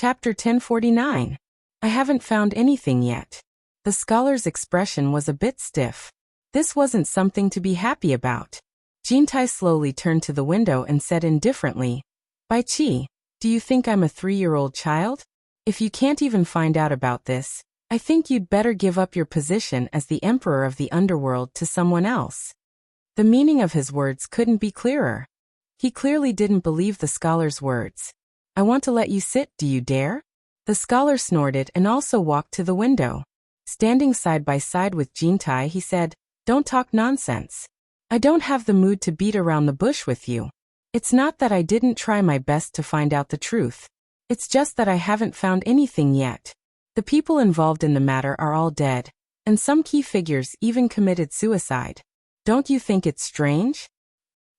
Chapter 1049. I haven't found anything yet. The scholar's expression was a bit stiff. This wasn't something to be happy about. Jintai slowly turned to the window and said indifferently, "Bai Qi, do you think I'm a 3-year-old child? If you can't even find out about this, I think you'd better give up your position as the emperor of the underworld to someone else." The meaning of his words couldn't be clearer. He clearly didn't believe the scholar's words. "I want to let you sit, do you dare?" The scholar snorted and also walked to the window. Standing side by side with Jintai, he said, "Don't talk nonsense. I don't have the mood to beat around the bush with you. It's not that I didn't try my best to find out the truth. It's just that I haven't found anything yet. The people involved in the matter are all dead, and some key figures even committed suicide. Don't you think it's strange?"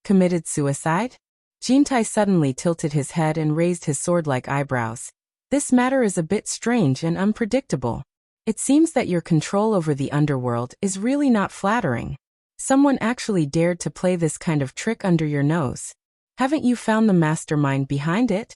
Committed suicide? Jintai suddenly tilted his head and raised his sword-like eyebrows. "This matter is a bit strange and unpredictable. It seems that your control over the underworld is really not flattering. Someone actually dared to play this kind of trick under your nose. Haven't you found the mastermind behind it?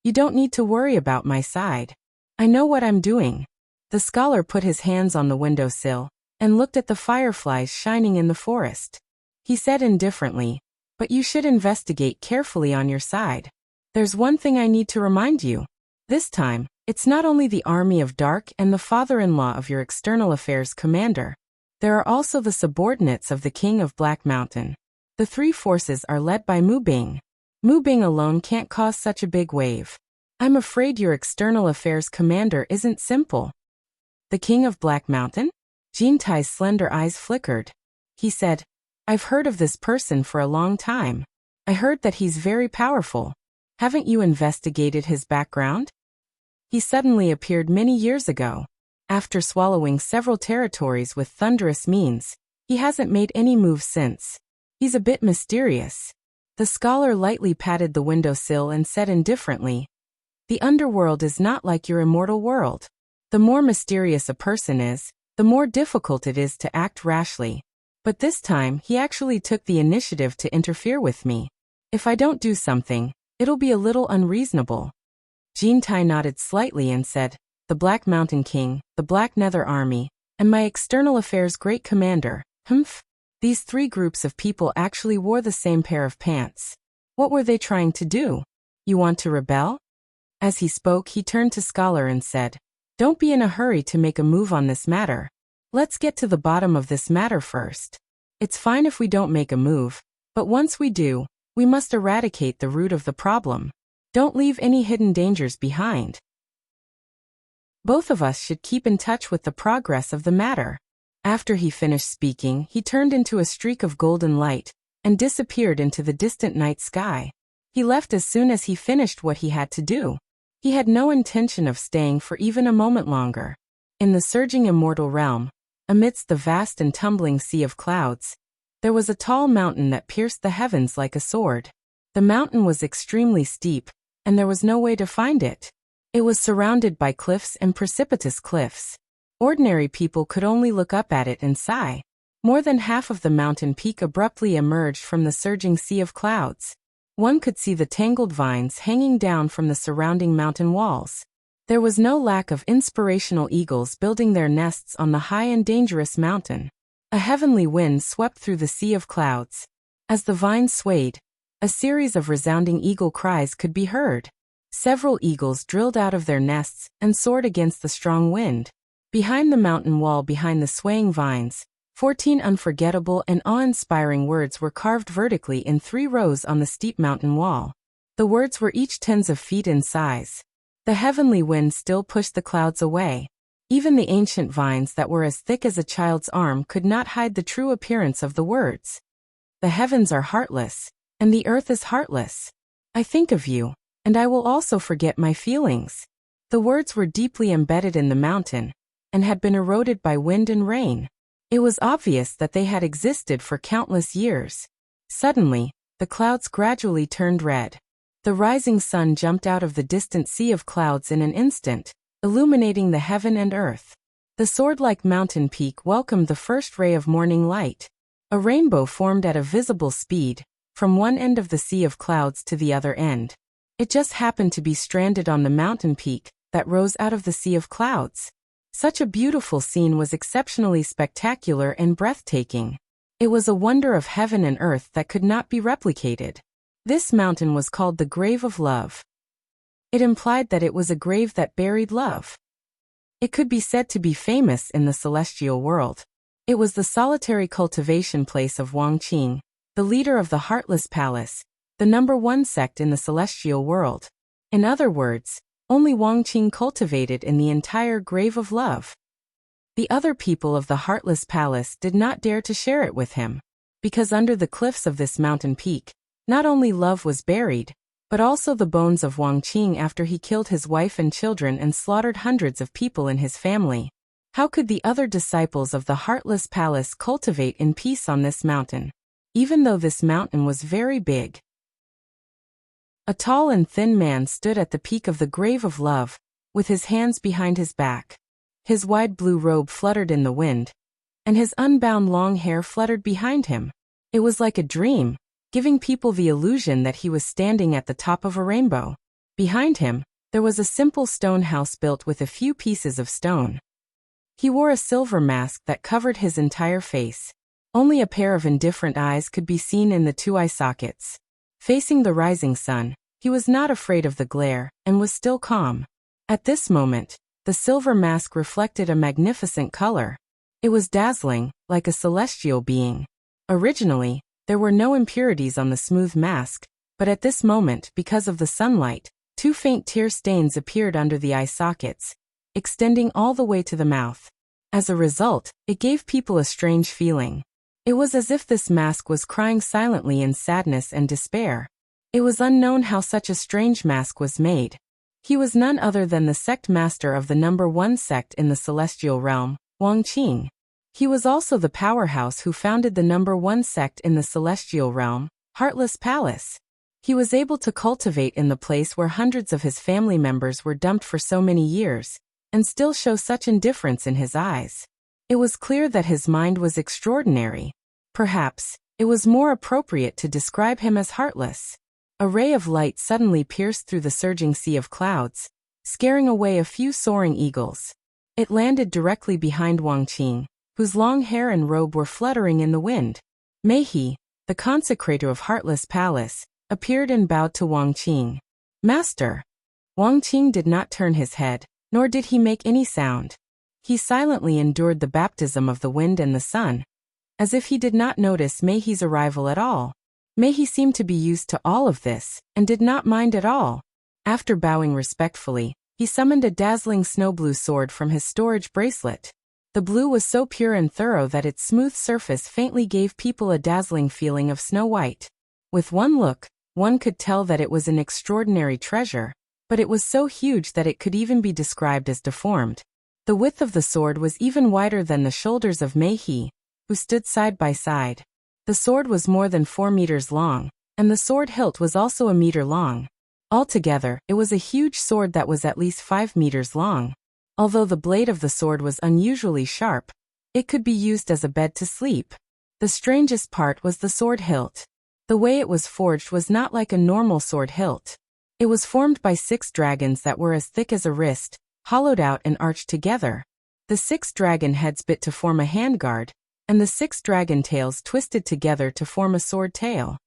You don't need to worry about my side. I know what I'm doing." The scholar put his hands on the windowsill and looked at the fireflies shining in the forest. He said indifferently, "But you should investigate carefully on your side. There's one thing I need to remind you. This time, it's not only the army of Dark and the father-in-law of your external affairs commander. There are also the subordinates of the king of Black Mountain. The 3 forces are led by Mu Bing. Mu Bing alone can't cause such a big wave. I'm afraid your external affairs commander isn't simple." "The king of Black Mountain?" Jintai's slender eyes flickered. He said, "I've heard of this person for a long time. I heard that he's very powerful. Haven't you investigated his background? He suddenly appeared many years ago. After swallowing several territories with thunderous means, he hasn't made any moves since. He's a bit mysterious." The scholar lightly patted the windowsill and said indifferently, "The underworld is not like your immortal world. The more mysterious a person is, the more difficult it is to act rashly. But this time he actually took the initiative to interfere with me. If I don't do something, it'll be a little unreasonable." Jintai nodded slightly and said, "The Black Mountain King, the Black Nether Army, and my external affairs great commander, humph. These 3 groups of people actually wore the same pair of pants. What were they trying to do? You want to rebel?" As he spoke, he turned to Scholar and said, "Don't be in a hurry to make a move on this matter. Let's get to the bottom of this matter first. It's fine if we don't make a move, but once we do, we must eradicate the root of the problem. Don't leave any hidden dangers behind. Both of us should keep in touch with the progress of the matter." After he finished speaking, he turned into a streak of golden light and disappeared into the distant night sky. He left as soon as he finished what he had to do. He had no intention of staying for even a moment longer. In the surging immortal realm, amidst the vast and tumbling sea of clouds, there was a tall mountain that pierced the heavens like a sword. The mountain was extremely steep, and there was no way to find it. It was surrounded by cliffs and precipitous cliffs. Ordinary people could only look up at it and sigh. More than half of the mountain peak abruptly emerged from the surging sea of clouds. One could see the tangled vines hanging down from the surrounding mountain walls. There was no lack of inspirational eagles building their nests on the high and dangerous mountain. A heavenly wind swept through the sea of clouds. As the vines swayed, a series of resounding eagle cries could be heard. Several eagles drilled out of their nests and soared against the strong wind. Behind the mountain wall, behind the swaying vines, 14 unforgettable and awe-inspiring words were carved vertically in 3 rows on the steep mountain wall. The words were each tens of feet in size. The heavenly wind still pushed the clouds away. Even the ancient vines that were as thick as a child's arm could not hide the true appearance of the words. "The heavens are heartless, and the earth is heartless. I think of you, and I will also forget my feelings." The words were deeply embedded in the mountain, and had been eroded by wind and rain. It was obvious that they had existed for countless years. Suddenly, the clouds gradually turned red. The rising sun jumped out of the distant sea of clouds in an instant, illuminating the heaven and earth. The sword-like mountain peak welcomed the first ray of morning light. A rainbow formed at a visible speed, from one end of the sea of clouds to the other end. It just happened to be stranded on the mountain peak that rose out of the sea of clouds. Such a beautiful scene was exceptionally spectacular and breathtaking. It was a wonder of heaven and earth that could not be replicated. This mountain was called the Grave of Love. It implied that it was a grave that buried love. It could be said to be famous in the celestial world. It was the solitary cultivation place of Wuxia, the leader of the Heartless Palace, the #1 sect in the celestial world. In other words, only Wuxia cultivated in the entire Grave of Love. The other people of the Heartless Palace did not dare to share it with him, because under the cliffs of this mountain peak, not only love was buried, but also the bones of Wuxia after he killed his wife and children and slaughtered hundreds of people in his family. How could the other disciples of the Heartless Palace cultivate in peace on this mountain, even though this mountain was very big? A tall and thin man stood at the peak of the Grave of Love, with his hands behind his back. His wide blue robe fluttered in the wind, and his unbound long hair fluttered behind him. It was like a dream, giving people the illusion that he was standing at the top of a rainbow. Behind him, there was a simple stone house built with a few pieces of stone. He wore a silver mask that covered his entire face. Only a pair of indifferent eyes could be seen in the two eye sockets. Facing the rising sun, he was not afraid of the glare, and was still calm. At this moment, the silver mask reflected a magnificent color. It was dazzling, like a celestial being. Originally, there were no impurities on the smooth mask, but at this moment, because of the sunlight, two faint tear stains appeared under the eye sockets, extending all the way to the mouth. As a result, it gave people a strange feeling. It was as if this mask was crying silently in sadness and despair. It was unknown how such a strange mask was made. He was none other than the sect master of the #1 sect in the celestial realm, Wuxia. He was also the powerhouse who founded the #1 sect in the celestial realm, Heartless Palace. He was able to cultivate in the place where hundreds of his family members were dumped for so many years, and still show such indifference in his eyes. It was clear that his mind was extraordinary. Perhaps, it was more appropriate to describe him as heartless. A ray of light suddenly pierced through the surging sea of clouds, scaring away a few soaring eagles. It landed directly behind Wuxia, whose long hair and robe were fluttering in the wind. Meihe, the consecrator of Heartless Palace, appeared and bowed to Wuxia. "Master." Wuxia did not turn his head, nor did he make any sound. He silently endured the baptism of the wind and the sun, as if he did not notice Meihe's arrival at all. Meihe seemed to be used to all of this, and did not mind at all. After bowing respectfully, he summoned a dazzling snow blue sword from his storage bracelet. The blue was so pure and thorough that its smooth surface faintly gave people a dazzling feeling of snow white. With one look, one could tell that it was an extraordinary treasure, but it was so huge that it could even be described as deformed. The width of the sword was even wider than the shoulders of Meihe, who stood side by side. The sword was more than 4 meters long, and the sword hilt was also a meter long. Altogether, it was a huge sword that was at least 5 meters long. Although the blade of the sword was unusually sharp, it could be used as a bed to sleep. The strangest part was the sword hilt. The way it was forged was not like a normal sword hilt. It was formed by 6 dragons that were as thick as a wrist, hollowed out and arched together. The 6 dragon heads bit to form a handguard, and the 6 dragon tails twisted together to form a sword tail.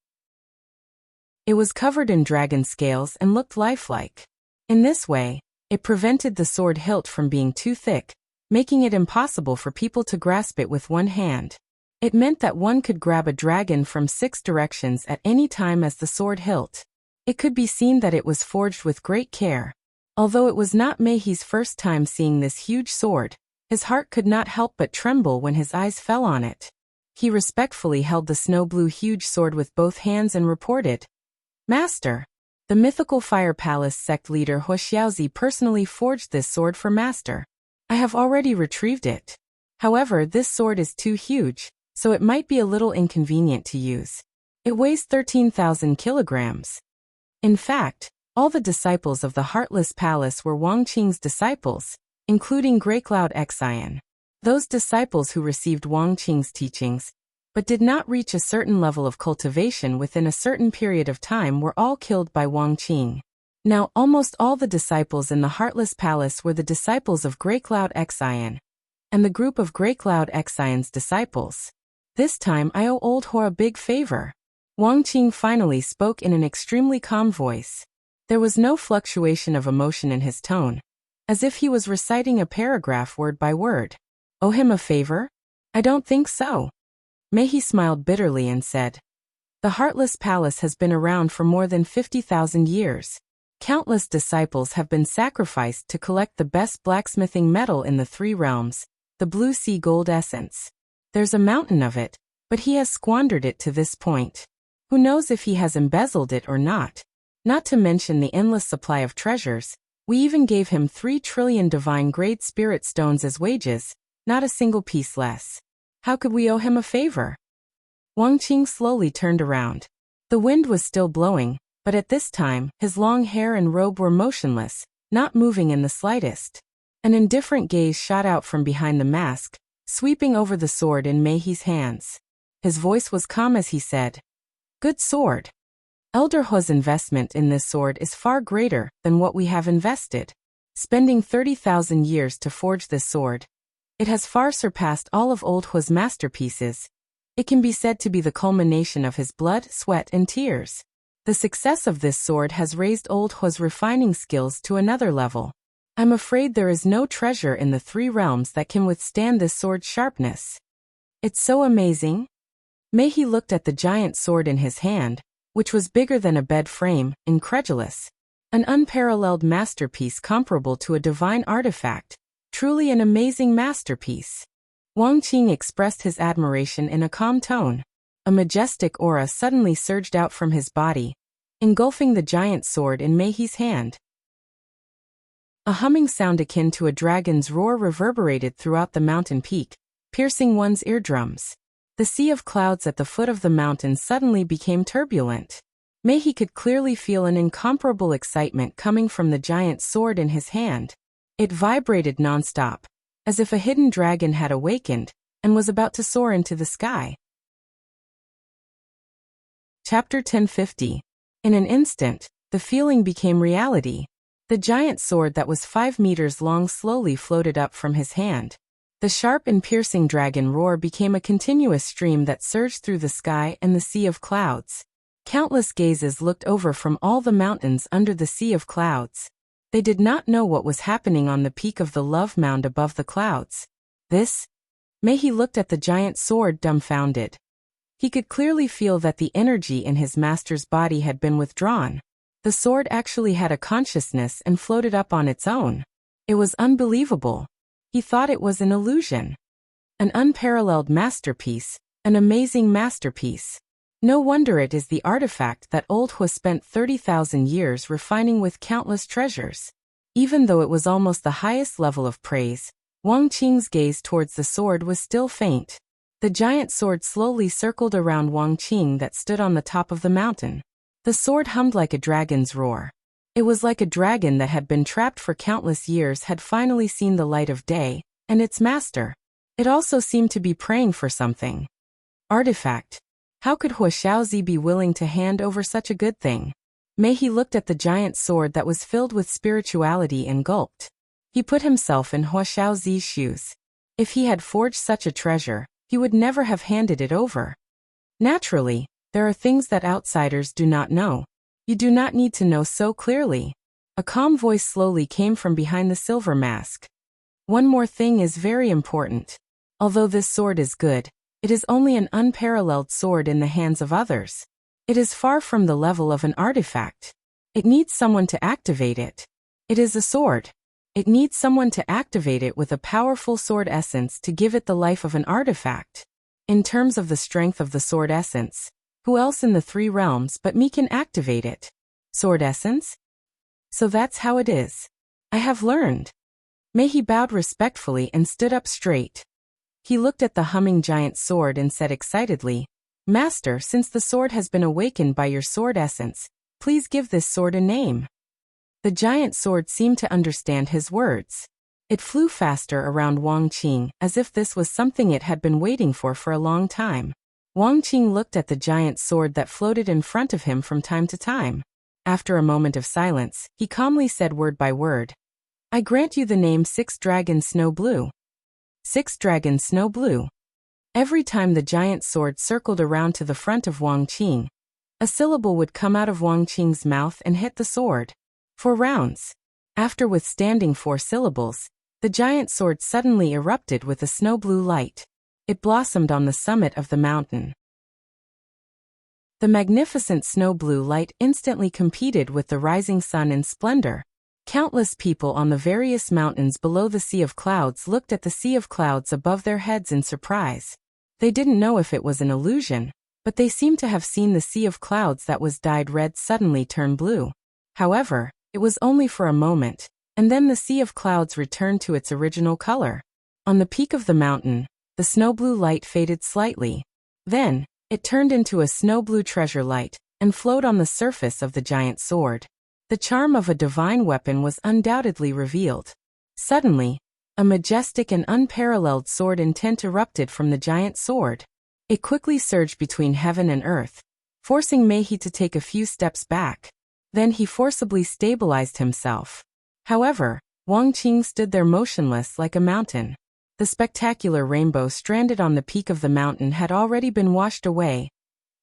It was covered in dragon scales and looked lifelike. In this way, it prevented the sword hilt from being too thick, making it impossible for people to grasp it with one hand. It meant that one could grab a dragon from 6 directions at any time as the sword hilt. It could be seen that it was forged with great care. Although it was not Meihe's first time seeing this huge sword, his heart could not help but tremble when his eyes fell on it. He respectfully held the snow blue huge sword with both hands and reported, "Master." The mythical Fire Palace sect leader Wuxia personally forged this sword for Master. "I have already retrieved it. However, this sword is too huge, so it might be a little inconvenient to use. It weighs 13,000 kilograms. In fact, all the disciples of the Heartless Palace were Wuxia's disciples, including Greycloud Xian. Those disciples who received Wuxia's teachings, but did not reach a certain level of cultivation within a certain period of time were all killed by Wuxia. Now almost all the disciples in the Heartless Palace were the disciples of Grey Cloud Xian, and the group of Grey Cloud Xian's disciples. This time I owe Old Ho a big favor. Wang Qing finally spoke in an extremely calm voice. There was no fluctuation of emotion in his tone, as if he was reciting a paragraph word by word. Owe him a favor? I don't think so. Mei smiled bitterly and said, the Heartless Palace has been around for more than 50,000 years. Countless disciples have been sacrificed to collect the best blacksmithing metal in the 3 realms, the blue sea gold essence. There's a mountain of it, but he has squandered it to this point. Who knows if he has embezzled it or not? Not to mention the endless supply of treasures. We even gave him 3 trillion divine-grade spirit stones as wages, not a single piece less. How could we owe him a favor? Wang Qing slowly turned around. The wind was still blowing, but at this time, his long hair and robe were motionless, not moving in the slightest. An indifferent gaze shot out from behind the mask, sweeping over the sword in Mei's hands. His voice was calm as he said, good sword. Elder Hu's investment in this sword is far greater than what we have invested. Spending 30,000 years to forge this sword, it has far surpassed all of Old Hu's masterpieces. It can be said to be the culmination of his blood, sweat, and tears. The success of this sword has raised Old Hu's refining skills to another level. I'm afraid there is no treasure in the 3 realms that can withstand this sword's sharpness. It's so amazing. Mei looked at the giant sword in his hand, which was bigger than a bed frame, incredulous. An unparalleled masterpiece comparable to a divine artifact. Truly an amazing masterpiece. Wang Qing expressed his admiration in a calm tone. A majestic aura suddenly surged out from his body, engulfing the giant sword in Mei's hand. A humming sound akin to a dragon's roar reverberated throughout the mountain peak, piercing one's eardrums. The sea of clouds at the foot of the mountain suddenly became turbulent. Mei could clearly feel an incomparable excitement coming from the giant sword in his hand. It vibrated nonstop, as if a hidden dragon had awakened and was about to soar into the sky. Chapter 1050. In an instant, the feeling became reality. The giant sword that was 5 meters long slowly floated up from his hand. The sharp and piercing dragon roar became a continuous stream that surged through the sky and the sea of clouds. Countless gazes looked over from all the mountains under the sea of clouds. They did not know what was happening on the peak of the love mound above the clouds. This? Mei looked at the giant sword dumbfounded. He could clearly feel that the energy in his master's body had been withdrawn. The sword actually had a consciousness and floated up on its own. It was unbelievable. He thought it was an illusion. An unparalleled masterpiece, an amazing masterpiece. No wonder it is the artifact that Old Hu spent 30,000 years refining with countless treasures. Even though it was almost the highest level of praise, Wang Qing's gaze towards the sword was still faint. The giant sword slowly circled around Wang Qing that stood on the top of the mountain. The sword hummed like a dragon's roar. It was like a dragon that had been trapped for countless years had finally seen the light of day, and its master. It also seemed to be praying for something. Artifact. How could Hua Xiaozi be willing to hand over such a good thing? Mei looked at the giant sword that was filled with spirituality and gulped. He put himself in Hua Xiaozi's shoes. If he had forged such a treasure, he would never have handed it over. Naturally, there are things that outsiders do not know. You do not need to know so clearly. A calm voice slowly came from behind the silver mask. One more thing is very important. Although this sword is good, it is only an unparalleled sword in the hands of others. It is far from the level of an artifact. It needs someone to activate it. It is a sword. It needs someone to activate it with a powerful sword essence to give it the life of an artifact. In terms of the strength of the sword essence, who else in the 3 realms but me can activate it? Sword essence? So that's how it is. I have learned. Mei bowed respectfully and stood up straight. He looked at the humming giant sword and said excitedly, Master, since the sword has been awakened by your sword essence, please give this sword a name. The giant sword seemed to understand his words. It flew faster around Wang Qing as if this was something it had been waiting for a long time. Wang Qing looked at the giant sword that floated in front of him from time to time. After a moment of silence, he calmly said word by word. I grant you the name 6 Dragon Snow Blue. 6 Dragon Snow Blue. Every time the giant sword circled around to the front of Wang Qing, a syllable would come out of Wang Qing's mouth and hit the sword. For rounds. After withstanding 4 syllables, the giant sword suddenly erupted with a snow blue light. It blossomed on the summit of the mountain. The magnificent snow blue light instantly competed with the rising sun in splendor. Countless people on the various mountains below the sea of clouds looked at the sea of clouds above their heads in surprise. They didn't know if it was an illusion, but they seemed to have seen the sea of clouds that was dyed red suddenly turn blue. However, it was only for a moment, and then the sea of clouds returned to its original color. On the peak of the mountain, the snow blue light faded slightly. Then, it turned into a snow blue treasure light, and flowed on the surface of the giant sword. The charm of a divine weapon was undoubtedly revealed. Suddenly, a majestic and unparalleled sword intent erupted from the giant sword. It quickly surged between heaven and earth, forcing Meihe to take a few steps back. Then he forcibly stabilized himself. However, Wang Qing stood there motionless like a mountain. The spectacular rainbow stranded on the peak of the mountain had already been washed away.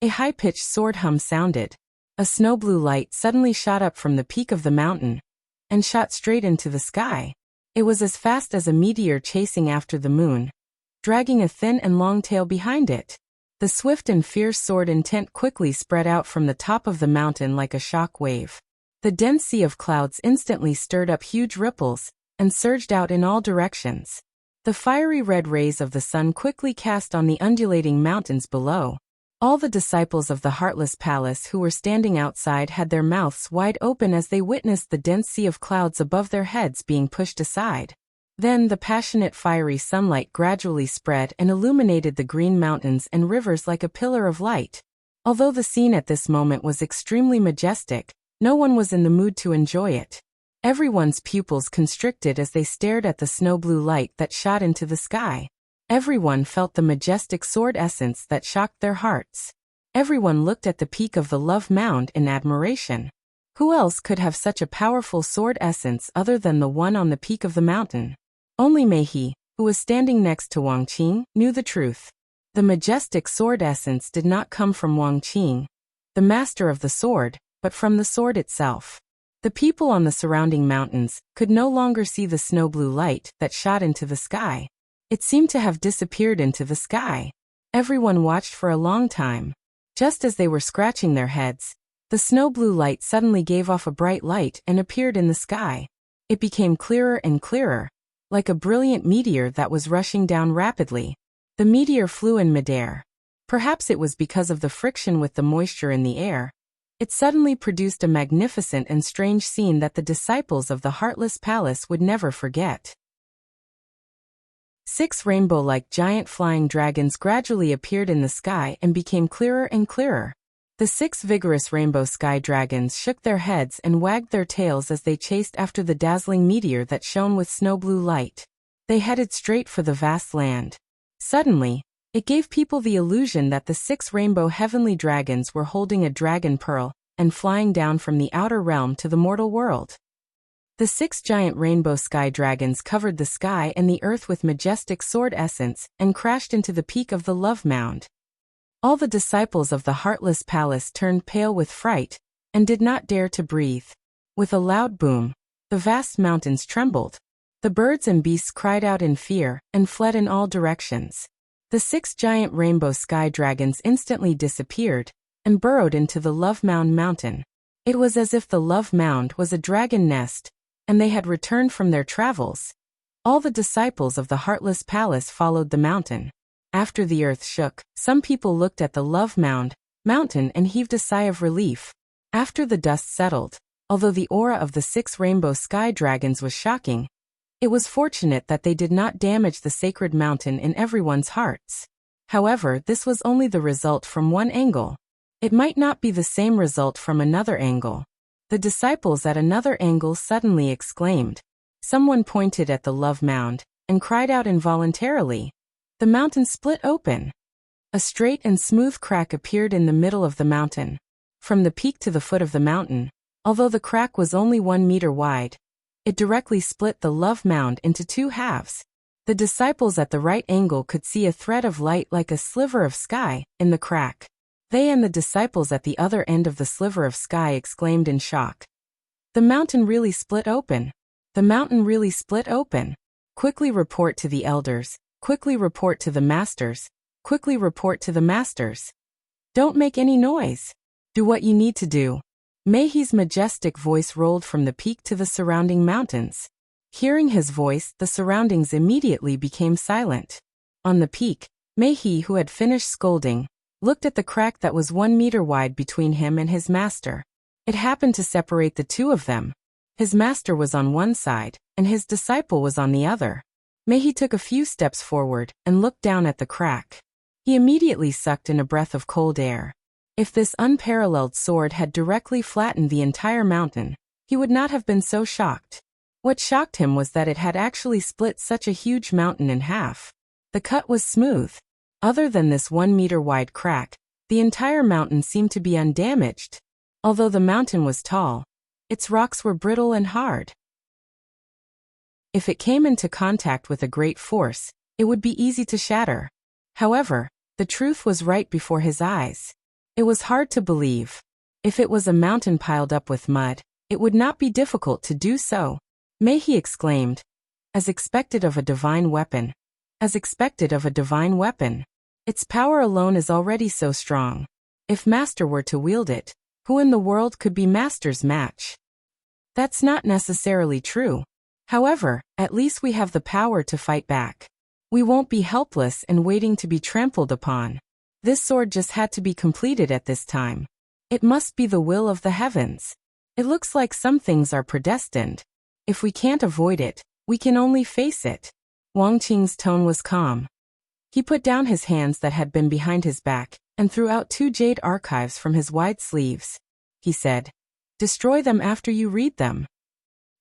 A high-pitched sword hum sounded. A snow blue light suddenly shot up from the peak of the mountain and shot straight into the sky. It was as fast as a meteor chasing after the moon, dragging a thin and long tail behind it. The swift and fierce sword intent quickly spread out from the top of the mountain like a shock wave. The dense sea of clouds instantly stirred up huge ripples and surged out in all directions. The fiery red rays of the sun quickly cast on the undulating mountains below. All the disciples of the Heartless Palace who were standing outside had their mouths wide open as they witnessed the dense sea of clouds above their heads being pushed aside. Then the passionate fiery sunlight gradually spread and illuminated the green mountains and rivers like a pillar of light. Although the scene at this moment was extremely majestic, no one was in the mood to enjoy it. Everyone's pupils constricted as they stared at the snow blue light that shot into the sky. Everyone felt the majestic sword essence that shocked their hearts. Everyone looked at the peak of the Love Mound in admiration. Who else could have such a powerful sword essence other than the one on the peak of the mountain? Only Meihe, who was standing next to Wang Qing, knew the truth. The majestic sword essence did not come from Wang Qing, the master of the sword, but from the sword itself. The people on the surrounding mountains could no longer see the snow blue light that shot into the sky. It seemed to have disappeared into the sky. Everyone watched for a long time. Just as they were scratching their heads, the snow blue light suddenly gave off a bright light and appeared in the sky. It became clearer and clearer, like a brilliant meteor that was rushing down rapidly. The meteor flew in midair. Perhaps it was because of the friction with the moisture in the air. It suddenly produced a magnificent and strange scene that the disciples of the Heartless Palace would never forget. 6 rainbow-like giant flying dragons gradually appeared in the sky and became clearer and clearer. The 6 vigorous rainbow sky dragons shook their heads and wagged their tails as they chased after the dazzling meteor that shone with snow blue light. They headed straight for the vast land. Suddenly, it gave people the illusion that the 6 rainbow heavenly dragons were holding a dragon pearl and flying down from the outer realm to the mortal world. The 6 giant rainbow sky dragons covered the sky and the earth with majestic sword essence and crashed into the peak of the Love Mound. All the disciples of the Heartless Palace turned pale with fright and did not dare to breathe. With a loud boom, the vast mountains trembled. The birds and beasts cried out in fear and fled in all directions. The 6 giant rainbow sky dragons instantly disappeared and burrowed into the Love Mound mountain. It was as if the Love Mound was a dragon nest, and they had returned from their travels. All the disciples of the Heartless Palace followed the mountain. After the earth shook, some people looked at the Love mountain and heaved a sigh of relief. After the dust settled, although the aura of the 6 rainbow sky dragons was shocking, it was fortunate that they did not damage the sacred mountain in everyone's hearts. However, this was only the result from one angle. It might not be the same result from another angle. The disciples at another angle suddenly exclaimed. Someone pointed at the Love Mound and cried out involuntarily. The mountain split open. A straight and smooth crack appeared in the middle of the mountain. From the peak to the foot of the mountain, Although the crack was only 1 meter wide, it directly split the love mound into 2 halves. The disciples at the right angle could see a thread of light like a sliver of sky in the crack. They and the disciples at the other end of the sliver of sky exclaimed in shock. The mountain really split open. The mountain really split open. Quickly report to the elders. Quickly report to the masters. Quickly report to the masters. Don't make any noise. Do what you need to do. Meihi's majestic voice rolled from the peak to the surrounding mountains. Hearing his voice, the surroundings immediately became silent. On the peak, Meihi, who had finished scolding, looked at the crack that was 1 meter wide between him and his master. It happened to separate the two of them. His master was on one side, and his disciple was on the other. Meihi took a few steps forward and looked down at the crack. He immediately sucked in a breath of cold air. If this unparalleled sword had directly flattened the entire mountain, he would not have been so shocked. What shocked him was that it had actually split such a huge mountain in half. The cut was smooth. Other than this 1 meter wide crack, the entire mountain seemed to be undamaged. Although the mountain was tall, its rocks were brittle and hard. If it came into contact with a great force, it would be easy to shatter. However, the truth was right before his eyes. It was hard to believe. If it was a mountain piled up with mud, it would not be difficult to do so. Meihi exclaimed, as expected of a divine weapon. As expected of a divine weapon. Its power alone is already so strong. If Master were to wield it, who in the world could be Master's match? That's not necessarily true. However, at least we have the power to fight back. We won't be helpless and waiting to be trampled upon. This sword just had to be completed at this time. It must be the will of the heavens. It looks like some things are predestined. If we can't avoid it, we can only face it. Wang Qing's tone was calm. He put down his hands that had been behind his back and threw out 2 jade archives from his wide sleeves. He said, "Destroy them after you read them."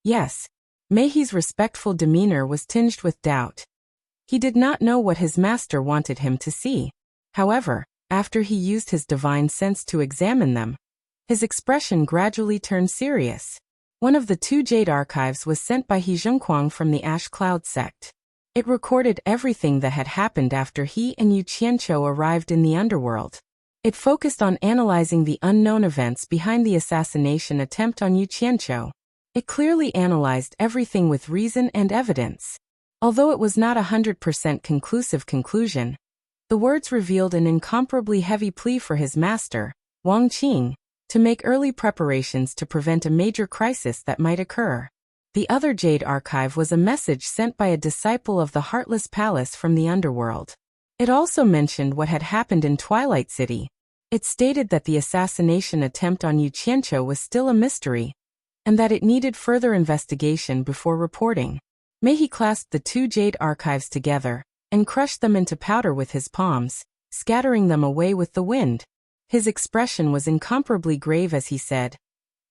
Yes. Meihi's respectful demeanor was tinged with doubt. He did not know what his master wanted him to see. However, after he used his divine sense to examine them, his expression gradually turned serious. One of the 2 jade archives was sent by He Zhengquang from the Ash Cloud sect. It recorded everything that had happened after he and Yu Qianqiu arrived in the underworld. It focused on analyzing the unknown events behind the assassination attempt on Yu Qianqiu. It clearly analyzed everything with reason and evidence. Although it was not 100% conclusive conclusion, the words revealed an incomparably heavy plea for his master, Wang Qing, to make early preparations to prevent a major crisis that might occur. The other jade archive was a message sent by a disciple of the Heartless Palace from the underworld. It also mentioned what had happened in Twilight City. It stated that the assassination attempt on Yu Qianqiu was still a mystery, and that it needed further investigation before reporting. Meihi clasped the 2 jade archives together and crushed them into powder with his palms, scattering them away with the wind. His expression was incomparably grave as he said,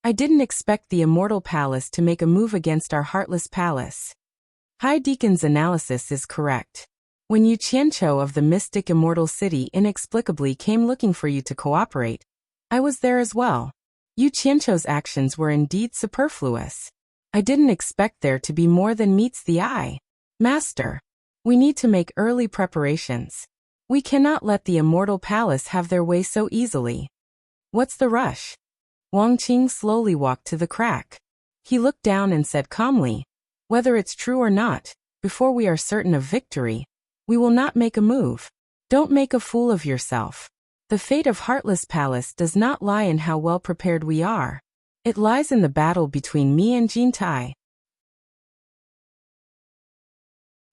"I didn't expect the Immortal Palace to make a move against our Heartless Palace." High Deacon's analysis is correct. When Yu Qianqiu of the mystic Immortal City inexplicably came looking for you to cooperate, I was there as well. Yu Qianqiu's actions were indeed superfluous. I didn't expect there to be more than meets the eye. Master, we need to make early preparations. We cannot let the Immortal Palace have their way so easily. What's the rush? Wang Qing slowly walked to the crack. He looked down and said calmly, "Whether it's true or not, before we are certain of victory, we will not make a move. Don't make a fool of yourself. The fate of Heartless Palace does not lie in how well prepared we are. It lies in the battle between me and Jintai."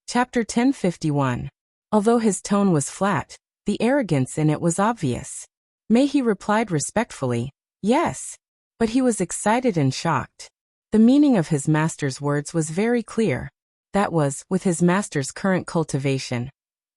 Chapter 1051. Although his tone was flat, the arrogance in it was obvious. Meihi replied respectfully, "Yes." But he was excited and shocked. The meaning of his master's words was very clear. That was, with his master's current cultivation,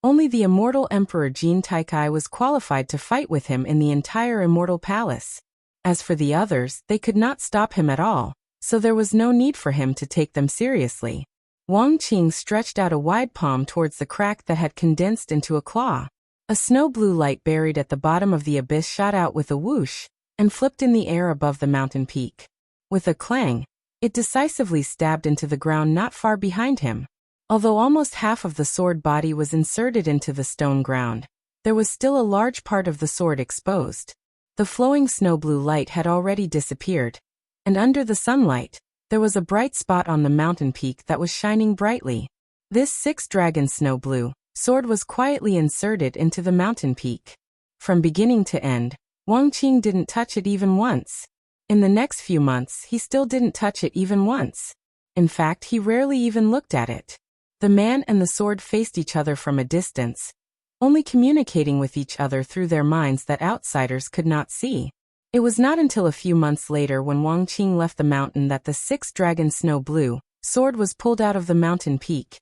only the immortal Emperor Jin Taikai was qualified to fight with him in the entire Immortal Palace. As for the others, they could not stop him at all, so there was no need for him to take them seriously. Wang Qing stretched out a wide palm towards the crack that had condensed into a claw. A snow-blue light buried at the bottom of the abyss shot out with a whoosh and flipped in the air above the mountain peak. With a clang, it decisively stabbed into the ground not far behind him. Although almost half of the sword body was inserted into the stone ground, there was still a large part of the sword exposed. The flowing snow-blue light had already disappeared, and under the sunlight, there was a bright spot on the mountain peak that was shining brightly. This six-dragon snow-blue sword was quietly inserted into the mountain peak. From beginning to end, Wang Qing didn't touch it even once. In the next few months, he still didn't touch it even once. In fact, he rarely even looked at it. The man and the sword faced each other from a distance, only communicating with each other through their minds that outsiders could not see. It was not until a few months later when Wang Qing left the mountain that the six-dragon snow-blue sword was pulled out of the mountain peak.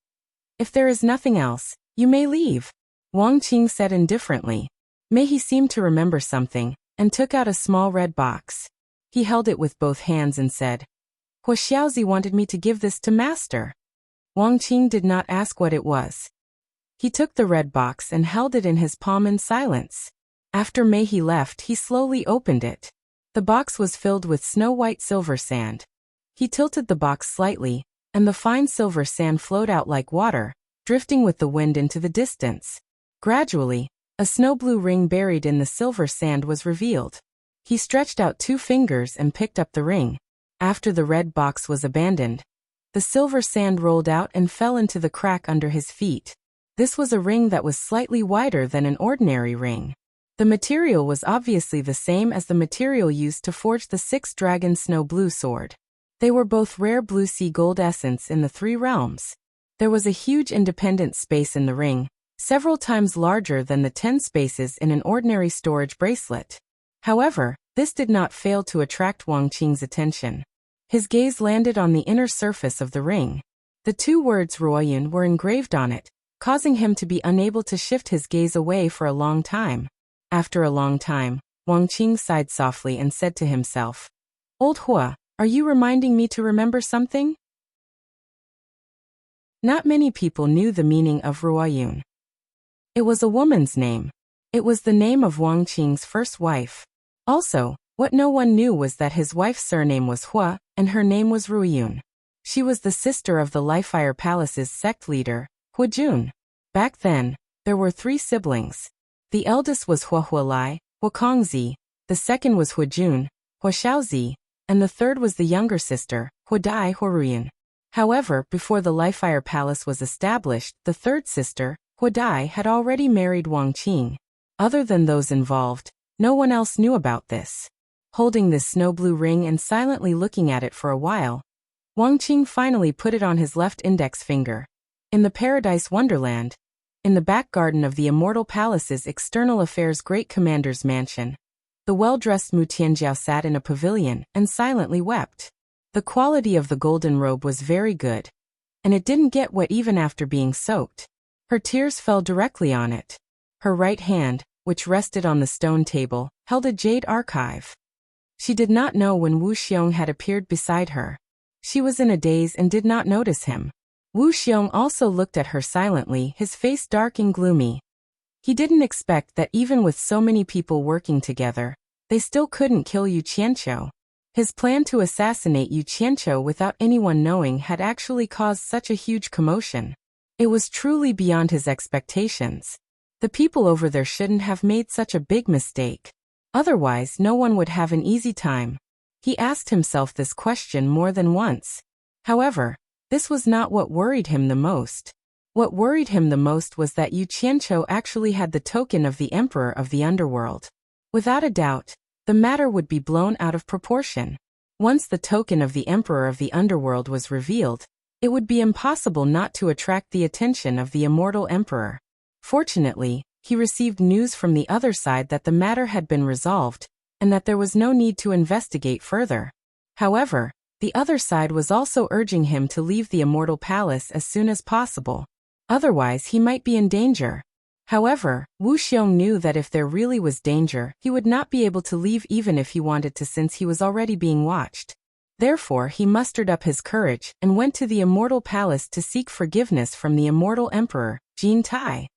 "If there is nothing else, you may leave," Wang Qing said indifferently. May he seemed to remember something, and took out a small red box. He held it with both hands and said, "Hua Xiaozi wanted me to give this to master." Wang Qing did not ask what it was. He took the red box and held it in his palm in silence. After Mei He left, he slowly opened it. The box was filled with snow-white silver sand. He tilted the box slightly, and the fine silver sand flowed out like water, drifting with the wind into the distance. Gradually, a snow-blue ring buried in the silver sand was revealed. He stretched out 2 fingers and picked up the ring. After the red box was abandoned, the silver sand rolled out and fell into the crack under his feet. This was a ring that was slightly wider than an ordinary ring. The material was obviously the same as the material used to forge the six-dragon snow-blue sword. They were both rare blue sea gold essence in the 3 realms. There was a huge independent space in the ring, several times larger than the 10 spaces in an ordinary storage bracelet. However, this did not fail to attract Wang Qing's attention. His gaze landed on the inner surface of the ring. The 2 words Ruoyun were engraved on it, causing him to be unable to shift his gaze away for a long time. After a long time, Wang Qing sighed softly and said to himself, "Old Hua, are you reminding me to remember something?" Not many people knew the meaning of Ruoyun. It was a woman's name. It was the name of Wang Qing's first wife. Also, what no one knew was that his wife's surname was Hua, and her name was Ruoyun. She was the sister of the Lifire Palace's sect leader, Hua Jun. Back then, there were 3 siblings. The eldest was Hua Hualai, Hua Kongzi, the second was Hua Jun, Hua Xiaozi, and the third was the younger sister, Hua Dai Hua Ruoyun. However, before the Lifire Palace was established, the third sister, Hua Dai, had already married Wang Qing. Other than those involved, no one else knew about this. Holding this snow-blue ring and silently looking at it for a while, Wang Qing finally put it on his left index finger. In the Paradise Wonderland, in the back garden of the Immortal Palace's External Affairs Great Commander's mansion, the well-dressed Mu Tianjiao sat in a pavilion and silently wept. The quality of the golden robe was very good, and it didn't get wet even after being soaked. Her tears fell directly on it. Her right hand, which rested on the stone table, held a jade archive. She did not know when Wu Xiong had appeared beside her. She was in a daze and did not notice him. Wu Xiong also looked at her silently, his face dark and gloomy. He didn't expect that even with so many people working together, they still couldn't kill Yu Qianqiu. His plan to assassinate Yu Qianqiu without anyone knowing had actually caused such a huge commotion. It was truly beyond his expectations. The people over there shouldn't have made such a big mistake. Otherwise, no one would have an easy time. He asked himself this question more than once. However, this was not what worried him the most. What worried him the most was that Yu Qianqiu actually had the token of the Emperor of the Underworld. Without a doubt, the matter would be blown out of proportion. Once the token of the Emperor of the Underworld was revealed, it would be impossible not to attract the attention of the Immortal Emperor. Fortunately, he received news from the other side that the matter had been resolved, and that there was no need to investigate further. However, the other side was also urging him to leave the Immortal Palace as soon as possible. Otherwise, he might be in danger. However, Wu Xiong knew that if there really was danger, he would not be able to leave even if he wanted to, since he was already being watched. Therefore, he mustered up his courage and went to the Immortal Palace to seek forgiveness from the Immortal Emperor, Jin Tai.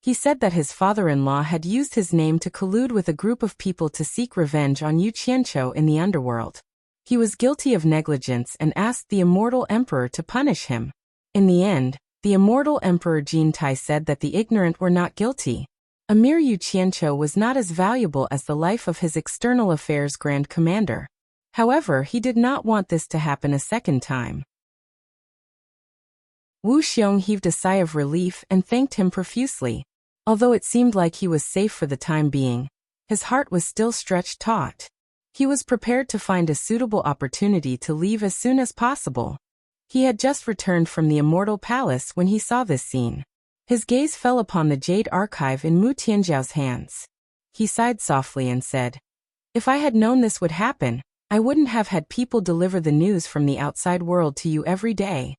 He said that his father-in-law had used his name to collude with a group of people to seek revenge on Yu Qianqiu in the underworld. He was guilty of negligence and asked the Immortal Emperor to punish him. In the end, the Immortal Emperor Jintai said that the ignorant were not guilty. Emir Yu Qianqiu was not as valuable as the life of his external affairs Grand Commander. However, he did not want this to happen a second time. Wu Xiong heaved a sigh of relief and thanked him profusely. Although it seemed like he was safe for the time being, his heart was still stretched taut. He was prepared to find a suitable opportunity to leave as soon as possible. He had just returned from the Immortal Palace when he saw this scene. His gaze fell upon the jade archive in Mu Tianjiao's hands. He sighed softly and said, "If I had known this would happen, I wouldn't have had people deliver the news from the outside world to you every day."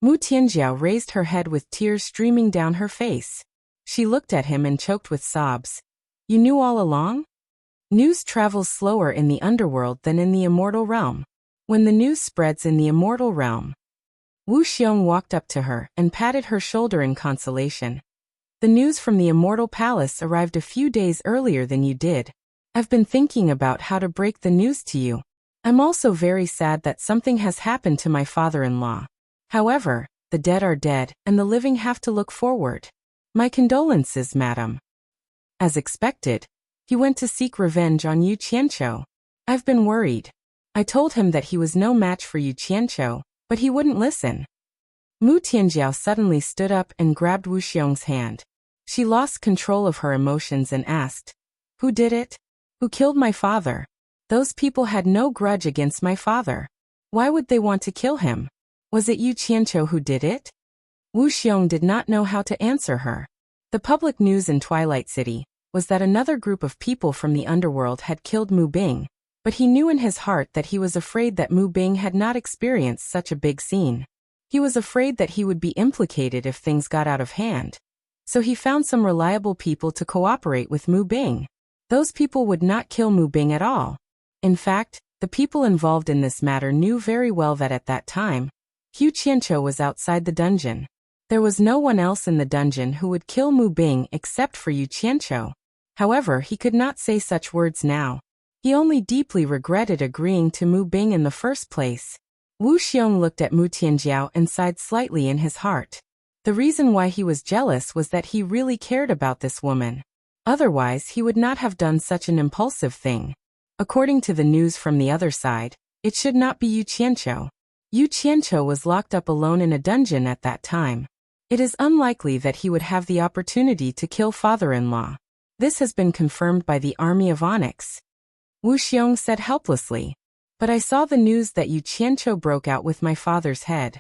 Mu Tianjiao raised her head with tears streaming down her face. She looked at him and choked with sobs. "You knew all along?" News travels slower in the underworld than in the immortal realm. When the news spreads in the immortal realm. Wu Xiong walked up to her and patted her shoulder in consolation. "The news from the Immortal Palace arrived a few days earlier than you did. I've been thinking about how to break the news to you. I'm also very sad that something has happened to my father-in-law. However, the dead are dead and the living have to look forward. My condolences, madam." As expected, he went to seek revenge on Yu Qianqiu. "I've been worried. I told him that he was no match for Yu Qianqiu, but he wouldn't listen." Mu Tianjiao suddenly stood up and grabbed Wu Xiong's hand. She lost control of her emotions and asked, "Who did it? Who killed my father? Those people had no grudge against my father. Why would they want to kill him? Was it Yu Qianqiu who did it?" Wu Xiong did not know how to answer her. The public news in Twilight City was that another group of people from the underworld had killed Mu Bing, but he knew in his heart that he was afraid that Mu Bing had not experienced such a big scene. He was afraid that he would be implicated if things got out of hand. So he found some reliable people to cooperate with Mu Bing. Those people would not kill Mu Bing at all. In fact, the people involved in this matter knew very well that at that time, Yu Qianqiu was outside the dungeon. There was no one else in the dungeon who would kill Mu Bing except for Yu Qianqiu. However, he could not say such words now. He only deeply regretted agreeing to Mu Bing in the first place. Wu Xiong looked at Mu Tianjiao and sighed slightly in his heart. The reason why he was jealous was that he really cared about this woman. Otherwise, he would not have done such an impulsive thing. According to the news from the other side, it should not be Yu Qianqiu. Yu Qianqiu was locked up alone in a dungeon at that time. It is unlikely that he would have the opportunity to kill father-in-law. This has been confirmed by the army of Onyx. Wu Xiong said helplessly, "But I saw the news that Yu Qianqiu broke out with my father's head."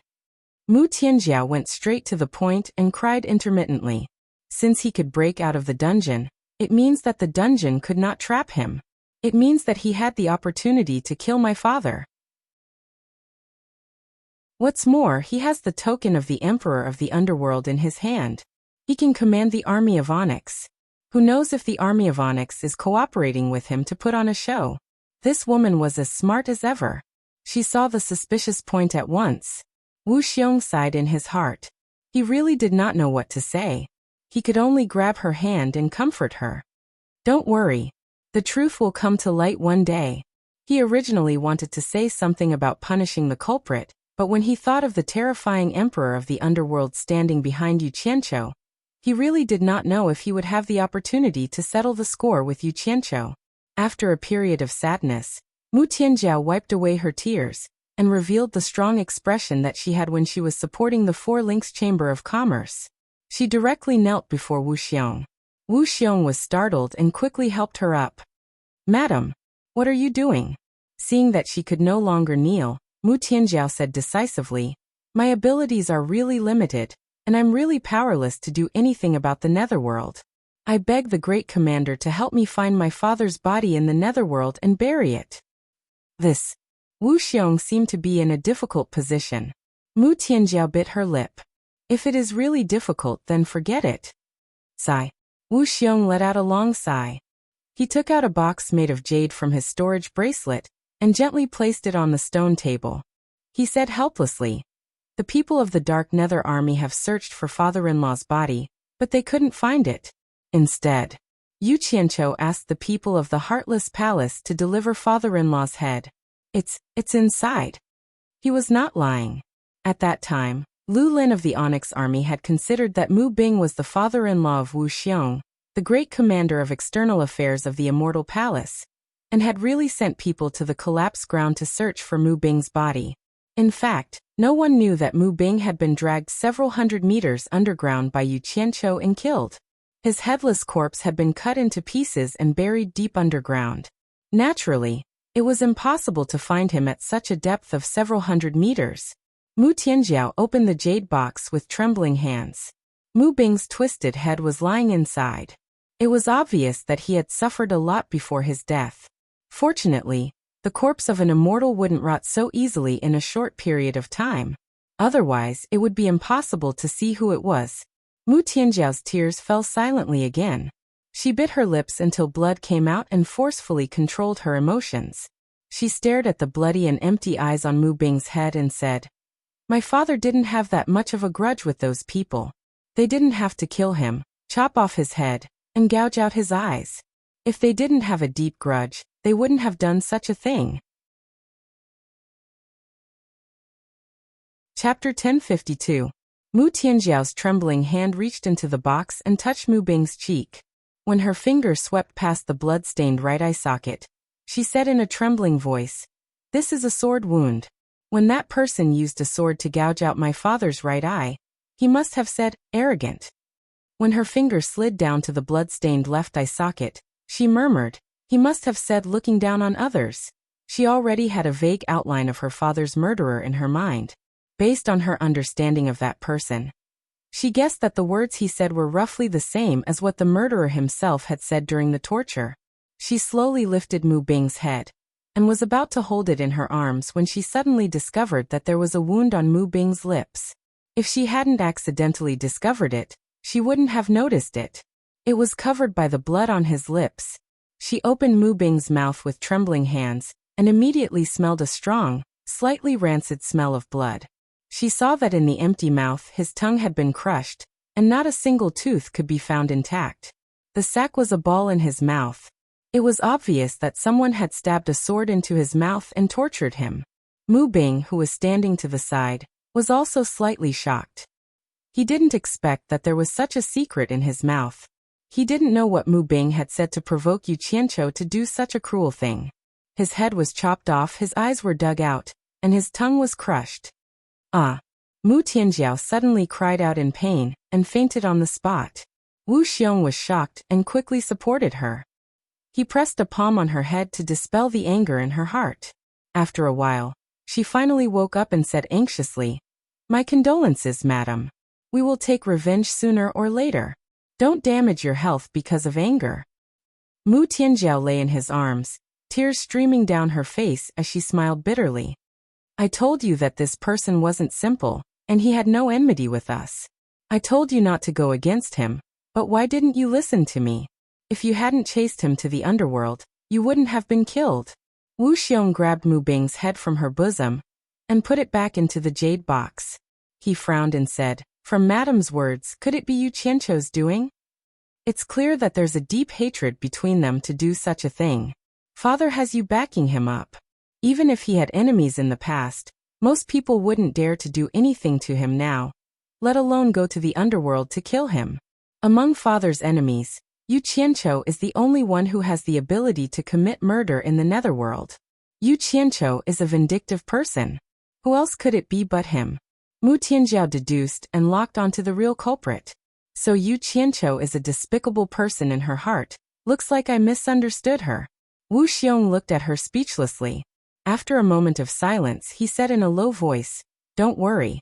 Mu Tianjiao went straight to the point and cried intermittently. Since he could break out of the dungeon, it means that the dungeon could not trap him. It means that he had the opportunity to kill my father. What's more, he has the token of the Emperor of the Underworld in his hand. He can command the army of Onyx. Who knows if the army of Onyx is cooperating with him to put on a show? This woman was as smart as ever. She saw the suspicious point at once. Wu Xiong sighed in his heart. He really did not know what to say. He could only grab her hand and comfort her. "Don't worry. The truth will come to light one day." He originally wanted to say something about punishing the culprit, but when he thought of the terrifying Emperor of the Underworld standing behind Yu Qianqiu, he really did not know if he would have the opportunity to settle the score with Yu Qianqiu. After a period of sadness, Mu Tianjiao wiped away her tears and revealed the strong expression that she had when she was supporting the Four Links Chamber of Commerce. She directly knelt before Wu Xiong. Wu Xiong was startled and quickly helped her up. "Madam, what are you doing?" Seeing that she could no longer kneel, Mu Tianjiao said decisively, "My abilities are really limited, and I'm really powerless to do anything about the netherworld. I beg the great commander to help me find my father's body in the netherworld and bury it." This. Wu Xiong seemed to be in a difficult position. Mu Tianjiao bit her lip. "If it is really difficult, then forget it." Sigh. Wu Xiong let out a long sigh. He took out a box made of jade from his storage bracelet and gently placed it on the stone table. He said helplessly, "The people of the Dark Nether Army have searched for father-in-law's body, but they couldn't find it. Instead, Yu Qianqiu asked the people of the Heartless Palace to deliver father-in-law's head. It's inside. He was not lying. At that time, Lu Lin of the Onyx Army had considered that Mu Bing was the father-in-law of Wuxia, the great commander of external affairs of the Immortal Palace, and had really sent people to the collapse ground to search for Mu Bing's body. In fact, no one knew that Mu Bing had been dragged several hundred meters underground by Yu Qianqiu and killed. His headless corpse had been cut into pieces and buried deep underground. Naturally, it was impossible to find him at such a depth of several hundred meters. Mu Tianjiao opened the jade box with trembling hands. Mu Bing's twisted head was lying inside. It was obvious that he had suffered a lot before his death. Fortunately, the corpse of an immortal wouldn't rot so easily in a short period of time. Otherwise, it would be impossible to see who it was. Mu Tianjiao's tears fell silently again. She bit her lips until blood came out and forcefully controlled her emotions. She stared at the bloody and empty eyes on Mu Bing's head and said, "My father didn't have that much of a grudge with those people. They didn't have to kill him, chop off his head, and gouge out his eyes. If they didn't have a deep grudge, they wouldn't have done such a thing." Chapter 1052. Mu Tianjiao's trembling hand reached into the box and touched Mu Bing's cheek. When her finger swept past the blood-stained right eye socket, she said in a trembling voice, "This is a sword wound. When that person used a sword to gouge out my father's right eye, he must have said, 'arrogant.'" When her finger slid down to the blood-stained left eye socket, she murmured, "He must have said looking down on others." She already had a vague outline of her father's murderer in her mind. Based on her understanding of that person, she guessed that the words he said were roughly the same as what the murderer himself had said during the torture. She slowly lifted Mu Bing's head and was about to hold it in her arms when she suddenly discovered that there was a wound on Mu Bing's lips. If she hadn't accidentally discovered it, she wouldn't have noticed it. It was covered by the blood on his lips. She opened Mu Bing's mouth with trembling hands and immediately smelled a strong, slightly rancid smell of blood. She saw that in the empty mouth his tongue had been crushed, and not a single tooth could be found intact. The sack was a ball in his mouth. It was obvious that someone had stabbed a sword into his mouth and tortured him. Mu Bing, who was standing to the side, was also slightly shocked. He didn't expect that there was such a secret in his mouth. He didn't know what Mu Bing had said to provoke Yu Qianqiu to do such a cruel thing. His head was chopped off, his eyes were dug out, and his tongue was crushed. "Ah!" Mu Tianjiao suddenly cried out in pain and fainted on the spot. Wu Xiong was shocked and quickly supported her. He pressed a palm on her head to dispel the anger in her heart. After a while, she finally woke up and said anxiously, "My condolences, madam. We will take revenge sooner or later. Don't damage your health because of anger." Mu Tianjiao lay in his arms, tears streaming down her face as she smiled bitterly. "I told you that this person wasn't simple, and he had no enmity with us. I told you not to go against him, but why didn't you listen to me? If you hadn't chased him to the underworld, you wouldn't have been killed." Wu Xiong grabbed Mu Bing's head from her bosom and put it back into the jade box. He frowned and said, "From Madam's words, could it be Yu Qianqiu's doing? It's clear that there's a deep hatred between them to do such a thing. Father has you backing him up. Even if he had enemies in the past, most people wouldn't dare to do anything to him now, let alone go to the underworld to kill him. Among Father's enemies, Yu Qianqiu is the only one who has the ability to commit murder in the netherworld. Yu Qianqiu is a vindictive person. Who else could it be but him?" Mu Tianjiao deduced and locked onto the real culprit. "So Yu Qianqiu is a despicable person in her heart. Looks like I misunderstood her." Wu Xiong looked at her speechlessly. After a moment of silence, he said in a low voice, "Don't worry.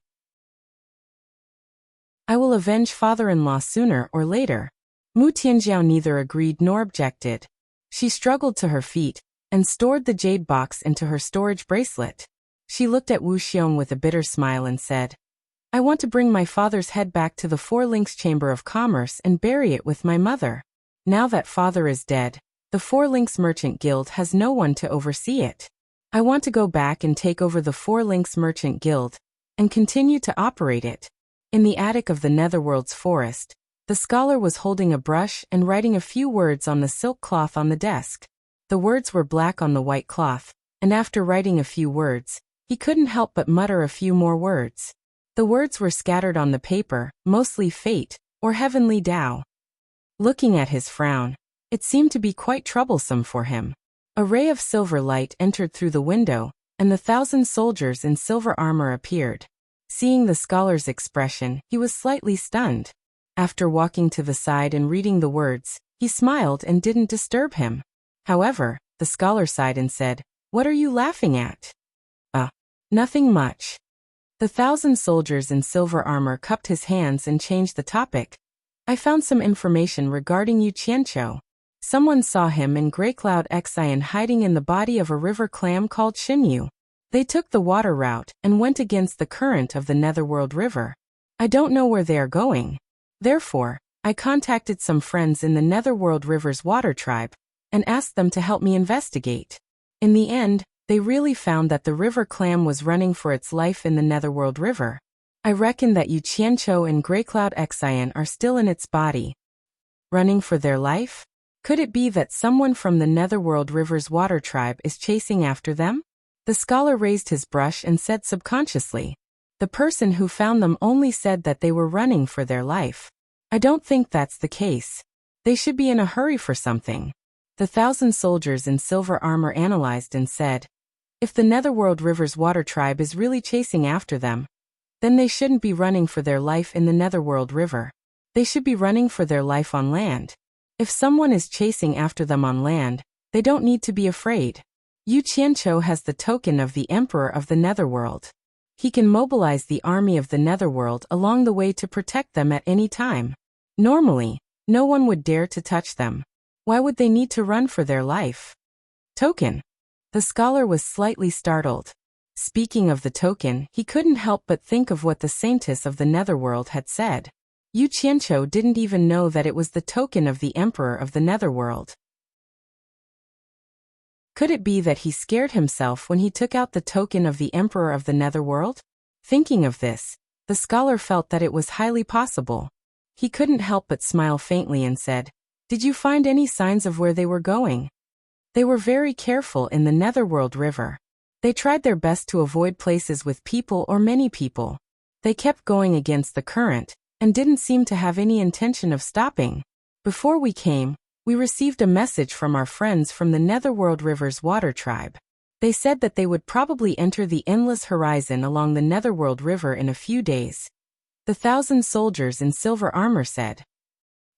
I will avenge father-in-law sooner or later." Mu Tianjiao neither agreed nor objected. She struggled to her feet and stored the jade box into her storage bracelet. She looked at Wu Xiong with a bitter smile and said, "I want to bring my father's head back to the Four Links Chamber of Commerce and bury it with my mother. Now that father is dead, the Four Links Merchant Guild has no one to oversee it. I want to go back and take over the Four Links Merchant Guild and continue to operate it." In the attic of the Netherworld's forest, the scholar was holding a brush and writing a few words on the silk cloth on the desk. The words were black on the white cloth, and after writing a few words, he couldn't help but mutter a few more words. The words were scattered on the paper, mostly fate, or heavenly Tao. Looking at his frown, it seemed to be quite troublesome for him. A ray of silver light entered through the window, and the 1,000 soldiers in silver armor appeared. Seeing the scholar's expression, he was slightly stunned. After walking to the side and reading the words, he smiled and didn't disturb him. However, the scholar sighed and said, "What are you laughing at?" Nothing much." The 1,000 soldiers in silver armor cupped his hands and changed the topic. "I found some information regarding Yu Qianqiu. Someone saw him and Grey Cloud Xian hiding in the body of a river clam called Xinyu. They took the water route and went against the current of the Netherworld River. I don't know where they are going. Therefore, I contacted some friends in the Netherworld River's water tribe and asked them to help me investigate. In the end, they really found that the river clam was running for its life in the Netherworld River. I reckon that Yu Qianqiu and Grey Cloud Xian are still in its body. Running for their life? Could it be that someone from the Netherworld River's water tribe is chasing after them?" The scholar raised his brush and said subconsciously, "The person who found them only said that they were running for their life. I don't think that's the case. They should be in a hurry for something." The 1,000 soldiers in silver armor analyzed and said, "If the Netherworld River's water tribe is really chasing after them, then they shouldn't be running for their life in the Netherworld River. They should be running for their life on land. If someone is chasing after them on land, they don't need to be afraid. Yu Qianqiu has the token of the Emperor of the Netherworld. He can mobilize the army of the Netherworld along the way to protect them at any time. Normally, no one would dare to touch them. Why would they need to run for their life?" Token. The scholar was slightly startled. Speaking of the token, he couldn't help but think of what the saintess of the Netherworld had said. Yu Qianqiu didn't even know that it was the token of the Emperor of the Netherworld. Could it be that he scared himself when he took out the token of the Emperor of the Netherworld? Thinking of this, the scholar felt that it was highly possible. He couldn't help but smile faintly and said, "Did you find any signs of where they were going?" They were very careful in the Netherworld River. They tried their best to avoid places with people or many people. They kept going against the current and didn't seem to have any intention of stopping. Before we came, we received a message from our friends from the Netherworld River's water tribe. They said that they would probably enter the endless horizon along the Netherworld River in a few days. The 1,000 soldiers in silver armor said.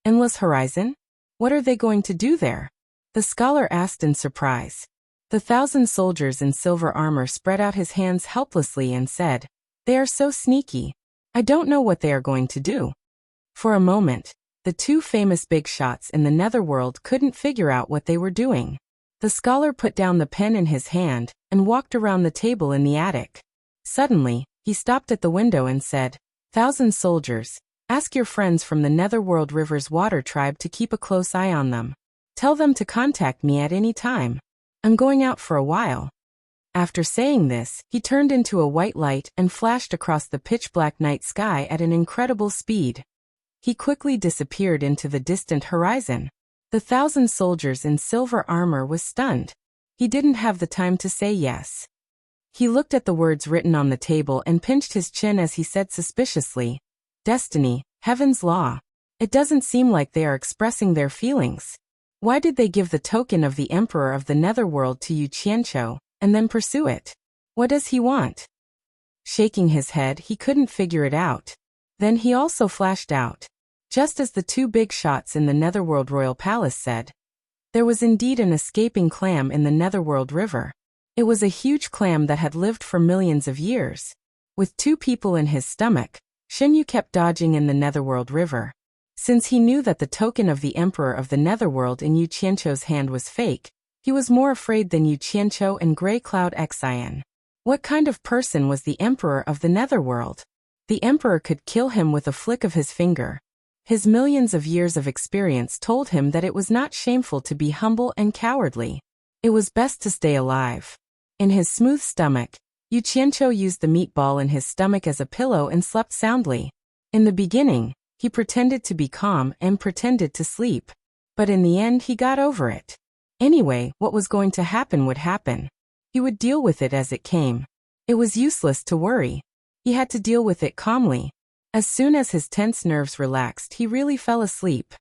"Endless horizon? What are they going to do there?" The scholar asked in surprise. The 1,000 soldiers in silver armor spread out his hands helplessly and said, "They are so sneaky. I don't know what they are going to do." For a moment, the two famous big shots in the Netherworld couldn't figure out what they were doing. The scholar put down the pen in his hand and walked around the table in the attic. Suddenly, he stopped at the window and said, "1,000 soldiers, ask your friends from the Netherworld River's water tribe to keep a close eye on them. Tell them to contact me at any time. I'm going out for a while." After saying this, he turned into a white light and flashed across the pitch-black night sky at an incredible speed. He quickly disappeared into the distant horizon. The 1,000 soldiers in silver armor was stunned. He didn't have the time to say yes. He looked at the words written on the table and pinched his chin as he said suspiciously, "Destiny, heaven's law. It doesn't seem like they are expressing their feelings. Why did they give the token of the Emperor of the Netherworld to Yu Qianqiu and then pursue it? What does he want?" Shaking his head, he couldn't figure it out. Then he also flashed out. Just as the two big shots in the Netherworld Royal Palace said, there was indeed an escaping clam in the Netherworld River. It was a huge clam that had lived for millions of years. With 2 people in his stomach, Xinyu kept dodging in the Netherworld River. Since he knew that the token of the Emperor of the Netherworld in Yu Qianqiu's hand was fake, he was more afraid than Yu Qianqiu and Grey Cloud Xian. What kind of person was the Emperor of the Netherworld? The Emperor could kill him with a flick of his finger. His millions of years of experience told him that it was not shameful to be humble and cowardly. It was best to stay alive. In his smooth stomach, Yu Qianqiu used the meatball in his stomach as a pillow and slept soundly. In the beginning, he pretended to be calm and pretended to sleep. But in the end he got over it. Anyway, what was going to happen would happen. He would deal with it as it came. It was useless to worry. He had to deal with it calmly. As soon as his tense nerves relaxed, he really fell asleep.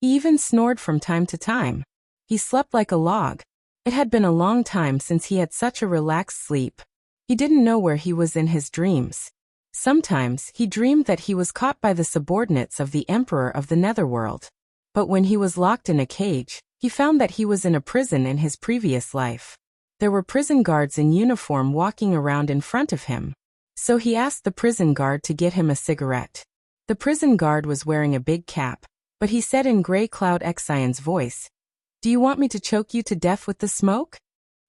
He even snored from time to time. He slept like a log. It had been a long time since he had such a relaxed sleep. He didn't know where he was in his dreams. Sometimes he dreamed that he was caught by the subordinates of the Emperor of the Netherworld. But when he was locked in a cage, he found that he was in a prison in his previous life. There were prison guards in uniform walking around in front of him. So he asked the prison guard to get him a cigarette. The prison guard was wearing a big cap, but he said in Grey Cloud Exion's voice, "Do you want me to choke you to death with the smoke?"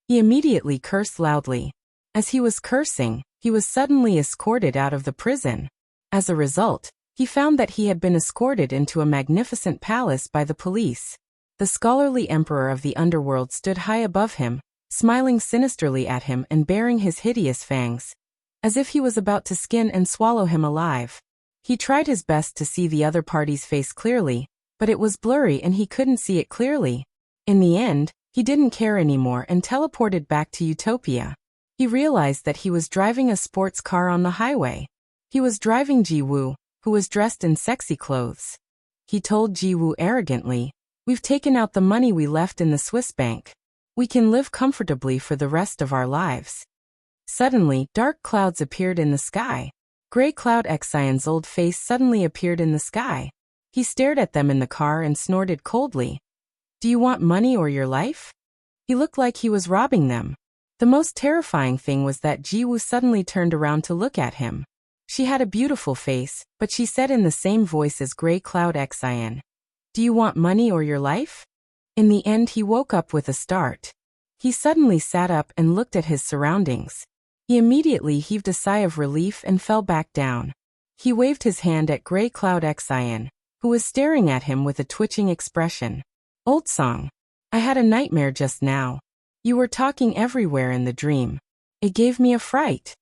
He immediately cursed loudly. As he was cursing, he was suddenly escorted out of the prison. As a result, he found that he had been escorted into a magnificent palace by the police. The scholarly emperor of the underworld stood high above him, smiling sinisterly at him and baring his hideous fangs, as if he was about to skin and swallow him alive. He tried his best to see the other party's face clearly, but it was blurry and he couldn't see it clearly. In the end, he didn't care anymore and teleported back to Utopia. He realized that he was driving a sports car on the highway. He was driving Ji-woo, who was dressed in sexy clothes. He told Ji-woo arrogantly, "We've taken out the money we left in the Swiss bank. We can live comfortably for the rest of our lives." Suddenly, dark clouds appeared in the sky. Grey Cloud Exion's old face suddenly appeared in the sky. He stared at them in the car and snorted coldly. "Do you want money or your life?" He looked like he was robbing them. The most terrifying thing was that Ji-woo suddenly turned around to look at him. She had a beautiful face, but she said in the same voice as Grey Cloud Exion, "Do you want money or your life?" In the end, he woke up with a start. He suddenly sat up and looked at his surroundings. He immediately heaved a sigh of relief and fell back down. He waved his hand at Grey Cloud Exion, who was staring at him with a twitching expression. "Old song. I had a nightmare just now. You were talking everywhere in the dream. It gave me a fright."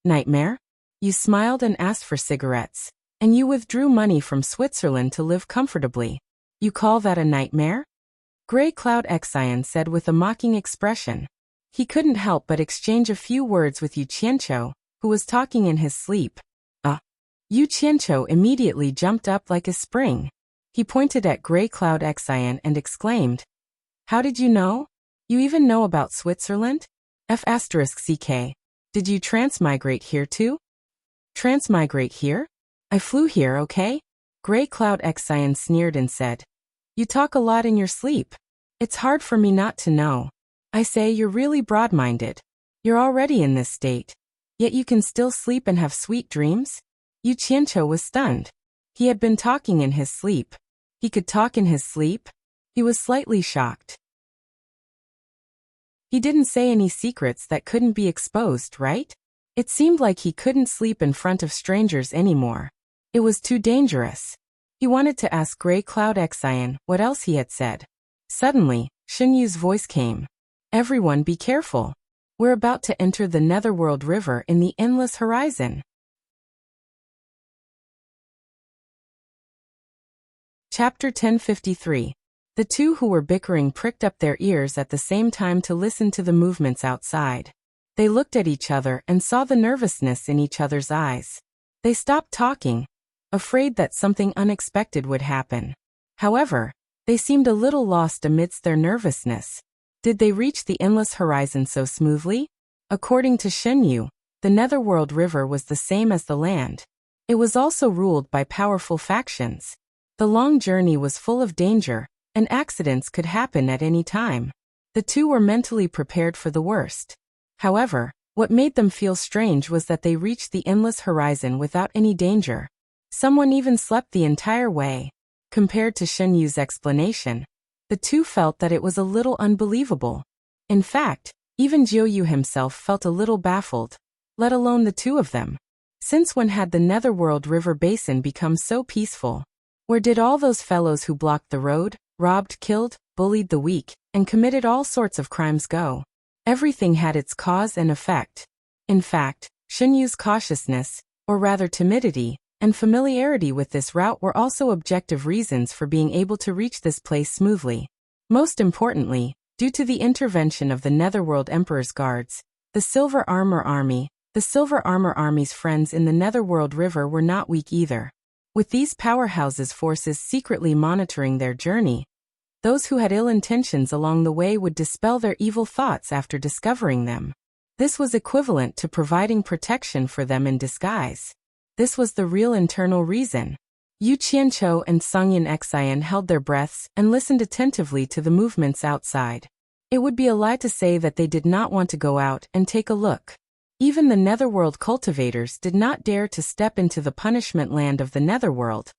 "Nightmare? You smiled and asked for cigarettes, and you withdrew money from Switzerland to live comfortably. You call that a nightmare?" Grey Cloud Exion said with a mocking expression. He couldn't help but exchange a few words with Yu Qianqiu, who was talking in his sleep. Yu Qianqiu immediately jumped up like a spring. He pointed at Grey Cloud Exion and exclaimed, "How did you know? You even know about Switzerland? F***ck. Did you transmigrate here too?" "Transmigrate here? I flew here, okay?" Grey Cloud Exion sneered and said, "You talk a lot in your sleep. It's hard for me not to know. I say you're really broad-minded. You're already in this state. Yet you can still sleep and have sweet dreams?" Yu Qianqiu was stunned. He had been talking in his sleep. He could talk in his sleep? He was slightly shocked. He didn't say any secrets that couldn't be exposed, right? It seemed like he couldn't sleep in front of strangers anymore. It was too dangerous. He wanted to ask Grey Cloud Exion what else he had said. Suddenly, Xinyu's voice came. "Everyone be careful. We're about to enter the Netherworld River in the endless horizon." Chapter 1053. The two who were bickering pricked up their ears at the same time to listen to the movements outside. They looked at each other and saw the nervousness in each other's eyes. They stopped talking, afraid that something unexpected would happen. However, they seemed a little lost amidst their nervousness. Did they reach the endless horizon so smoothly? According to Xinyu, the Netherworld River was the same as the land. It was also ruled by powerful factions. The long journey was full of danger, and accidents could happen at any time. The two were mentally prepared for the worst. However, what made them feel strange was that they reached the endless horizon without any danger. Someone even slept the entire way. Compared to Xinyu's explanation, the two felt that it was a little unbelievable. In fact, even Jiuyu himself felt a little baffled, let alone the two of them. Since when had the Netherworld River Basin become so peaceful? Where did all those fellows who blocked the road, robbed, killed, bullied the weak, and committed all sorts of crimes go? Everything had its cause and effect. In fact, Xinyu's cautiousness, or rather timidity, and familiarity with this route were also objective reasons for being able to reach this place smoothly. Most importantly, Due to the intervention of the Netherworld Emperor's guards, the Silver Armor Army's friends in the Netherworld River were not weak either. With these powerhouses' forces secretly monitoring their journey, those who had ill intentions along the way would dispel their evil thoughts after discovering them. This was equivalent to providing protection for them in disguise. This was the real internal reason. Yu Qianqiu and Songyin Xian held their breaths and listened attentively to the movements outside. It would be a lie to say that they did not want to go out and take a look. Even the Netherworld cultivators did not dare to step into the punishment land of the Netherworld,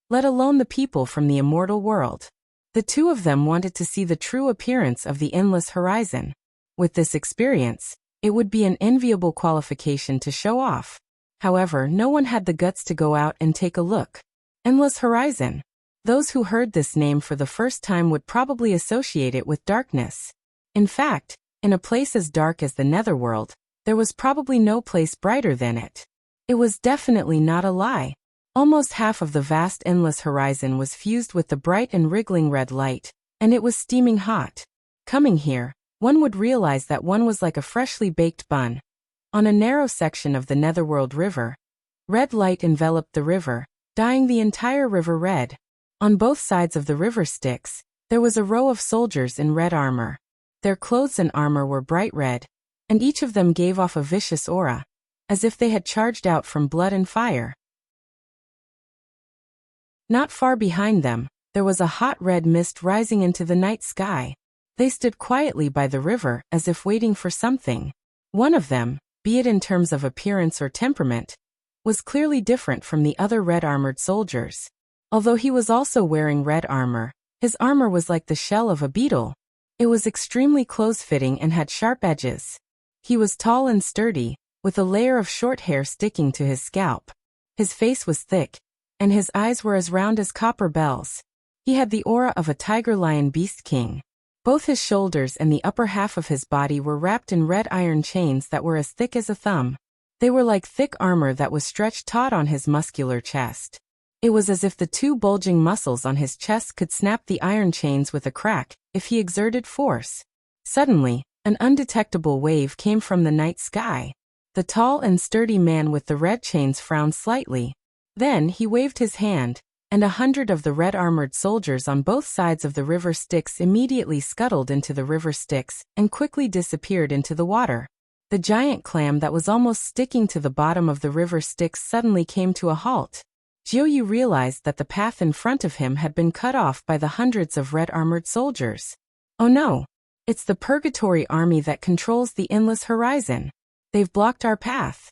let alone the people from the immortal world. The two of them wanted to see the true appearance of the endless horizon. With this experience, it would be an enviable qualification to show off. However, no one had the guts to go out and take a look. Endless horizon. Those who heard this name for the first time would probably associate it with darkness. In fact, in a place as dark as the Netherworld, there was probably no place brighter than it. It was definitely not a lie. Almost half of the vast endless horizon was fused with the bright and wriggling red light, and it was steaming hot. Coming here, one would realize that one was like a freshly baked bun. On a narrow section of the Netherworld River, red light enveloped the river, dyeing the entire river red. On both sides of the river Styx, there was a row of soldiers in red armor. Their clothes and armor were bright red, and each of them gave off a vicious aura, as if they had charged out from blood and fire. Not far behind them, there was a hot red mist rising into the night sky. They stood quietly by the river as if waiting for something. One of them, be it in terms of appearance or temperament, was clearly different from the other red-armored soldiers. Although he was also wearing red armor, his armor was like the shell of a beetle. It was extremely close-fitting and had sharp edges. He was tall and sturdy, with a layer of short hair sticking to his scalp. His face was thick, and his eyes were as round as copper bells. He had the aura of a tiger-lion beast king. Both his shoulders and the upper half of his body were wrapped in red iron chains that were as thick as a thumb. They were like thick armor that was stretched taut on his muscular chest. It was as if the two bulging muscles on his chest could snap the iron chains with a crack if he exerted force. Suddenly, an undetectable wave came from the night sky. The tall and sturdy man with the red chains frowned slightly. Then he waved his hand, and 100 of the red-armored soldiers on both sides of the river Styx immediately scuttled into the river Styx and quickly disappeared into the water. The giant clam that was almost sticking to the bottom of the river Styx suddenly came to a halt. Jiuyu realized that the path in front of him had been cut off by the hundreds of red-armored soldiers. Oh no! It's the Purgatory Army that controls the endless horizon. They've blocked our path.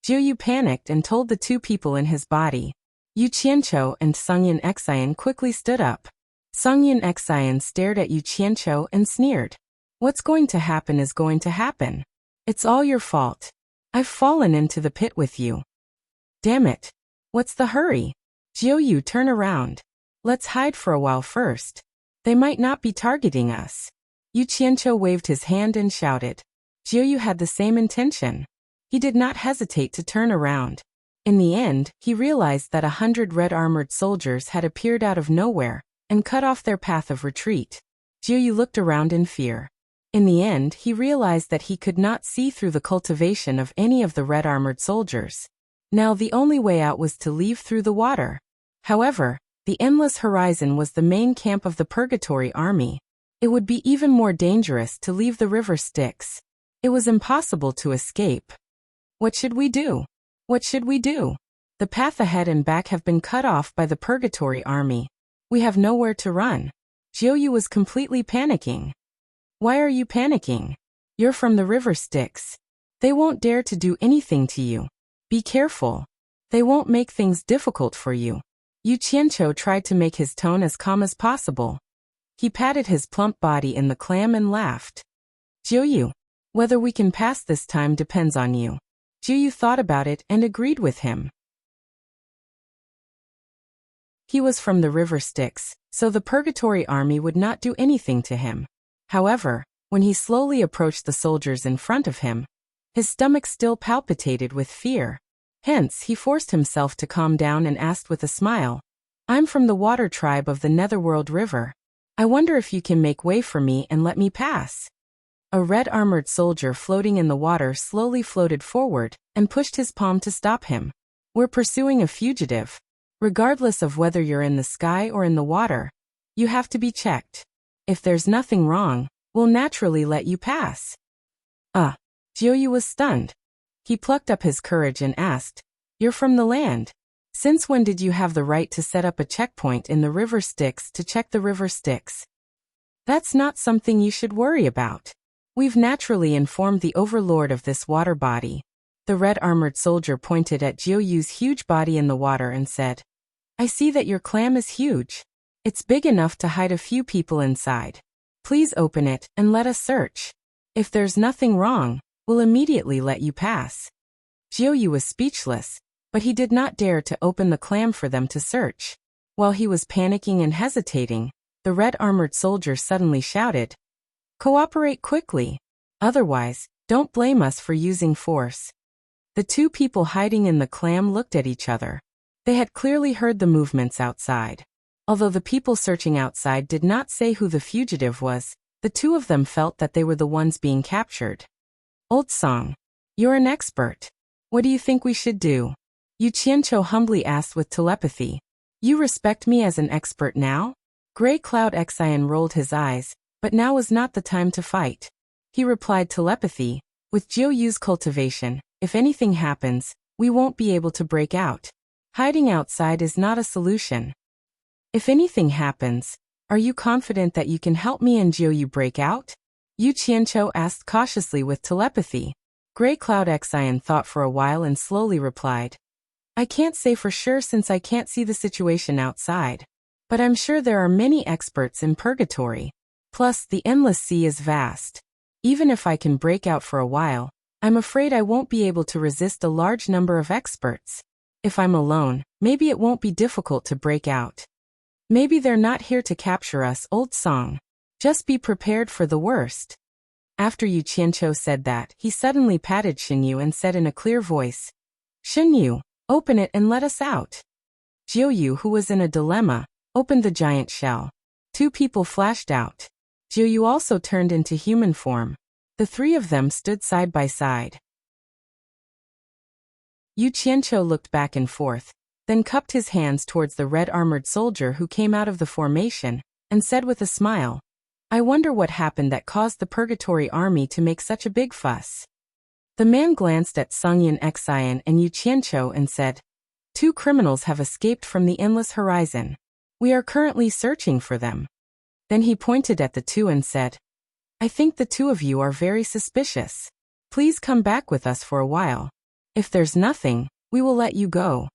Jiuyu panicked and told the two people in his body. Yu Qianqiu and Songyin Xian quickly stood up. Songyin Xian stared at Yu Qianqiu and sneered. What's going to happen is going to happen. It's all your fault. I've fallen into the pit with you. Damn it. What's the hurry? Jiuyu, turn around. Let's hide for a while first. They might not be targeting us. Yu Qianqiu waved his hand and shouted. Jiuyu had the same intention. He did not hesitate to turn around. In the end, he realized that 100 red-armored soldiers had appeared out of nowhere and cut off their path of retreat. Jiuyu looked around in fear. In the end, he realized that he could not see through the cultivation of any of the red-armored soldiers. Now the only way out was to leave through the water. However, the endless horizon was the main camp of the Purgatory Army. It would be even more dangerous to leave the river Styx. It was impossible to escape. What should we do? What should we do? The path ahead and back have been cut off by the Purgatory Army. We have nowhere to run. Jiuyu was completely panicking. Why are you panicking? You're from the river Styx. They won't dare to do anything to you. Be careful. They won't make things difficult for you. Yu Qianqiu tried to make his tone as calm as possible. He patted his plump body in the clam and laughed. Jiuyu, whether we can pass this time depends on you. Jiuyu thought about it and agreed with him. He was from the river Styx, so the Purgatory Army would not do anything to him. However, when he slowly approached the soldiers in front of him, his stomach still palpitated with fear. Hence, he forced himself to calm down and asked with a smile, I'm from the water tribe of the Netherworld River. I wonder if you can make way for me and let me pass. A red armored soldier floating in the water slowly floated forward and pushed his palm to stop him. We're pursuing a fugitive. Regardless of whether you're in the sky or in the water, you have to be checked. If there's nothing wrong, we'll naturally let you pass. Jiuyu was stunned. He plucked up his courage and asked, "You're from the land. Since when did you have the right to set up a checkpoint in the river Styx to check the river Styx? That's not something you should worry about. We've naturally informed the overlord of this water body." The red-armored soldier pointed at Jiuyu's huge body in the water and said, "I see that your clam is huge. It's big enough to hide a few people inside. Please open it and let us search. If there's nothing wrong, we'll immediately let you pass." Jiuyu was speechless, but he did not dare to open the clam for them to search. While he was panicking and hesitating, the red-armored soldier suddenly shouted, "Cooperate quickly. Otherwise, don't blame us for using force." The two people hiding in the clam looked at each other. They had clearly heard the movements outside. Although the people searching outside did not say who the fugitive was, the two of them felt that they were the ones being captured. "Old Song, you're an expert. What do you think we should do?" Yu Qianqiu humbly asked with telepathy. "You respect me as an expert now?" Gray Cloud Xian rolled his eyes, but now was not the time to fight. He replied telepathy, "With Jiuyu's cultivation, if anything happens, we won't be able to break out. Hiding outside is not a solution. If anything happens, are you confident that you can help me and Jiuyu break out?" Yu Qianqiu asked cautiously with telepathy. Gray Cloud Xian thought for a while and slowly replied, "I can't say for sure since I can't see the situation outside. But I'm sure there are many experts in purgatory. Plus, the endless sea is vast. Even if I can break out for a while, I'm afraid I won't be able to resist a large number of experts. If I'm alone, maybe it won't be difficult to break out. Maybe they're not here to capture us, Old Song. Just be prepared for the worst." After Yu Qianqiu said that, he suddenly patted Xinyu and said in a clear voice, "Xinyu, open it and let us out." Jiuyu, who was in a dilemma, opened the giant shell. Two people flashed out. Jiuyu also turned into human form. The three of them stood side by side. Yu Qianqiu looked back and forth, then cupped his hands towards the red-armored soldier who came out of the formation, and said with a smile, "I wonder what happened that caused the Purgatory Army to make such a big fuss." The man glanced at Sungyan Xian and Yu Qianqiu and said, "Two criminals have escaped from the endless horizon. We are currently searching for them." Then he pointed at the two and said, "I think the two of you are very suspicious. Please come back with us for a while. If there's nothing, we will let you go."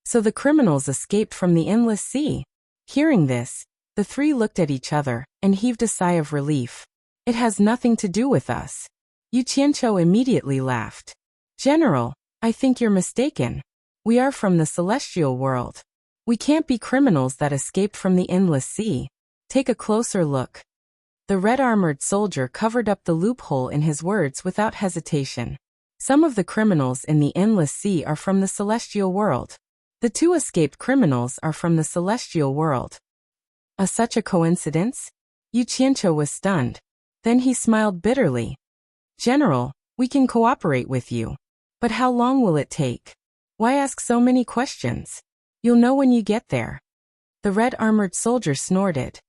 So the criminals escaped from the endless sea. Hearing this, the three looked at each other and heaved a sigh of relief. "It has nothing to do with us." Yu Qianqiu immediately laughed. "General, I think you're mistaken. We are from the celestial world. We can't be criminals that escaped from the endless sea. Take a closer look." The red-armored soldier covered up the loophole in his words without hesitation. Some of the criminals in the endless sea are from the celestial world. The two escaped criminals are from the celestial world. Such a coincidence? Yu Qianqiu was stunned. Then he smiled bitterly. "General, we can cooperate with you. But how long will it take? Why ask so many questions? You'll know when you get there." The red-armored soldier snorted.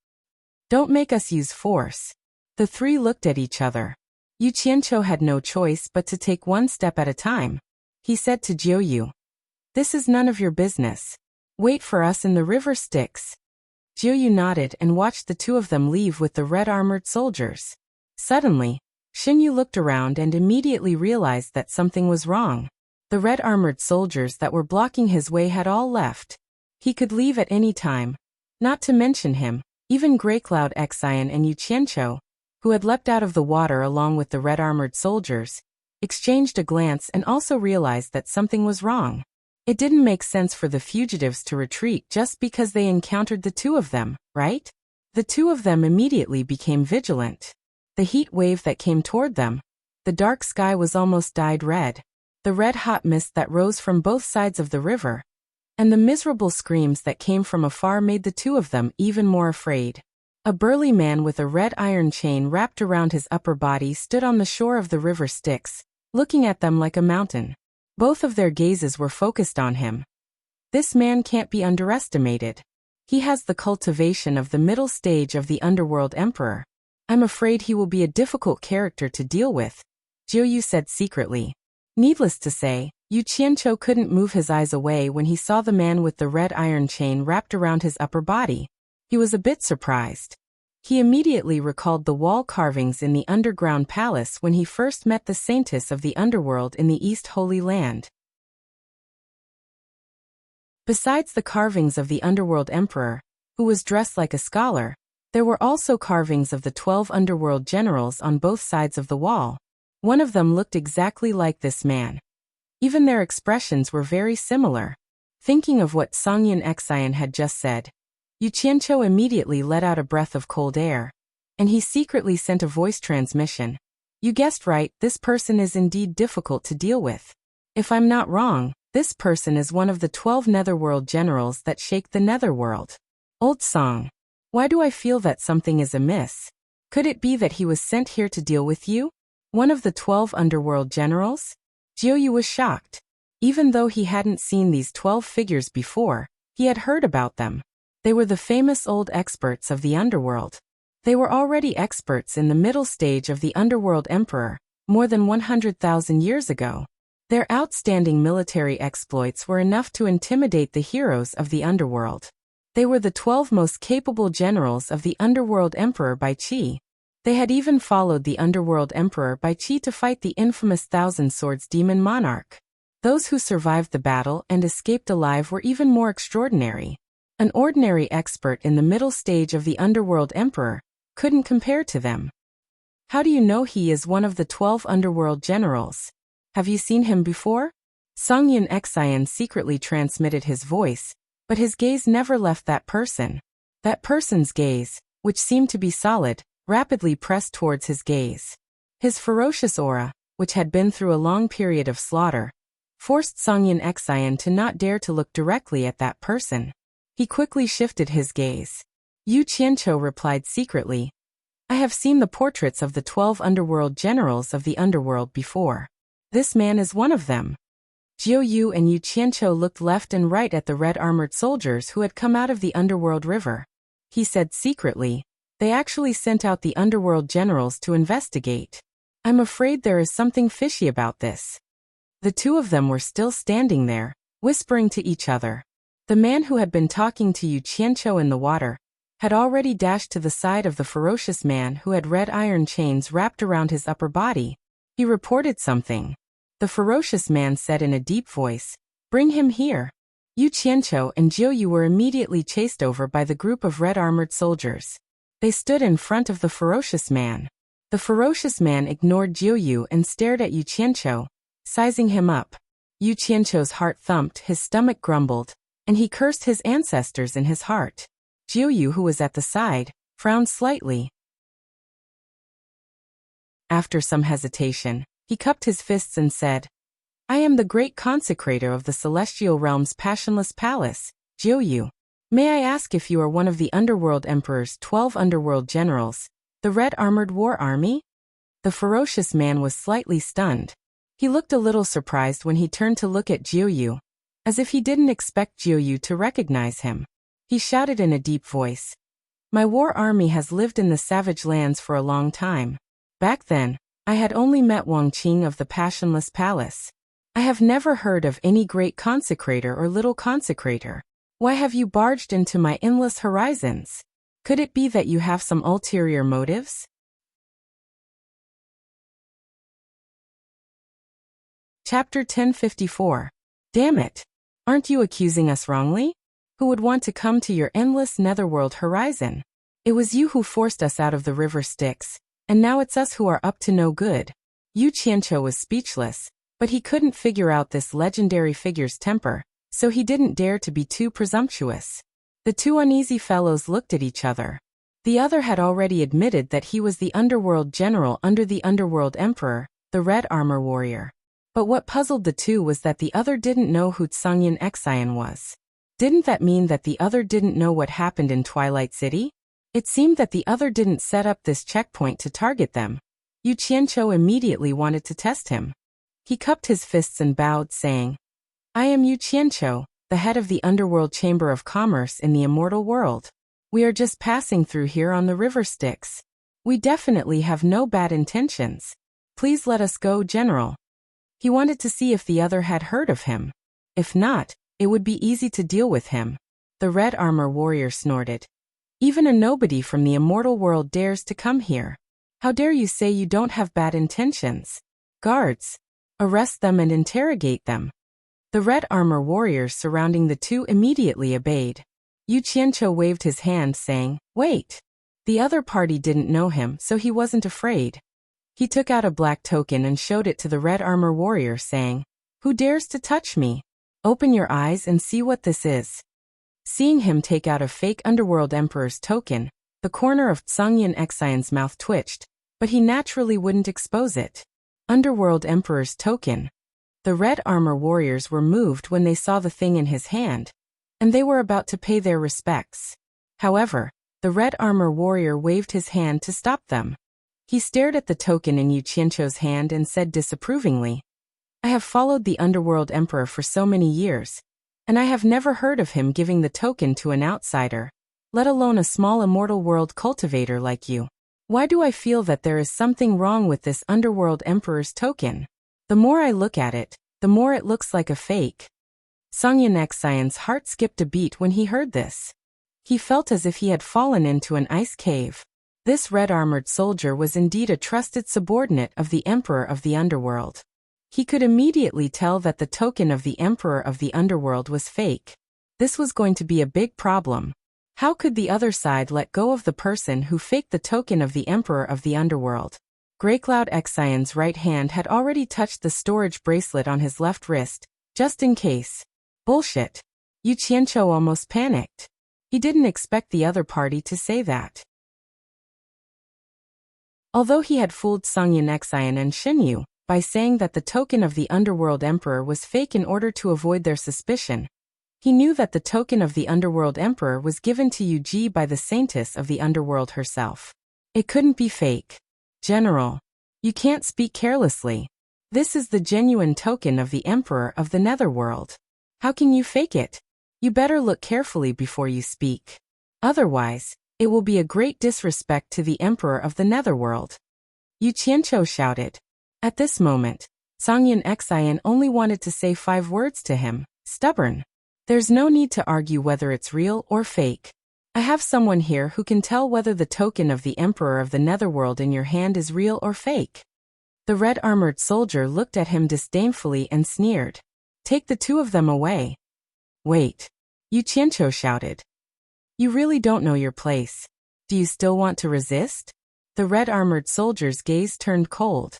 "Don't make us use force." The three looked at each other. Yu Qianqiu had no choice but to take one step at a time. He said to Jiuyu, "This is none of your business. Wait for us in the river Styx." Jiuyu nodded and watched the two of them leave with the red-armored soldiers. Suddenly, Xinyu looked around and immediately realized that something was wrong. The red-armored soldiers that were blocking his way had all left. He could leave at any time. Not to mention him, even Gray Cloud Xian and Yu Qianqiu, who had leapt out of the water along with the red-armored soldiers, exchanged a glance and also realized that something was wrong. It didn't make sense for the fugitives to retreat just because they encountered the two of them, right? The two of them immediately became vigilant. The heat wave that came toward them, the dark sky was almost dyed red, the red-hot mist that rose from both sides of the river, and the miserable screams that came from afar made the two of them even more afraid. A burly man with a red iron chain wrapped around his upper body stood on the shore of the river Styx, looking at them like a mountain. Both of their gazes were focused on him. This man can't be underestimated. He has the cultivation of the middle stage of the underworld emperor. I'm afraid he will be a difficult character to deal with, Jiuyu said secretly. Needless to say, Yu Qianqiu couldn't move his eyes away when he saw the man with the red iron chain wrapped around his upper body. He was a bit surprised. He immediately recalled the wall carvings in the underground palace when he first met the saintess of the underworld in the East Holy Land. Besides the carvings of the underworld emperor, who was dressed like a scholar, there were also carvings of the 12 underworld generals on both sides of the wall. One of them looked exactly like this man. Even their expressions were very similar. Thinking of what Songyan Xian had just said, Yu Qianqiu immediately let out a breath of cold air, and he secretly sent a voice transmission. You guessed right, this person is indeed difficult to deal with. If I'm not wrong, this person is one of the 12 netherworld generals that shake the netherworld. Old song. Why do I feel that something is amiss? Could it be that he was sent here to deal with you? One of the 12 underworld generals? Jiuyu was shocked. Even though he hadn't seen these 12 figures before, he had heard about them. They were the famous old experts of the underworld. They were already experts in the middle stage of the underworld emperor, more than 100,000 years ago. Their outstanding military exploits were enough to intimidate the heroes of the underworld. They were the 12 most capable generals of the underworld emperor by Qi. They had even followed the underworld emperor by Qi to fight the infamous Thousand Swords demon monarch. Those who survived the battle and escaped alive were even more extraordinary. An ordinary expert in the middle stage of the underworld emperor couldn't compare to them. How do you know he is one of the 12 underworld generals? Have you seen him before? Songyan Xian secretly transmitted his voice, but his gaze never left that person. That person's gaze, which seemed to be solid, rapidly pressed towards his gaze. His ferocious aura, which had been through a long period of slaughter, forced Songyan Xian to not dare to look directly at that person. He quickly shifted his gaze. Yu Qianqiu replied secretly, I have seen the portraits of the 12 underworld generals of the underworld before. This man is one of them. Jiuyu and Yu Qianqiu looked left and right at the red-armored soldiers who had come out of the underworld river. He said secretly, they actually sent out the underworld generals to investigate. I'm afraid there is something fishy about this. The two of them were still standing there, whispering to each other. The man who had been talking to Yu Qianqiu in the water had already dashed to the side of the ferocious man who had red iron chains wrapped around his upper body. He reported something. The ferocious man said in a deep voice, bring him here. Yu Qianqiu and Jiuyu were immediately chased over by the group of red-armored soldiers. They stood in front of the ferocious man. The ferocious man ignored Jiuyu and stared at Yu Qianqiu, sizing him up. Yu Qianqiu's heart thumped, his stomach grumbled, and he cursed his ancestors in his heart. Jiuyu, who was at the side, frowned slightly. After some hesitation, he cupped his fists and said, I am the great consecrator of the celestial realm's passionless palace, Jiuyu. May I ask if you are one of the underworld emperor's 12 underworld generals, the red-armored war army? The ferocious man was slightly stunned. He looked a little surprised when he turned to look at Jiuyu, as if he didn't expect Jiuyu to recognize him. He shouted in a deep voice, my war army has lived in the savage lands for a long time. Back then, I had only met Wang Qing of the Passionless Palace. I have never heard of any great consecrator or little consecrator. Why have you barged into my endless horizons? Could it be that you have some ulterior motives? Chapter 1054. Damn it! Aren't you accusing us wrongly? Who would want to come to your endless netherworld horizon? It was you who forced us out of the river Styx, and now it's us who are up to no good. Yu Qianqiu was speechless, but he couldn't figure out this legendary figure's temper, so he didn't dare to be too presumptuous. The two uneasy fellows looked at each other. The other had already admitted that he was the underworld general under the underworld emperor, the red armor warrior. But what puzzled the two was that the other didn't know who Songyan Xian was. Didn't that mean that the other didn't know what happened in Twilight City? It seemed that the other didn't set up this checkpoint to target them. Yu Qianqiu immediately wanted to test him. He cupped his fists and bowed, saying, I am Yu Qianqiu, the head of the Underworld Chamber of Commerce in the Immortal World. We are just passing through here on the river Styx. We definitely have no bad intentions. Please let us go, General. He wanted to see if the other had heard of him. If not, it would be easy to deal with him. The red armor warrior snorted. Even a nobody from the Immortal World dares to come here. How dare you say you don't have bad intentions? Guards, arrest them and interrogate them. The red armor warriors surrounding the two immediately obeyed. Yu Qianqiu waved his hand, saying, Wait. The other party didn't know him, so he wasn't afraid. He took out a black token and showed it to the red armor warrior, saying, Who dares to touch me? Open your eyes and see what this is. Seeing him take out a fake Underworld Emperor's token, the corner of Sangyan Xian's mouth twitched, but he naturally wouldn't expose it. Underworld Emperor's token. The red armor warriors were moved when they saw the thing in his hand, and they were about to pay their respects. However, the red armor warrior waved his hand to stop them. He stared at the token in Yu Qianqiu's hand and said disapprovingly, I have followed the Underworld Emperor for so many years, and I have never heard of him giving the token to an outsider, let alone a small Immortal World cultivator like you. Why do I feel that there is something wrong with this Underworld Emperor's token? The more I look at it, the more it looks like a fake. Sangyan Xian's heart skipped a beat when he heard this. He felt as if he had fallen into an ice cave. This red-armored soldier was indeed a trusted subordinate of the Emperor of the Underworld. He could immediately tell that the token of the Emperor of the Underworld was fake. This was going to be a big problem. How could the other side let go of the person who faked the token of the Emperor of the Underworld? Greycloud Xian's right hand had already touched the storage bracelet on his left wrist, just in case. Bullshit. Yu Qianqiu almost panicked. He didn't expect the other party to say that. Although he had fooled Sangyan Xian and Xinyu by saying that the token of the Underworld Emperor was fake in order to avoid their suspicion, he knew that the token of the Underworld Emperor was given to Yu Ji by the Saintess of the Underworld herself. It couldn't be fake. General, you can't speak carelessly. This is the genuine token of the Emperor of the Netherworld. How can you fake it? You better look carefully before you speak. Otherwise, it will be a great disrespect to the Emperor of the Netherworld. Yu Qianqiu shouted. At this moment, Sangyan Xian only wanted to say 5 words to him, stubborn. There's no need to argue whether it's real or fake. I have someone here who can tell whether the token of the Emperor of the Netherworld in your hand is real or fake. The red-armored soldier looked at him disdainfully and sneered. Take the 2 of them away. Wait. Yu Qianqiu shouted. You really don't know your place. Do you still want to resist? The red-armored soldier's gaze turned cold.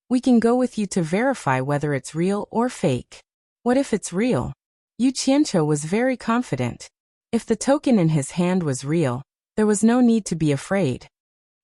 We can go with you to verify whether it's real or fake. What if it's real? Yu Qianqiu was very confident. If the token in his hand was real, there was no need to be afraid.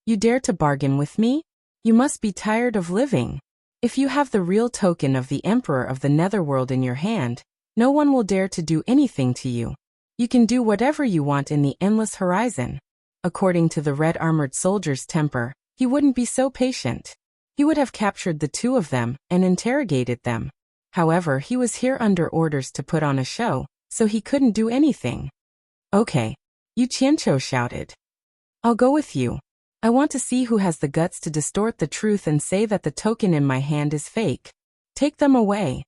You dare to bargain with me? You must be tired of living. If you have the real token of the Emperor of the Netherworld in your hand, no one will dare to do anything to you. You can do whatever you want in the endless horizon. According to the red-armored soldier's temper, he wouldn't be so patient. He would have captured the 2 of them and interrogated them. However, he was here under orders to put on a show, so he couldn't do anything. Okay. Yu Qianqiu shouted. I'll go with you. I want to see who has the guts to distort the truth and say that the token in my hand is fake. Take them away.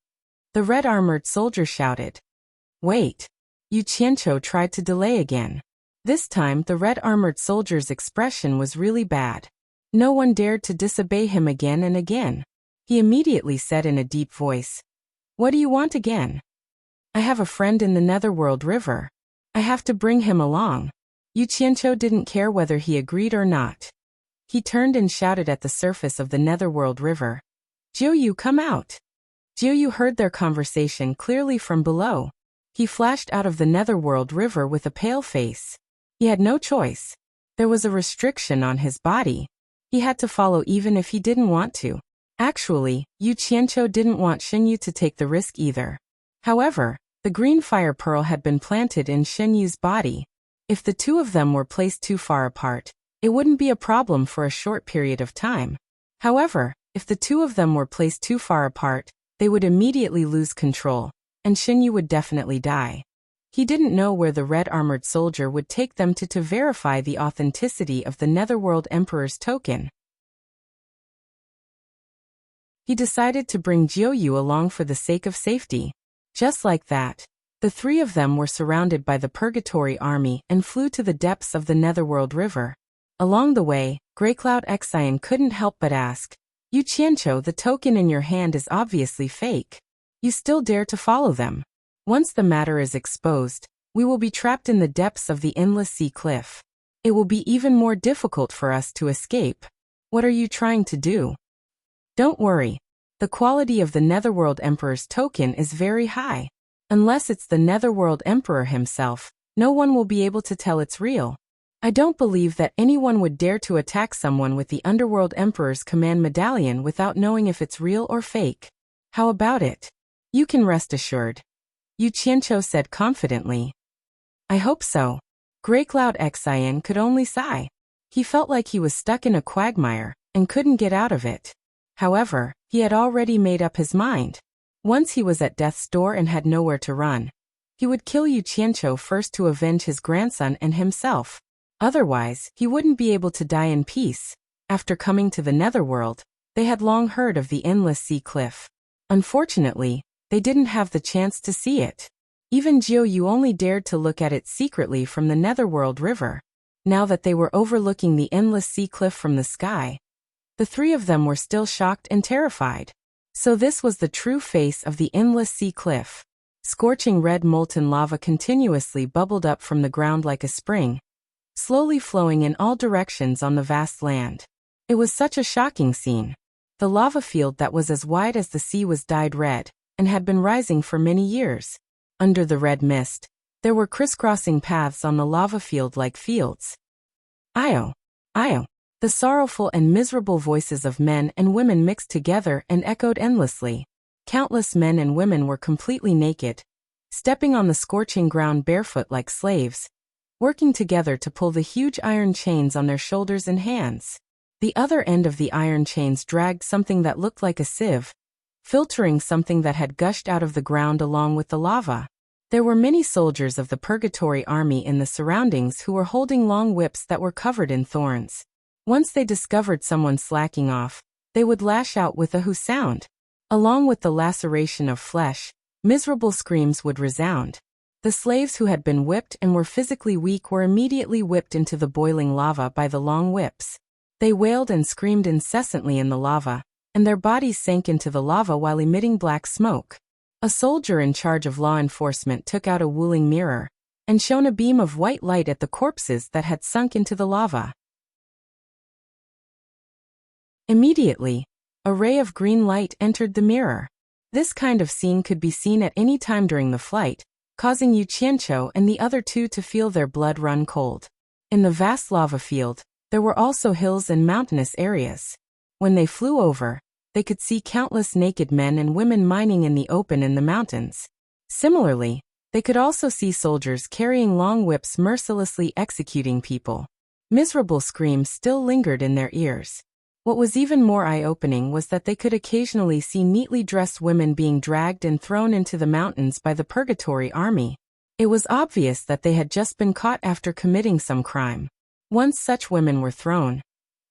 The red-armored soldier shouted. Wait. Yu Qianqiu tried to delay again. This time the red-armored soldier's expression was really bad. No one dared to disobey him again and again. He immediately said in a deep voice, What do you want again? I have a friend in the Netherworld River. I have to bring him along. Yu Qianqiu didn't care whether he agreed or not. He turned and shouted at the surface of the Netherworld River. Jiuyu, come out. Jiuyu heard their conversation clearly from below. He flashed out of the Netherworld River with a pale face. He had no choice. There was a restriction on his body. He had to follow even if he didn't want to. Actually, Yu Qianqiu didn't want Xinyu to take the risk either. However, the green fire pearl had been planted in Xinyu's body. If the two of them were placed too far apart, it wouldn't be a problem for a short period of time. However, if the two of them were placed too far apart, they would immediately lose control, and Xinyu would definitely die. He didn't know where the red armored soldier would take them to verify the authenticity of the Netherworld Emperor's token. He decided to bring Jiuyu along for the sake of safety. Just like that, the three of them were surrounded by the Purgatory Army and flew to the depths of the Netherworld River. Along the way, Greycloud Xian couldn't help but ask, "Yu Qianqiu, the token in your hand is obviously fake. You still dare to follow them? Once the matter is exposed, we will be trapped in the depths of the endless sea cliff. It will be even more difficult for us to escape. What are you trying to do?" Don't worry. The quality of the Netherworld Emperor's token is very high. Unless it's the Netherworld Emperor himself, no one will be able to tell it's real. I don't believe that anyone would dare to attack someone with the Underworld Emperor's command medallion without knowing if it's real or fake. How about it? You can rest assured. Yu Qianqiu said confidently. I hope so. Greycloud Xian could only sigh. He felt like he was stuck in a quagmire and couldn't get out of it. However, he had already made up his mind. Once he was at death's door and had nowhere to run. He would kill Yu Qianqiu first to avenge his grandson and himself. Otherwise, he wouldn't be able to die in peace. After coming to the Netherworld, they had long heard of the endless sea cliff. Unfortunately, they didn't have the chance to see it. Even Jiuyu only dared to look at it secretly from the Netherworld River. Now that they were overlooking the endless sea cliff from the sky, the three of them were still shocked and terrified. So this was the true face of the endless sea cliff. Scorching red molten lava continuously bubbled up from the ground like a spring, slowly flowing in all directions on the vast land. It was such a shocking scene. The lava field that was as wide as the sea was dyed red, and had been rising for many years. Under the red mist, there were crisscrossing paths on the lava field like fields. Io! Io! The sorrowful and miserable voices of men and women mixed together and echoed endlessly. Countless men and women were completely naked, stepping on the scorching ground barefoot like slaves, working together to pull the huge iron chains on their shoulders and hands. The other end of the iron chains dragged something that looked like a sieve, filtering something that had gushed out of the ground along with the lava. There were many soldiers of the Purgatory Army in the surroundings who were holding long whips that were covered in thorns. Once they discovered someone slacking off, they would lash out with a hoo sound. Along with the laceration of flesh, miserable screams would resound. The slaves who had been whipped and were physically weak were immediately whipped into the boiling lava by the long whips. They wailed and screamed incessantly in the lava, and their bodies sank into the lava while emitting black smoke. A soldier in charge of law enforcement took out a Wuling mirror and shone a beam of white light at the corpses that had sunk into the lava. Immediately, a ray of green light entered the mirror. This kind of scene could be seen at any time during the flight, causing Yu Qianqiu and the other two to feel their blood run cold. In the vast lava field, there were also hills and mountainous areas. When they flew over, they could see countless naked men and women mining in the open in the mountains. Similarly, they could also see soldiers carrying long whips mercilessly executing people. Miserable screams still lingered in their ears. What was even more eye-opening was that they could occasionally see neatly dressed women being dragged and thrown into the mountains by the Purgatory Army. It was obvious that they had just been caught after committing some crime. Once such women were thrown,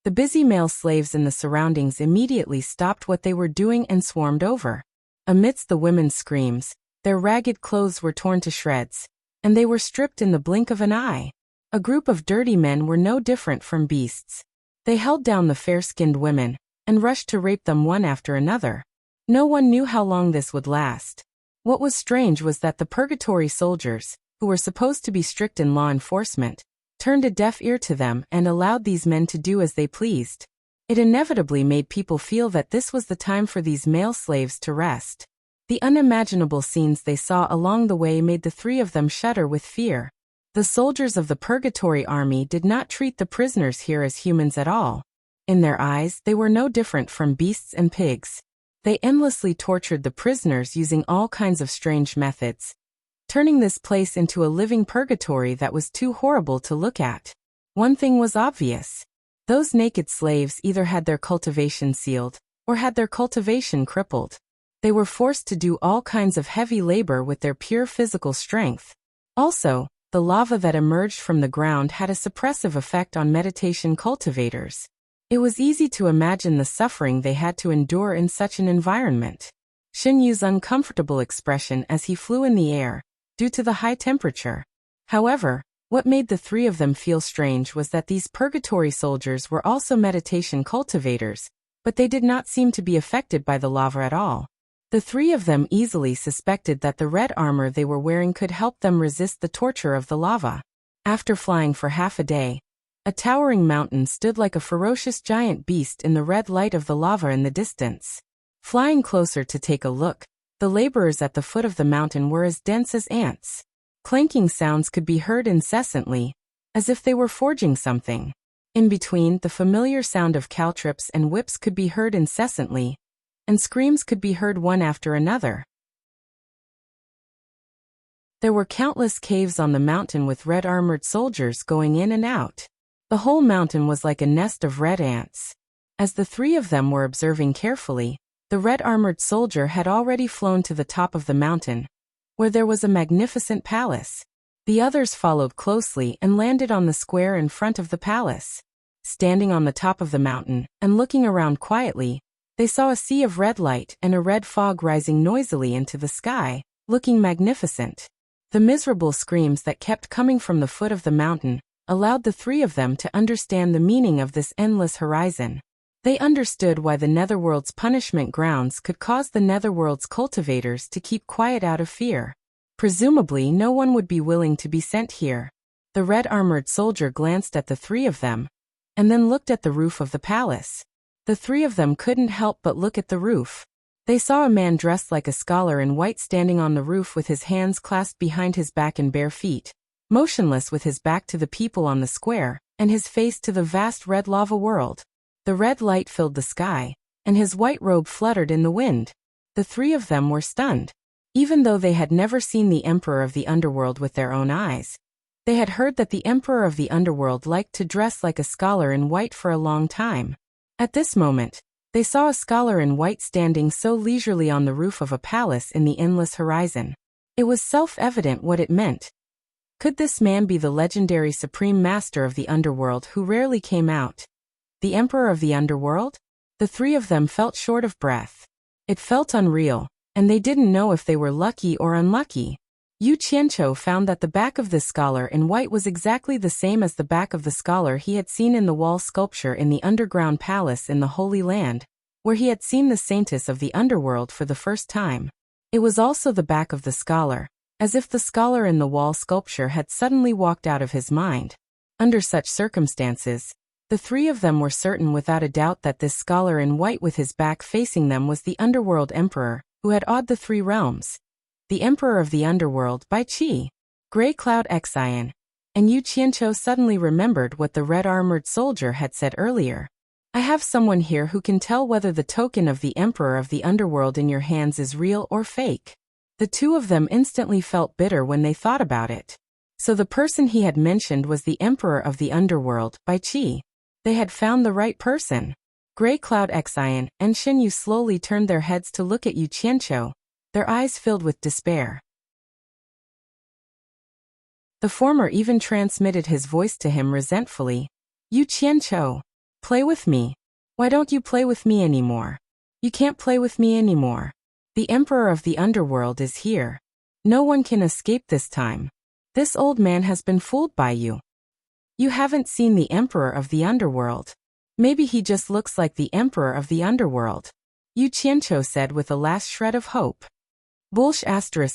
the busy male slaves in the surroundings immediately stopped what they were doing and swarmed over. Amidst the women's screams, their ragged clothes were torn to shreds, and they were stripped in the blink of an eye. A group of dirty men were no different from beasts. They held down the fair-skinned women and rushed to rape them one after another. No one knew how long this would last. What was strange was that the Purgatory soldiers, who were supposed to be strict in law enforcement, turned a deaf ear to them and allowed these men to do as they pleased. It inevitably made people feel that this was the time for these male slaves to rest. The unimaginable scenes they saw along the way made the three of them shudder with fear. The soldiers of the Purgatory Army did not treat the prisoners here as humans at all. In their eyes, they were no different from beasts and pigs. They endlessly tortured the prisoners using all kinds of strange methods. turning this place into a living purgatory that was too horrible to look at. One thing was obvious. Those naked slaves either had their cultivation sealed, or had their cultivation crippled. They were forced to do all kinds of heavy labor with their pure physical strength. Also, the lava that emerged from the ground had a suppressive effect on meditation cultivators. It was easy to imagine the suffering they had to endure in such an environment. Shen Yu's uncomfortable expression as he flew in the air, due to the high temperature. However, what made the three of them feel strange was that these purgatory soldiers were also meditation cultivators, but they did not seem to be affected by the lava at all. The three of them easily suspected that the red armor they were wearing could help them resist the torture of the lava. After flying for half a day, a towering mountain stood like a ferocious giant beast in the red light of the lava in the distance. Flying closer to take a look, the laborers at the foot of the mountain were as dense as ants. Clanking sounds could be heard incessantly, as if they were forging something. In between, the familiar sound of caltrops and whips could be heard incessantly, and screams could be heard one after another. There were countless caves on the mountain with red-armored soldiers going in and out. The whole mountain was like a nest of red ants. As the three of them were observing carefully, the red-armored soldier had already flown to the top of the mountain, where there was a magnificent palace. The others followed closely and landed on the square in front of the palace. Standing on the top of the mountain and looking around quietly, they saw a sea of red light and a red fog rising noisily into the sky, looking magnificent. The miserable screams that kept coming from the foot of the mountain allowed the three of them to understand the meaning of this endless horizon. They understood why the Netherworld's punishment grounds could cause the Netherworld's cultivators to keep quiet out of fear. Presumably, no one would be willing to be sent here. The red-armored soldier glanced at the three of them, and then looked at the roof of the palace. The three of them couldn't help but look at the roof. They saw a man dressed like a scholar in white standing on the roof with his hands clasped behind his back and bare feet, motionless with his back to the people on the square, and his face to the vast red lava world. The red light filled the sky, and his white robe fluttered in the wind. The three of them were stunned. Even though they had never seen the Emperor of the Underworld with their own eyes, they had heard that the Emperor of the Underworld liked to dress like a scholar in white for a long time. At this moment, they saw a scholar in white standing so leisurely on the roof of a palace in the endless horizon. It was self-evident what it meant. Could this man be the legendary Supreme Master of the Underworld who rarely came out? The Emperor of the Underworld? The three of them felt short of breath. It felt unreal, and they didn't know if they were lucky or unlucky. Yu Qianqiu found that the back of this scholar in white was exactly the same as the back of the scholar he had seen in the wall sculpture in the underground palace in the Holy Land, where he had seen the Saintess of the Underworld for the first time. It was also the back of the scholar, as if the scholar in the wall sculpture had suddenly walked out of his mind. Under such circumstances, the three of them were certain without a doubt that this scholar in white with his back facing them was the Underworld Emperor, who had awed the three realms. The Emperor of the Underworld by Qi. Grey Cloud Xian. And Yu Qianqiu suddenly remembered what the red-armored soldier had said earlier. I have someone here who can tell whether the token of the Emperor of the Underworld in your hands is real or fake. The two of them instantly felt bitter when they thought about it. So the person he had mentioned was the Emperor of the Underworld by Qi. They had found the right person. Grey Cloud Xian and Shen Yu slowly turned their heads to look at Yu Qianqiu, their eyes filled with despair. The former even transmitted his voice to him resentfully. Yu Qianqiu, play with me. Why don't you play with me anymore? You can't play with me anymore. The Emperor of the Underworld is here. No one can escape this time. This old man has been fooled by you. You haven't seen the Emperor of the Underworld. Maybe he just looks like the Emperor of the Underworld. Yu Qianqiu said with a last shred of hope.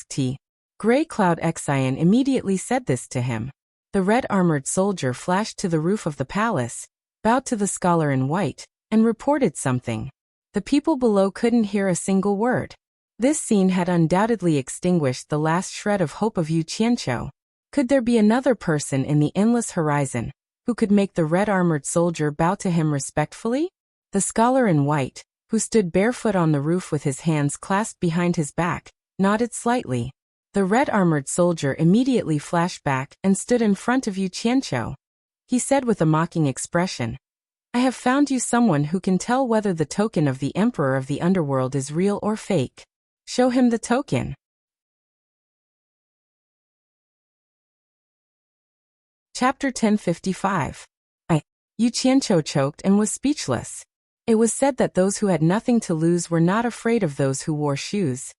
T. Grey Cloud Xian immediately said this to him. The red-armored soldier flashed to the roof of the palace, bowed to the scholar in white, and reported something. The people below couldn't hear a single word. This scene had undoubtedly extinguished the last shred of hope of Yu Qianqiu. Could there be another person in the endless horizon who could make the red-armored soldier bow to him respectfully? The scholar in white, who stood barefoot on the roof with his hands clasped behind his back, nodded slightly. The red-armored soldier immediately flashed back and stood in front of Yu Qianqiu. He said with a mocking expression, "I have found you someone who can tell whether the token of the Emperor of the Underworld is real or fake. Show him the token." Chapter 1055. Yu Qianqiu choked and was speechless. It was said that those who had nothing to lose were not afraid of those who wore shoes,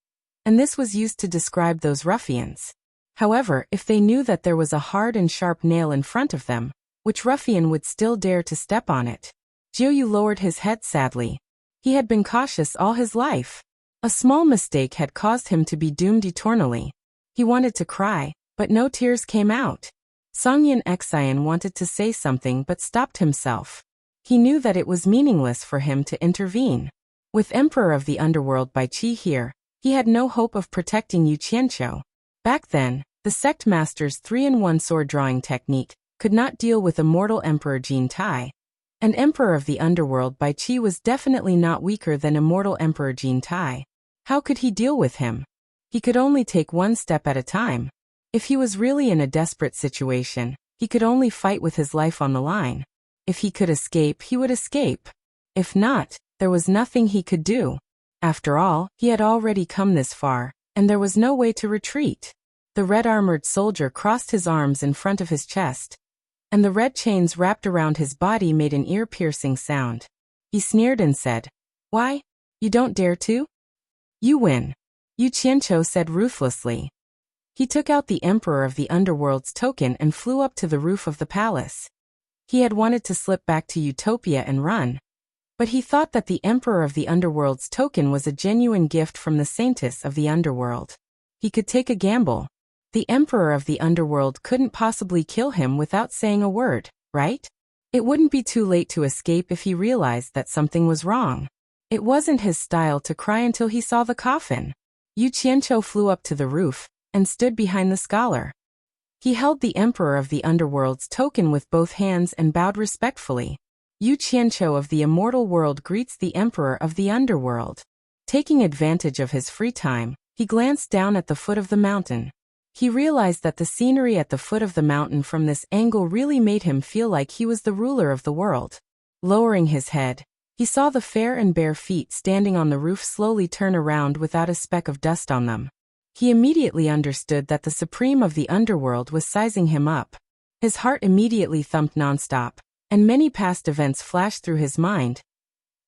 and this was used to describe those ruffians. However, if they knew that there was a hard and sharp nail in front of them, which ruffian would still dare to step on it? Jiuyu lowered his head sadly. He had been cautious all his life. A small mistake had caused him to be doomed eternally. He wanted to cry, but no tears came out. Songyan Xian wanted to say something but stopped himself. He knew that it was meaningless for him to intervene. With Emperor of the Underworld Bai Qi here, he had no hope of protecting Yu Qianqiu. Back then, the sect master's 3-in-1 sword drawing technique could not deal with Immortal Emperor Jin Tai, and Emperor of the Underworld Bai Qi was definitely not weaker than Immortal Emperor Jin Tai. How could he deal with him? He could only take one step at a time. If he was really in a desperate situation, he could only fight with his life on the line. If he could escape, he would escape. If not, there was nothing he could do. After all, he had already come this far, and there was no way to retreat. The red-armored soldier crossed his arms in front of his chest, and the red chains wrapped around his body made an ear-piercing sound. He sneered and said, "Why? You don't dare to? You win," Yu Qianqiu said ruthlessly. He took out the Emperor of the Underworld's token and flew up to the roof of the palace. He had wanted to slip back to Utopia and run, but he thought that the Emperor of the Underworld's token was a genuine gift from the Saintess of the Underworld. He could take a gamble. The Emperor of the Underworld couldn't possibly kill him without saying a word, right? It wouldn't be too late to escape if he realized that something was wrong. It wasn't his style to cry until he saw the coffin. Yu Qianqiu flew up to the roof and stood behind the scholar. He held the Emperor of the Underworld's token with both hands and bowed respectfully. Yu Qianqiu of the Immortal World greets the Emperor of the Underworld. Taking advantage of his free time, he glanced down at the foot of the mountain. He realized that the scenery at the foot of the mountain from this angle really made him feel like he was the ruler of the world. Lowering his head, he saw the fair and bare feet standing on the roof slowly turn around without a speck of dust on them. He immediately understood that the Supreme of the Underworld was sizing him up. His heart immediately thumped nonstop, and many past events flashed through his mind.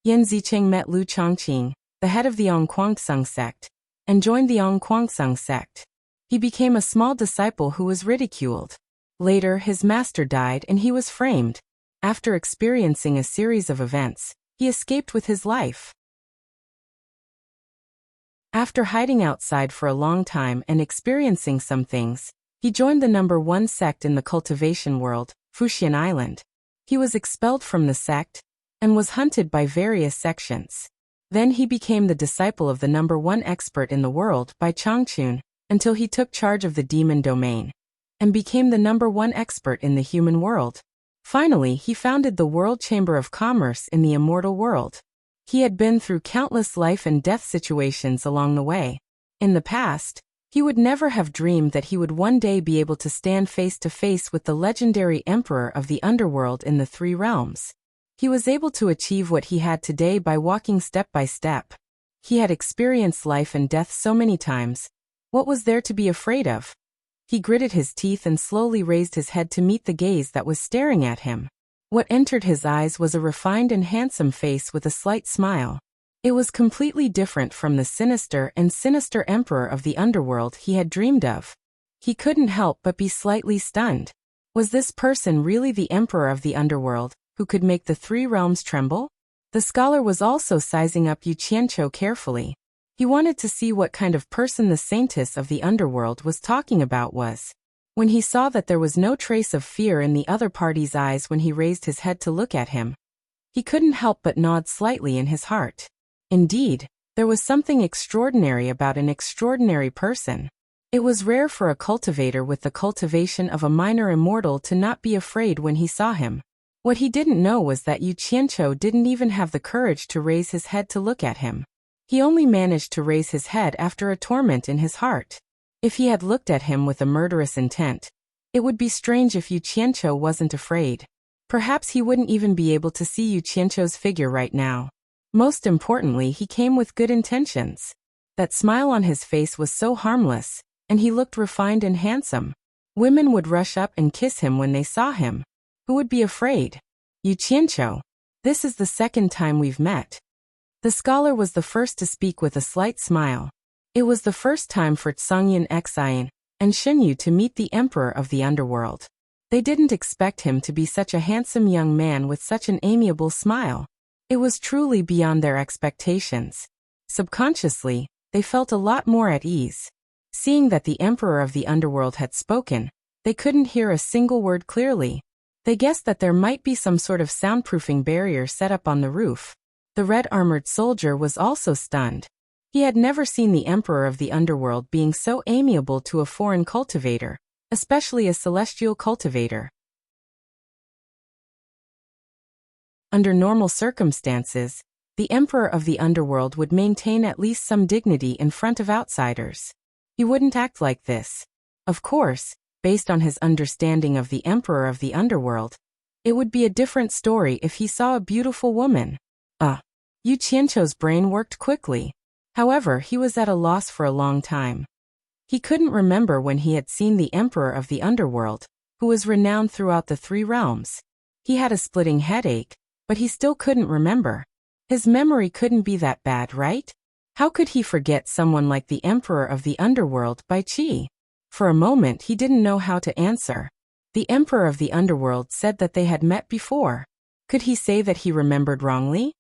Yan Zicheng met Lu Chongqing, the head of the Ongquangsung sect, and joined the Ongquangsung sect. He became a small disciple who was ridiculed. Later, his master died and he was framed. After experiencing a series of events, he escaped with his life. After hiding outside for a long time and experiencing some things, he joined the #1 sect in the cultivation world, Fuxian Island. He was expelled from the sect and was hunted by various sections. Then he became the disciple of the #1 expert in the world by Changchun, until he took charge of the demon domain and became the #1 expert in the human world. Finally, he founded the World Chamber of Commerce in the immortal world. He had been through countless life and death situations along the way. In the past, he would never have dreamed that he would one day be able to stand face to face with the legendary Emperor of the Underworld in the Three Realms. He was able to achieve what he had today by walking step by step. He had experienced life and death so many times. What was there to be afraid of? He gritted his teeth and slowly raised his head to meet the gaze that was staring at him. What entered his eyes was a refined and handsome face with a slight smile. It was completely different from the sinister Emperor of the Underworld he had dreamed of. He couldn't help but be slightly stunned. Was this person really the Emperor of the Underworld, who could make the Three Realms tremble? The scholar was also sizing up Yu Qianqiu carefully. He wanted to see what kind of person the Saintess of the Underworld was talking about was. When he saw that there was no trace of fear in the other party's eyes when he raised his head to look at him, he couldn't help but nod slightly in his heart. Indeed, there was something extraordinary about an extraordinary person. It was rare for a cultivator with the cultivation of a minor immortal to not be afraid when he saw him. What he didn't know was that Yu Qianqiu didn't even have the courage to raise his head to look at him. He only managed to raise his head after a torment in his heart. If he had looked at him with a murderous intent, it would be strange if Yu Qianqiu wasn't afraid. Perhaps he wouldn't even be able to see Yu Qianqiu's figure right now. Most importantly, he came with good intentions. That smile on his face was so harmless, and he looked refined and handsome. Women would rush up and kiss him when they saw him. Who would be afraid? Yu Qianqiu, this is the second time we've met. The scholar was the first to speak with a slight smile. It was the first time for Zhongyan Xian and Xinyu to meet the emperor of the underworld. They didn't expect him to be such a handsome young man with such an amiable smile. It was truly beyond their expectations. Subconsciously, they felt a lot more at ease. Seeing that the emperor of the underworld had spoken, they couldn't hear a single word clearly. They guessed that there might be some sort of soundproofing barrier set up on the roof. The red-armored soldier was also stunned. He had never seen the emperor of the underworld being so amiable to a foreign cultivator, especially a celestial cultivator. Under normal circumstances, the emperor of the underworld would maintain at least some dignity in front of outsiders. He wouldn't act like this. Of course, based on his understanding of the emperor of the underworld, it would be a different story if he saw a beautiful woman. Yu Qianqiu's brain worked quickly. However, he was at a loss for a long time. He couldn't remember when he had seen the emperor of the underworld, who was renowned throughout the 3 realms. He had a splitting headache, but he still couldn't remember. His memory couldn't be that bad, right? How could he forget someone like the emperor of the underworld by Qi? For a moment he didn't know how to answer. The emperor of the underworld said that they had met before. Could he say that he remembered wrongly?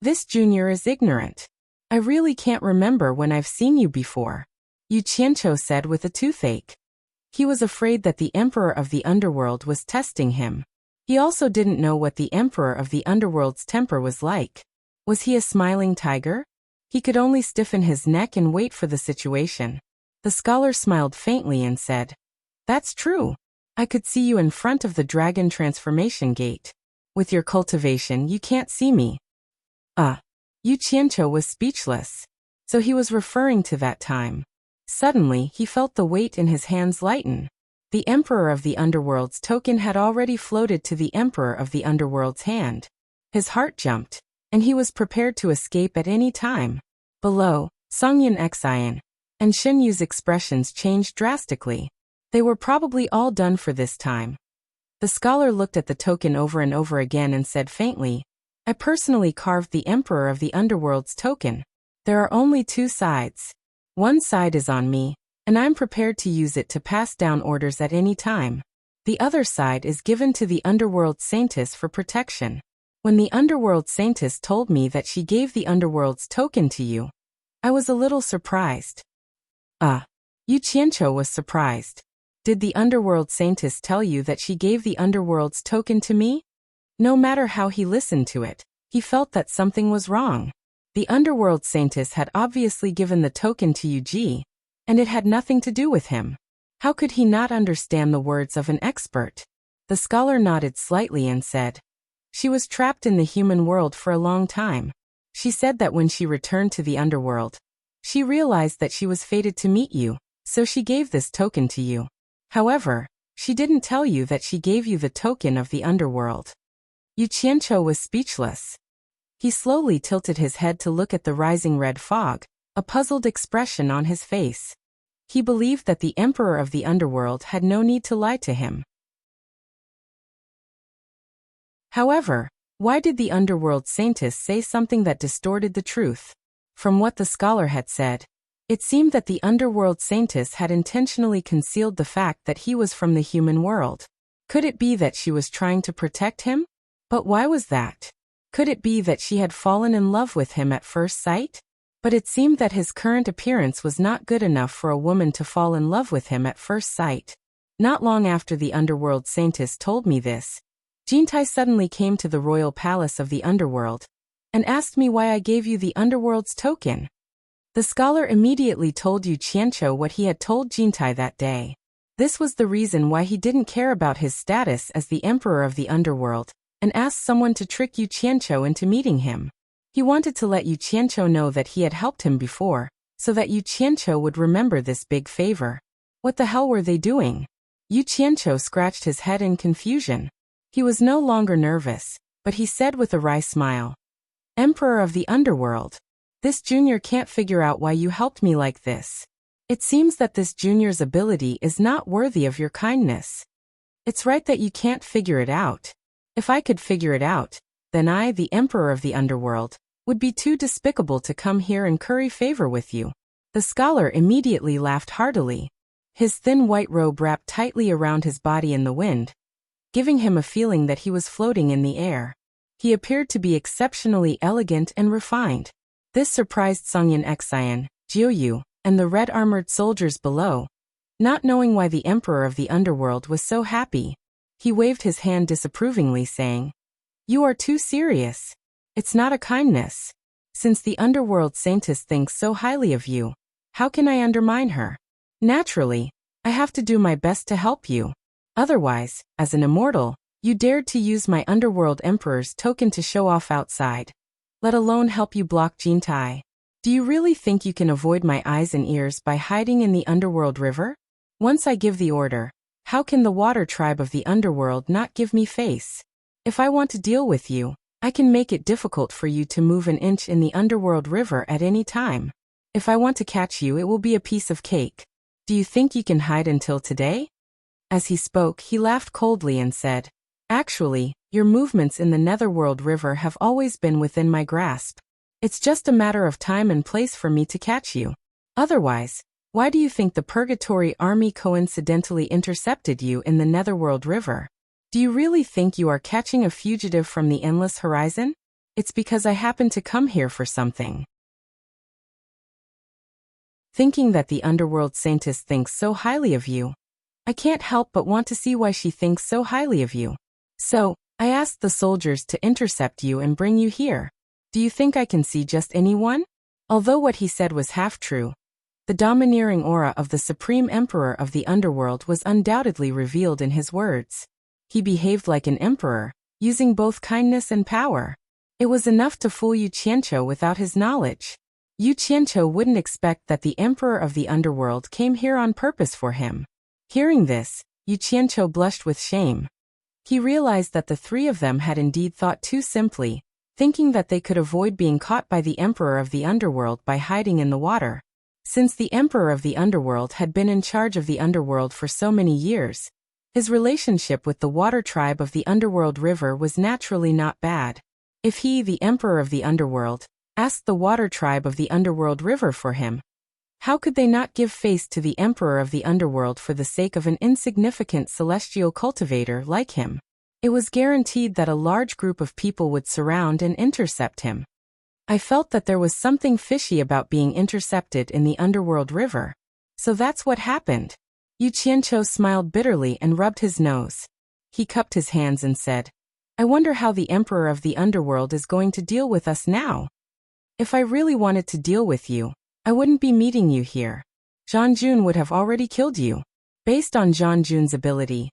This junior is ignorant. I really can't remember when I've seen you before, Yu Qianqiu said with a toothache. He was afraid that the emperor of the underworld was testing him. He also didn't know what the emperor of the underworld's temper was like. Was he a smiling tiger? He could only stiffen his neck and wait for the situation. The scholar smiled faintly and said, "That's true. I could see you in front of the dragon transformation gate. With your cultivation, you can't see me." Yu Qianqiu was speechless. So he was referring to that time. Suddenly, he felt the weight in his hands lighten. The emperor of the underworld's token had already floated to the emperor of the underworld's hand. His heart jumped, and he was prepared to escape at any time. Below, Zhongyan Xian and Xinyu's expressions changed drastically. They were probably all done for this time. The scholar looked at the token over and over again and said faintly, "I personally carved the emperor of the underworld's token. There are only 2 sides. One side is on me, and I'm prepared to use it to pass down orders at any time. The other side is given to the underworld saintess for protection. When the underworld saintess told me that she gave the underworld's token to you, I was a little surprised." Yu Qianqiu was surprised. Did the underworld saintess tell you that she gave the underworld's token to me? No matter how he listened to it, he felt that something was wrong. The underworld saintess had obviously given the token to Yu Ji, and it had nothing to do with him. How could he not understand the words of an expert? The scholar nodded slightly and said, "She was trapped in the human world for a long time. She said that when she returned to the underworld, she realized that she was fated to meet you, so she gave this token to you. However, she didn't tell you that she gave you the token of the underworld." Yu Qianqiu was speechless. He slowly tilted his head to look at the rising red fog, a puzzled expression on his face. He believed that the emperor of the underworld had no need to lie to him. However, why did the underworld saintess say something that distorted the truth? From what the scholar had said, it seemed that the underworld saintess had intentionally concealed the fact that he was from the human world. Could it be that she was trying to protect him? But why was that? Could it be that she had fallen in love with him at first sight? But it seemed that his current appearance was not good enough for a woman to fall in love with him at first sight. Not long after the underworld saintess told me this, Jintai suddenly came to the royal palace of the underworld and asked me why I gave you the underworld's token. The scholar immediately told Yu Qianqiu what he had told Jintai that day. This was the reason why he didn't care about his status as the emperor of the underworld and asked someone to trick Yu Qianqiu into meeting him. He wanted to let Yu Qianqiu know that he had helped him before, so that Yu Qianqiu would remember this big favor. What the hell were they doing? Yu Qianqiu scratched his head in confusion. He was no longer nervous, but he said with a wry smile, "Emperor of the Underworld, this junior can't figure out why you helped me like this. It seems that this junior's ability is not worthy of your kindness. It's right that you can't figure it out. If I could figure it out, then I, the Emperor of the Underworld, would be too despicable to come here and curry favor with you." The scholar immediately laughed heartily. His thin white robe wrapped tightly around his body in the wind, giving him a feeling that he was floating in the air. He appeared to be exceptionally elegant and refined. This surprised Songyan Xian, Jiuyu, and the red-armored soldiers below. Not knowing why the Emperor of the Underworld was so happy, he waved his hand disapprovingly, saying, "You are too serious. It's not a kindness. Since the Underworld Saintess thinks so highly of you, how can I undermine her? Naturally, I have to do my best to help you. Otherwise, as an immortal, you dared to use my Underworld Emperor's token to show off outside, let alone help you block Jintai. Do you really think you can avoid my eyes and ears by hiding in the Underworld River? Once I give the order, how can the Water Tribe of the Underworld not give me face? If I want to deal with you, I can make it difficult for you to move an inch in the Underworld River at any time. If I want to catch you, it will be a piece of cake. Do you think you can hide until today?" As he spoke, he laughed coldly and said, "Actually, your movements in the Netherworld River have always been within my grasp. It's just a matter of time and place for me to catch you. Otherwise, why do you think the Purgatory Army coincidentally intercepted you in the Netherworld River? Do you really think you are catching a fugitive from the endless horizon? It's because I happened to come here for something." Thinking that the Underworld Saintess thinks so highly of you, I can't help but want to see why she thinks so highly of you. So, I asked the soldiers to intercept you and bring you here. Do you think I can see just anyone? Although what he said was half true, the domineering aura of the Supreme Emperor of the Underworld was undoubtedly revealed in his words. He behaved like an emperor, using both kindness and power. It was enough to fool Yu Qianqiu without his knowledge. Yu Qianqiu wouldn't expect that the Emperor of the Underworld came here on purpose for him. Hearing this, Yu Qianqiu blushed with shame. He realized that the three of them had indeed thought too simply, thinking that they could avoid being caught by the Emperor of the Underworld by hiding in the water. Since the Emperor of the Underworld had been in charge of the Underworld for so many years, his relationship with the Water Tribe of the Underworld River was naturally not bad. If he, the Emperor of the Underworld, asked the Water Tribe of the Underworld River for him, how could they not give face to the Emperor of the Underworld for the sake of an insignificant celestial cultivator like him? It was guaranteed that a large group of people would surround and intercept him. I felt that there was something fishy about being intercepted in the Underworld River. So that's what happened. Yu Qianqiu smiled bitterly and rubbed his nose. He cupped his hands and said, "I wonder how the Emperor of the Underworld is going to deal with us now. If I really wanted to deal with you, I wouldn't be meeting you here. Zhang Jun would have already killed you." Based on Zhang Jun's ability,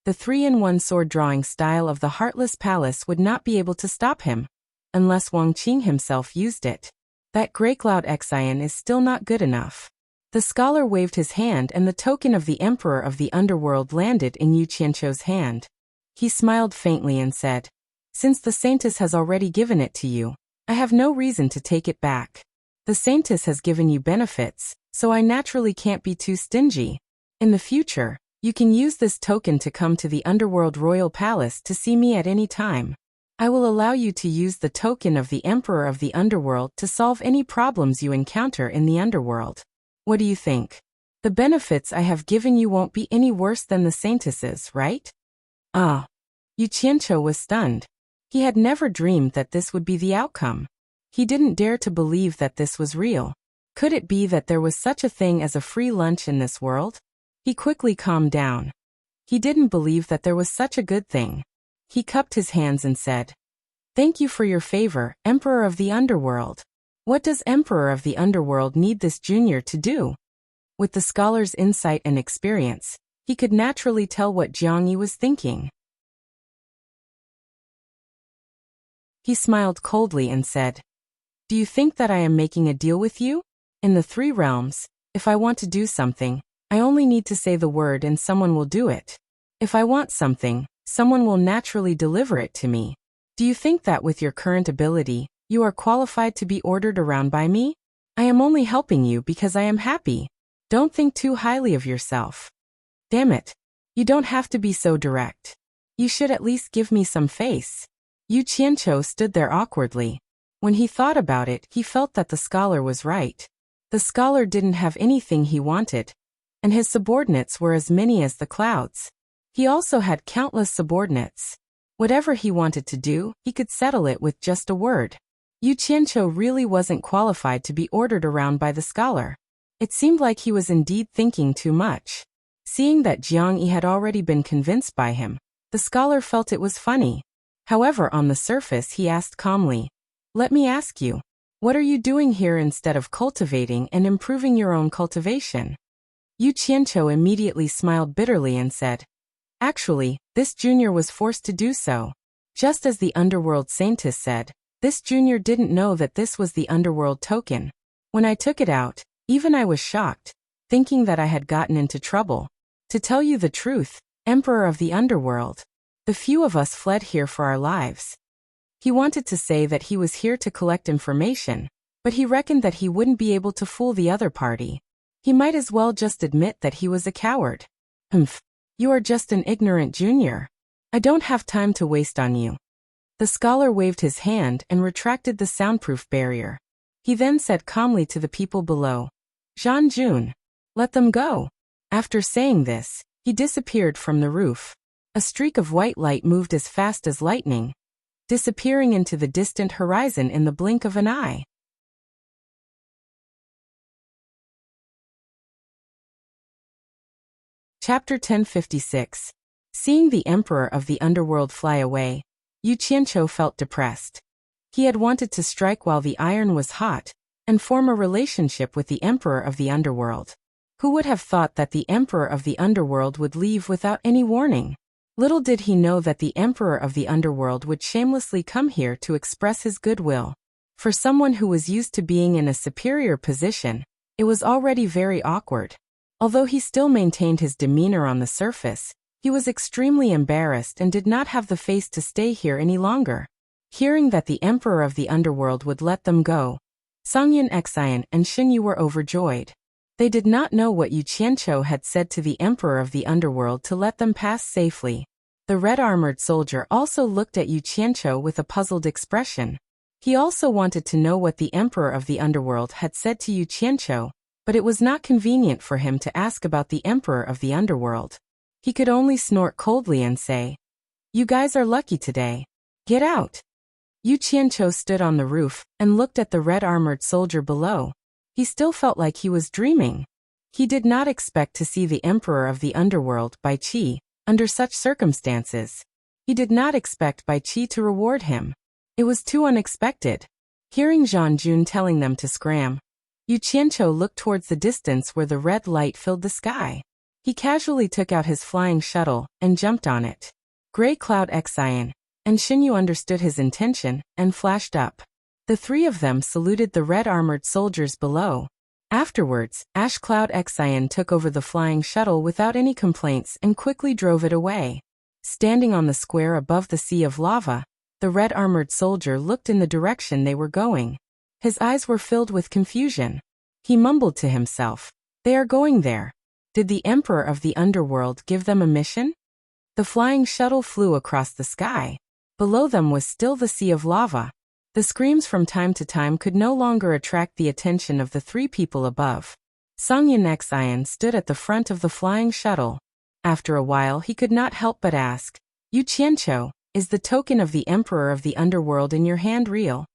the 3-in-1 sword-drawing style of the Heartless Palace would not be able to stop him, unless Wang Qing himself used it. That Grey Cloud Xian is still not good enough. The scholar waved his hand and the token of the Emperor of the Underworld landed in Yu Qianqiu's hand. He smiled faintly and said, "Since the Saintess has already given it to you, I have no reason to take it back. The Saintess has given you benefits, so I naturally can't be too stingy. In the future, you can use this token to come to the Underworld Royal Palace to see me at any time. I will allow you to use the token of the Emperor of the Underworld to solve any problems you encounter in the Underworld. What do you think? The benefits I have given you won't be any worse than the Saintess's, right?" Ah! Yu Qianqiu was stunned. He had never dreamed that this would be the outcome. He didn't dare to believe that this was real. Could it be that there was such a thing as a free lunch in this world? He quickly calmed down. He didn't believe that there was such a good thing. He cupped his hands and said, "Thank you for your favor, Emperor of the Underworld. What does Emperor of the Underworld need this junior to do?" With the scholar's insight and experience, he could naturally tell what Jiang Yi was thinking. He smiled coldly and said, "Do you think that I am making a deal with you? In the three realms, if I want to do something, I only need to say the word and someone will do it. If I want something, someone will naturally deliver it to me. Do you think that with your current ability, you are qualified to be ordered around by me? I am only helping you because I am happy. Don't think too highly of yourself. Damn it. You don't have to be so direct. You should at least give me some face. Yu Qianqiu stood there awkwardly. When he thought about it, he felt that the scholar was right. The scholar didn't have anything he wanted, and his subordinates were as many as the clouds. He also had countless subordinates. Whatever he wanted to do, he could settle it with just a word. Yu Qianqiu really wasn't qualified to be ordered around by the scholar. It seemed like he was indeed thinking too much. Seeing that Jiang Yi had already been convinced by him, the scholar felt it was funny. However, on the surface he asked calmly, "Let me ask you, what are you doing here instead of cultivating and improving your own cultivation?" Yu Qianqiu immediately smiled bitterly and said, "Actually, this junior was forced to do so. Just as the underworld scientist said, this junior didn't know that this was the underworld token. When I took it out, even I was shocked, thinking that I had gotten into trouble. To tell you the truth, Emperor of the Underworld, the few of us fled here for our lives." He wanted to say that he was here to collect information, but he reckoned that he wouldn't be able to fool the other party. He might as well just admit that he was a coward. "Humph, you are just an ignorant junior. I don't have time to waste on you." The scholar waved his hand and retracted the soundproof barrier. He then said calmly to the people below, "Zhan Jun, let them go." After saying this, he disappeared from the roof. A streak of white light moved as fast as lightning, disappearing into the distant horizon in the blink of an eye. Chapter 1056. Seeing the Emperor of the Underworld fly away, Yu Qianqiu felt depressed. He had wanted to strike while the iron was hot, and form a relationship with the Emperor of the Underworld. Who would have thought that the Emperor of the Underworld would leave without any warning? Little did he know that the Emperor of the Underworld would shamelessly come here to express his goodwill. For someone who was used to being in a superior position, it was already very awkward. Although he still maintained his demeanor on the surface, he was extremely embarrassed and did not have the face to stay here any longer. Hearing that the Emperor of the Underworld would let them go, Songyun Xian and Xinyu were overjoyed. They did not know what Yu Qianqiu had said to the Emperor of the Underworld to let them pass safely. The red-armored soldier also looked at Yu Qianqiu with a puzzled expression. He also wanted to know what the Emperor of the Underworld had said to Yu Qianqiu, but it was not convenient for him to ask about the Emperor of the Underworld. He could only snort coldly and say, "You guys are lucky today. Get out." Yu Qianqiu stood on the roof and looked at the red-armored soldier below. He still felt like he was dreaming. He did not expect to see the Emperor of the Underworld, Bai Qi, under such circumstances. He did not expect Bai Qi to reward him. It was too unexpected. Hearing Zhan Jun telling them to scram, Yu Qianqiu looked towards the distance where the red light filled the sky. He casually took out his flying shuttle and jumped on it. Gray Cloud Xian and Xinyu understood his intention and flashed up. The three of them saluted the red-armored soldiers below. Afterwards, Ash Cloud Xian took over the flying shuttle without any complaints and quickly drove it away. Standing on the square above the sea of lava, the red-armored soldier looked in the direction they were going. His eyes were filled with confusion. He mumbled to himself, "They are going there. Did the Emperor of the Underworld give them a mission?" The flying shuttle flew across the sky. Below them was still the sea of lava. The screams from time to time could no longer attract the attention of the three people above. Songyun Xian stood at the front of the flying shuttle. After a while he could not help but ask, "Yu Qianqiu, is the token of the Emperor of the Underworld in your hand real?"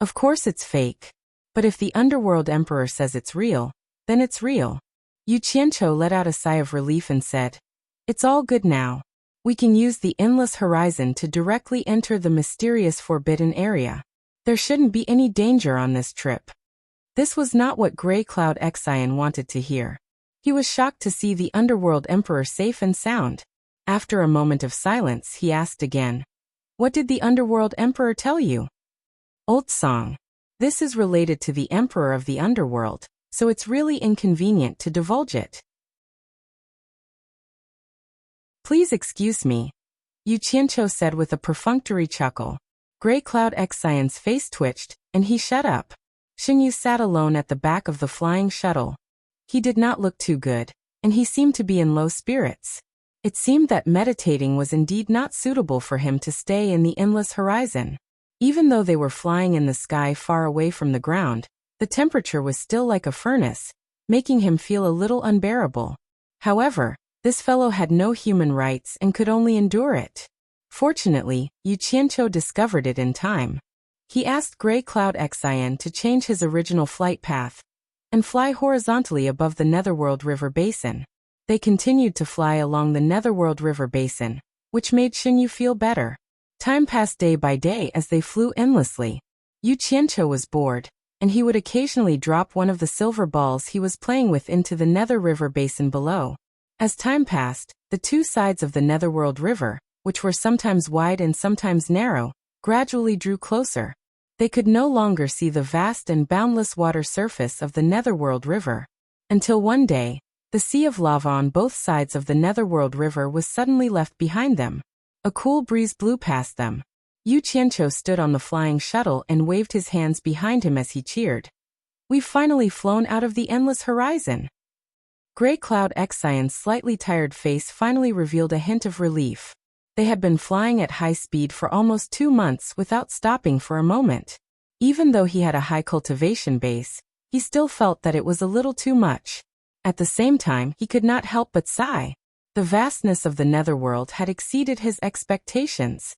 "Of course it's fake. But if the Underworld Emperor says it's real, then it's real." Yu Qianqiu let out a sigh of relief and said, "It's all good now. We can use the endless horizon to directly enter the mysterious forbidden area. There shouldn't be any danger on this trip." This was not what Gray Cloud Xian wanted to hear. He was shocked to see the Underworld Emperor safe and sound. After a moment of silence, he asked again, "What did the Underworld Emperor tell you?" "Old song. This is related to the Emperor of the Underworld. so it's really inconvenient to divulge it. Please excuse me, Yu Qianqiu said with a perfunctory chuckle. Gray Cloud Xian's face twitched, and he shut up. Xingyu sat alone at the back of the flying shuttle. He did not look too good, and he seemed to be in low spirits. It seemed that meditating was indeed not suitable for him to stay in the endless horizon. Even though they were flying in the sky far away from the ground, the temperature was still like a furnace, making him feel a little unbearable. However, this fellow had no human rights and could only endure it. Fortunately, Yu Qianqiu discovered it in time. He asked Gray Cloud Xian to change his original flight path and fly horizontally above the Netherworld River Basin. They continued to fly along the Netherworld River Basin, which made Xingyu feel better. Time passed day by day as they flew endlessly. Yu Qianqiu was bored, and he would occasionally drop one of the silver balls he was playing with into the Nether River Basin below. As time passed, the two sides of the Netherworld River, which were sometimes wide and sometimes narrow, gradually drew closer. They could no longer see the vast and boundless water surface of the Netherworld River. Until one day, the sea of lava on both sides of the Netherworld River was suddenly left behind them. A cool breeze blew past them. Yu Qianqiu stood on the flying shuttle and waved his hands behind him as he cheered. We've finally flown out of the endless horizon. Gray Cloud Xian's slightly tired face finally revealed a hint of relief. They had been flying at high speed for almost 2 months without stopping for a moment. Even though he had a high cultivation base, he still felt that it was a little too much. At the same time, he could not help but sigh. The vastness of the Netherworld had exceeded his expectations.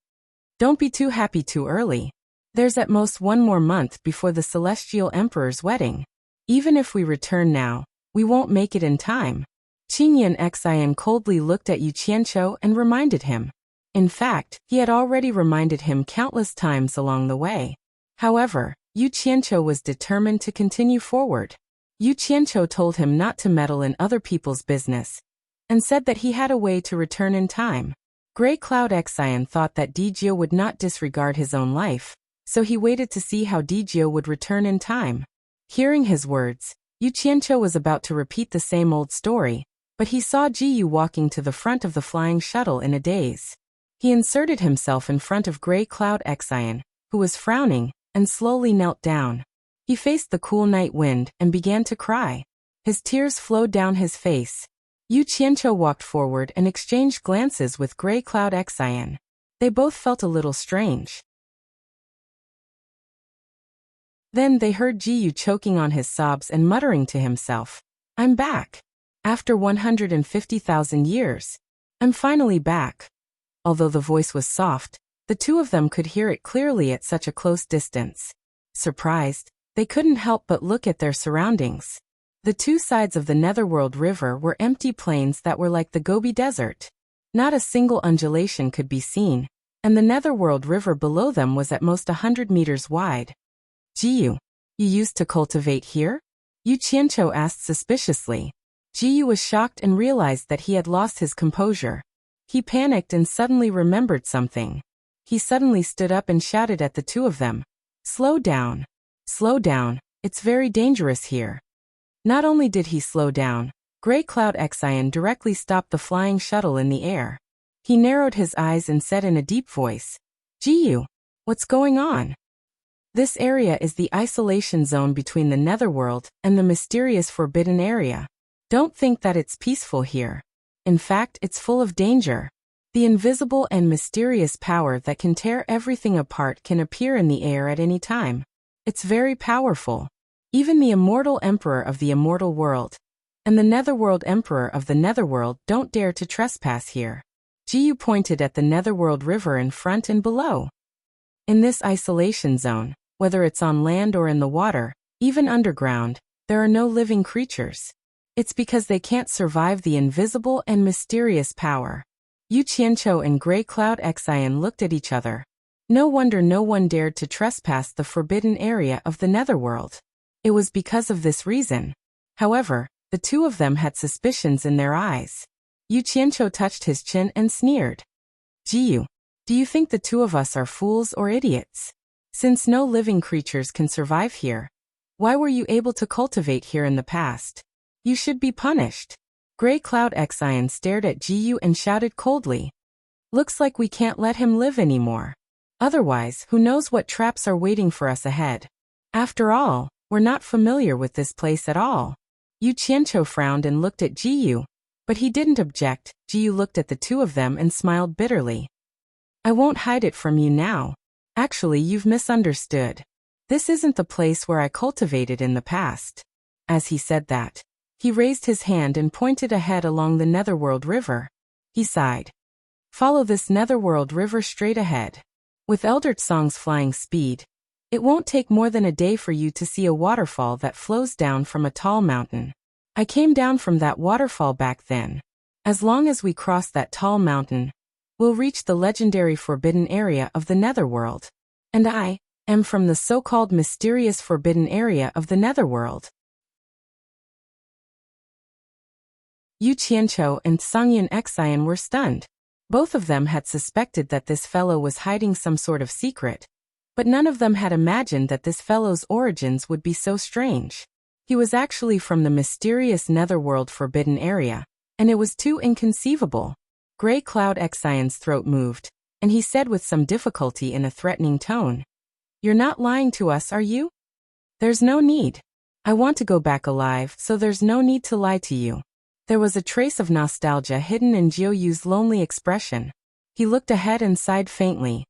Don't be too happy too early. There's at most 1 more month before the Celestial Emperor's wedding. Even if we return now, we won't make it in time. Qingyan Xian coldly looked at Yu Qianqiu and reminded him. In fact, he had already reminded him countless times along the way. However, Yu Qianqiu was determined to continue forward. Yu Qianqiu told him not to meddle in other people's business, and said that he had a way to return in time. Gray Cloud Xian thought that Dijie would not disregard his own life, so he waited to see how Dijie would return in time. Hearing his words, Yu Qianqiu was about to repeat the same old story, but he saw Jiyu walking to the front of the flying shuttle in a daze. He inserted himself in front of Gray Cloud Xian, who was frowning, and slowly knelt down. He faced the cool night wind and began to cry. His tears flowed down his face. Yu Qianqiu walked forward and exchanged glances with Gray Cloud Xian. They both felt a little strange. Then they heard Jiyu choking on his sobs and muttering to himself, "I'm back. After 150,000 years. I'm finally back." Although the voice was soft, the two of them could hear it clearly at such a close distance. Surprised, they couldn't help but look at their surroundings. The two sides of the Netherworld River were empty plains that were like the Gobi Desert. Not a single undulation could be seen, and the Netherworld River below them was at most 100 meters wide. "Jiyu, you used to cultivate here?" Yu Qianqiu asked suspiciously. Jiyu was shocked and realized that he had lost his composure. He panicked and suddenly remembered something. He suddenly stood up and shouted at the two of them, "Slow down. Slow down, it's very dangerous here." Not only did he slow down, Gray Cloud Xian directly stopped the flying shuttle in the air. He narrowed his eyes and said in a deep voice, "Jiyu, what's going on?" This area is the isolation zone between the Netherworld and the mysterious Forbidden Area. Don't think that it's peaceful here. In fact, it's full of danger. The invisible and mysterious power that can tear everything apart can appear in the air at any time. It's very powerful. Even the Immortal Emperor of the Immortal World and the Netherworld Emperor of the Netherworld don't dare to trespass here. Jiyu pointed at the Netherworld River in front and below. In this isolation zone, whether it's on land or in the water, even underground, there are no living creatures. It's because they can't survive the invisible and mysterious power. Yu Qianqiu and Gray Cloud Xian looked at each other. No wonder no one dared to trespass the forbidden area of the Netherworld. It was because of this reason. However, the two of them had suspicions in their eyes. Yu Qianqiu touched his chin and sneered. "Jiyu, do you think the two of us are fools or idiots? Since no living creatures can survive here, Why were you able to cultivate here in the past? You should be punished. Grey Cloud Xian stared at Jiyu and shouted coldly. Looks like we can't let him live anymore. Otherwise, who knows what traps are waiting for us ahead. After all, we're not familiar with this place at all. Yu Qianqiu frowned and looked at Jiyu, but he didn't object. Jiyu looked at the two of them and smiled bitterly. I won't hide it from you now. Actually, you've misunderstood. This isn't the place where I cultivated in the past. As he said that, he raised his hand and pointed ahead along the Netherworld River. He sighed. Follow this Netherworld River straight ahead. With Elder Tsong's flying speed, it won't take more than a day for you to see a waterfall that flows down from a tall mountain. I came down from that waterfall back then. As long as we cross that tall mountain, we'll reach the legendary forbidden area of the Netherworld. And I am from the so-called mysterious forbidden area of the Netherworld. Yu Qianqiu and Songyun Xian were stunned. Both of them had suspected that this fellow was hiding some sort of secret, but none of them had imagined that this fellow's origins would be so strange. He was actually from the mysterious Netherworld forbidden area, and it was too inconceivable. Grey Cloud Xian's throat moved, and he said with some difficulty in a threatening tone, You're not lying to us, are you? There's no need. I want to go back alive, so there's no need to lie to you. There was a trace of nostalgia hidden in Jiu Yu's lonely expression. He looked ahead and sighed faintly.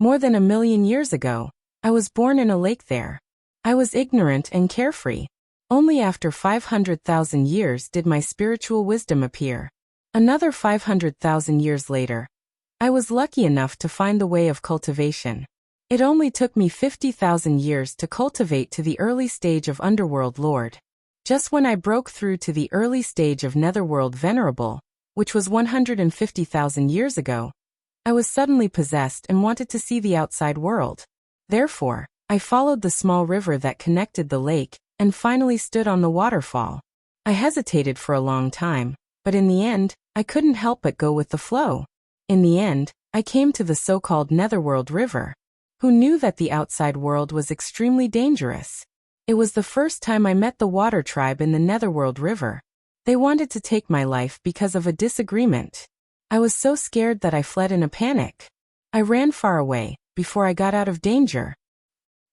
More than 1,000,000 years ago, I was born in a lake there. I was ignorant and carefree. Only after 500,000 years did my spiritual wisdom appear. Another 500,000 years later, I was lucky enough to find the way of cultivation. It only took me 50,000 years to cultivate to the early stage of Underworld Lord. Just when I broke through to the early stage of Netherworld Venerable, which was 150,000 years ago, I was suddenly possessed and wanted to see the outside world. Therefore, I followed the small river that connected the lake and finally stood on the waterfall. I hesitated for a long time, but in the end, I couldn't help but go with the flow. In the end, I came to the so-called Netherworld River. Who knew that the outside world was extremely dangerous? It was the first time I met the water tribe in the Netherworld River. They wanted to take my life because of a disagreement. I was so scared that I fled in a panic. I ran far away, before I got out of danger.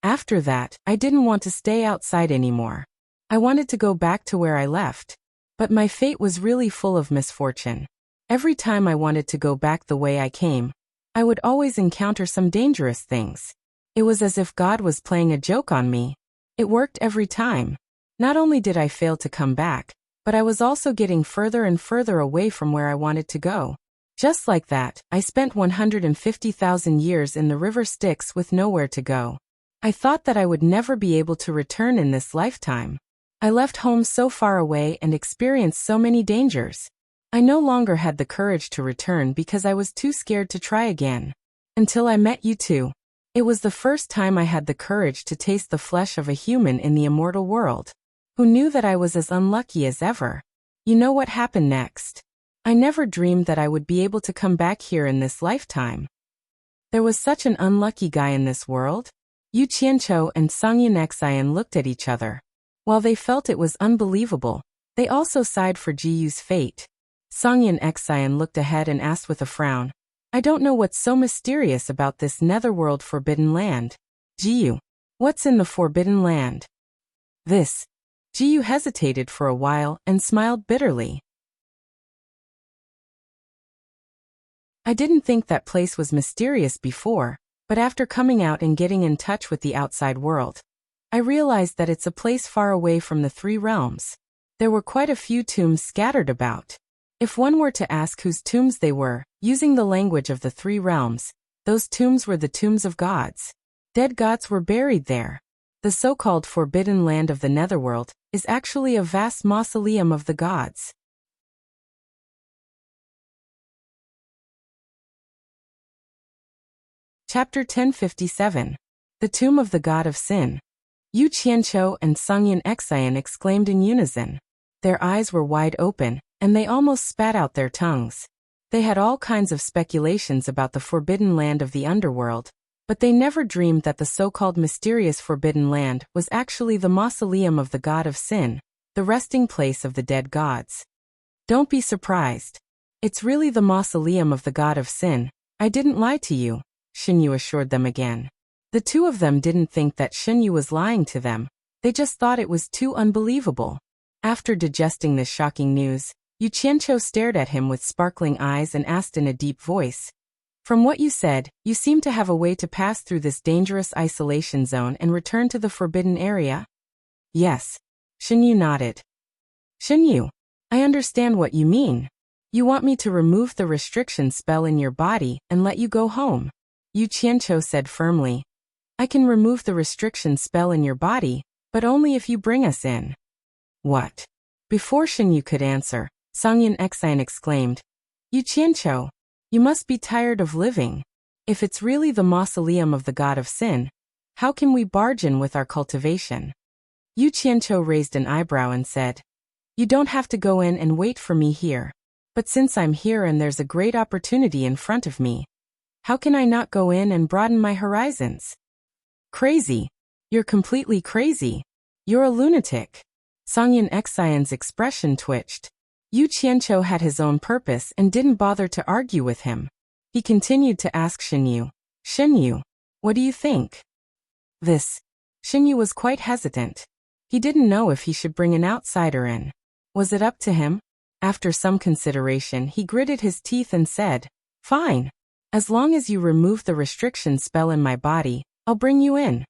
After that, I didn't want to stay outside anymore. I wanted to go back to where I left. But my fate was really full of misfortune. Every time I wanted to go back the way I came, I would always encounter some dangerous things. It was as if God was playing a joke on me. It worked every time. Not only did I fail to come back, but I was also getting further and further away from where I wanted to go. Just like that, I spent 150,000 years in the river Styx with nowhere to go. I thought that I would never be able to return in this lifetime. I left home so far away and experienced so many dangers. I no longer had the courage to return because I was too scared to try again. Until I met you two. It was the first time I had the courage to taste the flesh of a human in the immortal world. Who knew that I was as unlucky as ever? You know what happened next? I never dreamed that I would be able to come back here in this lifetime. There was such an unlucky guy in this world. Yu Qianqiu and Songyun Xian looked at each other. While they felt it was unbelievable, they also sighed for Jiyu's fate. Songyun Xian looked ahead and asked with a frown, I don't know what's so mysterious about this Netherworld Forbidden Land. Jiyu, what's in the Forbidden Land? This. Jiyu hesitated for a while and smiled bitterly. I didn't think that place was mysterious before, but after coming out and getting in touch with the outside world, I realized that it's a place far away from the three realms. There were quite a few tombs scattered about. If one were to ask whose tombs they were, using the language of the three realms, those tombs were the tombs of gods. Dead gods were buried there. The so-called Forbidden Land of the Netherworld is actually a vast mausoleum of the gods. Chapter 1057. The Tomb of the God of Sin. Yu Qianqiu and Songyun Xian exclaimed in unison. Their eyes were wide open, and they almost spat out their tongues. They had all kinds of speculations about the forbidden land of the underworld, But they never dreamed that the so-called mysterious Forbidden Land was actually the mausoleum of the god of sin, the resting place of the dead gods. Don't be surprised. It's really the mausoleum of the god of sin. I didn't lie to you, Xinyu assured them again. The two of them didn't think that Xinyu was lying to them. They just thought it was too unbelievable. After digesting this shocking news, Yu Qianqiu stared at him with sparkling eyes and asked in a deep voice, "From what you said, you seem to have a way to pass through this dangerous isolation zone and return to the forbidden area?" "Yes." Xinyu nodded. "Xinyu, I understand what you mean. You want me to remove the restriction spell in your body and let you go home," Yu Qianqiu said firmly. "I can remove the restriction spell in your body, but only if you bring us in." "What?" Before Xinyu could answer, Sangyan Xian exclaimed, "Yu Qianqiu, you must be tired of living. If it's really the mausoleum of the god of sin, how can we barge in with our cultivation?" Yu Qianqiu raised an eyebrow and said, "You don't have to go in and wait for me here. But since I'm here and there's a great opportunity in front of me, how can I not go in and broaden my horizons?" "Crazy. You're completely crazy. You're a lunatic." Sangyan Xian's expression twitched. Yu Qianqiu had his own purpose and didn't bother to argue with him. He continued to ask Xinyu, "Xinyu, what do you think?" Xinyu was quite hesitant. He didn't know if he should bring an outsider in. Was it up to him? After some consideration, he gritted his teeth and said, "Fine. As long as you remove the restriction spell in my body, I'll bring you in."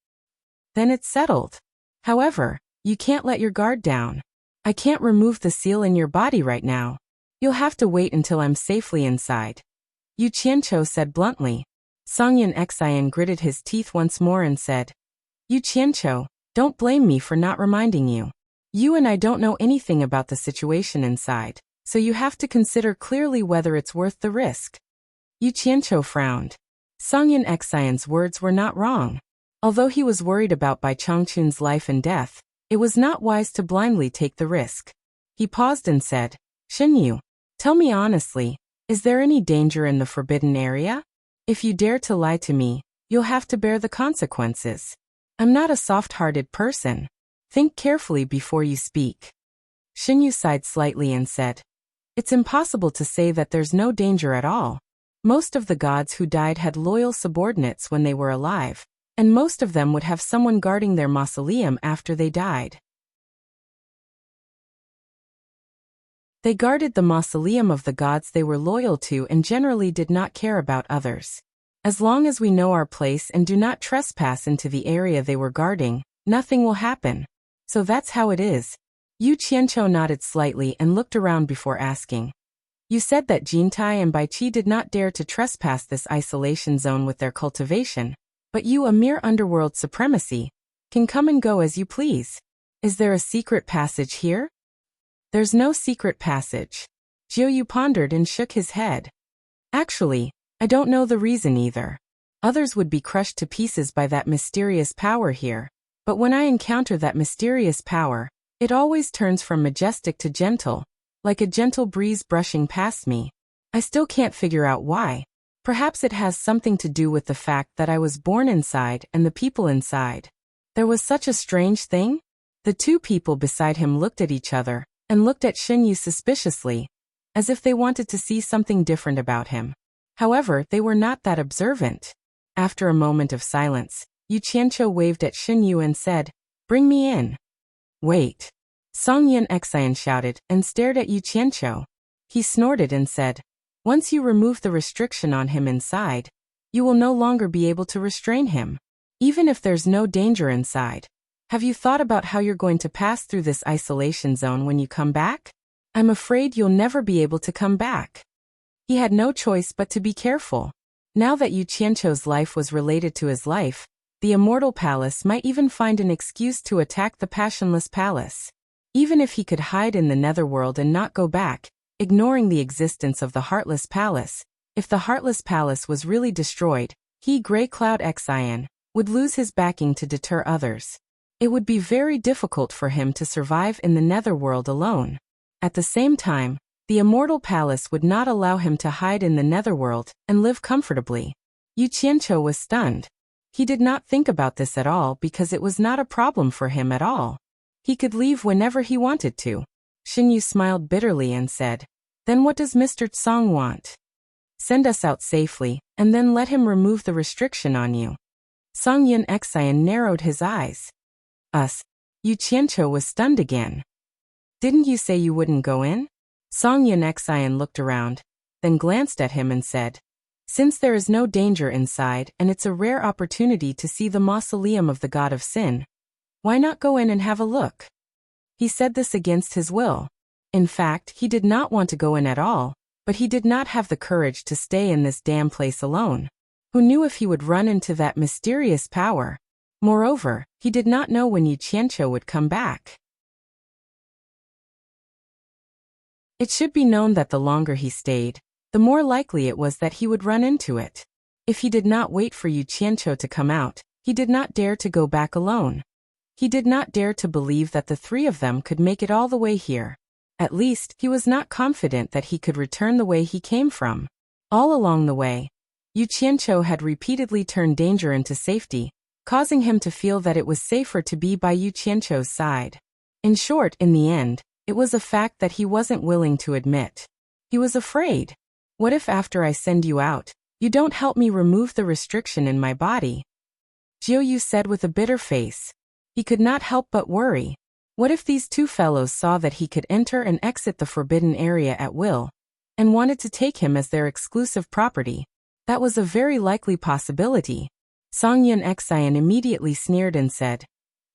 "Then it's settled. However, you can't let your guard down. I can't remove the seal in your body right now. You'll have to wait until I'm safely inside," Yu Qianqiu said bluntly. Sangyan Xian gritted his teeth once more and said, "Yu Qianqiu, don't blame me for not reminding you. You and I don't know anything about the situation inside, so you have to consider clearly whether it's worth the risk." Yu Qianqiu frowned. Sangyan Xian's words were not wrong. Although he was worried about Bai Changchun's life and death, it was not wise to blindly take the risk. He paused and said, "Xinyu, tell me honestly, is there any danger in the forbidden area? If you dare to lie to me, you'll have to bear the consequences. I'm not a soft-hearted person. Think carefully before you speak." Xinyu sighed slightly and said, "It's impossible to say that there's no danger at all. Most of the gods who died had loyal subordinates when they were alive, and most of them would have someone guarding their mausoleum after they died. They guarded the mausoleum of the gods they were loyal to and generally did not care about others. As long as we know our place and do not trespass into the area they were guarding, nothing will happen. So that's how it is." Yu Qianqiu nodded slightly and looked around before asking, "You said that Jintai and Baiqi did not dare to trespass this isolation zone with their cultivation, but you, a mere underworld supremacy, can come and go as you please. Is there a secret passage here?" "There's no secret passage." Jiuyu pondered and shook his head. "Actually, I don't know the reason either. Others would be crushed to pieces by that mysterious power here, but when I encounter that mysterious power, it always turns from majestic to gentle, like a gentle breeze brushing past me. I still can't figure out why. Perhaps it has something to do with the fact that I was born inside and the people inside. There was such a strange thing." The two people beside him looked at each other, and looked at Xinyu suspiciously, as if they wanted to see something different about him. However, they were not that observant. After a moment of silence, Yu Qianqiu waved at Xinyu and said, "Bring me in." "Wait." Sangyan Xian shouted and stared at Yu Qianqiu. He snorted and said, "Once you remove the restriction on him inside, you will no longer be able to restrain him. Even if there's no danger inside. Have you thought about how you're going to pass through this isolation zone when you come back? I'm afraid you'll never be able to come back." He had no choice but to be careful. Now that Yu Qianqiu's life was related to his life, the Immortal Palace might even find an excuse to attack the Passionless Palace. Even if he could hide in the Netherworld and not go back, ignoring the existence of the Heartless Palace, if the Heartless Palace was really destroyed, he, Grey Cloud Xian, would lose his backing to deter others. It would be very difficult for him to survive in the Netherworld alone. At the same time, the Immortal Palace would not allow him to hide in the Netherworld and live comfortably. Yu Qianqiu was stunned. He did not think about this at all because it was not a problem for him at all. He could leave whenever he wanted to. Xinyu smiled bitterly and said, "Then what does Mr. Tsang want?" "Send us out safely, and then let him remove the restriction on you." Song Yun Xian narrowed his eyes. "Us?" Yu Qianqiu was stunned again. "Didn't you say you wouldn't go in?" Song Yun Xian looked around, then glanced at him and said, "Since there is no danger inside and it's a rare opportunity to see the mausoleum of the god of sin, why not go in and have a look?" He said this against his will. In fact, he did not want to go in at all, but he did not have the courage to stay in this damn place alone. Who knew if he would run into that mysterious power? Moreover, he did not know when Yu Qianqiu would come back. It should be known that the longer he stayed, the more likely it was that he would run into it. If he did not wait for Yu Qianqiu to come out, he did not dare to go back alone. He did not dare to believe that the three of them could make it all the way here. At least, he was not confident that he could return the way he came from. All along the way, Yu Qianqiu had repeatedly turned danger into safety, causing him to feel that it was safer to be by Yu Qianqiu's side. In short, in the end, it was a fact that he wasn't willing to admit. He was afraid. What if after I send you out, you don't help me remove the restriction in my body? Jiu Yu said with a bitter face. He could not help but worry. What if these two fellows saw that he could enter and exit the forbidden area at will, and wanted to take him as their exclusive property? That was a very likely possibility. Song Yun Xian immediately sneered and said,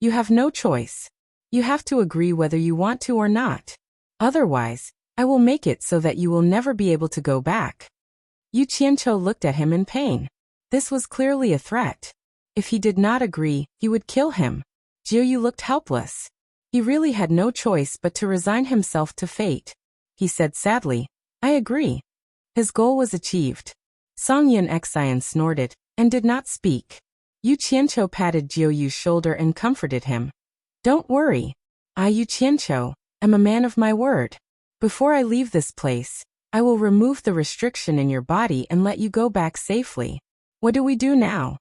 "You have no choice. You have to agree whether you want to or not. Otherwise, I will make it so that you will never be able to go back." Yu Qianqiu looked at him in pain. This was clearly a threat. If he did not agree, he would kill him. Jiu Yu looked helpless. He really had no choice but to resign himself to fate. He said sadly, "I agree." His goal was achieved. Song Yun Xian snorted, and did not speak. Yu Qianqiu patted Jiu Yu's shoulder and comforted him. "Don't worry. I, Yu Qianqiu, am a man of my word. Before I leave this place, I will remove the restriction in your body and let you go back safely. What do we do now?"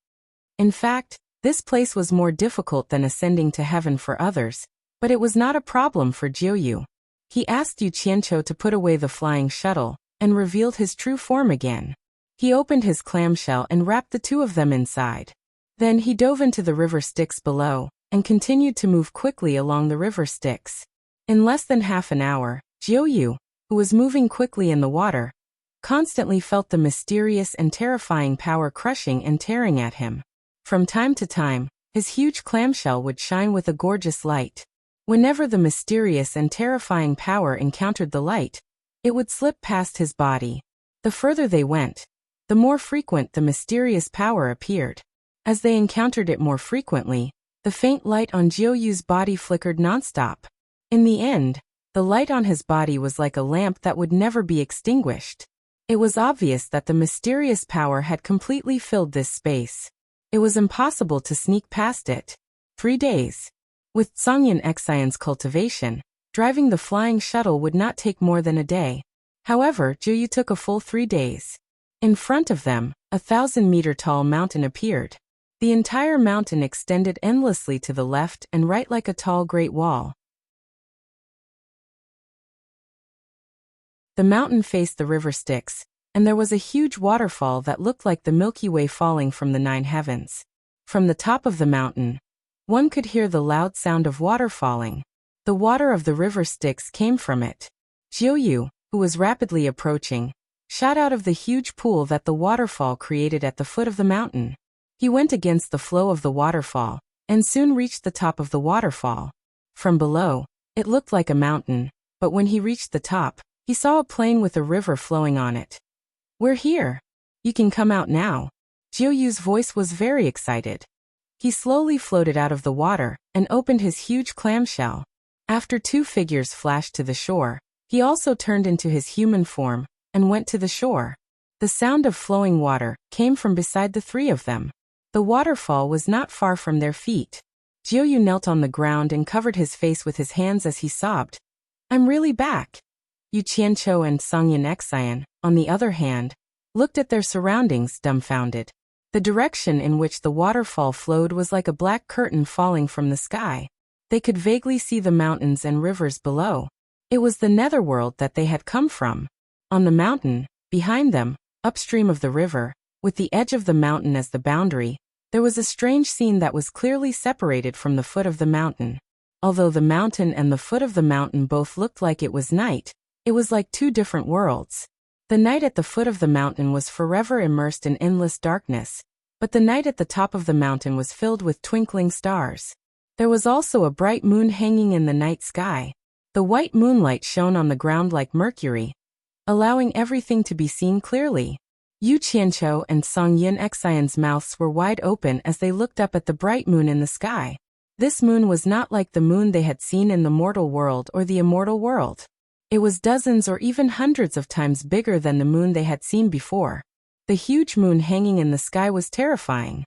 In fact, this place was more difficult than ascending to heaven for others, but it was not a problem for Jiu Yu. He asked Yu Qianqiu to put away the flying shuttle, and revealed his true form again. He opened his clamshell and wrapped the two of them inside. Then he dove into the river Styx below, and continued to move quickly along the river Styx. In less than half an hour, Jiu Yu, who was moving quickly in the water, constantly felt the mysterious and terrifying power crushing and tearing at him. From time to time, his huge clamshell would shine with a gorgeous light. Whenever the mysterious and terrifying power encountered the light, it would slip past his body. The further they went, the more frequent the mysterious power appeared. As they encountered it more frequently, the faint light on Jiu Yu's body flickered nonstop. In the end, the light on his body was like a lamp that would never be extinguished. It was obvious that the mysterious power had completely filled this space. It was impossible to sneak past it. 3 days. With Song Yun Xian's cultivation, driving the flying shuttle would not take more than a day. However, Jiu Yu took a full 3 days. In front of them, a 1,000-meter-tall mountain appeared. The entire mountain extended endlessly to the left and right like a tall great wall. The mountain faced the river Styx, and there was a huge waterfall that looked like the Milky Way falling from the 9 heavens. From the top of the mountain, one could hear the loud sound of water falling. The water of the river Styx came from it. Jiu Yu, who was rapidly approaching, shot out of the huge pool that the waterfall created at the foot of the mountain. He went against the flow of the waterfall, and soon reached the top of the waterfall. From below, it looked like a mountain, but when he reached the top, he saw a plain with a river flowing on it. "We're here. You can come out now." Jiu Yu's voice was very excited. He slowly floated out of the water, and opened his huge clamshell. After 2 figures flashed to the shore, he also turned into his human form, and went to the shore. The sound of flowing water came from beside the 3 of them. The waterfall was not far from their feet. Jiu Yu knelt on the ground and covered his face with his hands as he sobbed. "I'm really back." Yu Qianqiu and Song Yun Xian, on the other hand, looked at their surroundings dumbfounded. The direction in which the waterfall flowed was like a black curtain falling from the sky. They could vaguely see the mountains and rivers below. It was the netherworld that they had come from. On the mountain, behind them, upstream of the river, with the edge of the mountain as the boundary, there was a strange scene that was clearly separated from the foot of the mountain. Although the mountain and the foot of the mountain both looked like it was night, it was like two different worlds. The night at the foot of the mountain was forever immersed in endless darkness, but the night at the top of the mountain was filled with twinkling stars. There was also a bright moon hanging in the night sky. The white moonlight shone on the ground like mercury, allowing everything to be seen clearly. Yu Qianqiu and Song Yin Xian's mouths were wide open as they looked up at the bright moon in the sky. This moon was not like the moon they had seen in the mortal world or the immortal world. It was dozens or even hundreds of times bigger than the moon they had seen before. The huge moon hanging in the sky was terrifying.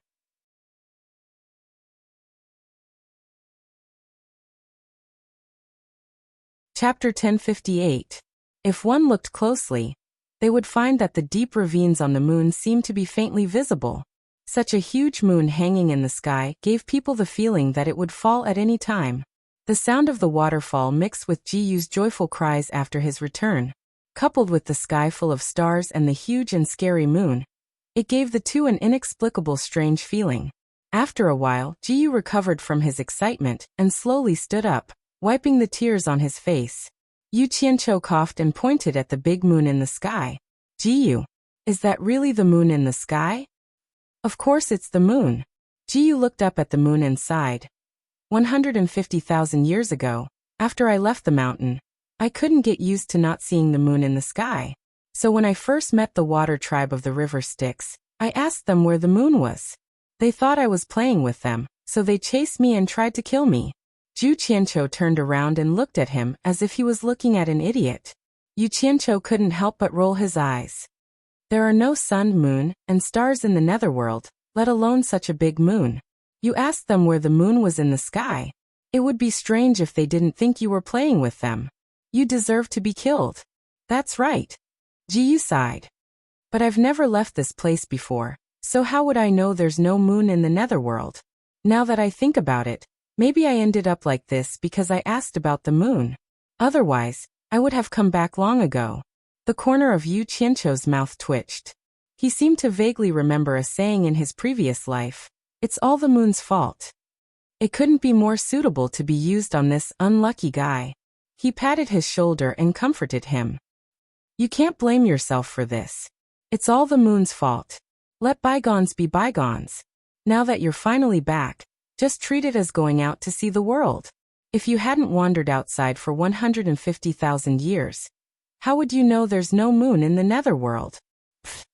Chapter 1058. If one looked closely, they would find that the deep ravines on the moon seemed to be faintly visible. Such a huge moon hanging in the sky gave people the feeling that it would fall at any time. The sound of the waterfall mixed with Jiyu's joyful cries after his return, coupled with the sky full of stars and the huge and scary moon, it gave the two an inexplicable strange feeling. After a while, Jiyu recovered from his excitement and slowly stood up, wiping the tears on his face. Yu Qianqiu coughed and pointed at the big moon in the sky. Jiyu, is that really the moon in the sky? Of course it's the moon. Jiyu looked up at the moon and sighed. 150,000 years ago, after I left the mountain, I couldn't get used to not seeing the moon in the sky. So when I first met the water tribe of the river Styx, I asked them where the moon was. They thought I was playing with them, so they chased me and tried to kill me. Yu Qianqiu turned around and looked at him as if he was looking at an idiot. Yu Qianqiu couldn't help but roll his eyes. There are no sun, moon, and stars in the netherworld, let alone such a big moon. You asked them where the moon was in the sky. It would be strange if they didn't think you were playing with them. You deserve to be killed. That's right. Jiyu sighed. But I've never left this place before, so how would I know there's no moon in the netherworld? Now that I think about it, maybe I ended up like this because I asked about the moon. Otherwise, I would have come back long ago. The corner of Yu Qianqiu's mouth twitched. He seemed to vaguely remember a saying in his previous life. It's all the moon's fault. It couldn't be more suitable to be used on this unlucky guy. He patted his shoulder and comforted him. You can't blame yourself for this. It's all the moon's fault. Let bygones be bygones. Now that you're finally back, just treat it as going out to see the world. If you hadn't wandered outside for 150,000 years, how would you know there's no moon in the netherworld? Pfft.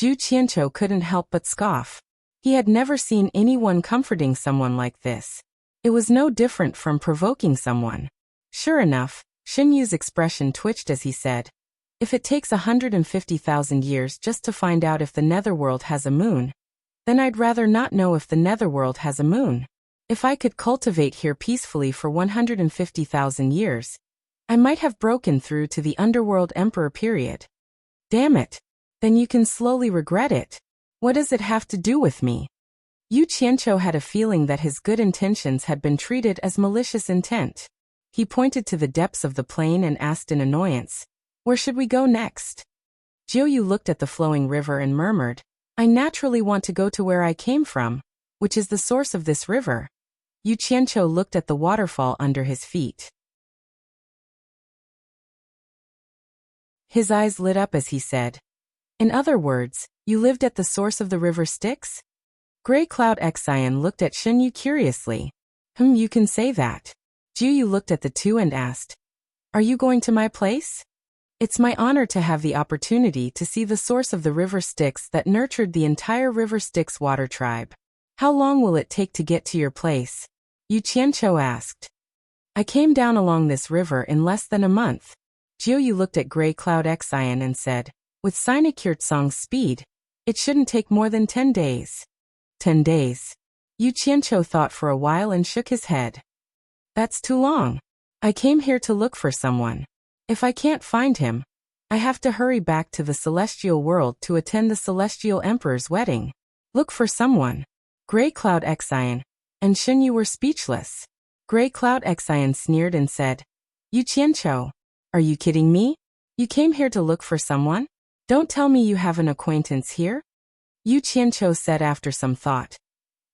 Yu Qianqiu couldn't help but scoff. He had never seen anyone comforting someone like this. It was no different from provoking someone. Sure enough, Xinyu's expression twitched as he said, if it takes 150,000 years just to find out if the netherworld has a moon, then I'd rather not know if the netherworld has a moon. If I could cultivate here peacefully for 150,000 years, I might have broken through to the underworld emperor period. Damn it. Then you can slowly regret it. What does it have to do with me? Yu Qianqiu had a feeling that his good intentions had been treated as malicious intent. He pointed to the depths of the plain and asked in annoyance, where should we go next? Jiu looked at the flowing river and murmured, I naturally want to go to where I came from, which is the source of this river. Yu Qianqiu looked at the waterfall under his feet. His eyes lit up as he said, in other words, you lived at the source of the river Styx? Grey Cloud Xian looked at Xinyu curiously. You can say that. Jiu looked at the two and asked, are you going to my place? It's my honor to have the opportunity to see the source of the river Styx that nurtured the entire river Styx water tribe. How long will it take to get to your place? Yu Qianqiu asked. I came down along this river in less than a month. Jiu looked at Grey Cloud Xian and said, with Song's speed, it shouldn't take more than 10 days. 10 days. Yu Qianqiu thought for a while and shook his head. That's too long. I came here to look for someone. If I can't find him, I have to hurry back to the celestial world to attend the celestial emperor's wedding. Look for someone. Gray Cloud Xian and Xunyu were speechless. Gray Cloud Xian sneered and said, You Qianqiu, are you kidding me? You came here to look for someone? Don't tell me you have an acquaintance here? Yu Qianqiu said after some thought.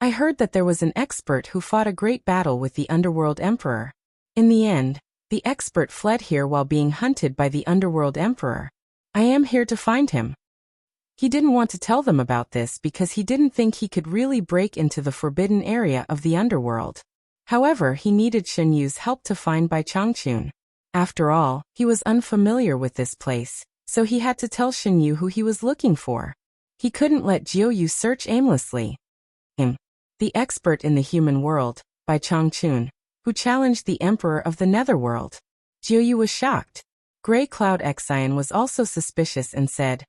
I heard that there was an expert who fought a great battle with the Underworld Emperor. In the end, the expert fled here while being hunted by the Underworld Emperor. I am here to find him. He didn't want to tell them about this because he didn't think he could really break into the forbidden area of the underworld. However, he needed Xunyu's help to find Bai Changchun. After all, he was unfamiliar with this place, so he had to tell Xunyu who he was looking for. He couldn't let Jiuyu search aimlessly. The expert in the human world, Bai Changchun, who challenged the Emperor of the Netherworld. Jiuyu was shocked. Gray Cloud Xian was also suspicious and said,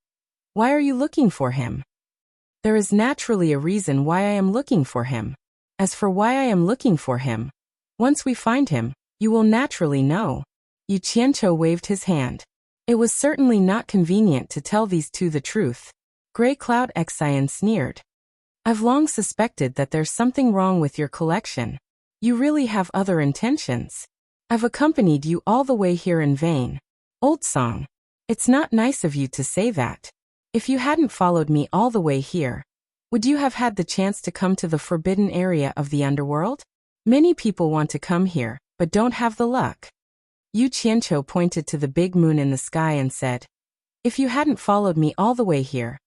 Why are you looking for him? There is naturally a reason why I am looking for him. As for why I am looking for him, once we find him, you will naturally know. Yu Qianqiu waved his hand. It was certainly not convenient to tell these two the truth. Gray Cloud Xian sneered. I've long suspected that there's something wrong with your collection. You really have other intentions. I've accompanied you all the way here in vain. Old song. It's not nice of you to say that. If you hadn't followed me all the way here, would you have had the chance to come to the forbidden area of the underworld? Many people want to come here, but don't have the luck. Yu Qianqiu pointed to the big moon in the sky and said, If you hadn't followed me all the way here,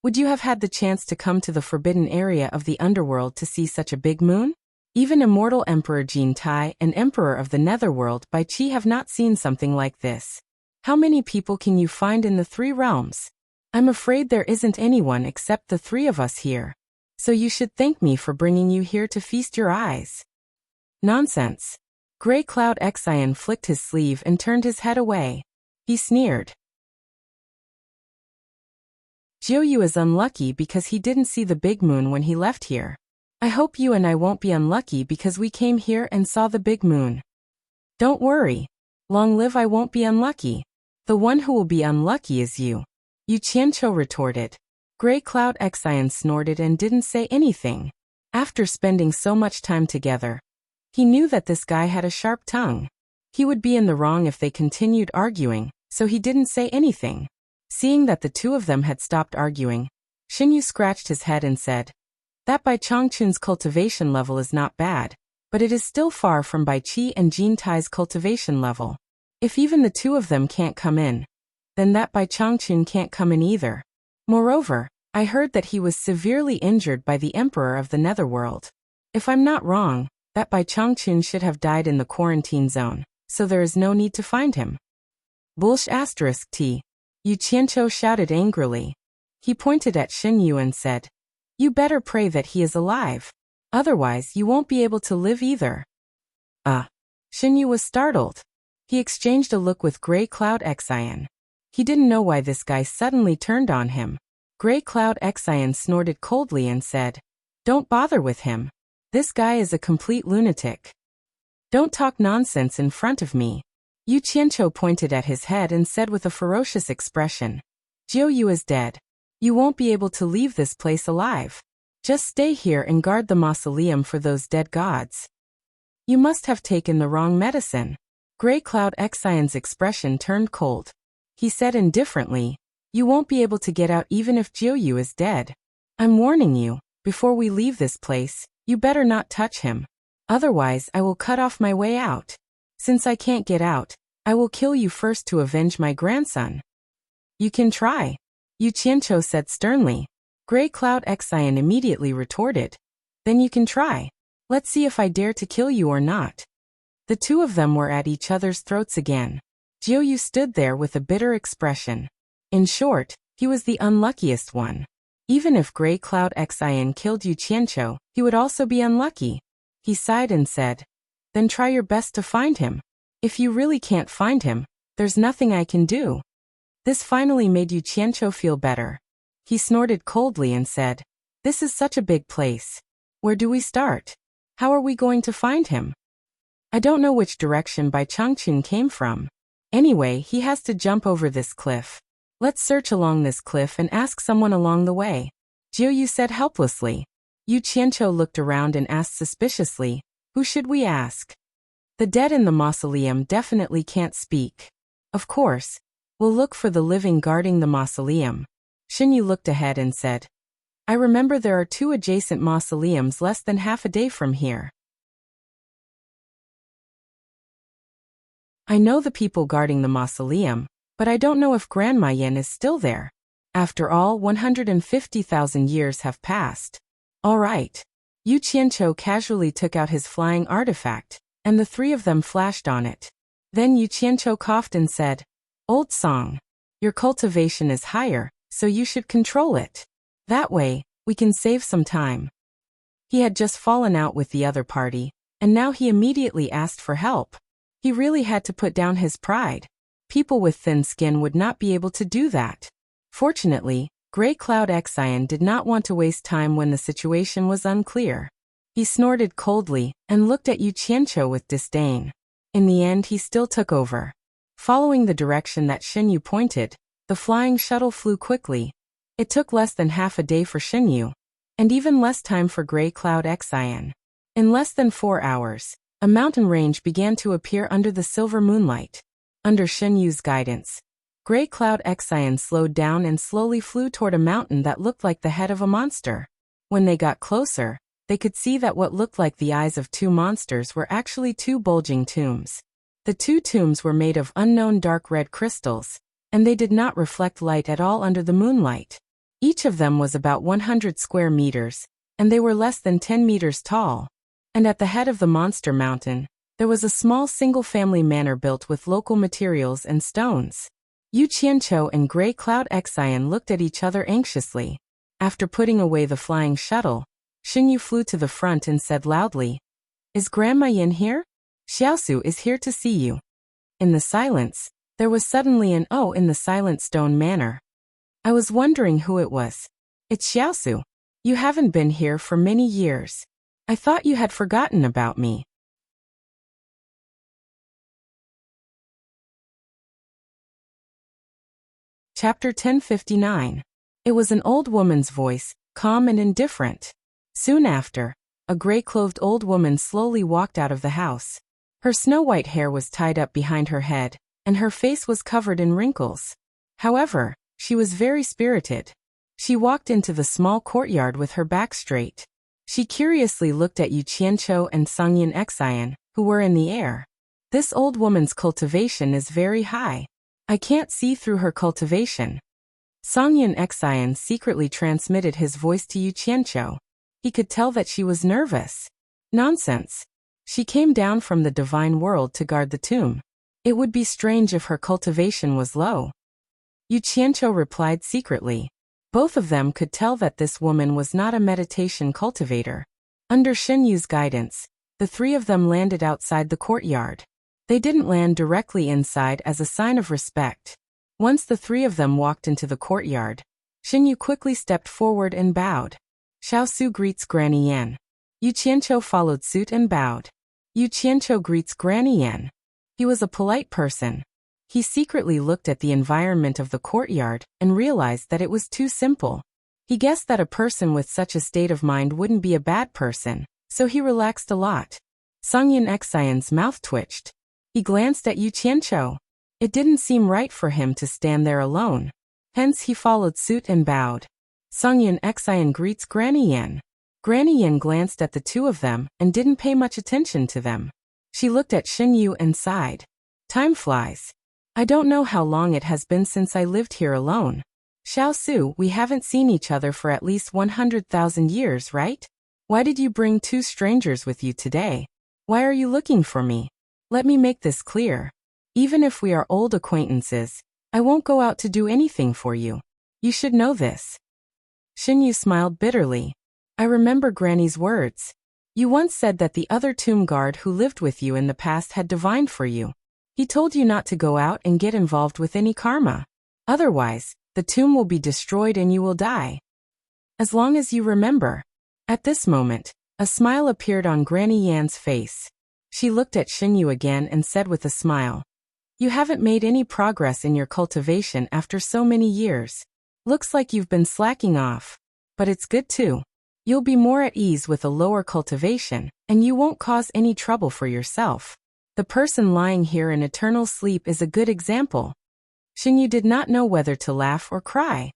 would you have had the chance to come to the forbidden area of the underworld to see such a big moon? Even Immortal Emperor Jin Tai and Emperor of the Netherworld Bai Qi have not seen something like this. How many people can you find in the three realms? I'm afraid there isn't anyone except the three of us here. So you should thank me for bringing you here to feast your eyes. Nonsense. Gray Cloud Xian flicked his sleeve and turned his head away. He sneered. Jiuyu is unlucky because he didn't see the big moon when he left here. I hope you and I won't be unlucky because we came here and saw the big moon. Don't worry. Long live I won't be unlucky. The one who will be unlucky is you. Yu Qianqiu retorted. Gray Cloud Xian snorted and didn't say anything. After spending so much time together, he knew that this guy had a sharp tongue. He would be in the wrong if they continued arguing, so he didn't say anything. Seeing that the two of them had stopped arguing, Xunyu scratched his head and said, That Bai Changchun's cultivation level is not bad, but it is still far from Bai Qi and Jin Tai's cultivation level. If even the two of them can't come in, then that Bai Changchun can't come in either. Moreover, I heard that he was severely injured by the Emperor of the Netherworld. If I'm not wrong, that Bai Changchun should have died in the quarantine zone, so there is no need to find him. Bullsh *T. Yu Qianqiu shouted angrily. He pointed at Xunyu and said, You better pray that he is alive. Otherwise you won't be able to live either. Xunyu was startled. He exchanged a look with Gray Cloud Xian. He didn't know why this guy suddenly turned on him. Gray Cloud Xian snorted coldly and said, Don't bother with him. This guy is a complete lunatic. Don't talk nonsense in front of me. Yu Qianqiu pointed at his head and said with a ferocious expression, Jiuyu is dead. You won't be able to leave this place alive. Just stay here and guard the mausoleum for those dead gods. You must have taken the wrong medicine. Gray Cloud Xian's expression turned cold. He said indifferently, You won't be able to get out even if Jiuyu is dead. I'm warning you, before we leave this place, you better not touch him. Otherwise I will cut off my way out. Since I can't get out, I will kill you first to avenge my grandson. You can try. Yu Qianqiu said sternly. Gray Cloud Xian immediately retorted. Then you can try. Let's see if I dare to kill you or not. The two of them were at each other's throats again. Jiuyu stood there with a bitter expression. In short, he was the unluckiest one. Even if Gray Cloud Xian killed Yu Qianqiu, he would also be unlucky. He sighed and said, Then try your best to find him. If you really can't find him, there's nothing I can do. This finally made Yu Qianqiu feel better. He snorted coldly and said, This is such a big place. Where do we start? How are we going to find him? I don't know which direction Bai Changchun came from. Anyway, he has to jump over this cliff. Let's search along this cliff and ask someone along the way. Jiu said helplessly. Yu Qianqiu looked around and asked suspiciously, who should we ask? The dead in the mausoleum definitely can't speak. Of course. We'll look for the living guarding the mausoleum. Xinyu looked ahead and said, I remember there are 2 adjacent mausoleums less than half a day from here. I know the people guarding the mausoleum, but I don't know if Grandma Yin is still there. After all, 150,000 years have passed. All right. Yu Qianqiu casually took out his flying artifact, and the 3 of them flashed on it. Then Yu Qianqiu coughed and said, Old song. Your cultivation is higher, so you should control it. That way, we can save some time. He had just fallen out with the other party, and now he immediately asked for help. He really had to put down his pride. People with thin skin would not be able to do that. Fortunately, Grey Cloud Xian did not want to waste time when the situation was unclear. He snorted coldly and looked at Yu Qianqiu with disdain. In the end, he still took over. Following the direction that Xinyu pointed, the flying shuttle flew quickly. It took less than half a day for Xinyu, and even less time for Grey Cloud Xian. In less than 4 hours, a mountain range began to appear under the silver moonlight. Under Xinyu's guidance, Grey Cloud Xian slowed down and slowly flew toward a mountain that looked like the head of a monster. When they got closer, they could see that what looked like the eyes of 2 monsters were actually 2 bulging tombs. The 2 tombs were made of unknown dark red crystals, and they did not reflect light at all under the moonlight. Each of them was about 100 square meters, and they were less than 10 meters tall. And at the head of the monster mountain, there was a small single-family manor built with local materials and stones. Yu Qianqiu and Grey Cloud Xian looked at each other anxiously. After putting away the flying shuttle, Xinyu flew to the front and said loudly, Is Grandma Yin here? Xiaosu is here to see you. In the silence, there was suddenly an "oh" in the silent stone manor. I was wondering who it was. It's Xiaosu. You haven't been here for many years. I thought you had forgotten about me. Chapter 1059. It was an old woman's voice, calm and indifferent. Soon after, a gray-clothed old woman slowly walked out of the house. Her snow-white hair was tied up behind her head, and her face was covered in wrinkles. However, she was very spirited. She walked into the small courtyard with her back straight. She curiously looked at Yu Qianqiu and Songyun Xian, who were in the air. This old woman's cultivation is very high. I can't see through her cultivation. Songyun Xian secretly transmitted his voice to Yu Qianqiu. He could tell that she was nervous. Nonsense. She came down from the divine world to guard the tomb. It would be strange if her cultivation was low. Yu Qianqiu replied secretly. Both of them could tell that this woman was not a meditation cultivator. Under Xinyu's guidance, the 3 of them landed outside the courtyard. They didn't land directly inside as a sign of respect. Once the 3 of them walked into the courtyard, Xinyu quickly stepped forward and bowed. Xiaosu greets Granny Yan. Yu Qianqiu followed suit and bowed. Yu Qianqiu greets Granny Yan. He was a polite person. He secretly looked at the environment of the courtyard and realized that it was too simple. He guessed that a person with such a state of mind wouldn't be a bad person, so he relaxed a lot. Songyun Xian's mouth twitched. He glanced at Yu Qianqiu. It didn't seem right for him to stand there alone. Hence he followed suit and bowed. Songyun Xian greets Granny Yan. Granny Yan glanced at the 2 of them and didn't pay much attention to them. She looked at Xinyu and sighed. Time flies. I don't know how long it has been since I lived here alone. Xiaosu, we haven't seen each other for at least 100,000 years, right? Why did you bring 2 strangers with you today? Why are you looking for me? Let me make this clear. Even if we are old acquaintances, I won't go out to do anything for you. You should know this. Xinyu smiled bitterly. I remember Granny's words. You once said that the other tomb guard who lived with you in the past had divined for you. He told you not to go out and get involved with any karma. Otherwise, the tomb will be destroyed and you will die. As long as you remember. At this moment, a smile appeared on Granny Yan's face. She looked at Xinyu again and said with a smile, You haven't made any progress in your cultivation after so many years. Looks like you've been slacking off. But it's good too. You'll be more at ease with a lower cultivation, and you won't cause any trouble for yourself. The person lying here in eternal sleep is a good example. Xingyu did not know whether to laugh or cry.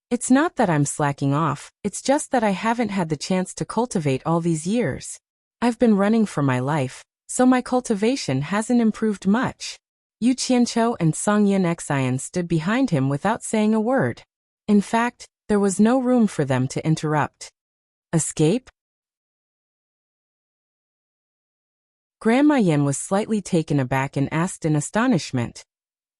It's not that I'm slacking off, it's just that I haven't had the chance to cultivate all these years. I've been running for my life, so my cultivation hasn't improved much. Yu Qianqiu and Song Yin Xian stood behind him without saying a word. In fact, there was no room for them to interrupt. Escape? Grandma Yin was slightly taken aback and asked in astonishment.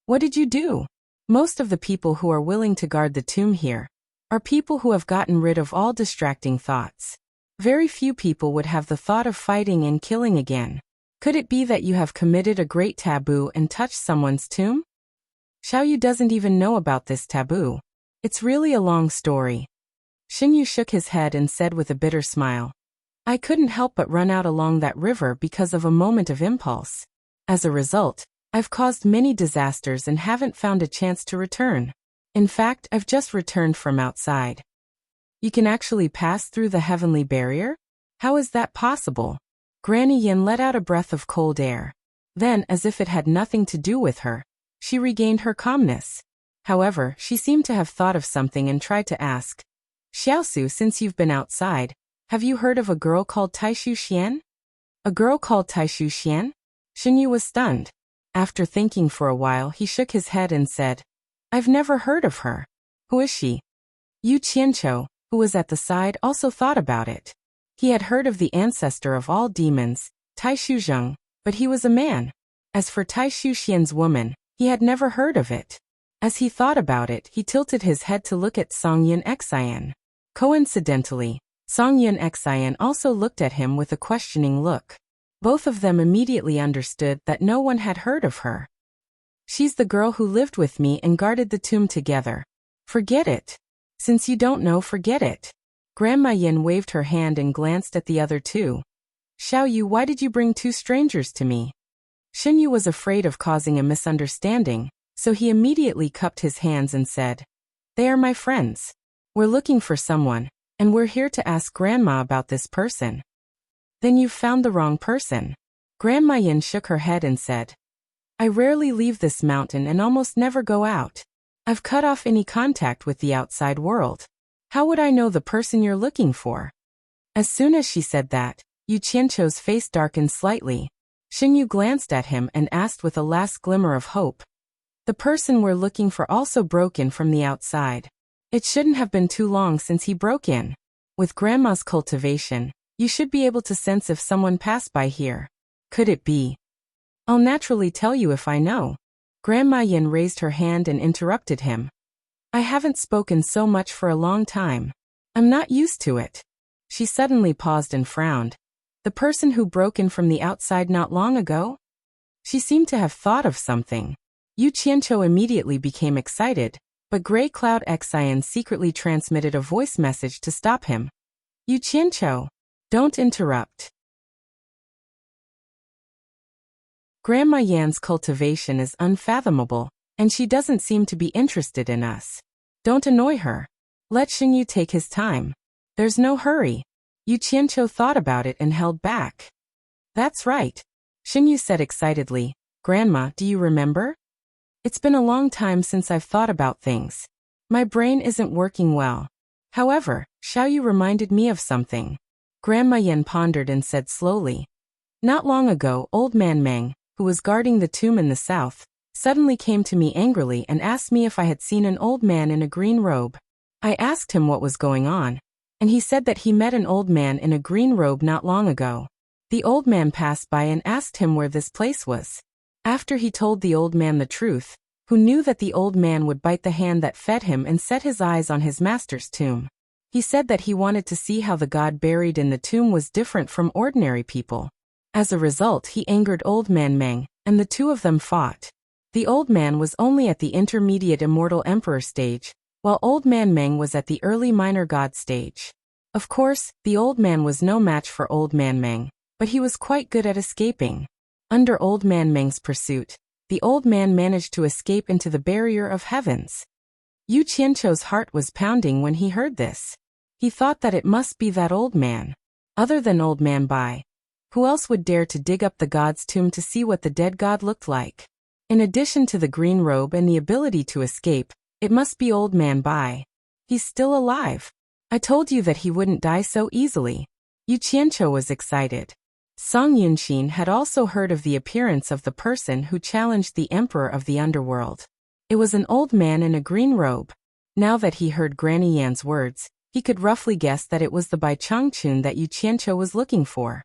What did you do? Most of the people who are willing to guard the tomb here are people who have gotten rid of all distracting thoughts. Very few people would have the thought of fighting and killing again. Could it be that you have committed a great taboo and touched someone's tomb? Xiaoyu doesn't even know about this taboo. It's really a long story. Xingyu shook his head and said with a bitter smile, I couldn't help but run out along that river because of a moment of impulse. As a result, I've caused many disasters and haven't found a chance to return. In fact, I've just returned from outside. You can actually pass through the heavenly barrier? How is that possible? Granny Yin let out a breath of cold air. Then, as if it had nothing to do with her, she regained her calmness. However, she seemed to have thought of something and tried to ask, Xiaosu, since you've been outside, have you heard of a girl called Taishu Xian? A girl called Taishu Xian? Xingyu was stunned. After thinking for a while, he shook his head and said, I've never heard of her. Who is she? Yu Qianqiu, who was at the side, also thought about it. He had heard of the ancestor of all demons, Taishu Zheng, but he was a man. As for Taishu Xian's woman, he had never heard of it. As he thought about it, he tilted his head to look at Song Yin Xian. Coincidentally, Song Yin Xian also looked at him with a questioning look. Both of them immediately understood that no one had heard of her. She's the girl who lived with me and guarded the tomb together. Forget it. Since you don't know, forget it. Grandma Yin waved her hand and glanced at the other two. Xiaoyu, why did you bring two strangers to me? Xingyu was afraid of causing a misunderstanding, so he immediately cupped his hands and said, They are my friends. We're looking for someone, and we're here to ask Grandma about this person. Then you've found the wrong person. Grandma Yin shook her head and said, I rarely leave this mountain and almost never go out. I've cut off any contact with the outside world. How would I know the person you're looking for? As soon as she said that, Yu Qianqiu's face darkened slightly. Xingyu glanced at him and asked with a last glimmer of hope. The person we're looking for also broke in from the outside. It shouldn't have been too long since he broke in. With Grandma's cultivation, you should be able to sense if someone passed by here. Could it be? I'll naturally tell you if I know. Grandma Yin raised her hand and interrupted him. I haven't spoken so much for a long time. I'm not used to it. She suddenly paused and frowned. The person who broke in from the outside not long ago? She seemed to have thought of something. Yu Qianqiu immediately became excited, but Grey Cloud Xian secretly transmitted a voice message to stop him. Yu Qianqiu, don't interrupt. Grandma Yan's cultivation is unfathomable, and she doesn't seem to be interested in us. Don't annoy her. Let Xingyu take his time. There's no hurry. Yu Qianqiu thought about it and held back. That's right. Xingyu said excitedly. Grandma, do you remember? It's been a long time since I've thought about things. My brain isn't working well. However, Xiaoyu reminded me of something. Grandma Yan pondered and said slowly. Not long ago, Old Man Meng, who was guarding the tomb in the south, suddenly came to me angrily and asked me if I had seen an old man in a green robe. I asked him what was going on, and he said that he met an old man in a green robe not long ago. The old man passed by and asked him where this place was. After he told the old man the truth, who knew that the old man would bite the hand that fed him and set his eyes on his master's tomb. He said that he wanted to see how the god buried in the tomb was different from ordinary people. As a result, he angered Old Man Meng, and the two of them fought. The old man was only at the intermediate immortal emperor stage, while Old Man Meng was at the early minor god stage. Of course, the old man was no match for Old Man Meng, but he was quite good at escaping. Under Old Man Meng's pursuit, the old man managed to escape into the barrier of heavens. Yu Qianqiu's heart was pounding when he heard this. He thought that it must be that old man. Other than Old Man Bai, who else would dare to dig up the god's tomb to see what the dead god looked like? In addition to the green robe and the ability to escape, it must be Old Man Bai. He's still alive. I told you that he wouldn't die so easily. Yu Qianqiu was excited. Song Yunxin had also heard of the appearance of the person who challenged the emperor of the underworld. It was an old man in a green robe. Now that he heard Granny Yan's words, he could roughly guess that it was the Bai Changchun that Yu Qianqiu was looking for.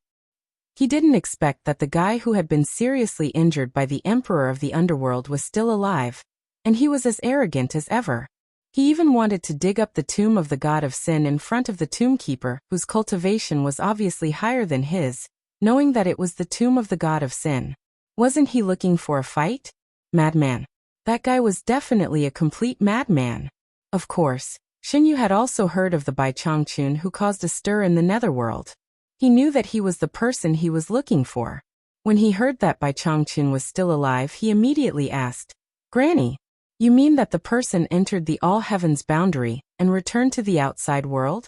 He didn't expect that the guy who had been seriously injured by the emperor of the underworld was still alive, and he was as arrogant as ever. He even wanted to dig up the tomb of the god of sin in front of the tombkeeper, whose cultivation was obviously higher than his, knowing that it was the tomb of the god of sin. Wasn't he looking for a fight? Madman. That guy was definitely a complete madman. Of course, Xinyu had also heard of the Bai Changchun who caused a stir in the netherworld. He knew that he was the person he was looking for. When he heard that Bai Changchun was still alive, he immediately asked, "Granny, you mean that the person entered the all-heavens boundary and returned to the outside world?"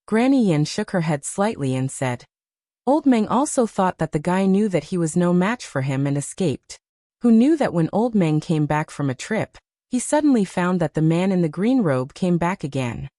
Granny Yin shook her head slightly and said, "Old Meng also thought that the guy knew that he was no match for him and escaped. Who knew that when Old Meng came back from a trip, he suddenly found that the man in the green robe came back again."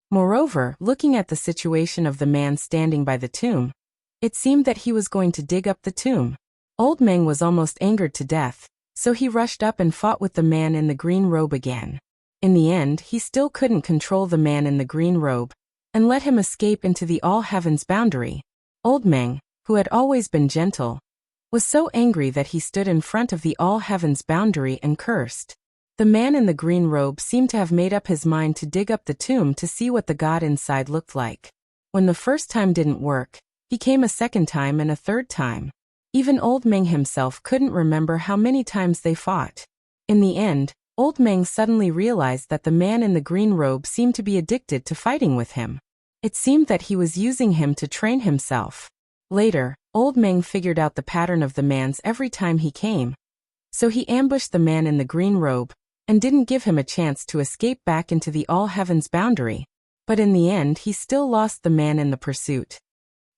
Moreover, looking at the situation of the man standing by the tomb, it seemed that he was going to dig up the tomb. Old Meng was almost angered to death, so he rushed up and fought with the man in the green robe again. In the end, he still couldn't control the man in the green robe, and let him escape into the all-heavens boundary. Old Meng, who had always been gentle, was so angry that he stood in front of the all-heavens boundary and cursed. The man in the green robe seemed to have made up his mind to dig up the tomb to see what the god inside looked like. When the first time didn't work, he came a second time and a third time. Even Old Meng himself couldn't remember how many times they fought. In the end, Old Meng suddenly realized that the man in the green robe seemed to be addicted to fighting with him. It seemed that he was using him to train himself. Later, Old Meng figured out the pattern of the man's every time he came. So he ambushed the man in the green robe, and didn't give him a chance to escape back into the all-heavens boundary. But in the end he still lost the man in the pursuit.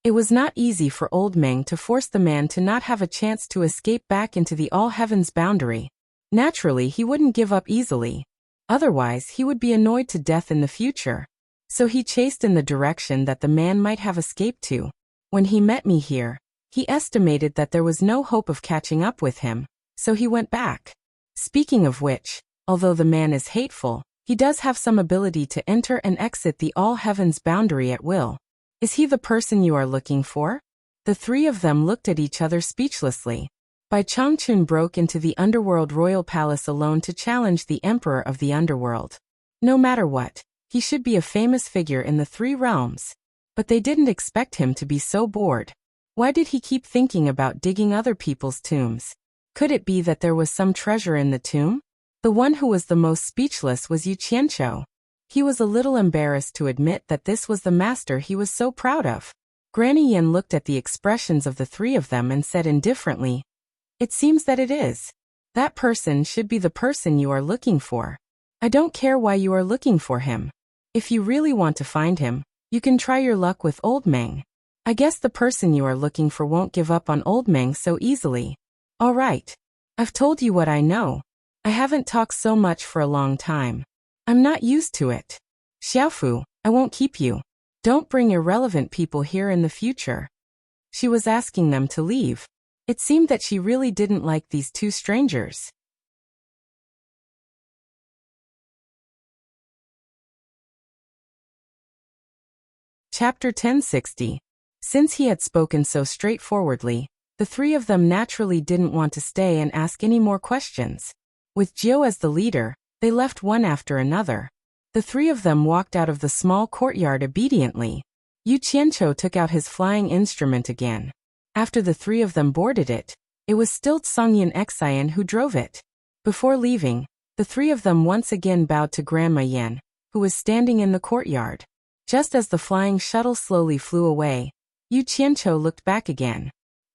It was not easy for Old Meng to force the man to not have a chance to escape back into the all-heavens boundary. Naturally, he wouldn't give up easily. Otherwise, he would be annoyed to death in the future. So he chased in the direction that the man might have escaped to. When he met me here, he estimated that there was no hope of catching up with him, so he went back. Speaking of which, although the man is hateful, he does have some ability to enter and exit the all-heavens boundary at will. Is he the person you are looking for? The three of them looked at each other speechlessly. Bai Changchun broke into the underworld royal palace alone to challenge the emperor of the underworld. No matter what, he should be a famous figure in the three realms. But they didn't expect him to be so bored. Why did he keep thinking about digging other people's tombs? Could it be that there was some treasure in the tomb? The one who was the most speechless was Yu Qianqiu. He was a little embarrassed to admit that this was the master he was so proud of. Granny Yin looked at the expressions of the three of them and said indifferently, "It seems that it is. That person should be the person you are looking for. I don't care why you are looking for him. If you really want to find him, you can try your luck with Old Meng. I guess the person you are looking for won't give up on Old Meng so easily. All right. I've told you what I know. I haven't talked so much for a long time. I'm not used to it. Xiaofu, I won't keep you. Don't bring irrelevant people here in the future." She was asking them to leave. It seemed that she really didn't like these two strangers. Chapter 1060. Since he had spoken so straightforwardly, the three of them naturally didn't want to stay and ask any more questions. With Jiu as the leader, they left one after another. The three of them walked out of the small courtyard obediently. Yu Qianqiu took out his flying instrument again. After the three of them boarded it, it was still Songyan Xian who drove it. Before leaving, the three of them once again bowed to Grandma Yan, who was standing in the courtyard. Just as the flying shuttle slowly flew away, Yu Qianqiu looked back again.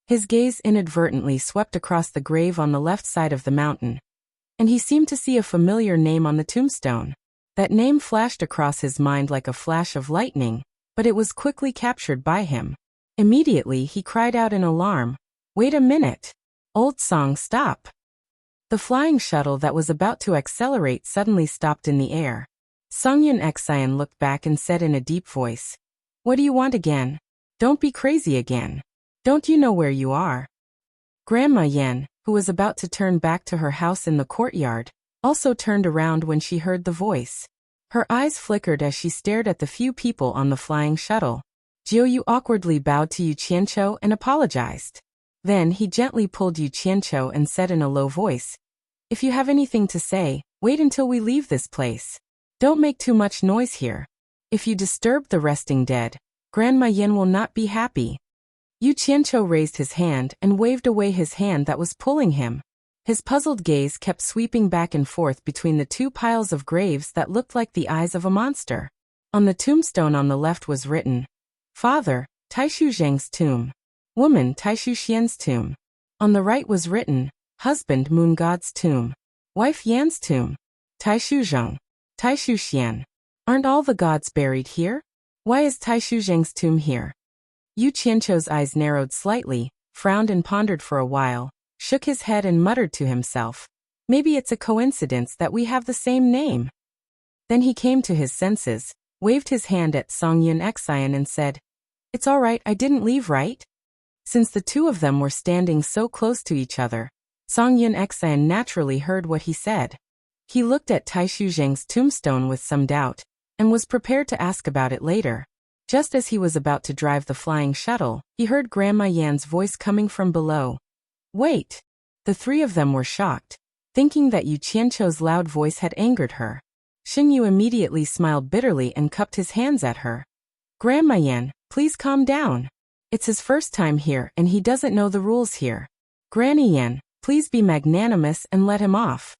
His gaze inadvertently swept across the grave on the left side of the mountain, and he seemed to see a familiar name on the tombstone. That name flashed across his mind like a flash of lightning, but it was quickly captured by him. Immediately he cried out in alarm, "Wait a minute! Old Song, stop!" The flying shuttle that was about to accelerate suddenly stopped in the air. Songyun Xian looked back and said in a deep voice, "What do you want again? Don't be crazy again. Don't you know where you are?" Grandma Yen, who was about to turn back to her house in the courtyard, also turned around when she heard the voice. Her eyes flickered as she stared at the few people on the flying shuttle. Jiuyu awkwardly bowed to Yu Qianqiu and apologized. Then he gently pulled Yu Qianqiu and said in a low voice, "If you have anything to say, wait until we leave this place. Don't make too much noise here. If you disturb the resting dead, Grandma Yin will not be happy." Yu Qianqiu raised his hand and waved away his hand that was pulling him. His puzzled gaze kept sweeping back and forth between the two piles of graves that looked like the eyes of a monster. On the tombstone on the left was written, "Father, Taishu Zheng's tomb. Woman, Taishu Xian's tomb." On the right was written, "Husband, Moon God's tomb. Wife, Yan's tomb. Taishu Zheng. Taishu Xian. Aren't all the gods buried here? Why is Taishu Zheng's tomb here?" Yu Qianqiu's eyes narrowed slightly, frowned and pondered for a while, shook his head and muttered to himself, "Maybe it's a coincidence that we have the same name." Then he came to his senses, waved his hand at Songyun Xian and said, "It's all right, I didn't leave, right?" Since the two of them were standing so close to each other, Songyun Xian naturally heard what he said. He looked at Taishu Zheng's tombstone with some doubt, and was prepared to ask about it later. Just as he was about to drive the flying shuttle, he heard Grandma Yan's voice coming from below. "Wait!" The three of them were shocked, thinking that Yu Qianqiu's loud voice had angered her. Xingyu immediately smiled bitterly and cupped his hands at her. "Grandma Yan, please calm down. It's his first time here and he doesn't know the rules here. Granny Yan, please be magnanimous and let him off."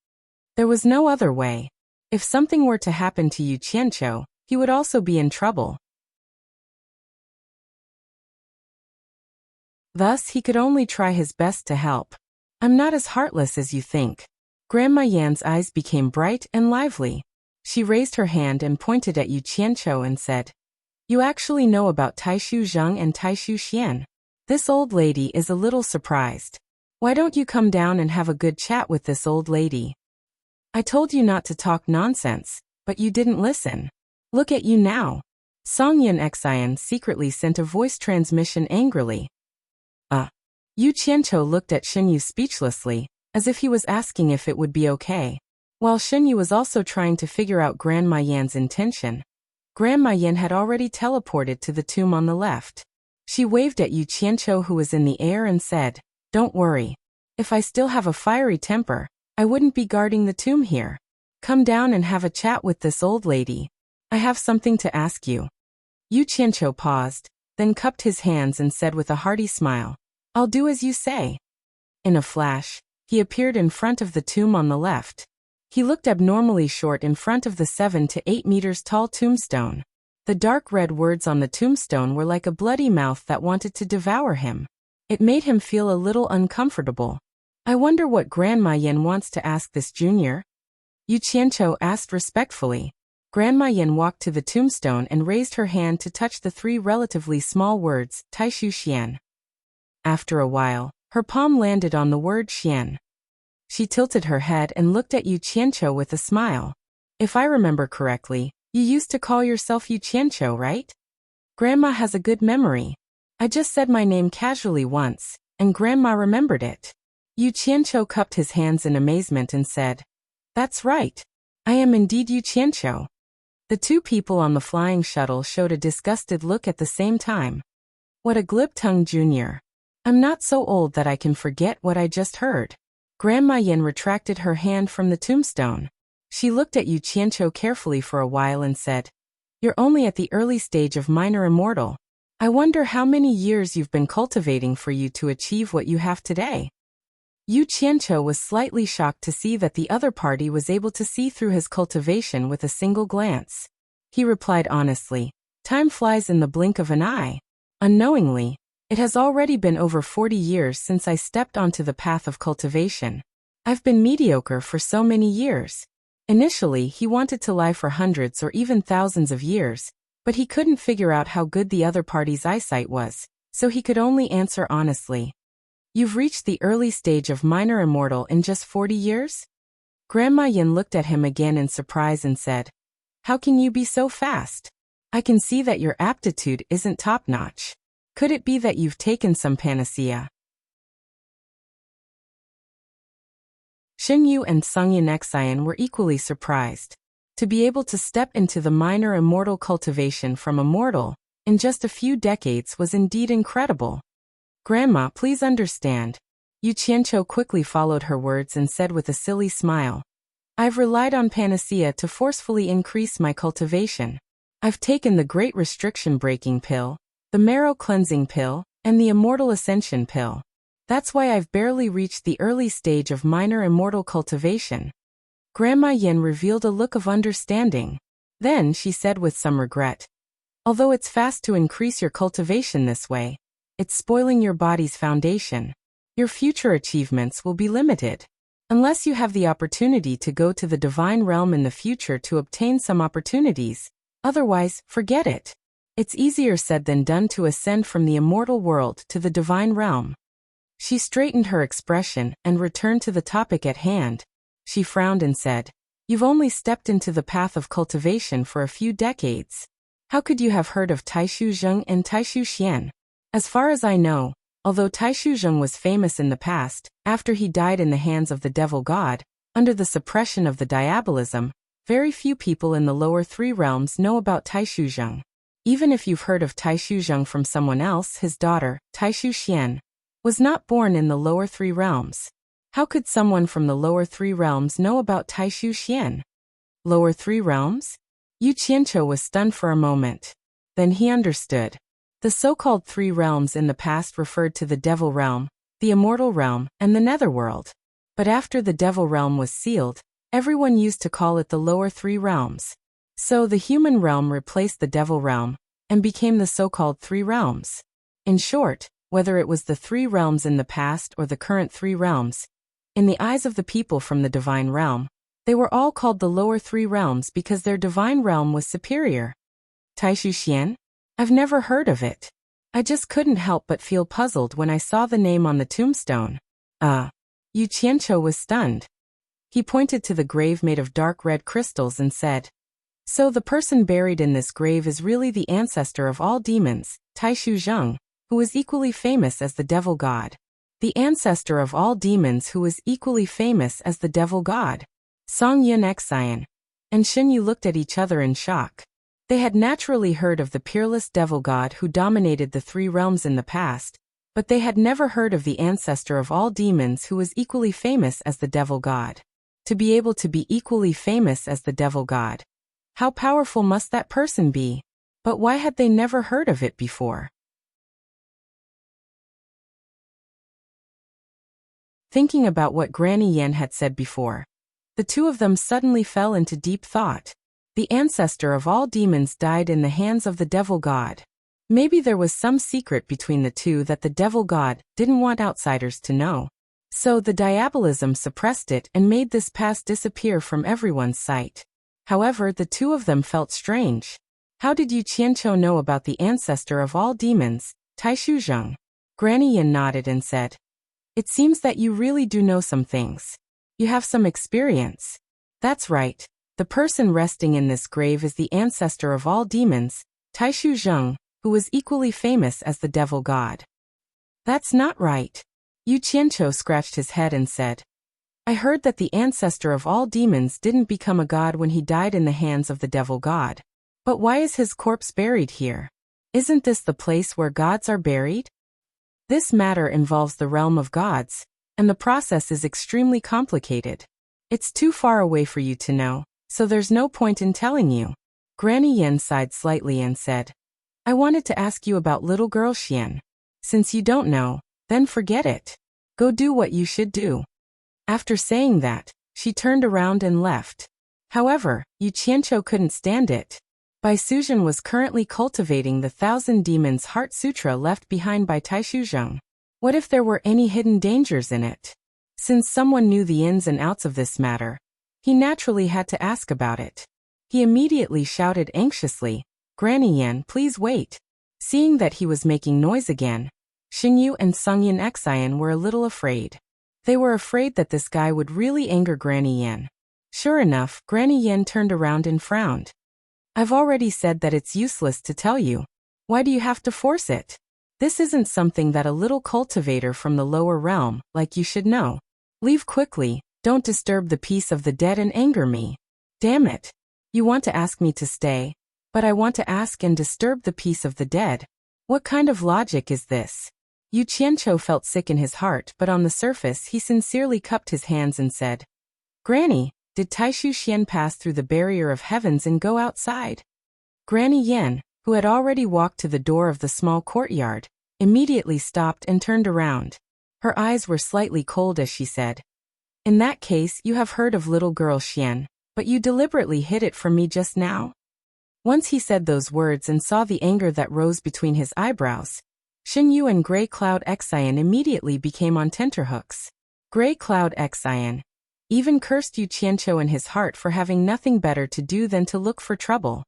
There was no other way. If something were to happen to Yu Qianqiu, he would also be in trouble. Thus he could only try his best to help. "I'm not as heartless as you think." Grandma Yan's eyes became bright and lively. She raised her hand and pointed at Yu Qianqiu and said, "You actually know about Taishu Zheng and Taishu Xian. This old lady is a little surprised. Why don't you come down and have a good chat with this old lady? I told you not to talk nonsense, but you didn't listen. Look at you now." Songyun Xian secretly sent a voice transmission angrily. Yu Qianqiu looked at Xingyu speechlessly, as if he was asking if it would be okay. While Xingyu was also trying to figure out Grandma Yan's intention, Grandma Yan had already teleported to the tomb on the left. She waved at Yu Qianqiu, who was in the air, and said, "Don't worry. If I still have a fiery temper, I wouldn't be guarding the tomb here. Come down and have a chat with this old lady. I have something to ask you." Yu Qianqiu paused, then cupped his hands and said with a hearty smile, "I'll do as you say." In a flash, he appeared in front of the tomb on the left. He looked abnormally short in front of the 7 to 8 meters tall tombstone. The dark red words on the tombstone were like a bloody mouth that wanted to devour him. It made him feel a little uncomfortable. "I wonder what Grandma Yin wants to ask this junior?" Yu Qianqiu asked respectfully. Grandma Yin walked to the tombstone and raised her hand to touch the three relatively small words, Taishu Xian. After a while, her palm landed on the word Xian. She tilted her head and looked at Yu Qianqiu with a smile. "If I remember correctly, you used to call yourself Yu Qianqiu, right? Grandma has a good memory. I just said my name casually once, and Grandma remembered it." Yu Qianqiu cupped his hands in amazement and said, "That's right. I am indeed Yu Qianqiu." The two people on the flying shuttle showed a disgusted look at the same time. "What a glib-tongued junior. I'm not so old that I can forget what I just heard." Grandma Yin retracted her hand from the tombstone. She looked at Yu Qianqiu carefully for a while and said, "You're only at the early stage of minor immortal. I wonder how many years you've been cultivating for you to achieve what you have today." Yu Qianqiu was slightly shocked to see that the other party was able to see through his cultivation with a single glance. He replied honestly, "Time flies in the blink of an eye." Unknowingly, "It has already been over 40 years since I stepped onto the path of cultivation. I've been mediocre for so many years. Initially, he wanted to lie for hundreds or even thousands of years, but he couldn't figure out how good the other party's eyesight was, so he could only answer honestly. You've reached the early stage of minor immortal in just 40 years? Grandma Yin looked at him again in surprise and said, How can you be so fast? I can see that your aptitude isn't top-notch. Could it be that you've taken some panacea? Xin Yu and Song Yanxian were equally surprised. To be able to step into the minor immortal cultivation from immortal in just a few decades was indeed incredible. Grandma, please understand. Yu Qianqiu quickly followed her words and said with a silly smile, I've relied on panacea to forcefully increase my cultivation. I've taken the Great Restriction Breaking Pill, the Marrow Cleansing Pill, and the Immortal Ascension Pill. That's why I've barely reached the early stage of minor immortal cultivation. Grandma Yin revealed a look of understanding. Then she said with some regret, Although it's fast to increase your cultivation this way, it's spoiling your body's foundation. Your future achievements will be limited. Unless you have the opportunity to go to the divine realm in the future to obtain some opportunities, otherwise, forget it. It's easier said than done to ascend from the immortal world to the divine realm. She straightened her expression and returned to the topic at hand. She frowned and said, You've only stepped into the path of cultivation for a few decades. How could you have heard of Taishu Zheng and Taishu Xian? As far as I know, although Taishu Zheng was famous in the past, after he died in the hands of the devil god, under the suppression of the diabolism, very few people in the lower three realms know about Taishu Zheng. Even if you've heard of Taishu Zheng from someone else, his daughter, Taishu Xian, was not born in the lower three realms. How could someone from the lower three realms know about Taishu Xian? Lower three realms? Yu Qianqiu was stunned for a moment. Then he understood. The so-called three realms in the past referred to the devil realm, the immortal realm, and the netherworld. But after the devil realm was sealed, everyone used to call it the lower three realms. So the human realm replaced the devil realm, and became the so-called three realms. In short, whether it was the three realms in the past or the current three realms, in the eyes of the people from the divine realm, they were all called the lower three realms because their divine realm was superior. Taishu Xian? I've never heard of it. I just couldn't help but feel puzzled when I saw the name on the tombstone. Yu Qianqiu was stunned. He pointed to the grave made of dark red crystals and said, So the person buried in this grave is really the ancestor of all demons, Taishu Zheng, who is equally famous as the devil god. The ancestor of all demons who is equally famous as the devil god. Song Yanxian and Xin Yu looked at each other in shock. They had naturally heard of the peerless devil god who dominated the three realms in the past, but they had never heard of the ancestor of all demons who was equally famous as the devil god. To be able to be equally famous as the devil god. How powerful must that person be? But why had they never heard of it before? Thinking about what Granny Yen had said before, the two of them suddenly fell into deep thought. The ancestor of all demons died in the hands of the devil god. Maybe there was some secret between the two that the devil god didn't want outsiders to know. So the diabolism suppressed it and made this past disappear from everyone's sight. However, the two of them felt strange. How did Yu Qianqiu know about the ancestor of all demons, Taishu Zheng? Granny Yin nodded and said, It seems that you really do know some things. You have some experience. That's right. The person resting in this grave is the ancestor of all demons, Taishu Zheng, who was equally famous as the devil god. That's not right. Yu Qianqiu scratched his head and said, I heard that the ancestor of all demons didn't become a god when he died in the hands of the devil god. But why is his corpse buried here? Isn't this the place where gods are buried? This matter involves the realm of gods, and the process is extremely complicated. It's too far away for you to know, so there's no point in telling you. Granny Yen sighed slightly and said, I wanted to ask you about little girl Xian. Since you don't know, then forget it. Go do what you should do. After saying that, she turned around and left. However, Yu Qianqiu couldn't stand it. Bai Suzhen was currently cultivating the Thousand Demons Heart Sutra left behind by Taishu Zheng. What if there were any hidden dangers in it? Since someone knew the ins and outs of this matter, He naturally had to ask about it. He immediately shouted anxiously, "Granny Yan, please wait." Seeing that he was making noise again, Xingyu and Sungyan Xian were a little afraid. They were afraid that this guy would really anger Granny Yan. Sure enough, Granny Yan turned around and frowned. "I've already said that it's useless to tell you. Why do you have to force it? This isn't something that a little cultivator from the lower realm, like you, should know. Leave quickly, don't disturb the peace of the dead and anger me. Damn it. You want to ask me to stay, but I want to ask and disturb the peace of the dead. What kind of logic is this?" Yu Qianqiu felt sick in his heart, but on the surface he sincerely cupped his hands and said, "Granny, did Taishu Xian pass through the barrier of heavens and go outside?" Granny Yan, who had already walked to the door of the small courtyard, immediately stopped and turned around. Her eyes were slightly cold as she said, "In that case, you have heard of little girl Xian, but you deliberately hid it from me just now?" Once he said those words and saw the anger that rose between his eyebrows, Xingyu and Grey Cloud Xian immediately became on tenterhooks. Grey Cloud Xian even cursed Yu Qianqiu in his heart for having nothing better to do than to look for trouble.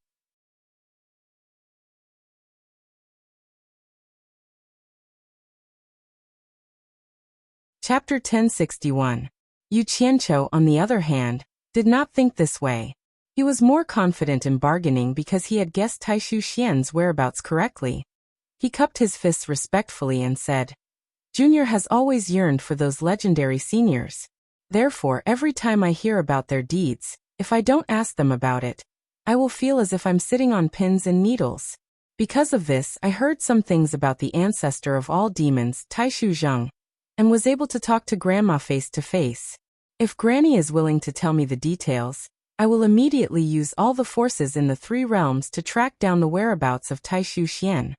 Chapter 1061. Yu Qianqiu, on the other hand, did not think this way. He was more confident in bargaining because he had guessed Taishu Xian's whereabouts correctly. He cupped his fists respectfully and said, "Junior has always yearned for those legendary seniors. Therefore, every time I hear about their deeds, if I don't ask them about it, I will feel as if I'm sitting on pins and needles. Because of this, I heard some things about the ancestor of all demons, Taishu Zheng, and was able to talk to Grandma face to face. If Granny is willing to tell me the details, I will immediately use all the forces in the 3 realms to track down the whereabouts of Taishu Xian.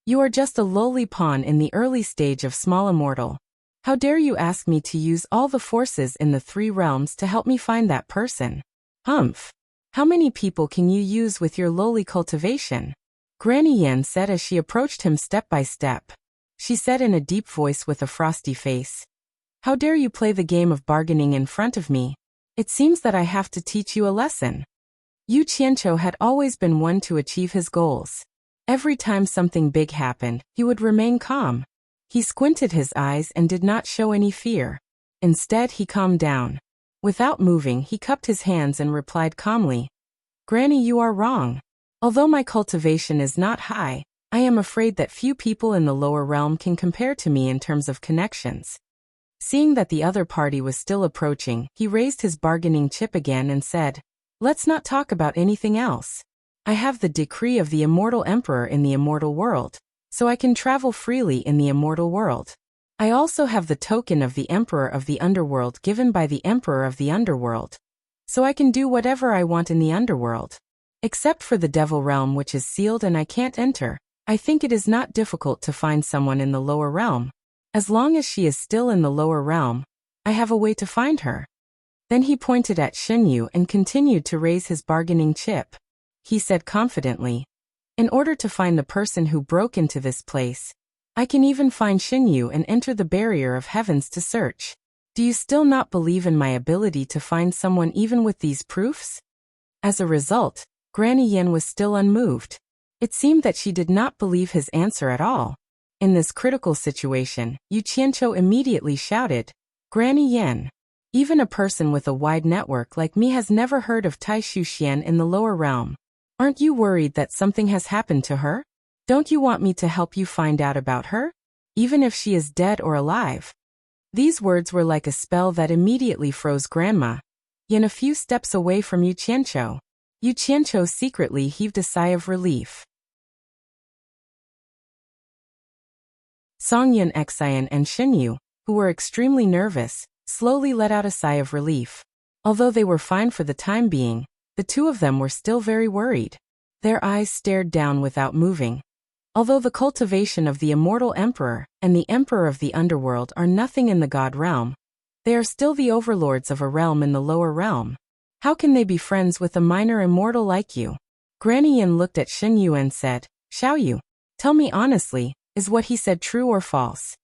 You are just a lowly pawn in the early stage of small immortal. How dare you ask me to use all the forces in the 3 realms to help me find that person? Humph! How many people can you use with your lowly cultivation?" Granny Yan said as she approached him step by step. She said in a deep voice with a frosty face, "How dare you play the game of bargaining in front of me? It seems that I have to teach you a lesson." Yu Qianqiu had always been one to achieve his goals. Every time something big happened, he would remain calm. He squinted his eyes and did not show any fear. Instead, he calmed down. Without moving, he cupped his hands and replied calmly, "Granny, you are wrong. Although my cultivation is not high, I am afraid that few people in the lower realm can compare to me in terms of connections." Seeing that the other party was still approaching, he raised his bargaining chip again and said, "Let's not talk about anything else. I have the decree of the Immortal Emperor in the Immortal World, so I can travel freely in the Immortal World. I also have the token of the Emperor of the Underworld given by the Emperor of the Underworld, so I can do whatever I want in the Underworld. Except for the Devil Realm, which is sealed and I can't enter. I think it is not difficult to find someone in the lower realm. As long as she is still in the lower realm, I have a way to find her." Then he pointed at Xingyu and continued to raise his bargaining chip. He said confidently, "In order to find the person who broke into this place, I can even find Xingyu and enter the barrier of heavens to search. Do you still not believe in my ability to find someone even with these proofs?" As a result, Granny Yan was still unmoved. It seemed that she did not believe his answer at all. In this critical situation, Yu Qianqiu immediately shouted, "Granny Yan, even a person with a wide network like me has never heard of Taishu Xian in the lower realm. Aren't you worried that something has happened to her? Don't you want me to help you find out about her, even if she is dead or alive?" These words were like a spell that immediately froze Grandma Yan a few steps away from Yu Qianqiu. Yu Qianqiu secretly heaved a sigh of relief. Songyan Xian and Xingyu, who were extremely nervous, slowly let out a sigh of relief. Although they were fine for the time being, the two of them were still very worried. Their eyes stared down without moving. Although the cultivation of the Immortal Emperor and the Emperor of the Underworld are nothing in the God realm, they are still the overlords of a realm in the lower realm. How can they be friends with a minor immortal like you? Granny Yan looked at Xingyu and said, "Xiaoyu, tell me honestly, is what he said true or false?"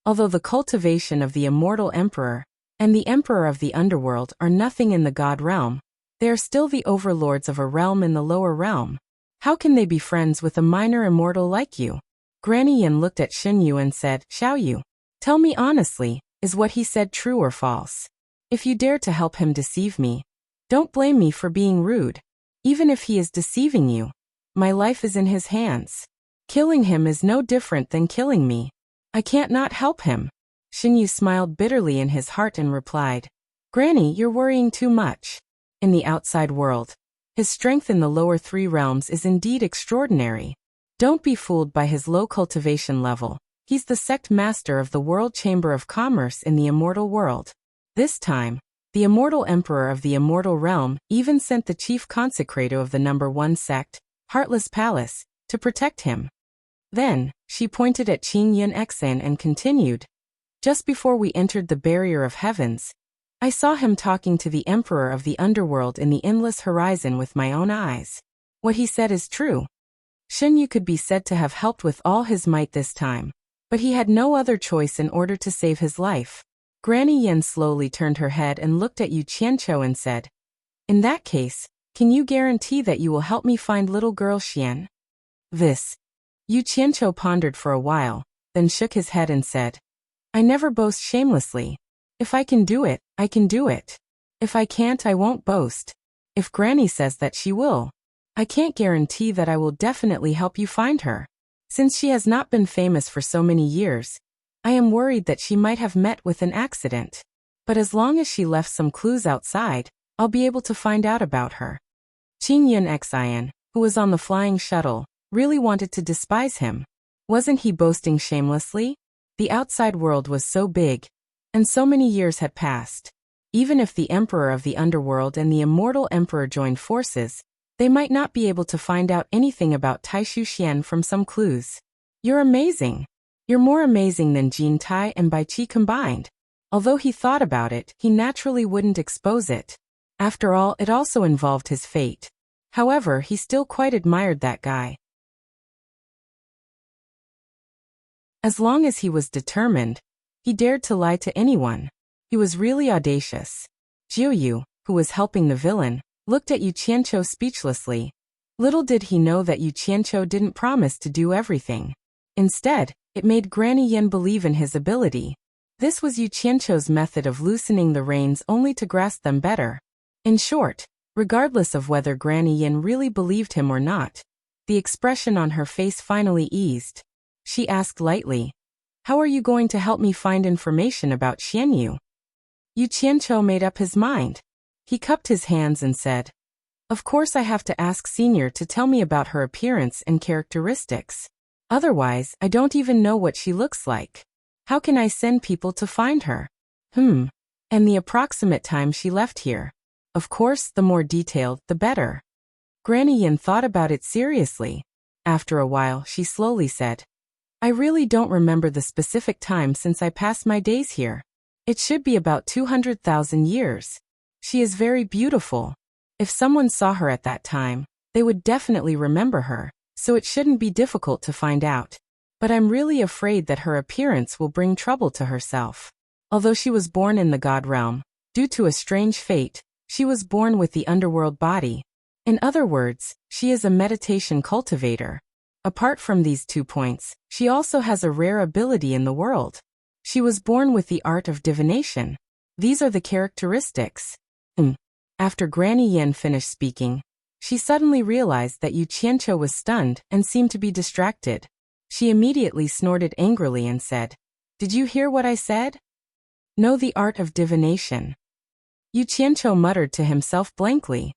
Although the cultivation of the Immortal Emperor And the emperor of the underworld are nothing in the god realm. They are still the overlords of a realm in the lower realm. How can they be friends with a minor immortal like you? Granny Yin looked at Xin Yu and said, Xiao Yu, tell me honestly, is what he said true or false? If you dare to help him deceive me, don't blame me for being rude. Even if he is deceiving you, my life is in his hands. Killing him is no different than killing me. I can't not help him. Xin Yu smiled bitterly in his heart and replied, Granny, you're worrying too much. In the outside world, his strength in the lower 3 realms is indeed extraordinary. Don't be fooled by his low cultivation level. He's the sect master of the World Chamber of Commerce in the immortal world. This time, the immortal emperor of the immortal realm even sent the chief consecrator of the number 1 sect, Heartless Palace, to protect him. Then, she pointed at Qin Yun Xan and continued, just before we entered the barrier of heavens, I saw him talking to the emperor of the underworld in the endless horizon with my own eyes. What he said is true. Xin Yu could be said to have helped with all his might this time, but he had no other choice in order to save his life. Granny Yin slowly turned her head and looked at Yu Qianqiu and said, In that case, can you guarantee that you will help me find little girl Xian? This. Yu Qianqiu pondered for a while, then shook his head and said, I never boast shamelessly. If I can do it, I can do it. If I can't, I won't boast. If Granny says that she will, I can't guarantee that I will definitely help you find her. Since she has not been famous for so many years, I am worried that she might have met with an accident. But as long as she left some clues outside, I'll be able to find out about her. Qin Yun Xian, who was on the flying shuttle, really wanted to despise him. Wasn't he boasting shamelessly? The outside world was so big, and so many years had passed. Even if the emperor of the underworld and the immortal emperor joined forces, they might not be able to find out anything about Taishu Xian from some clues. You're amazing. You're more amazing than Jin Tai and Bai Qi combined. Although he thought about it, he naturally wouldn't expose it. After all, it also involved his fate. However, he still quite admired that guy. As long as he was determined, he dared to lie to anyone. He was really audacious. Jiu Yu, who was helping the villain, looked at Yu Qianqiu speechlessly. Little did he know that Yu Qianqiu didn't promise to do everything. Instead, it made Granny Yin believe in his ability. This was Yu Qianqiu's method of loosening the reins only to grasp them better. In short, regardless of whether Granny Yin really believed him or not, the expression on her face finally eased. She asked lightly, How are you going to help me find information about Xian Yu? Yu Qianqiu made up his mind. He cupped his hands and said, Of course I have to ask Senior to tell me about her appearance and characteristics. Otherwise, I don't even know what she looks like. How can I send people to find her? And the approximate time she left here. Of course, the more detailed, the better. Granny Yin thought about it seriously. After a while, she slowly said, I really don't remember the specific time since I passed my days here. It should be about 200,000 years. She is very beautiful. If someone saw her at that time, they would definitely remember her, so it shouldn't be difficult to find out. But I'm really afraid that her appearance will bring trouble to herself. Although she was born in the god realm, due to a strange fate, she was born with the underworld body. In other words, she is a meditation cultivator. Apart from these 2 points, she also has a rare ability in the world. She was born with the art of divination. These are the characteristics. After Granny Yin finished speaking, she suddenly realized that Yu Qianqiu was stunned and seemed to be distracted. She immediately snorted angrily and said, Did you hear what I said? Know the art of divination. Yu Qianqiu muttered to himself blankly.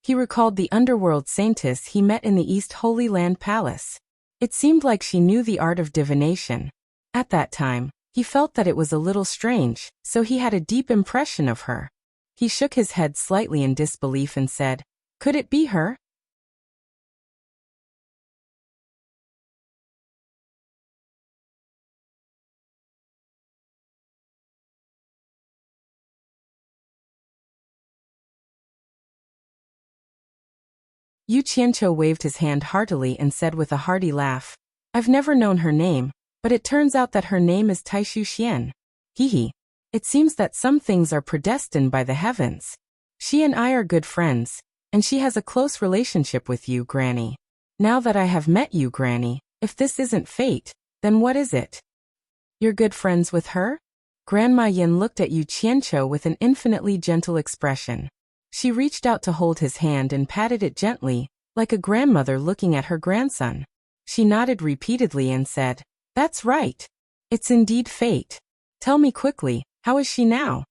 He recalled the underworld saintess he met in the East Holy Land Palace. It seemed like she knew the art of divination. At that time, he felt that it was a little strange, so he had a deep impression of her. He shook his head slightly in disbelief and said, Could it be her? Yu Qianqiu waved his hand heartily and said with a hearty laugh, I've never known her name, but it turns out that her name is Taishu Xian. Hee. It seems that some things are predestined by the heavens. She and I are good friends, and she has a close relationship with you, Granny. Now that I have met you, Granny, if this isn't fate, then what is it? You're good friends with her? Grandma Yin looked at Yu Qianqiu with an infinitely gentle expression. She reached out to hold his hand and patted it gently, like a grandmother looking at her grandson. She nodded repeatedly and said, "That's right. It's indeed fate. Tell me quickly, how is she now?"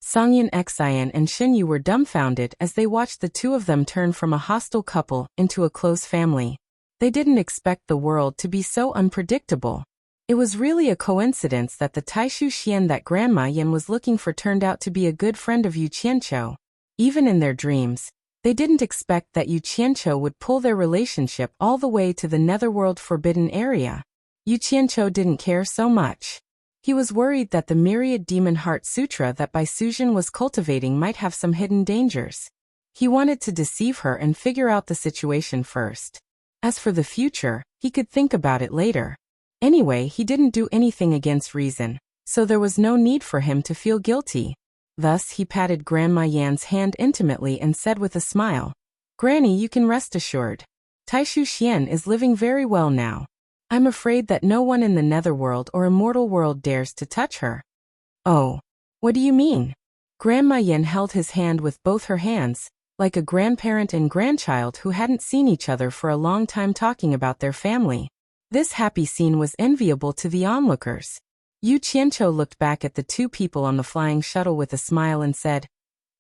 Songyan Xian and Xinyu were dumbfounded as they watched the two of them turn from a hostile couple into a close family. They didn't expect the world to be so unpredictable. It was really a coincidence that the Taishu Xian that Grandma Yin was looking for turned out to be a good friend of Yu Qianqiu. Even in their dreams, they didn't expect that Yu Qianqiu would pull their relationship all the way to the netherworld forbidden area. Yu Qianqiu didn't care so much. He was worried that the myriad demon heart sutra that Bai Suzhen was cultivating might have some hidden dangers. He wanted to deceive her and figure out the situation first. As for the future, he could think about it later. Anyway, he didn't do anything against reason, so there was no need for him to feel guilty. Thus, he patted Grandma Yan's hand intimately and said with a smile, "Granny, you can rest assured. Taishu Xian is living very well now. I'm afraid that no one in the netherworld or immortal world dares to touch her." "Oh, what do you mean?" Grandma Yin held his hand with both her hands, like a grandparent and grandchild who hadn't seen each other for a long time talking about their family. This happy scene was enviable to the onlookers. Yu Qianqiu looked back at the two people on the flying shuttle with a smile and said,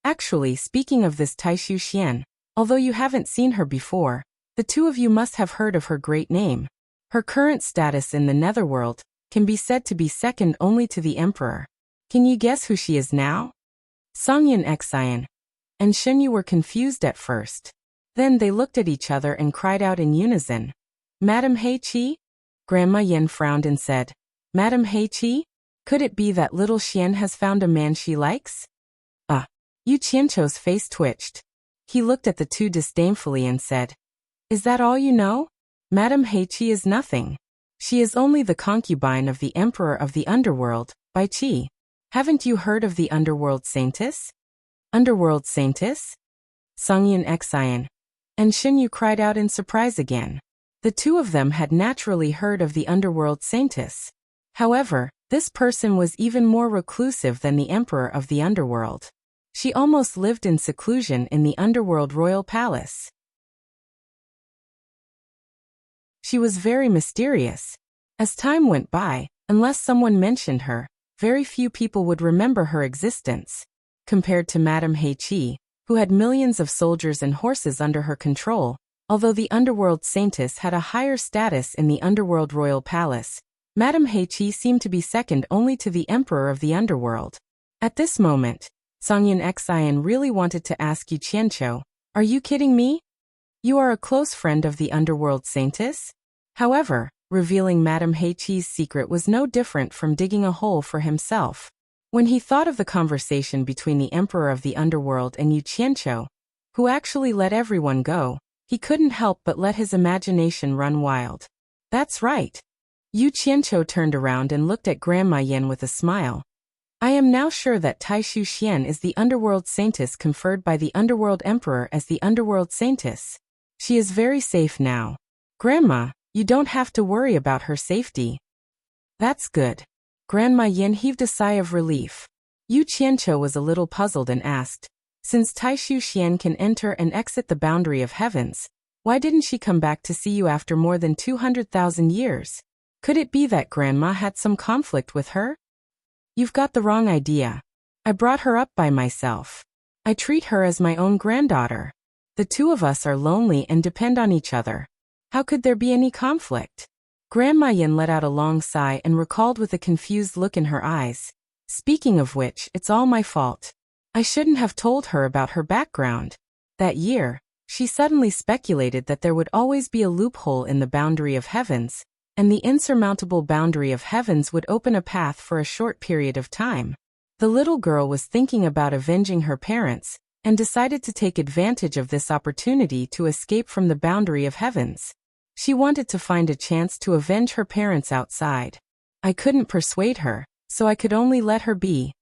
"Actually, speaking of this Taishu Xian, although you haven't seen her before, the two of you must have heard of her great name. Her current status in the netherworld can be said to be second only to the emperor. Can you guess who she is now?" Songyan Xian and Xinyu were confused at first. Then they looked at each other and cried out in unison, "Madam Heiqi?" Grandma Yin frowned and said, "Madam Heiqi? Could it be that little Xian has found a man she likes?" Yu Qianqiu's face twitched. He looked at the two disdainfully and said, "Is that all you know? Madam Heiqi is nothing. She is only the concubine of the emperor of the underworld, Bai Qi. Haven't you heard of the underworld saintess?" "Underworld saintess?" Songyan Xian and Xinyu cried out in surprise again. The two of them had naturally heard of the underworld saintess. However, this person was even more reclusive than the emperor of the underworld. She almost lived in seclusion in the underworld royal palace. She was very mysterious. As time went by, unless someone mentioned her, very few people would remember her existence. Compared to Madame Heiqi, who had millions of soldiers and horses under her control, although the underworld saintess had a higher status in the underworld royal palace, Madame Heiqi seemed to be second only to the emperor of the underworld. At this moment, Songyan Xian really wanted to ask Yu Qianqiu, "Are you kidding me? You are a close friend of the underworld saintess?" However, revealing Madame Heiqi's secret was no different from digging a hole for himself. When he thought of the conversation between the emperor of the underworld and Yu Qianqiu, who actually let everyone go, he couldn't help but let his imagination run wild. "That's right." Yu Qianqiu turned around and looked at Grandma Yin with a smile. "I am now sure that Taishu Xian is the underworld saintess conferred by the underworld emperor as the underworld saintess. She is very safe now. Grandma, you don't have to worry about her safety." "That's good." Grandma Yin heaved a sigh of relief. Yu Qianqiu was a little puzzled and asked, "Since Taishu Xian can enter and exit the boundary of heavens, why didn't she come back to see you after more than 200,000 years? Could it be that Grandma had some conflict with her?" "You've got the wrong idea. I brought her up by myself. I treat her as my own granddaughter. The two of us are lonely and depend on each other. How could there be any conflict?" Grandma Yin let out a long sigh and recalled with a confused look in her eyes, "Speaking of which, it's all my fault. I shouldn't have told her about her background. That year, she suddenly speculated that there would always be a loophole in the boundary of heavens, and the insurmountable boundary of heavens would open a path for a short period of time. The little girl was thinking about avenging her parents, and decided to take advantage of this opportunity to escape from the boundary of heavens. She wanted to find a chance to avenge her parents outside. I couldn't persuade her, so I could only let her be.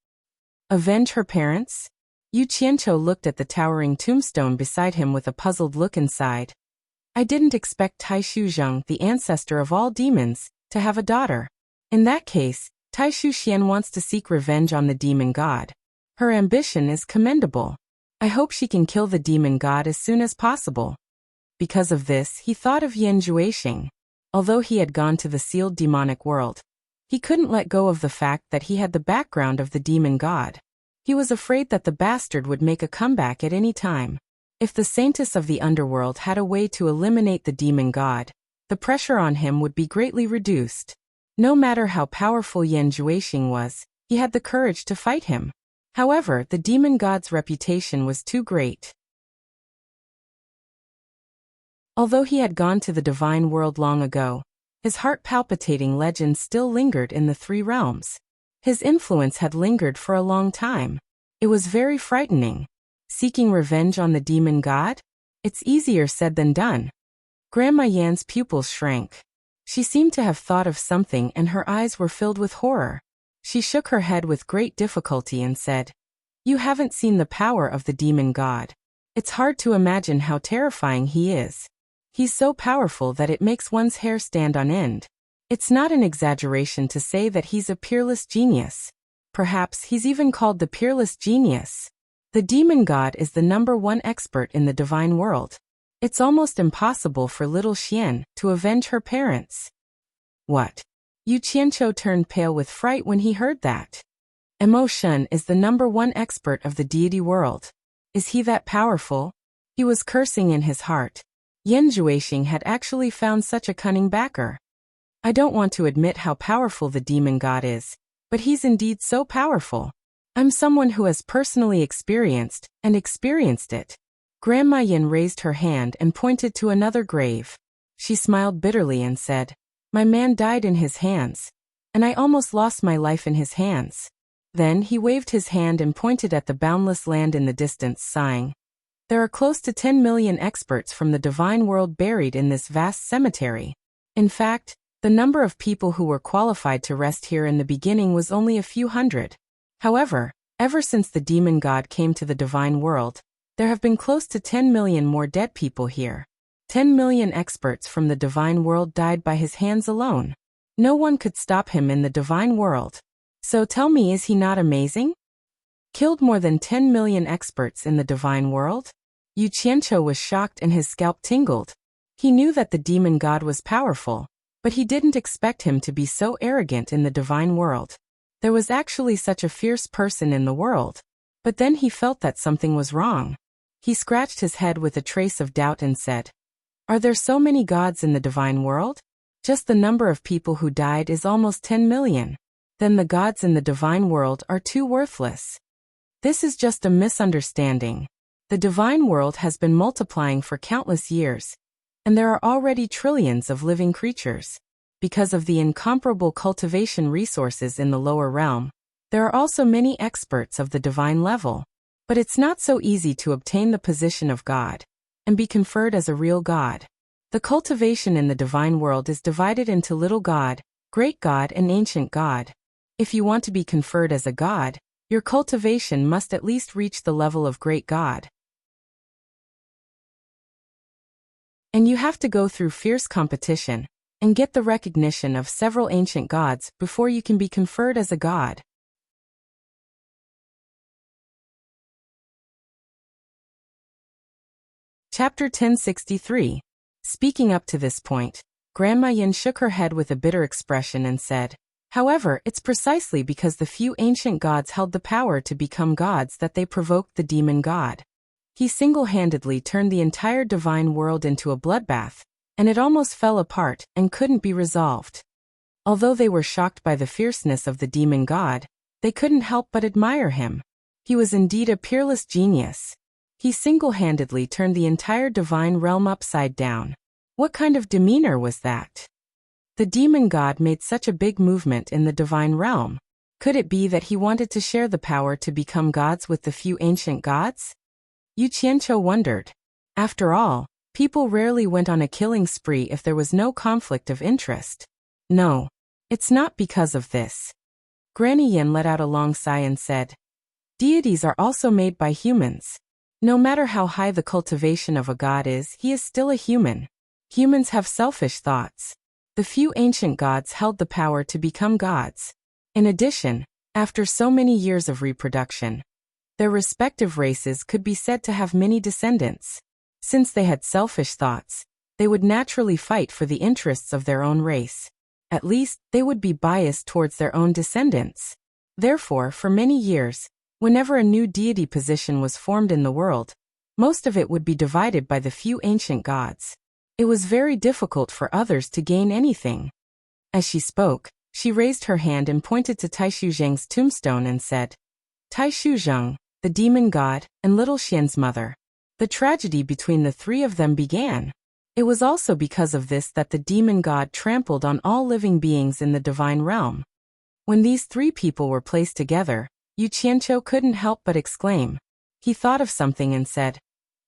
Avenge her parents? Yu Qianqiu looked at the towering tombstone beside him with a puzzled look inside. I didn't expect Tai Shuzheng, the ancestor of all demons, to have a daughter. In that case, Tai Shuxian wants to seek revenge on the demon god. Her ambition is commendable. I hope she can kill the demon god as soon as possible. Because of this, he thought of Yan Juexing. Although he had gone to the sealed demonic world, he couldn't let go of the fact that he had the background of the demon god. He was afraid that the bastard would make a comeback at any time. If the saintess of the underworld had a way to eliminate the demon god, the pressure on him would be greatly reduced. No matter how powerful Yan Juexing was, he had the courage to fight him. However, the demon god's reputation was too great. Although he had gone to the divine world long ago, his heart-palpitating legend still lingered in the three realms. His influence had lingered for a long time. It was very frightening. Seeking revenge on the demon god? It's easier said than done. Grandma Yan's pupils shrank. She seemed to have thought of something and her eyes were filled with horror. She shook her head with great difficulty and said, "You haven't seen the power of the demon god. It's hard to imagine how terrifying he is. He's so powerful that it makes one's hair stand on end. It's not an exaggeration to say that he's a peerless genius. Perhaps he's even called the peerless genius. The demon god is the #1 expert in the divine world. It's almost impossible for little Xian to avenge her parents." What? Yu Qianqiu turned pale with fright when he heard that. Emotion is the #1 expert of the deity world. Is he that powerful? He was cursing in his heart. Yan Juexing had actually found such a cunning backer. I don't want to admit how powerful the demon god is, but he's indeed so powerful. I'm someone who has personally experienced it. Grandma Yan raised her hand and pointed to another grave. She smiled bitterly and said, "My man died in his hands, and I almost lost my life in his hands." Then he waved his hand and pointed at the boundless land in the distance, sighing. There are close to 10 million experts from the divine world buried in this vast cemetery. In fact, the number of people who were qualified to rest here in the beginning was only a few hundred. However, ever since the demon god came to the divine world, there have been close to 10 million more dead people here. 10 million experts from the divine world died by his hands alone. No one could stop him in the divine world. So tell me, is he not amazing? Killed more than 10 million experts in the divine world? Yu Qianqiu was shocked and his scalp tingled. He knew that the demon god was powerful, but he didn't expect him to be so arrogant in the divine world. There was actually such a fierce person in the world. But then he felt that something was wrong. He scratched his head with a trace of doubt and said, "Are there so many gods in the divine world? Just the number of people who died is almost 10 million. Then the gods in the divine world are too worthless. This is just a misunderstanding. The divine world has been multiplying for countless years, and there are already trillions of living creatures. Because of the incomparable cultivation resources in the lower realm, there are also many experts of the divine level. But it's not so easy to obtain the position of God and be conferred as a real god. The cultivation in the divine world is divided into little god, great god, and ancient god. If you want to be conferred as a god, your cultivation must at least reach the level of great god. And you have to go through fierce competition and get the recognition of several ancient gods before you can be conferred as a god. Chapter 1063. Speaking up to this point, Grandma Yin shook her head with a bitter expression and said, "However, it's precisely because the few ancient gods held the power to become gods that they provoked the demon god. He single-handedly turned the entire divine world into a bloodbath, and it almost fell apart and couldn't be resolved. Although they were shocked by the fierceness of the demon god, they couldn't help but admire him. He was indeed a peerless genius. He single-handedly turned the entire divine realm upside down. What kind of demeanor was that? The demon god made such a big movement in the divine realm. Could it be that he wanted to share the power to become gods with the few ancient gods? Yu Qianqiu wondered. After all, people rarely went on a killing spree if there was no conflict of interest. No, it's not because of this. Granny Yin let out a long sigh and said, Deities are also made by humans. No matter how high the cultivation of a god is, he is still a human. Humans have selfish thoughts. The few ancient gods held the power to become gods. In addition, after so many years of reproduction, their respective races could be said to have many descendants. Since they had selfish thoughts, they would naturally fight for the interests of their own race. At least, they would be biased towards their own descendants. Therefore, for many years, whenever a new deity position was formed in the world, most of it would be divided by the few ancient gods. It was very difficult for others to gain anything. As she spoke, she raised her hand and pointed to Taishu Zheng's tombstone and said, Taishu Zheng, the demon god, and Little Xian's mother. The tragedy between the three of them began. It was also because of this that the demon god trampled on all living beings in the divine realm. When these three people were placed together, Yu Qianqiu couldn't help but exclaim. He thought of something and said,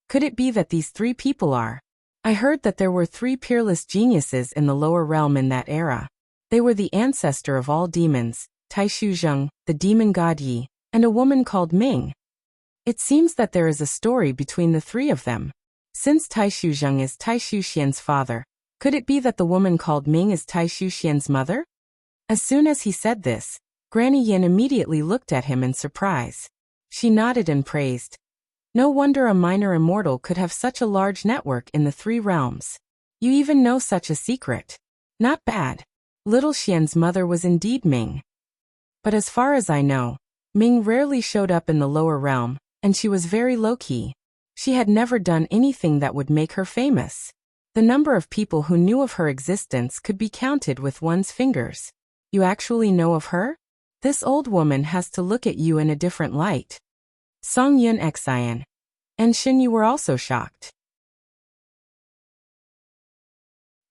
could it be that these three people are? I heard that there were three peerless geniuses in the lower realm in that era. They were the ancestor of all demons, Taishu Zheng, the demon god Yi, and a woman called Ming. It seems that there is a story between the three of them. Since Taishu Zheng is Taishu Xian's father, could it be that the woman called Ming is Taishu Xian's mother? As soon as he said this, Granny Yin immediately looked at him in surprise. She nodded and praised. No wonder a minor immortal could have such a large network in the three realms. You even know such a secret. Not bad. Little Xian's mother was indeed Ming. But as far as I know, Ming rarely showed up in the lower realm, and she was very low-key. She had never done anything that would make her famous. The number of people who knew of her existence could be counted with one's fingers. You actually know of her? This old woman has to look at you in a different light. Song Yun Xian. And Shin, you were also shocked.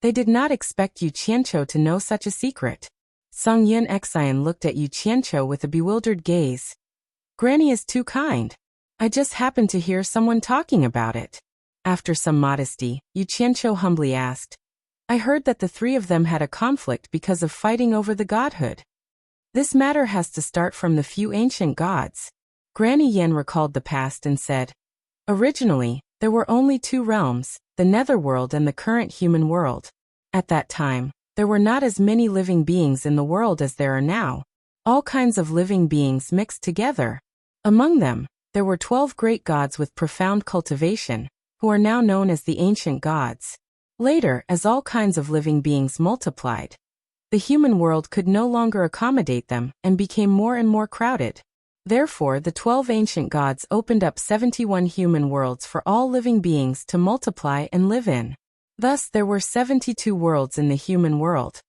They did not expect Yu Qianqiu to know such a secret. Song Yun Xian looked at Yu Qianqiu with a bewildered gaze. Granny is too kind. I just happened to hear someone talking about it. After some modesty, Yu Qianqiu humbly asked, I heard that the three of them had a conflict because of fighting over the godhood. This matter has to start from the few ancient gods. Granny Yen recalled the past and said, originally, there were only two realms, the netherworld and the current human world. At that time, there were not as many living beings in the world as there are now. All kinds of living beings mixed together. Among them, there were 12 great gods with profound cultivation, who are now known as the ancient gods. Later, as all kinds of living beings multiplied, the human world could no longer accommodate them and became more and more crowded. Therefore, the 12 ancient gods opened up 71 human worlds for all living beings to multiply and live in. Thus, there were 72 worlds in the human world.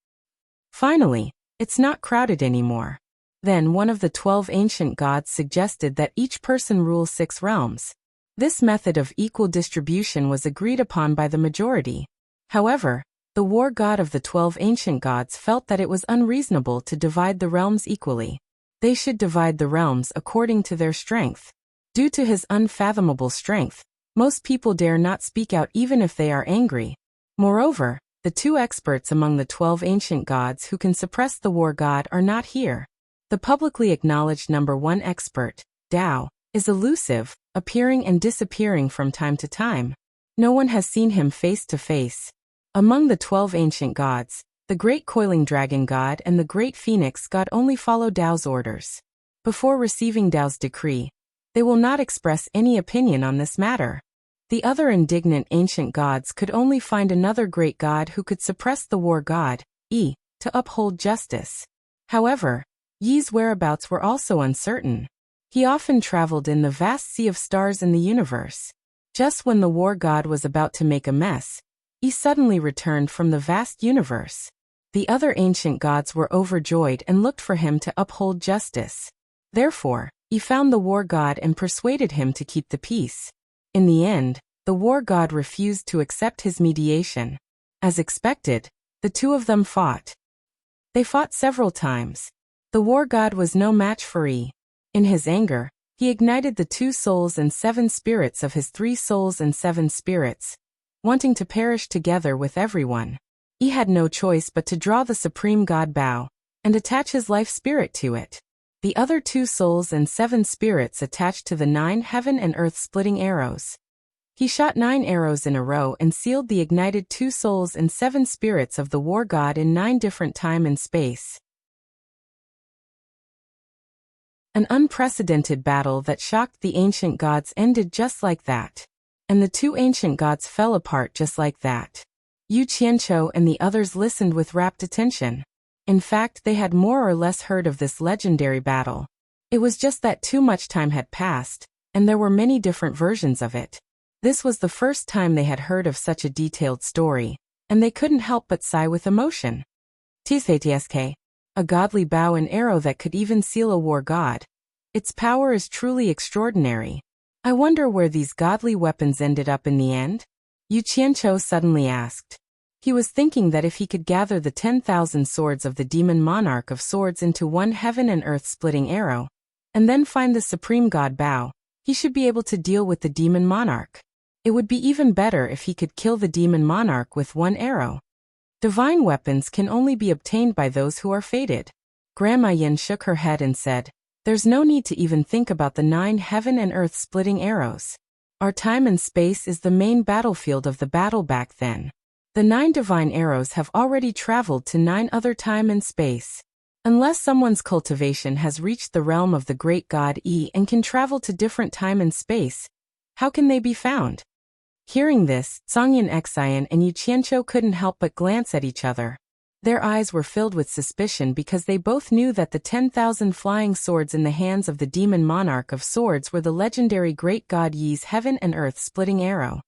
Finally, it's not crowded anymore. Then one of the 12 ancient gods suggested that each person rule 6 realms. This method of equal distribution was agreed upon by the majority. However, the war god of the 12 ancient gods felt that it was unreasonable to divide the realms equally. They should divide the realms according to their strength. Due to his unfathomable strength, most people dare not speak out even if they are angry. Moreover, the 2 experts among the 12 ancient gods who can suppress the war god are not here. The publicly acknowledged number 1 expert, Dao, is elusive, appearing and disappearing from time to time. No one has seen him face to face. Among the 12 ancient gods, the great coiling dragon god and the great phoenix god only follow Dao's orders. Before receiving Dao's decree, they will not express any opinion on this matter. The other indignant ancient gods could only find another great god who could suppress the war god, Yi, to uphold justice. However, Yi's whereabouts were also uncertain. He often traveled in the vast sea of stars in the universe. Just when the war god was about to make a mess, Yi suddenly returned from the vast universe. The other ancient gods were overjoyed and looked for him to uphold justice. Therefore, Yi found the war god and persuaded him to keep the peace. In the end, the war god refused to accept his mediation. As expected, the 2 of them fought. They fought several times. The war god was no match for Yi. In his anger, he ignited the 2 souls and 7 spirits of his 3 souls and 7 spirits, wanting to perish together with everyone. He had no choice but to draw the supreme god Bao and attach his life spirit to it. the other 2 souls and 7 spirits attached to the 9 heaven and earth splitting arrows. He shot 9 arrows in a row and sealed the ignited 2 souls and 7 spirits of the war god in 9 different time and space. An unprecedented battle that shocked the ancient gods ended just like that. And the 2 ancient gods fell apart just like that. Yu Qianqiu and the others listened with rapt attention. In fact, they had more or less heard of this legendary battle. It was just that too much time had passed, and there were many different versions of it. This was the first time they had heard of such a detailed story, and they couldn't help but sigh with emotion. Tsk, a godly bow and arrow that could even seal a war god. Its power is truly extraordinary. I wonder where these godly weapons ended up in the end? Yu Qianqiu suddenly asked. He was thinking that if he could gather the 10,000 swords of the demon monarch of swords into one heaven and earth splitting arrow, and then find the supreme god Bao, he should be able to deal with the demon monarch. It would be even better if he could kill the demon monarch with one arrow. Divine weapons can only be obtained by those who are fated. Grandma Yin shook her head and said, "There's no need to even think about the 9 heaven and earth splitting arrows. Our time and space is the main battlefield of the battle back then. The 9 divine arrows have already traveled to 9 other time and space. Unless someone's cultivation has reached the realm of the great god Yi and can travel to different time and space, how can they be found?" Hearing this, Songyan Xian and Yu Qianqiu couldn't help but glance at each other. Their eyes were filled with suspicion because they both knew that the 10,000 flying swords in the hands of the demon monarch of swords were the legendary great god Yi's heaven and earth splitting arrow.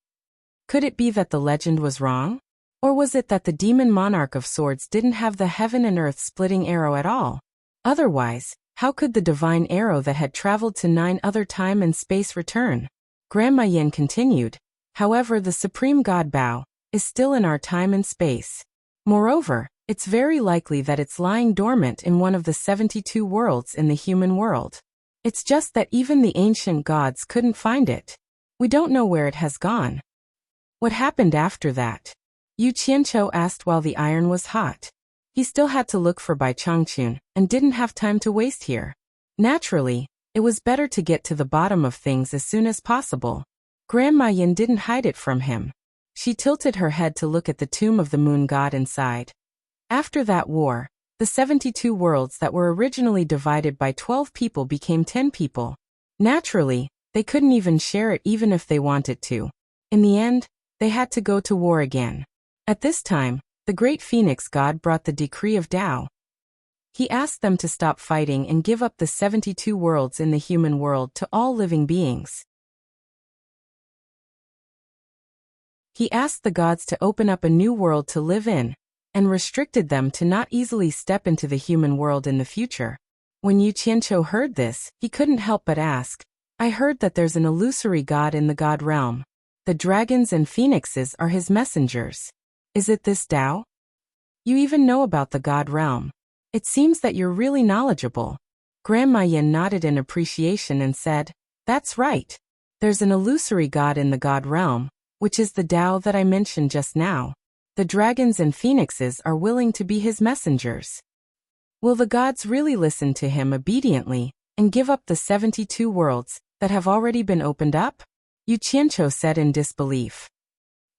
Could it be that the legend was wrong? Or was it that the demon monarch of swords didn't have the heaven and earth splitting arrow at all? Otherwise, how could the divine arrow that had traveled to 9 other time and space return? Grandma Yin continued. However, the supreme god Bao is still in our time and space. Moreover, it's very likely that it's lying dormant in one of the 72 worlds in the human world. It's just that even the ancient gods couldn't find it. We don't know where it has gone. What happened after that? Yu Qianqiu asked while the iron was hot. He still had to look for Bai Changqun and didn't have time to waste here. Naturally, it was better to get to the bottom of things as soon as possible. Grandma Yin didn't hide it from him. She tilted her head to look at the tomb of the moon god inside. After that war, the 72 worlds that were originally divided by 12 people became 10 people. Naturally, they couldn't even share it even if they wanted to. In the end, they had to go to war again. At this time, the great phoenix god brought the decree of Tao. He asked them to stop fighting and give up the 72 worlds in the human world to all living beings. He asked the gods to open up a new world to live in, and restricted them to not easily step into the human world in the future. When Yu Qianqiu heard this, he couldn't help but ask, "I heard that there's an illusory god in the god realm. The dragons and phoenixes are his messengers. Is it this Tao? You even know about the god realm. It seems that you're really knowledgeable." Grandma Yin nodded in appreciation and said, "That's right. There's an illusory god in the god realm, which is the Tao that I mentioned just now. The dragons and phoenixes are willing to be his messengers. Will the gods really listen to him obediently and give up the 72 worlds that have already been opened up?" Yu Qianqiu said in disbelief.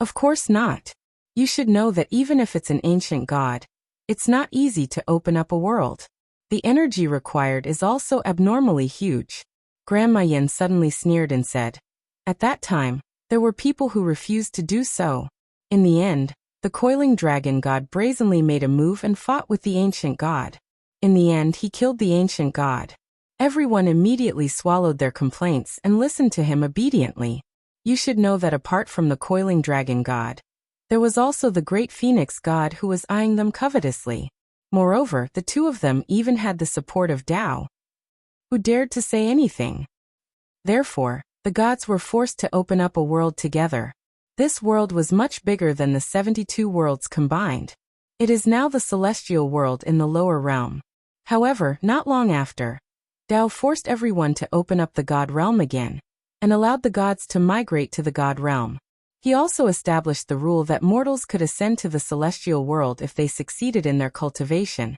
"Of course not. You should know that even if it's an ancient god, it's not easy to open up a world. The energy required is also abnormally huge." Grandma Yin suddenly sneered and said, "At that time, there were people who refused to do so. In the end, the coiling dragon god brazenly made a move and fought with the ancient god. In the end, he killed the ancient god. Everyone immediately swallowed their complaints and listened to him obediently. You should know that apart from the coiling dragon god, there was also the great phoenix god who was eyeing them covetously. Moreover, the two of them even had the support of Tao, who dared to say anything. Therefore, the gods were forced to open up a world together. This world was much bigger than the 72 worlds combined. It is now the celestial world in the lower realm. However, not long after, Tao forced everyone to open up the god realm again, and allowed the gods to migrate to the god realm. He also established the rule that mortals could ascend to the celestial world if they succeeded in their cultivation.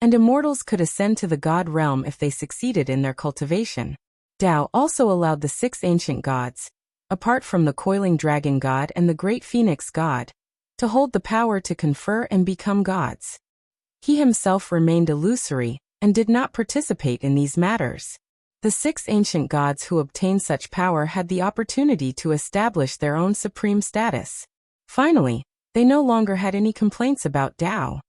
and immortals could ascend to the god realm if they succeeded in their cultivation. Tao also allowed the 6 ancient gods, apart from the coiling dragon god and the great phoenix god, to hold the power to confer and become gods. He himself remained illusory and did not participate in these matters. The 6 ancient gods who obtained such power had the opportunity to establish their own supreme status. Finally, they no longer had any complaints about Tao.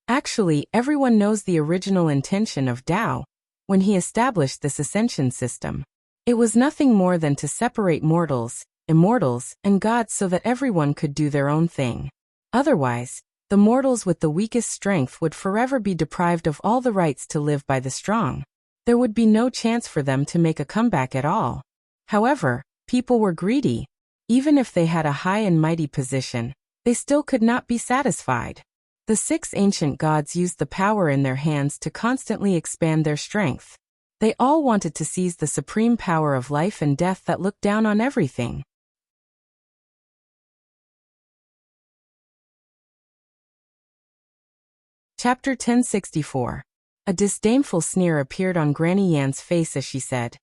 Actually, everyone knows the original intention of Tao when he established this ascension system. It was nothing more than to separate mortals, immortals, and gods so that everyone could do their own thing. Otherwise, the mortals with the weakest strength would forever be deprived of all the rights to live by the strong. There would be no chance for them to make a comeback at all. However, people were greedy. Even if they had a high and mighty position, they still could not be satisfied. The 6 ancient gods used the power in their hands to constantly expand their strength. They all wanted to seize the supreme power of life and death that looked down on everything. Chapter 1064. A disdainful sneer appeared on Granny Yan's face as she said,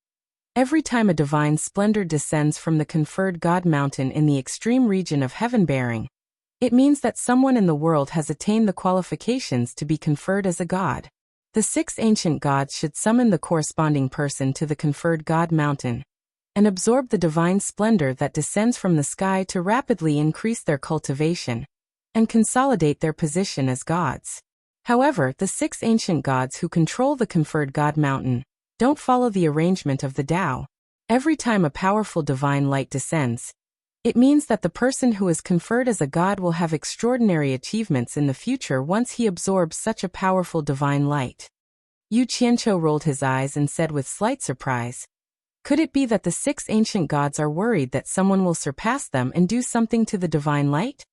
"Every time a divine splendor descends from the conferred God mountain in the extreme region of heaven-bearing, it means that someone in the world has attained the qualifications to be conferred as a god. The 6 ancient gods should summon the corresponding person to the conferred God mountain and absorb the divine splendor that descends from the sky to rapidly increase their cultivation and consolidate their position as gods. However, the 6 ancient gods who control the conferred God mountain don't follow the arrangement of the Tao. Every time a powerful divine light descends, it means that the person who is conferred as a god will have extraordinary achievements in the future once he absorbs such a powerful divine light." Yu Qianqiu rolled his eyes and said with slight surprise, "Could it be that the 6 ancient gods are worried that someone will surpass them and do something to the divine light?"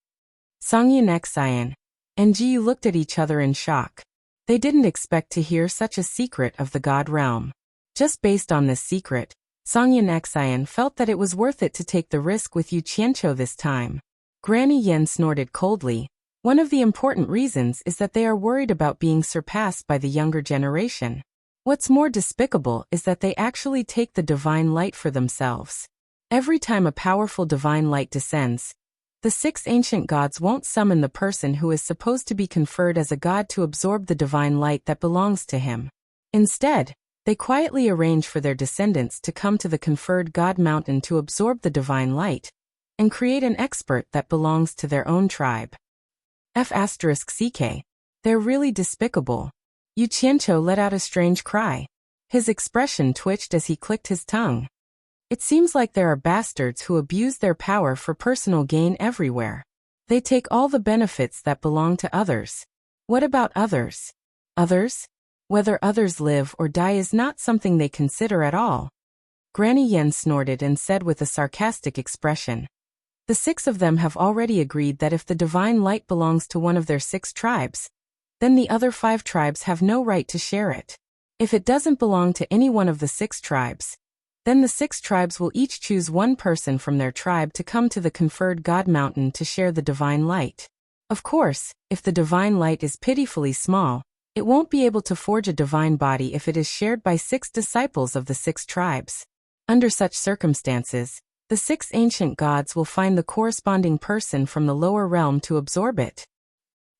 Songyan Xian and Ji looked at each other in shock. They didn't expect to hear such a secret of the god realm. Just based on this secret, Songyan Xian felt that it was worth it to take the risk with Yu Qianqiu this time. Granny Yen snorted coldly. "One of the important reasons is that they are worried about being surpassed by the younger generation. What's more despicable is that they actually take the divine light for themselves. Every time a powerful divine light descends, the 6 ancient gods won't summon the person who is supposed to be conferred as a god to absorb the divine light that belongs to him. Instead, they quietly arrange for their descendants to come to the conferred God mountain to absorb the divine light and create an expert that belongs to their own tribe. F***ck. They're really despicable." Yu Qianqiu let out a strange cry. His expression twitched as he clicked his tongue. It seems like there are bastards who abuse their power for personal gain everywhere. They take all the benefits that belong to others. What about others? Others? Whether others live or die is not something they consider at all. Granny Yen snorted and said with a sarcastic expression, "The 6 of them have already agreed that if the divine light belongs to one of their 6 tribes, then the other 5 tribes have no right to share it. If it doesn't belong to any one of the 6 tribes, then the 6 tribes will each choose one person from their tribe to come to the conferred God mountain to share the divine light. Of course, if the divine light is pitifully small, it won't be able to forge a divine body if it is shared by 6 disciples of the 6 tribes. Under such circumstances, the 6 ancient gods will find the corresponding person from the lower realm to absorb it.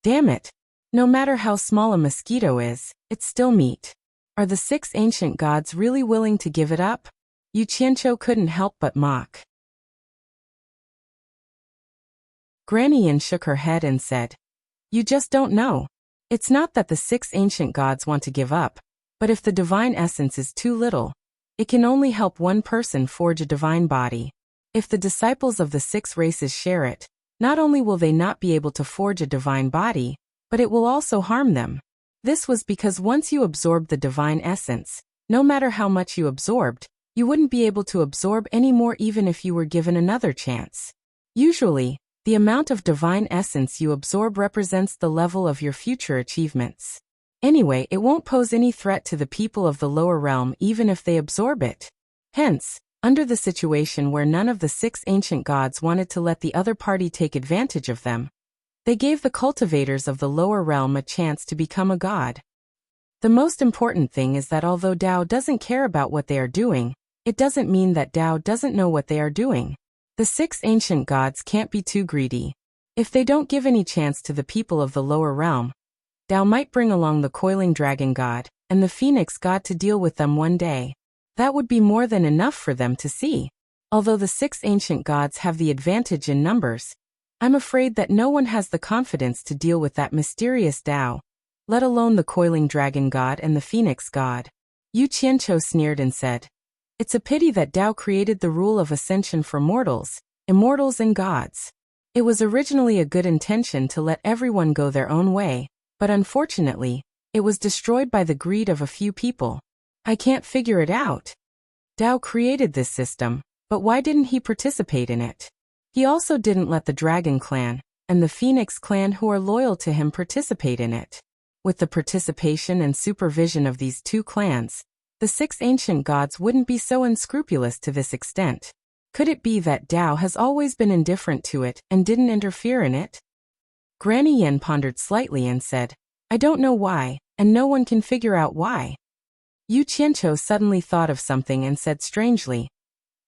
Damn it! No matter how small a mosquito is, it's still meat. Are the 6 ancient gods really willing to give it up?" Yu Qianqiu couldn't help but mock. Granny Yin shook her head and said, "You just don't know. It's not that the 6 ancient gods want to give up, but if the divine essence is too little, it can only help one person forge a divine body. If the disciples of the 6 races share it, not only will they not be able to forge a divine body, but it will also harm them. This was because once you absorbed the divine essence, no matter how much you absorbed, you wouldn't be able to absorb any more even if you were given another chance. Usually, the amount of divine essence you absorb represents the level of your future achievements. Anyway, it won't pose any threat to the people of the lower realm even if they absorb it. Hence, under the situation where none of the 6 ancient gods wanted to let the other party take advantage of them, they gave the cultivators of the lower realm a chance to become a god. The most important thing is that although Dao doesn't care about what they are doing, it doesn't mean that Dao doesn't know what they are doing. The 6 ancient gods can't be too greedy. If they don't give any chance to the people of the lower realm, Dao might bring along the coiling dragon god and the phoenix god to deal with them one day. That would be more than enough for them to see. Although the 6 ancient gods have the advantage in numbers, I'm afraid that no one has the confidence to deal with that mysterious Dao, let alone the coiling dragon god and the phoenix god. Yu Qianqiu sneered and said, "It's a pity that Dao created the rule of ascension for mortals, immortals and gods. It was originally a good intention to let everyone go their own way, but unfortunately, it was destroyed by the greed of a few people. I can't figure it out. Dao created this system, but why didn't he participate in it? He also didn't let the Dragon Clan and the Phoenix Clan who are loyal to him participate in it. With the participation and supervision of these 2 clans, the 6 ancient gods wouldn't be so unscrupulous to this extent. Could it be that Dao has always been indifferent to it and didn't interfere in it?" Granny Yen pondered slightly and said, "I don't know why, and no one can figure out why." Yu Qianqiu suddenly thought of something and said strangely,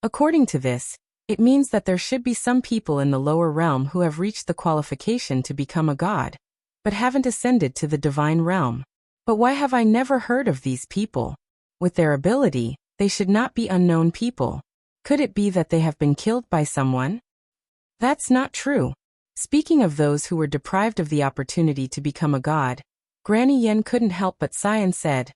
"According to this, it means that there should be some people in the lower realm who have reached the qualification to become a god, but haven't ascended to the divine realm. But why have I never heard of these people? With their ability, they should not be unknown people. Could it be that they have been killed by someone? That's not true." Speaking of those who were deprived of the opportunity to become a god, Granny Yen couldn't help but sigh and said,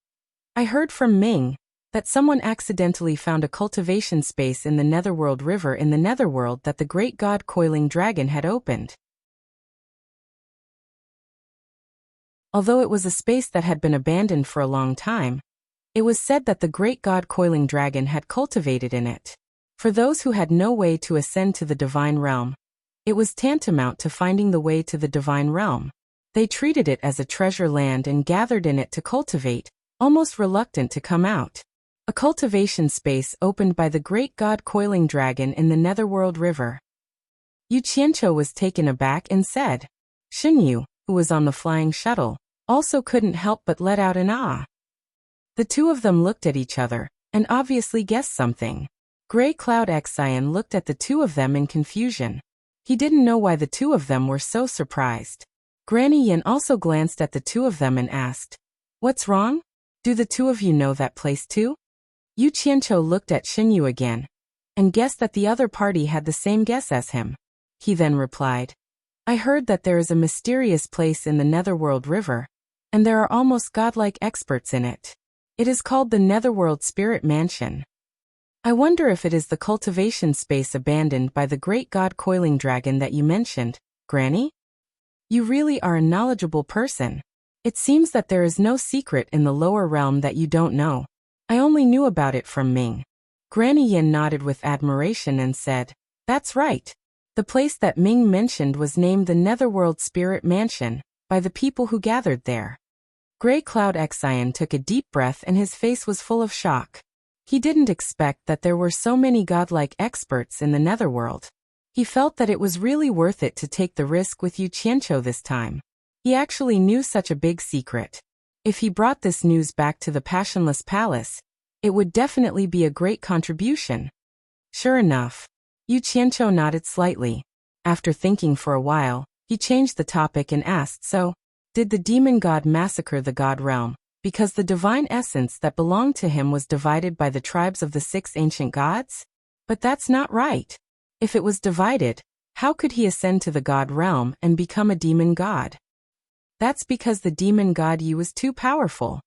"I heard from Ming that someone accidentally found a cultivation space in the Netherworld River in the Netherworld that the great god Coiling Dragon had opened. Although it was a space that had been abandoned for a long time, it was said that the great god Coiling Dragon had cultivated in it. For those who had no way to ascend to the divine realm, it was tantamount to finding the way to the divine realm. They treated it as a treasure land and gathered in it to cultivate, almost reluctant to come out. A cultivation space opened by the great god Coiling Dragon in the Netherworld River." Yu Qianqiu was taken aback and said. Xinyu, who was on the flying shuttle, also couldn't help but let out an ah. The 2 of them looked at each other, and obviously guessed something. Gray Cloud Xian looked at the 2 of them in confusion. He didn't know why the 2 of them were so surprised. Granny Yin also glanced at the 2 of them and asked, "What's wrong? Do the 2 of you know that place too?" Yu Qianqiu looked at Xinyu again, and guessed that the other party had the same guess as him. He then replied, "I heard that there is a mysterious place in the Netherworld River, and there are almost godlike experts in it. It is called the Netherworld Spirit Mansion. I wonder if it is the cultivation space abandoned by the great god Coiling Dragon that you mentioned, Granny? You really are a knowledgeable person. It seems that there is no secret in the lower realm that you don't know. I only knew about it from Ming." Granny Yin nodded with admiration and said, "That's right. The place that Ming mentioned was named the Netherworld Spirit Mansion, by the people who gathered there." Gray Cloud Xian took a deep breath and his face was full of shock. He didn't expect that there were so many godlike experts in the Netherworld. He felt that it was really worth it to take the risk with Yu Qianqiu this time. He actually knew such a big secret. If he brought this news back to the Passionless Palace, it would definitely be a great contribution. Sure enough, Yu Qianqiu nodded slightly. After thinking for a while, he changed the topic and asked, "So, did the demon god massacre the god realm, because the divine essence that belonged to him was divided by the tribes of the 6 ancient gods? But that's not right. If it was divided, how could he ascend to the god realm and become a demon god? That's because the demon god Yu was too powerful."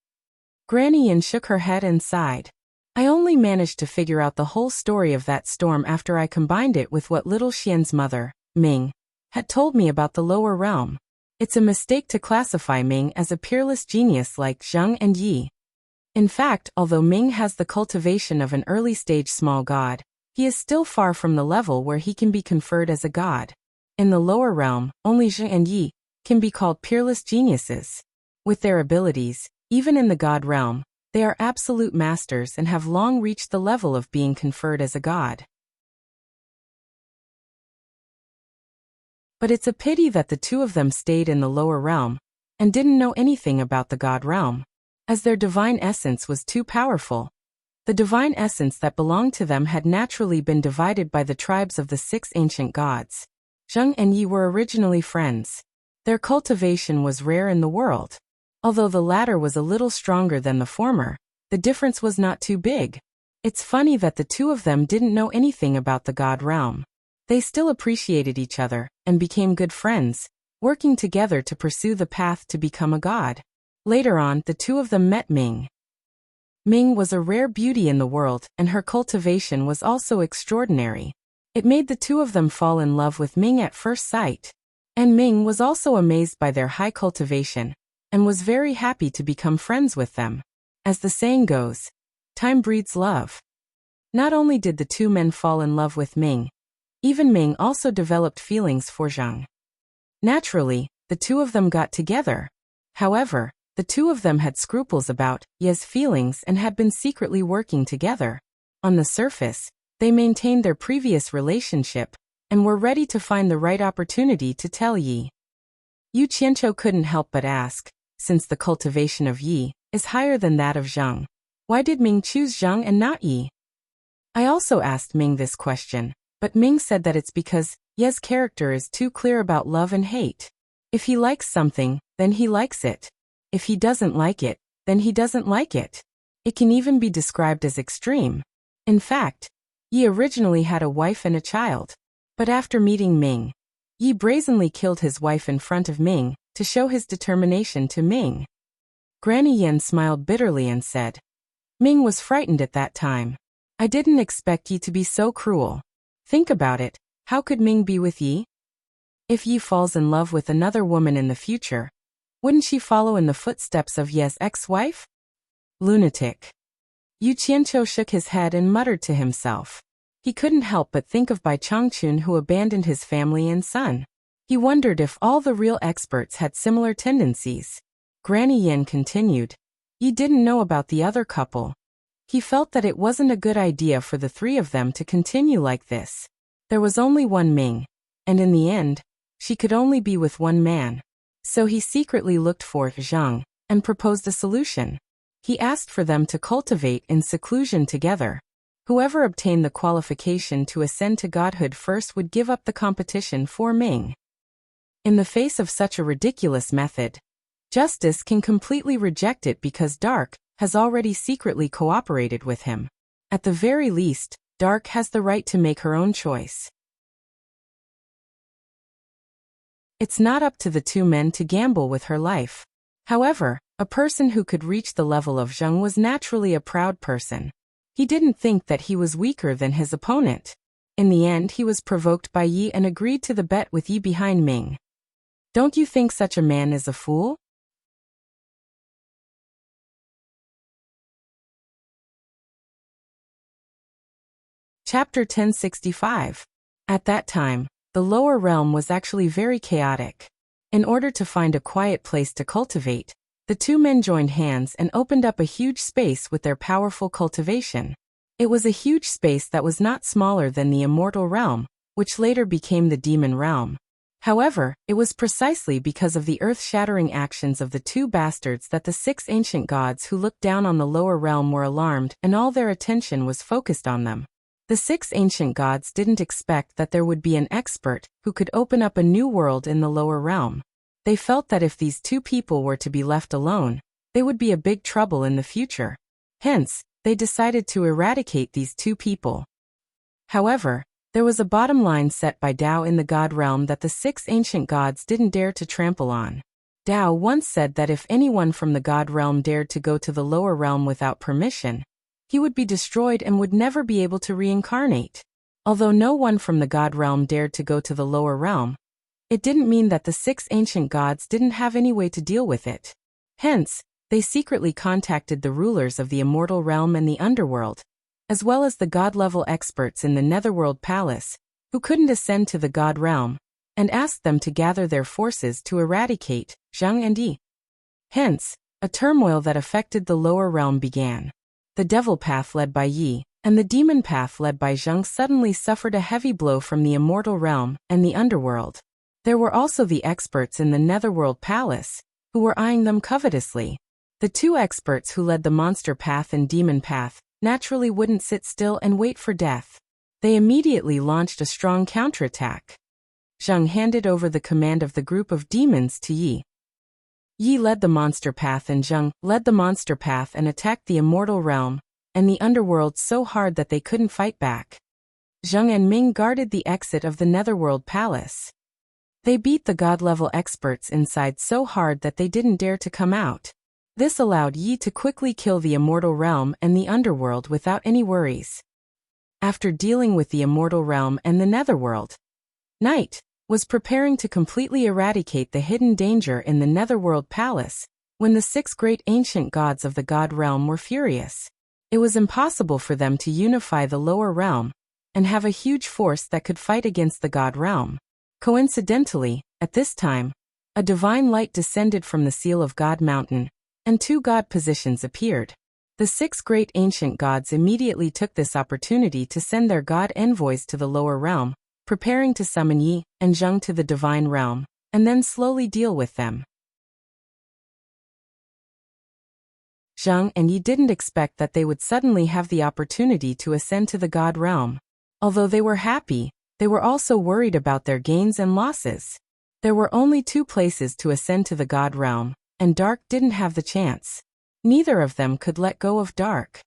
Granny Yin shook her head and sighed. "I only managed to figure out the whole story of that storm after I combined it with what little Xian's mother, Ming, had told me about the lower realm. It's a mistake to classify Ming as a peerless genius like Zheng and Yi. In fact, although Ming has the cultivation of an early-stage small god, he is still far from the level where he can be conferred as a god. In the lower realm, only Zheng and Yi can be called peerless geniuses. With their abilities, even in the god realm, they are absolute masters and have long reached the level of being conferred as a god. But it's a pity that the 2 of them stayed in the lower realm and didn't know anything about the god realm. as their divine essence was too powerful. The divine essence that belonged to them had naturally been divided by the tribes of the 6 ancient gods. Zheng and Yi were originally friends. Their cultivation was rare in the world. Although the latter was a little stronger than the former, the difference was not too big. It's funny that the two of them didn't know anything about the god realm. They still appreciated each other and became good friends, working together to pursue the path to become a god. Later on, the two of them met Ming. Ming was a rare beauty in the world, and her cultivation was also extraordinary. It made the two of them fall in love with Ming at first sight. And Ming was also amazed by their high cultivation, and was very happy to become friends with them. As the saying goes, time breeds love. Not only did the two men fall in love with Ming, even Ming also developed feelings for Zhang. Naturally, the two of them got together. However, the two of them had scruples about Ye's feelings and had been secretly working together. On the surface, they maintained their previous relationship and were ready to find the right opportunity to tell Yi. Yu Qianqiu couldn't help but ask, since the cultivation of Yi is higher than that of Zhang, why did Ming choose Zhang and not Yi? I also asked Ming this question, but Ming said that it's because Ye's character is too clear about love and hate. If he likes something, then he likes it. If he doesn't like it, then he doesn't like it. It can even be described as extreme. In fact, Yi originally had a wife and a child. But after meeting Ming, Yi brazenly killed his wife in front of Ming to show his determination to Ming. Granny Yan smiled bitterly and said, Ming was frightened at that time. I didn't expect Yi to be so cruel. Think about it, how could Ming be with Yi? If Yi falls in love with another woman in the future, wouldn't she follow in the footsteps of Ye's ex-wife? Lunatic. Yu Qianqiu shook his head and muttered to himself. He couldn't help but think of Bai Changchun, who abandoned his family and son. He wondered if all the real experts had similar tendencies. Granny Yin continued. Yi didn't know about the other couple. He felt that it wasn't a good idea for the three of them to continue like this. There was only one Ming, and in the end, she could only be with one man. So he secretly looked for Zhang and proposed a solution. He asked for them to cultivate in seclusion together. Whoever obtained the qualification to ascend to godhood first would give up the competition for Ming. In the face of such a ridiculous method, Justice can completely reject it because Dark has already secretly cooperated with him. At the very least, Dark has the right to make her own choice. It's not up to the two men to gamble with her life. However, a person who could reach the level of Zheng was naturally a proud person. He didn't think that he was weaker than his opponent. In the end, he was provoked by Yi and agreed to the bet with Yi behind Ming. Don't you think such a man is a fool? Chapter 1065. At that time, the lower realm was actually very chaotic. In order to find a quiet place to cultivate, the two men joined hands and opened up a huge space with their powerful cultivation. It was a huge space that was not smaller than the Immortal realm, which later became the Demon realm. However, it was precisely because of the earth-shattering actions of the two bastards that the 6 ancient gods who looked down on the lower realm were alarmed and all their attention was focused on them. The 6 ancient gods didn't expect that there would be an expert who could open up a new world in the lower realm. They felt that if these two people were to be left alone, they would be a big trouble in the future. Hence, they decided to eradicate these two people. However, there was a bottom line set by Tao in the god realm that the 6 ancient gods didn't dare to trample on. Tao once said that if anyone from the god realm dared to go to the lower realm without permission, he would be destroyed and would never be able to reincarnate. Although no one from the god realm dared to go to the lower realm, it didn't mean that the 6 ancient gods didn't have any way to deal with it. Hence, they secretly contacted the rulers of the Immortal realm and the underworld, as well as the god-level experts in the Netherworld Palace, who couldn't ascend to the god realm, and asked them to gather their forces to eradicate Zhang and Yi. Hence, a turmoil that affected the lower realm began. The devil path led by Yi and the demon path led by Zhang suddenly suffered a heavy blow from the Immortal realm and the underworld. There were also the experts in the Netherworld Palace, who were eyeing them covetously. The two experts who led the monster path and demon path naturally wouldn't sit still and wait for death. They immediately launched a strong counterattack. Zheng handed over the command of the group of demons to Yi. Yi led the monster path and Zheng led the monster path and attacked the immortal realm and the underworld so hard that they couldn't fight back. Zheng and Ming guarded the exit of the Netherworld Palace. They beat the god-level experts inside so hard that they didn't dare to come out. This allowed Yi to quickly kill the immortal realm and the underworld without any worries. After dealing with the immortal realm and the Netherworld, Night was preparing to completely eradicate the hidden danger in the Netherworld Palace when the 6 great ancient gods of the god realm were furious. It was impossible for them to unify the lower realm and have a huge force that could fight against the god realm. Coincidentally, at this time, a divine light descended from the seal of God Mountain, and 2 god positions appeared. The 6 great ancient gods immediately took this opportunity to send their god envoys to the lower realm, preparing to summon Yi and Zheng to the divine realm, and then slowly deal with them. Zheng and Yi didn't expect that they would suddenly have the opportunity to ascend to the god realm. Although they were happy, they were also worried about their gains and losses. There were only 2 places to ascend to the god realm, and Dark didn't have the chance. Neither of them could let go of Dark.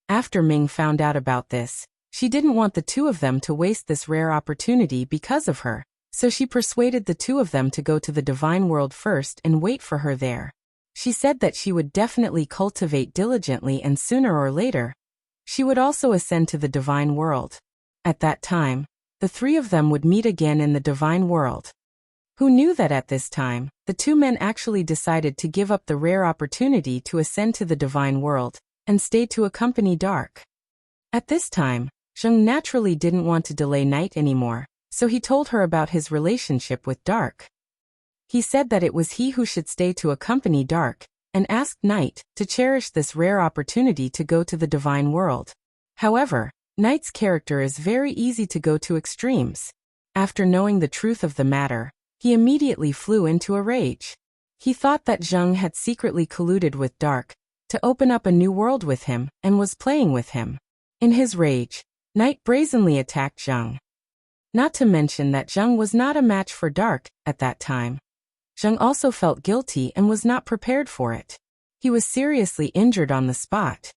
After Ming found out about this, she didn't want the 2 of them to waste this rare opportunity because of her, so she persuaded the 2 of them to go to the divine world first and wait for her there. She said that she would definitely cultivate diligently and sooner or later, she would also ascend to the divine world. At that time, the 3 of them would meet again in the divine world. Who knew that at this time, the 2 men actually decided to give up the rare opportunity to ascend to the divine world and stay to accompany Dark. At this time, Zheng naturally didn't want to delay Night anymore, so he told her about his relationship with Dark. He said that it was he who should stay to accompany Dark, and asked Night to cherish this rare opportunity to go to the divine world. However, Night's character is very easy to go to extremes. After knowing the truth of the matter, he immediately flew into a rage. He thought that Zheng had secretly colluded with Dark to open up a new world with him and was playing with him. In his rage, Night brazenly attacked Zheng. Not to mention that Zheng was not a match for Dark at that time. Zheng also felt guilty and was not prepared for it. He was seriously injured on the spot.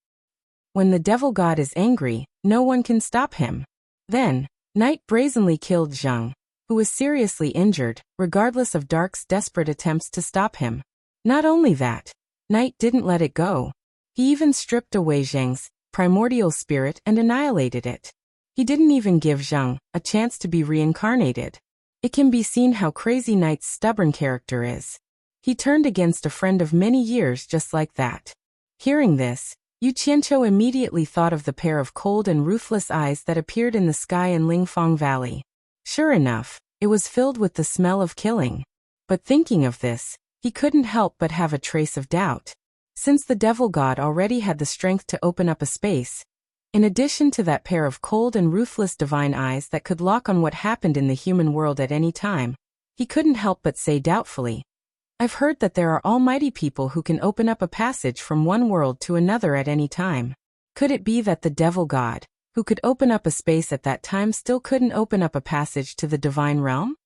When the devil god is angry, no one can stop him. Then, Night brazenly killed Zheng, who was seriously injured, regardless of Dark's desperate attempts to stop him. Not only that, Night didn't let it go. He even stripped away Zheng's primordial spirit and annihilated it. He didn't even give Zheng a chance to be reincarnated. It can be seen how crazy Night's stubborn character is. He turned against a friend of many years just like that. Hearing this, Yu Qianqiu immediately thought of the pair of cold and ruthless eyes that appeared in the sky in Lingfang Valley. Sure enough, it was filled with the smell of killing. But thinking of this, he couldn't help but have a trace of doubt. Since the devil god already had the strength to open up a space, in addition to that pair of cold and ruthless divine eyes that could lock on what happened in the human world at any time, he couldn't help but say doubtfully, "I've heard that there are almighty people who can open up a passage from one world to another at any time. Could it be that the devil god, who could open up a space at that time, still couldn't open up a passage to the divine realm?"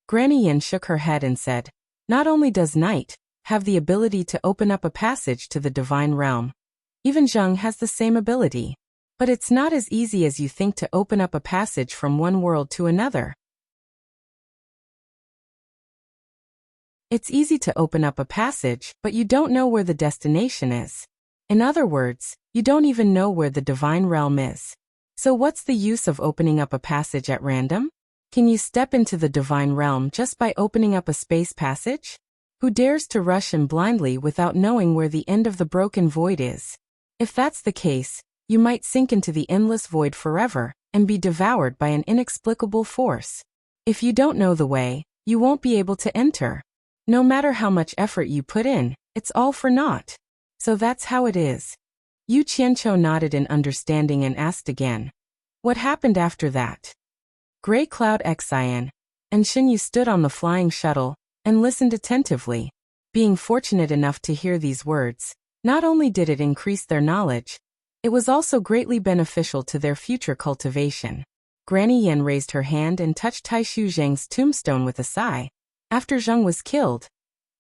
Granny Yin shook her head and said, "Not only does Night have the ability to open up a passage to the divine realm, even Zheng has the same ability. But it's not as easy as you think to open up a passage from one world to another. It's easy to open up a passage, but you don't know where the destination is. In other words, you don't even know where the divine realm is. So what's the use of opening up a passage at random? Can you step into the divine realm just by opening up a space passage? Who dares to rush in blindly without knowing where the end of the broken void is? If that's the case, you might sink into the endless void forever and be devoured by an inexplicable force. If you don't know the way, you won't be able to enter. No matter how much effort you put in, it's all for naught. So that's how it is." Yu Qianqiu nodded in understanding and asked again, "What happened after that?" Gray Cloud Xian and Xinyu stood on the flying shuttle and listened attentively. Being fortunate enough to hear these words, not only did it increase their knowledge, it was also greatly beneficial to their future cultivation. Granny Yen raised her hand and touched Taishu Zheng's tombstone with a sigh. After Zheng was killed,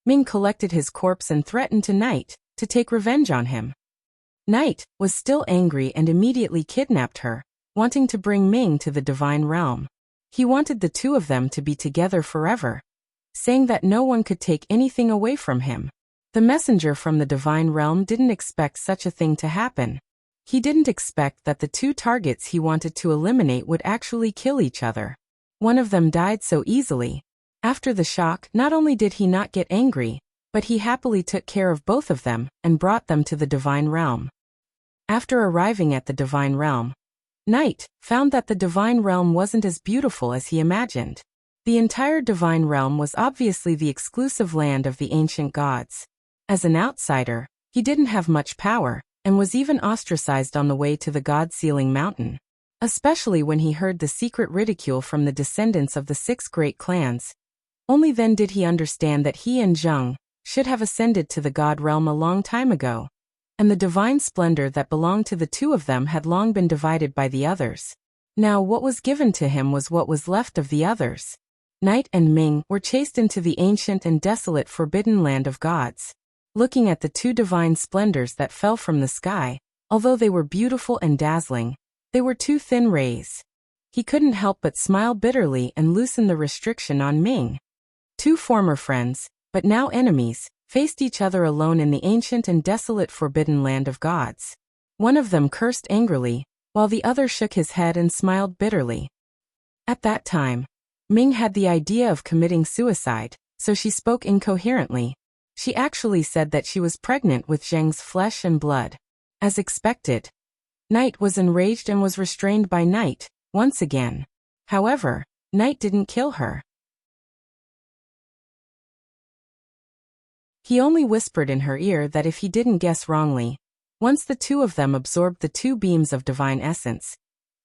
Ming collected his corpse and threatened to Night to take revenge on him. Night was still angry and immediately kidnapped her, wanting to bring Ming to the divine realm. He wanted the two of them to be together forever, saying that no one could take anything away from him. The messenger from the divine realm didn't expect such a thing to happen. He didn't expect that the two targets he wanted to eliminate would actually kill each other. One of them died so easily. After the shock, not only did he not get angry, but he happily took care of both of them and brought them to the divine realm. After arriving at the divine realm, Night found that the divine realm wasn't as beautiful as he imagined. The entire divine realm was obviously the exclusive land of the ancient gods. As an outsider, he didn't have much power, and was even ostracized on the way to the God-sealing mountain. Especially when he heard the secret ridicule from the descendants of the 6 great clans. Only then did he understand that he and Zheng should have ascended to the God realm a long time ago, and the divine splendor that belonged to the two of them had long been divided by the others. Now what was given to him was what was left of the others. Night and Ming were chased into the ancient and desolate forbidden land of gods. Looking at the two divine splendors that fell from the sky, although they were beautiful and dazzling, they were two thin rays. He couldn't help but smile bitterly and loosen the restriction on Ming. Two former friends, but now enemies, faced each other alone in the ancient and desolate forbidden land of gods. One of them cursed angrily, while the other shook his head and smiled bitterly. At that time, Ming had the idea of committing suicide, so she spoke incoherently. She actually said that she was pregnant with Zheng's flesh and blood. As expected, Night was enraged and was restrained by Night, once again. However, Night didn't kill her. He only whispered in her ear that if he didn't guess wrongly, once the two of them absorbed the 2 beams of divine essence,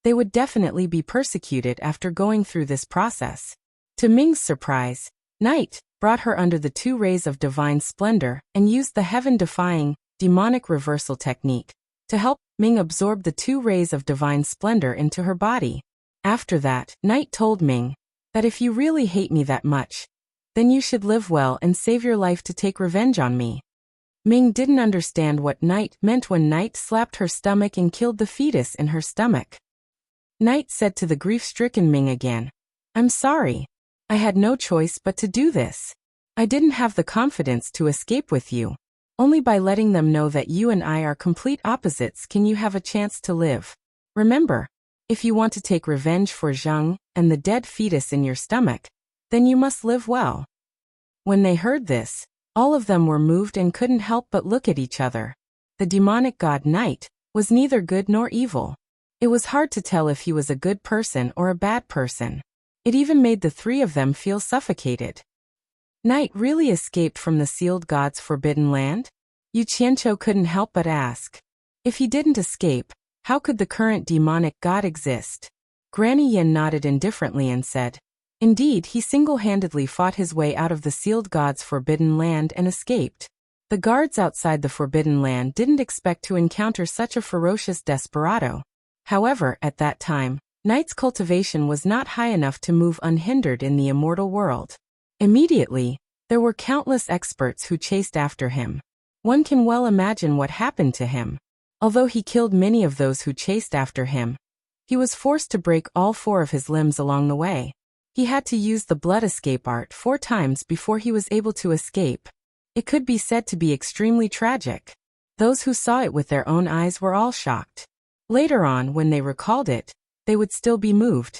they would definitely be persecuted after going through this process. To Ming's surprise, Night brought her under the 2 rays of divine splendor and used the heaven-defying, demonic reversal technique to help Ming absorb the 2 rays of divine splendor into her body. After that, Night told Ming that if you really hate me that much, then you should live well and save your life to take revenge on me. Ming didn't understand what Night meant when Night slapped her stomach and killed the fetus in her stomach. Night said to the grief-stricken Ming again, "I'm sorry. I had no choice but to do this. I didn't have the confidence to escape with you. Only by letting them know that you and I are complete opposites can you have a chance to live. Remember, if you want to take revenge for Zheng and the dead fetus in your stomach, then you must live well." When they heard this, all of them were moved and couldn't help but look at each other. The demonic god Night was neither good nor evil. It was hard to tell if he was a good person or a bad person. It even made the 3 of them feel suffocated. Night really escaped from the sealed god's forbidden land? Yu Qianqiu couldn't help but ask. If he didn't escape, how could the current demonic god exist? Granny Yin nodded indifferently and said, "Indeed, he single-handedly fought his way out of the sealed god's forbidden land and escaped." The guards outside the forbidden land didn't expect to encounter such a ferocious desperado. However, at that time, Night's cultivation was not high enough to move unhindered in the immortal world. Immediately, there were countless experts who chased after him. One can well imagine what happened to him. Although he killed many of those who chased after him, he was forced to break all 4 of his limbs along the way. He had to use the blood escape art 4 times before he was able to escape. It could be said to be extremely tragic. Those who saw it with their own eyes were all shocked. Later on, when they recalled it, they would still be moved.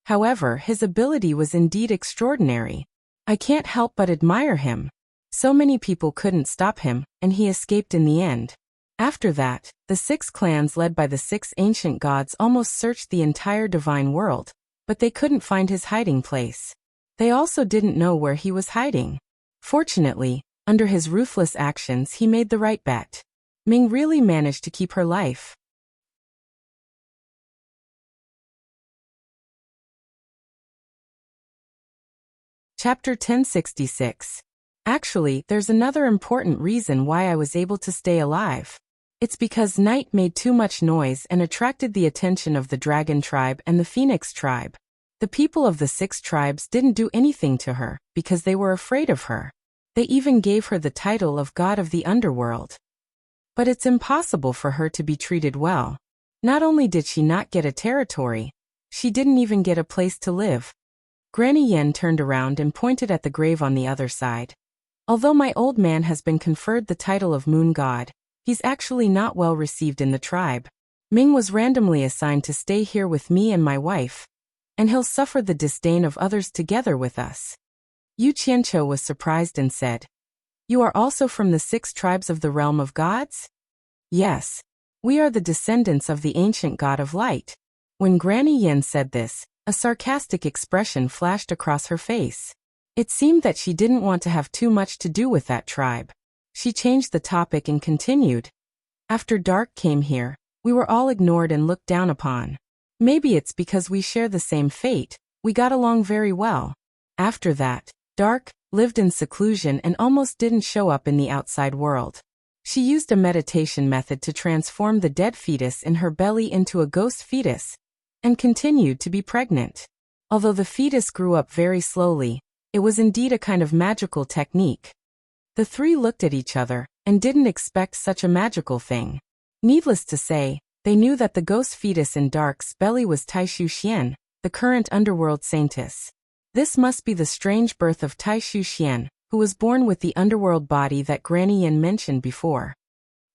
However, his ability was indeed extraordinary. I can't help but admire him. So many people couldn't stop him, and he escaped in the end. After that, the 6 clans led by the 6 ancient gods almost searched the entire divine world, but they couldn't find his hiding place. They also didn't know where he was hiding. Fortunately, under his ruthless actions he made the right bet. Ming really managed to keep her life. Chapter 1066. Actually, there's another important reason why I was able to stay alive. It's because Night made too much noise and attracted the attention of the Dragon Tribe and the Phoenix Tribe. The people of the 6 tribes didn't do anything to her, because they were afraid of her. They even gave her the title of God of the Underworld. But it's impossible for her to be treated well. Not only did she not get a territory, she didn't even get a place to live. Granny Yen turned around and pointed at the grave on the other side. Although my old man has been conferred the title of Moon God, he's actually not well received in the tribe. Ming was randomly assigned to stay here with me and my wife, and he'll suffer the disdain of others together with us. Yu Qianqiu was surprised and said, "You are also from the 6 tribes of the realm of gods?" "Yes. We are the descendants of the ancient god of light." When Granny Yen said this, a sarcastic expression flashed across her face. It seemed that she didn't want to have too much to do with that tribe. She changed the topic and continued. "After dark came here, we were all ignored and looked down upon. Maybe it's because we share the same fate, we got along very well. After that, Dark lived in seclusion and almost didn't show up in the outside world. She used a meditation method to transform the dead fetus in her belly into a ghost fetus, and continued to be pregnant. Although the fetus grew up very slowly, it was indeed a kind of magical technique." The 3 looked at each other, and didn't expect such a magical thing. Needless to say, they knew that the ghost fetus in Dark's belly was Taishu Xian, the current underworld saintess. This must be the strange birth of Taishu Xian, who was born with the underworld body that Granny Yin mentioned before.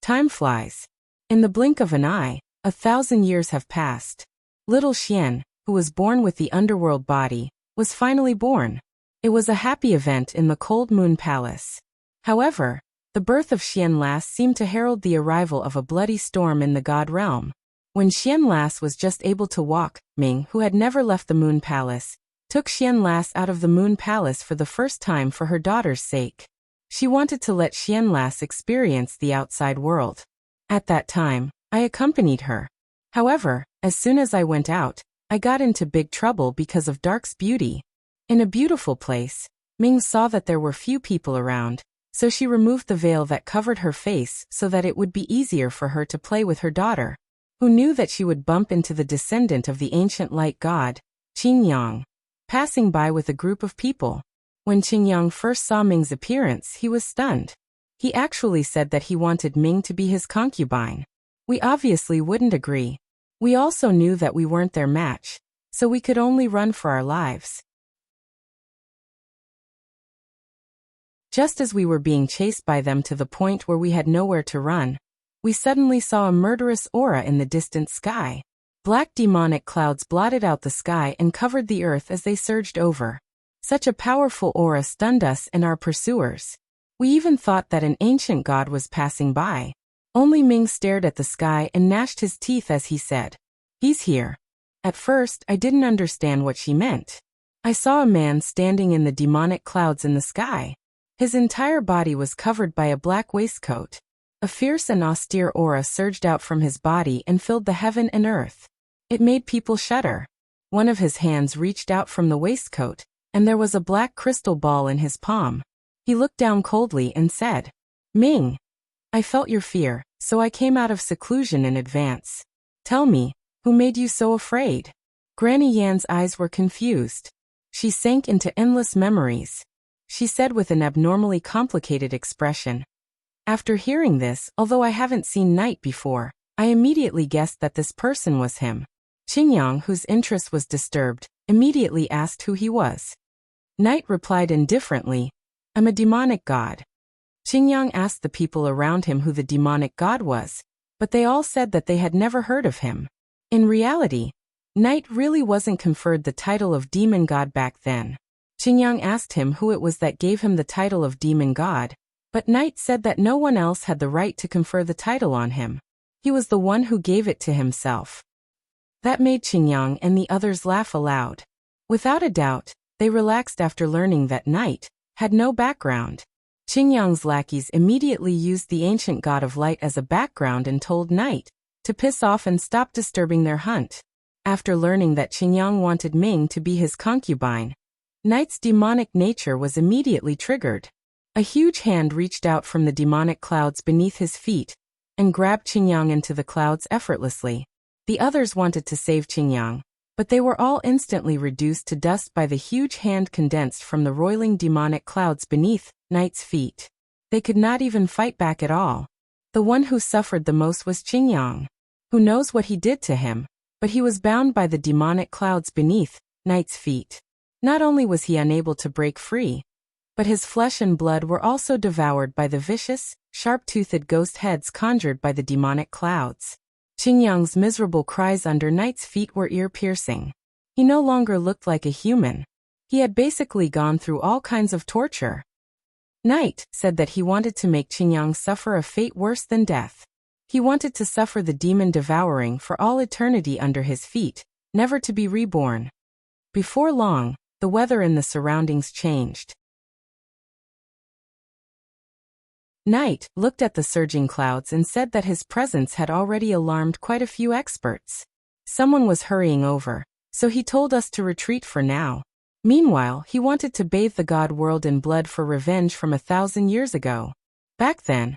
Time flies. In the blink of an eye, 1,000 years have passed. Little Xian, who was born with the underworld body, was finally born. It was a happy event in the Cold Moon Palace. However, the birth of Xian Lass seemed to herald the arrival of a bloody storm in the God realm. When Xian Lass was just able to walk, Ming, who had never left the Moon Palace, took Xian Lass out of the Moon Palace for the first time for her daughter's sake. She wanted to let Xian Lass experience the outside world. At that time, I accompanied her. However, as soon as I went out, I got into big trouble because of Dark's beauty. In a beautiful place, Ming saw that there were few people around, so she removed the veil that covered her face so that it would be easier for her to play with her daughter, who knew that she would bump into the descendant of the ancient light god, Qingyang, passing by with a group of people. When Qingyang first saw Ming's appearance, he was stunned. He actually said that he wanted Ming to be his concubine. We obviously wouldn't agree. We also knew that we weren't their match, so we could only run for our lives. Just as we were being chased by them to the point where we had nowhere to run, we suddenly saw a murderous aura in the distant sky. Black demonic clouds blotted out the sky and covered the earth as they surged over. Such a powerful aura stunned us and our pursuers. We even thought that an ancient god was passing by. Only Ming stared at the sky and gnashed his teeth as he said, "He's here." At first, I didn't understand what she meant. I saw a man standing in the demonic clouds in the sky. His entire body was covered by a black waistcoat. A fierce and austere aura surged out from his body and filled the heaven and earth. It made people shudder. One of his hands reached out from the waistcoat, and there was a black crystal ball in his palm. He looked down coldly and said, "Ming, I felt your fear, so I came out of seclusion in advance. Tell me, who made you so afraid?" Granny Yan's eyes were confused. She sank into endless memories. She said with an abnormally complicated expression. After hearing this, although I haven't seen Night before, I immediately guessed that this person was him. Qingyang, whose interest was disturbed, immediately asked who he was. Night replied indifferently, "I'm a demonic god." Qingyang asked the people around him who the demonic god was, but they all said that they had never heard of him. In reality, Night really wasn't conferred the title of demon god back then. Qingyang asked him who it was that gave him the title of demon god, but Night said that no one else had the right to confer the title on him. He was the one who gave it to himself. That made Qingyang and the others laugh aloud. Without a doubt, they relaxed after learning that Night had no background. Qingyang's lackeys immediately used the ancient god of light as a background and told Night to piss off and stop disturbing their hunt. After learning that Qingyang wanted Ming to be his concubine, Night's demonic nature was immediately triggered. A huge hand reached out from the demonic clouds beneath his feet and grabbed Qingyang into the clouds effortlessly. The others wanted to save Qingyang, but they were all instantly reduced to dust by the huge hand condensed from the roiling demonic clouds beneath Knight's feet. They could not even fight back at all. The one who suffered the most was Qingyang. Who knows what he did to him, but he was bound by the demonic clouds beneath Knight's feet. Not only was he unable to break free, but his flesh and blood were also devoured by the vicious, sharp-toothed ghost heads conjured by the demonic clouds. Qingyang's miserable cries under Knight's feet were ear-piercing. He no longer looked like a human. He had basically gone through all kinds of torture. Knight said that he wanted to make Qingyang suffer a fate worse than death. He wanted to suffer the demon devouring for all eternity under his feet, never to be reborn. Before long, the weather in the surroundings changed. Knight looked at the surging clouds and said that his presence had already alarmed quite a few experts. Someone was hurrying over, so he told us to retreat for now. Meanwhile, he wanted to bathe the god world in blood for revenge from 1,000 years ago. Back then,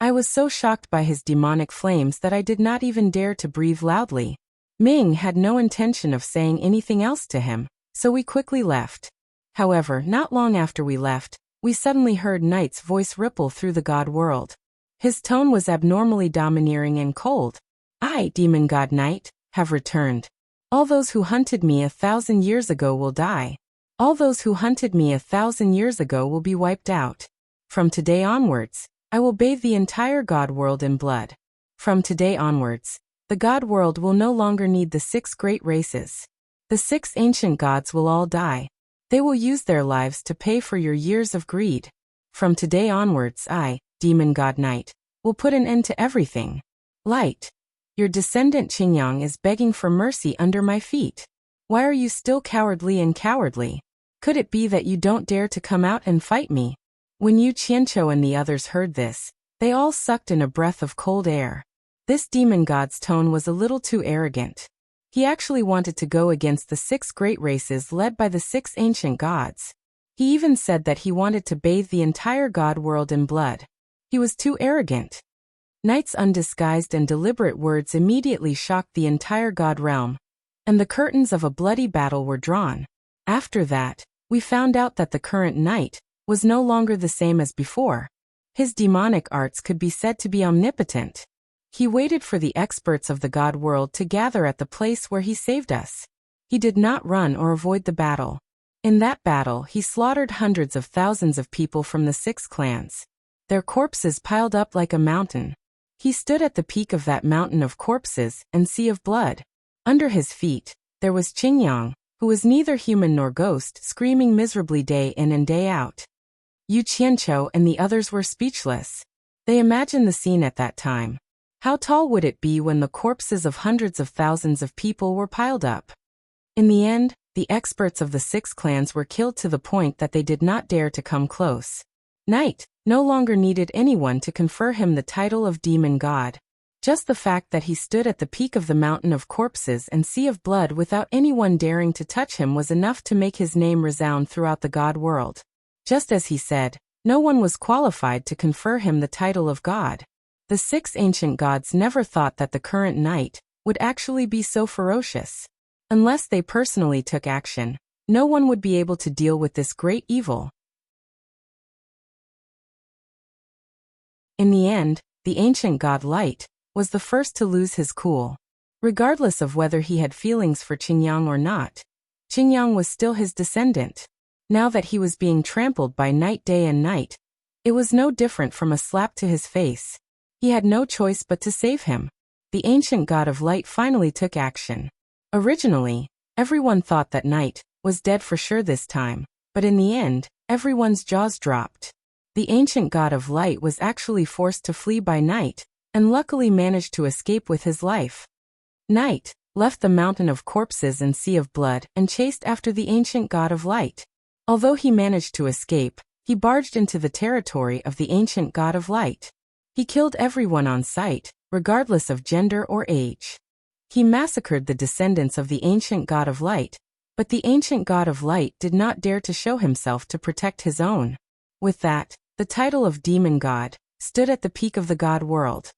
I was so shocked by his demonic flames that I did not even dare to breathe loudly. Ming had no intention of saying anything else to him, so we quickly left. However, not long after we left, we suddenly heard Knight's voice ripple through the god world. His tone was abnormally domineering and cold. I, demon god Knight, have returned. All those who hunted me 1,000 years ago will die. All those who hunted me 1,000 years ago will be wiped out. From today onwards, I will bathe the entire god world in blood. From today onwards, the god world will no longer need the 6 great races. The 6 ancient gods will all die. They will use their lives to pay for your years of greed. From today onwards I, demon god Knight, will put an end to everything. Light. Your descendant Qingyang is begging for mercy under my feet. Why are you still cowardly and cowardly? Could it be that you don't dare to come out and fight me? When Yu Qianqiu and the others heard this, they all sucked in a breath of cold air. This demon god's tone was a little too arrogant. He actually wanted to go against the 6 great races led by the 6 ancient gods. He even said that he wanted to bathe the entire god world in blood. He was too arrogant. Knight's undisguised and deliberate words immediately shocked the entire god realm, and the curtains of a bloody battle were drawn. After that, we found out that the current Knight was no longer the same as before. His demonic arts could be said to be omnipotent. He waited for the experts of the god world to gather at the place where he saved us. He did not run or avoid the battle. In that battle, he slaughtered hundreds of thousands of people from the 6 clans. Their corpses piled up like a mountain. He stood at the peak of that mountain of corpses and sea of blood. Under his feet, there was Qingyang, who was neither human nor ghost, screaming miserably day in and day out. Yu Qianqiu and the others were speechless. They imagined the scene at that time. How tall would it be when the corpses of hundreds of thousands of people were piled up? In the end, the experts of the 6 clans were killed to the point that they did not dare to come close. Knight no longer needed anyone to confer him the title of demon god. Just the fact that he stood at the peak of the mountain of corpses and sea of blood without anyone daring to touch him was enough to make his name resound throughout the god world. Just as he said, no one was qualified to confer him the title of god. The 6 ancient gods never thought that the current Knight would actually be so ferocious. Unless they personally took action, no one would be able to deal with this great evil. In the end, the ancient god Light was the first to lose his cool. Regardless of whether he had feelings for Qingyang or not, Qingyang was still his descendant. Now that he was being trampled by Knight day and night, it was no different from a slap to his face. He had no choice but to save him. The ancient god of light finally took action. Originally, everyone thought that Knight was dead for sure this time, but in the end, everyone's jaws dropped. The ancient god of light was actually forced to flee by night, and luckily managed to escape with his life. Knight left the mountain of corpses and sea of blood and chased after the ancient god of light. Although he managed to escape, he barged into the territory of the ancient god of light. He killed everyone on sight, regardless of gender or age. He massacred the descendants of the ancient god of light, but the ancient god of light did not dare to show himself to protect his own. With that, the title of demon god, stood at the peak of the god world.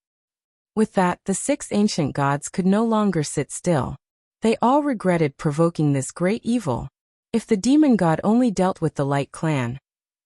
With that, the 6 ancient gods could no longer sit still. They all regretted provoking this great evil. If the demon god only dealt with the Light Clan,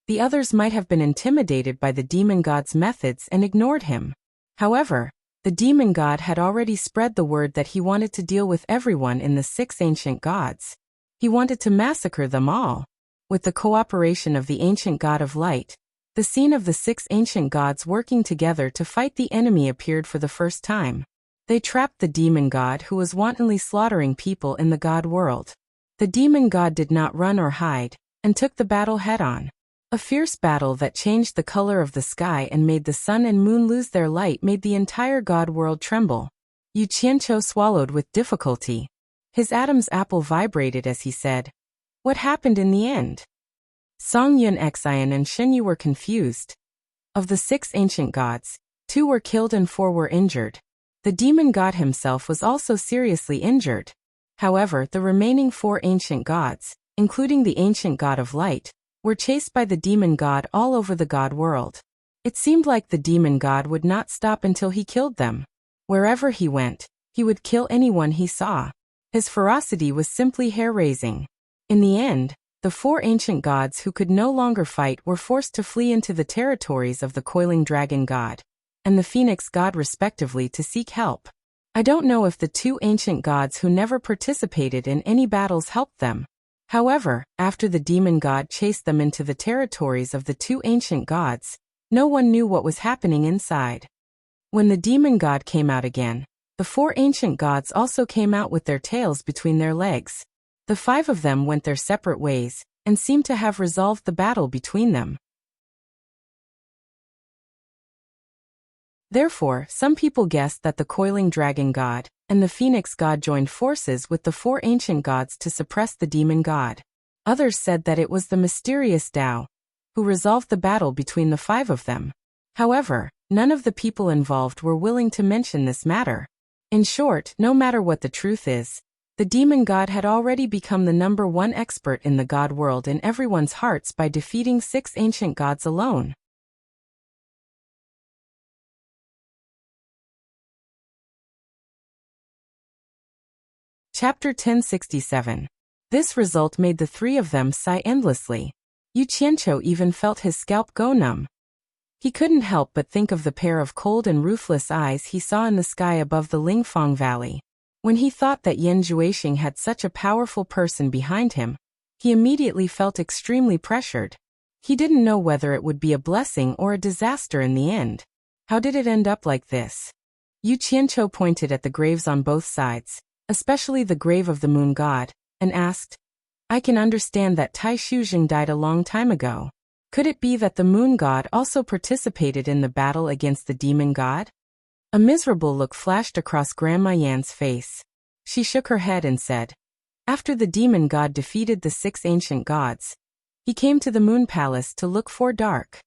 the others might have been intimidated by the demon god's methods and ignored him. However, the demon god had already spread the word that he wanted to deal with everyone in the 6 ancient gods. He wanted to massacre them all. With the cooperation of the ancient god of light, the scene of the 6 ancient gods working together to fight the enemy appeared for the first time. They trapped the demon god who was wantonly slaughtering people in the god world. The demon god did not run or hide, and took the battle head-on. A fierce battle that changed the color of the sky and made the sun and moon lose their light made the entire god world tremble. Yu Qianqiu swallowed with difficulty. His Adam's apple vibrated as he said, "What happened in the end?" Song Yun Xian and Shen Yu were confused. Of the 6 ancient gods, 2 were killed and 4 were injured. The demon god himself was also seriously injured. However, the remaining 4 ancient gods, including the ancient god of light, were chased by the demon god all over the god world. It seemed like the demon god would not stop until he killed them. Wherever he went, he would kill anyone he saw. His ferocity was simply hair-raising. In the end, the 4 ancient gods who could no longer fight were forced to flee into the territories of the coiling dragon god and the phoenix god respectively to seek help. I don't know if the 2 ancient gods who never participated in any battles helped them. However, after the demon god chased them into the territories of the 2 ancient gods, no one knew what was happening inside. When the demon god came out again, the 4 ancient gods also came out with their tails between their legs. The 5 of them went their separate ways, and seemed to have resolved the battle between them. Therefore, some people guessed that the coiling dragon god and the phoenix god joined forces with the 4 ancient gods to suppress the demon god. Others said that it was the mysterious Tao who resolved the battle between the 5 of them. However, none of the people involved were willing to mention this matter. In short, no matter what the truth is, the demon god had already become the #1 expert in the god world in everyone's hearts by defeating 6 ancient gods alone. Chapter 1067. This result made the 3 of them sigh endlessly. Yu Qianqiu even felt his scalp go numb. He couldn't help but think of the pair of cold and ruthless eyes he saw in the sky above the Lingfang Valley. When he thought that Yan Zhuixing had such a powerful person behind him, he immediately felt extremely pressured. He didn't know whether it would be a blessing or a disaster in the end. How did it end up like this? Yu Qianqiu pointed at the graves on both sides, especially the grave of the moon god, and asked, "I can understand that Tai Shujing died a long time ago. Could it be that the moon god also participated in the battle against the demon god?" A miserable look flashed across Grandma Yan's face. She shook her head and said, "After the demon god defeated the 6 ancient gods, he came to the moon palace to look for Dark.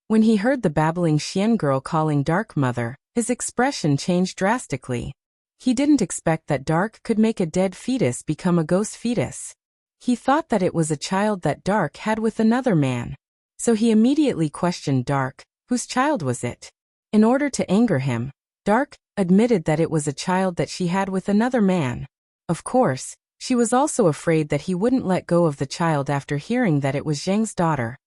When he heard the babbling Xian girl calling Dark Mother, his expression changed drastically. He didn't expect that Dark could make a dead fetus become a ghost fetus. He thought that it was a child that Dark had with another man. So he immediately questioned Dark, whose child was it? In order to anger him, Dark admitted that it was a child that she had with another man. Of course, she was also afraid that he wouldn't let go of the child after hearing that it was Zheng's daughter.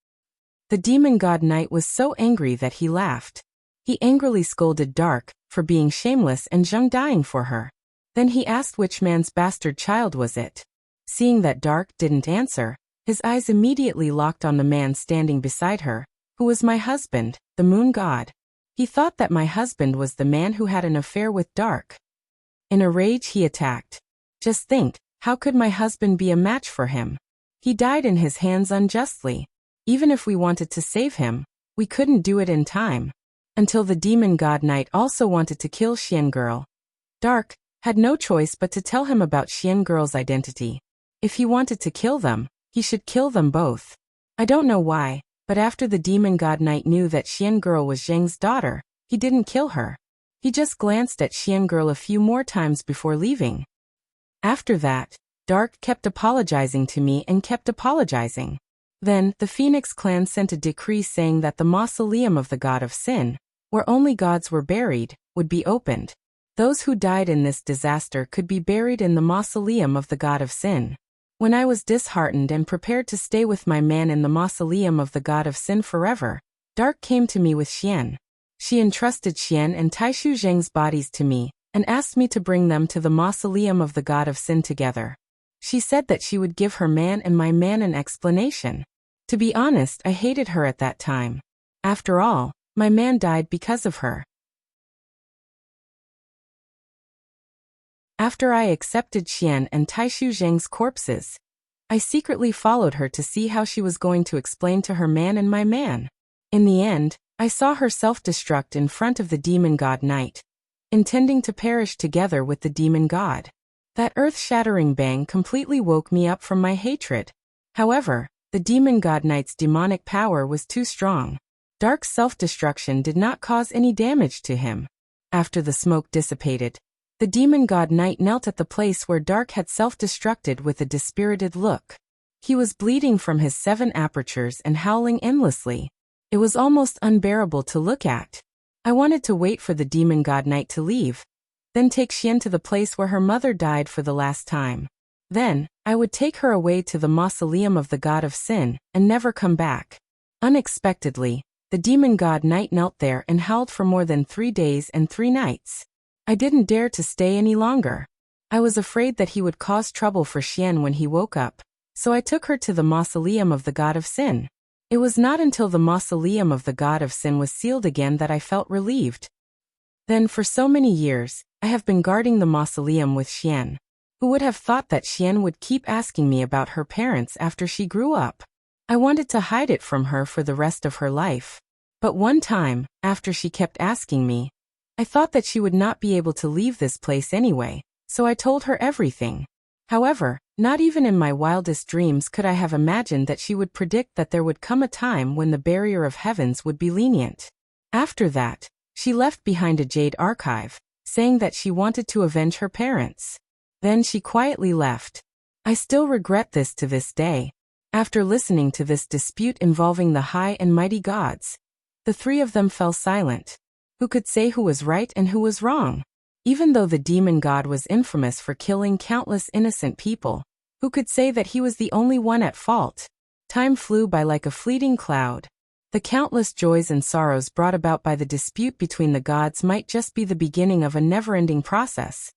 The demon god knight was so angry that he laughed. He angrily scolded Dark for being shameless and Zheng dying for her. Then he asked which man's bastard child was it. Seeing that Dark didn't answer, his eyes immediately locked on the man standing beside her, who was my husband, the moon god. He thought that my husband was the man who had an affair with Dark. In a rage he attacked. Just think, how could my husband be a match for him? He died in his hands unjustly. Even if we wanted to save him, we couldn't do it in time. Until the demon god knight also wanted to kill Xian girl. Dark had no choice but to tell him about Xian girl's identity. If he wanted to kill them, he should kill them both. I don't know why, but after the demon god knight knew that Xian girl was Zheng's daughter, he didn't kill her. He just glanced at Xian girl a few more times before leaving. After that, Dark kept apologizing to me and kept apologizing. Then, the Phoenix clan sent a decree saying that the mausoleum of the god of sin, where only gods were buried, would be opened. Those who died in this disaster could be buried in the mausoleum of the god of sin. When I was disheartened and prepared to stay with my man in the mausoleum of the god of sin forever, Dark came to me with Xian. She entrusted Xian and Taishu Zheng's bodies to me, and asked me to bring them to the mausoleum of the god of sin together. She said that she would give her man and my man an explanation. To be honest, I hated her at that time. After all, my man died because of her. After I accepted Xian and Taishu Zheng's corpses, I secretly followed her to see how she was going to explain to her man and my man. In the end, I saw her self-destruct in front of the demon god knight, intending to perish together with the demon god. That earth-shattering bang completely woke me up from my hatred. However, the demon god knight's demonic power was too strong. Dark's self-destruction did not cause any damage to him. After the smoke dissipated, the demon god knight knelt at the place where Dark had self-destructed with a dispirited look. He was bleeding from his 7 apertures and howling endlessly. It was almost unbearable to look at. I wanted to wait for the demon god knight to leave, then take Xian to the place where her mother died for the last time. Then, I would take her away to the mausoleum of the god of sin, and never come back. Unexpectedly, the demon god knight knelt there and howled for more than 3 days and 3 nights. I didn't dare to stay any longer. I was afraid that he would cause trouble for Xian when he woke up, so I took her to the mausoleum of the god of sin. It was not until the mausoleum of the god of sin was sealed again that I felt relieved. Then for so many years, I have been guarding the mausoleum with Xian. Who would have thought that Xian would keep asking me about her parents after she grew up? I wanted to hide it from her for the rest of her life. But one time, after she kept asking me, I thought that she would not be able to leave this place anyway, so I told her everything. However, not even in my wildest dreams could I have imagined that she would predict that there would come a time when the barrier of heavens would be lenient. After that, she left behind a jade archive, saying that she wanted to avenge her parents. Then she quietly left. I still regret this to this day. After listening to this dispute involving the high and mighty gods, the 3 of them fell silent. Who could say who was right and who was wrong? Even though the demon god was infamous for killing countless innocent people, who could say that he was the only one at fault? Time flew by like a fleeting cloud. The countless joys and sorrows brought about by the dispute between the gods might just be the beginning of a never-ending process.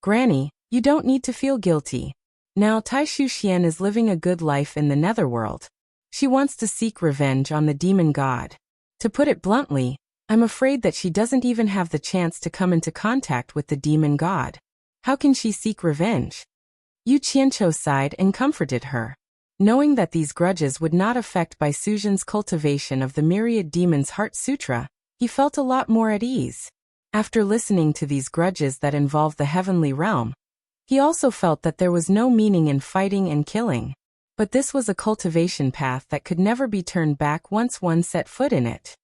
Granny, you don't need to feel guilty. Now Taishu Xian is living a good life in the netherworld. She wants to seek revenge on the demon god. To put it bluntly, I'm afraid that she doesn't even have the chance to come into contact with the demon god. How can she seek revenge? Yu Qianqiu sighed and comforted her. Knowing that these grudges would not affect Bai Suzhen's cultivation of the Myriad Demons Heart Sutra, he felt a lot more at ease. After listening to these grudges that involved the heavenly realm, he also felt that there was no meaning in fighting and killing. But this was a cultivation path that could never be turned back once one set foot in it.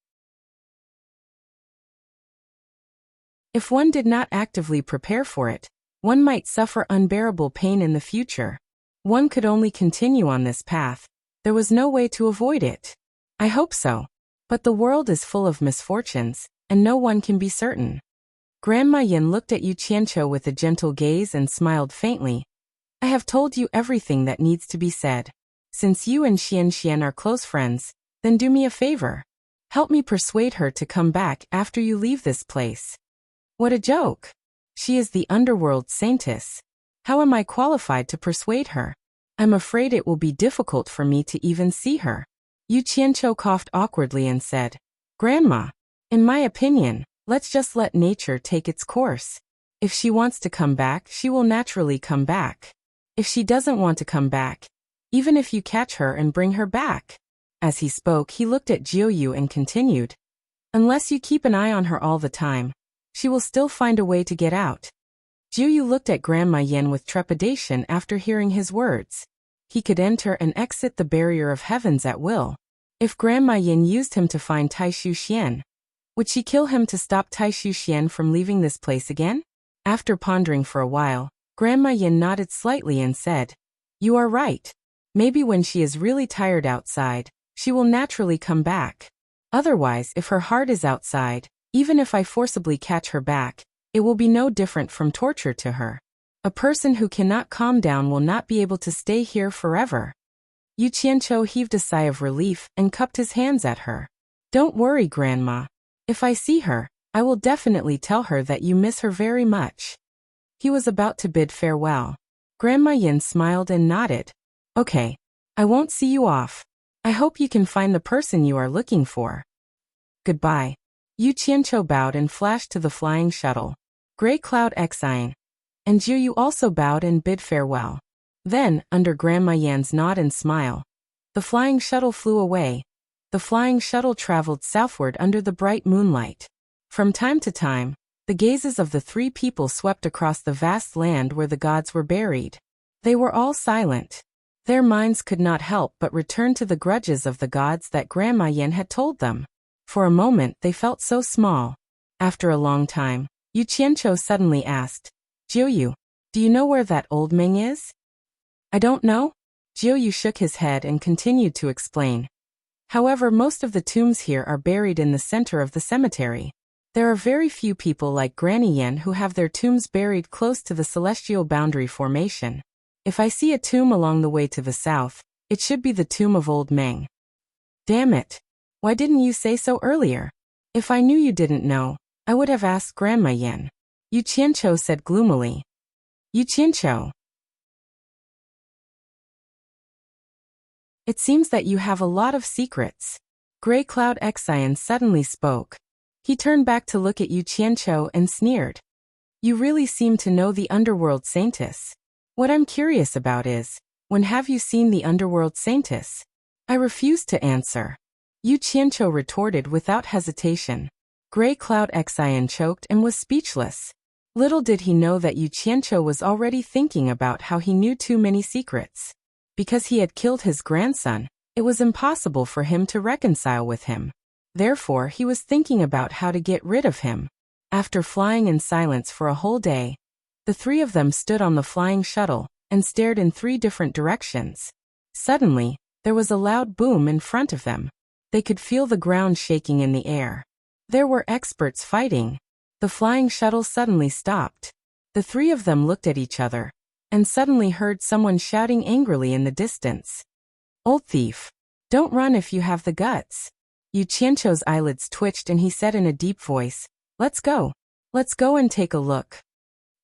If one did not actively prepare for it, one might suffer unbearable pain in the future. One could only continue on this path. There was no way to avoid it. I hope so. But the world is full of misfortunes, and no one can be certain. Grandma Yin looked at Yu Qianqiu with a gentle gaze and smiled faintly. I have told you everything that needs to be said. Since you and Xian are close friends, then do me a favor. Help me persuade her to come back after you leave this place. What a joke! She is the underworld saintess. How am I qualified to persuade her? I'm afraid it will be difficult for me to even see her. Yu Qianqiu coughed awkwardly and said, Grandma, in my opinion, let's just let nature take its course. If she wants to come back, she will naturally come back. If she doesn't want to come back, even if you catch her and bring her back. As he spoke, he looked at Jiuyu and continued, unless you keep an eye on her all the time, she will still find a way to get out. Jiuyu looked at Grandma Yin with trepidation after hearing his words. He could enter and exit the barrier of heavens at will. If Grandma Yin used him to find Taishu Xian, would she kill him to stop Taishu Xian from leaving this place again? After pondering for a while, Grandma Yin nodded slightly and said, You are right. Maybe when she is really tired outside, she will naturally come back. Otherwise, if her heart is outside, even if I forcibly catch her back, it will be no different from torture to her. A person who cannot calm down will not be able to stay here forever. Yu Qianqiu heaved a sigh of relief and cupped his hands at her. Don't worry, Grandma. If I see her, I will definitely tell her that you miss her very much. He was about to bid farewell. Grandma Yin smiled and nodded. Okay. I won't see you off. I hope you can find the person you are looking for. Goodbye. Yu Qianqiu bowed and flashed to the flying shuttle. Gray Cloud Xian and Jiu also bowed and bid farewell. Then, under Grandma Yan's nod and smile, the flying shuttle flew away. The flying shuttle traveled southward under the bright moonlight. From time to time, the gazes of the three people swept across the vast land where the gods were buried. They were all silent. Their minds could not help but return to the grudges of the gods that Grandma Yan had told them. For a moment they felt so small. After a long time, Yu Qianqiu suddenly asked, Jiu, do you know where that old Meng is? I don't know. Jiu shook his head and continued to explain. However, most of the tombs here are buried in the center of the cemetery. There are very few people like Granny Yan who have their tombs buried close to the celestial boundary formation. If I see a tomb along the way to the south, it should be the tomb of old Meng. Damn it. Why didn't you say so earlier? If I knew you didn't know, I would have asked Grandma Yan. Yu Qianqiu said gloomily. Yu Qianqiu. It seems that you have a lot of secrets. Gray Cloud Xian suddenly spoke. He turned back to look at Yu Qianqiu and sneered. You really seem to know the underworld saintess. What I'm curious about is, when have you seen the underworld saintess? I refused to answer. Yu Qianqiu retorted without hesitation. Gray Cloud Xian choked and was speechless. Little did he know that Yu Qianqiu was already thinking about how he knew too many secrets. Because he had killed his grandson, it was impossible for him to reconcile with him. Therefore, he was thinking about how to get rid of him. After flying in silence for a whole day, the three of them stood on the flying shuttle and stared in three different directions. Suddenly, there was a loud boom in front of them. They could feel the ground shaking in the air. There were experts fighting. The flying shuttle suddenly stopped. The three of them looked at each other and suddenly heard someone shouting angrily in the distance. Old thief! Don't run if you have the guts. Yu Qianqiu's eyelids twitched and he said in a deep voice, Let's go. Let's go and take a look.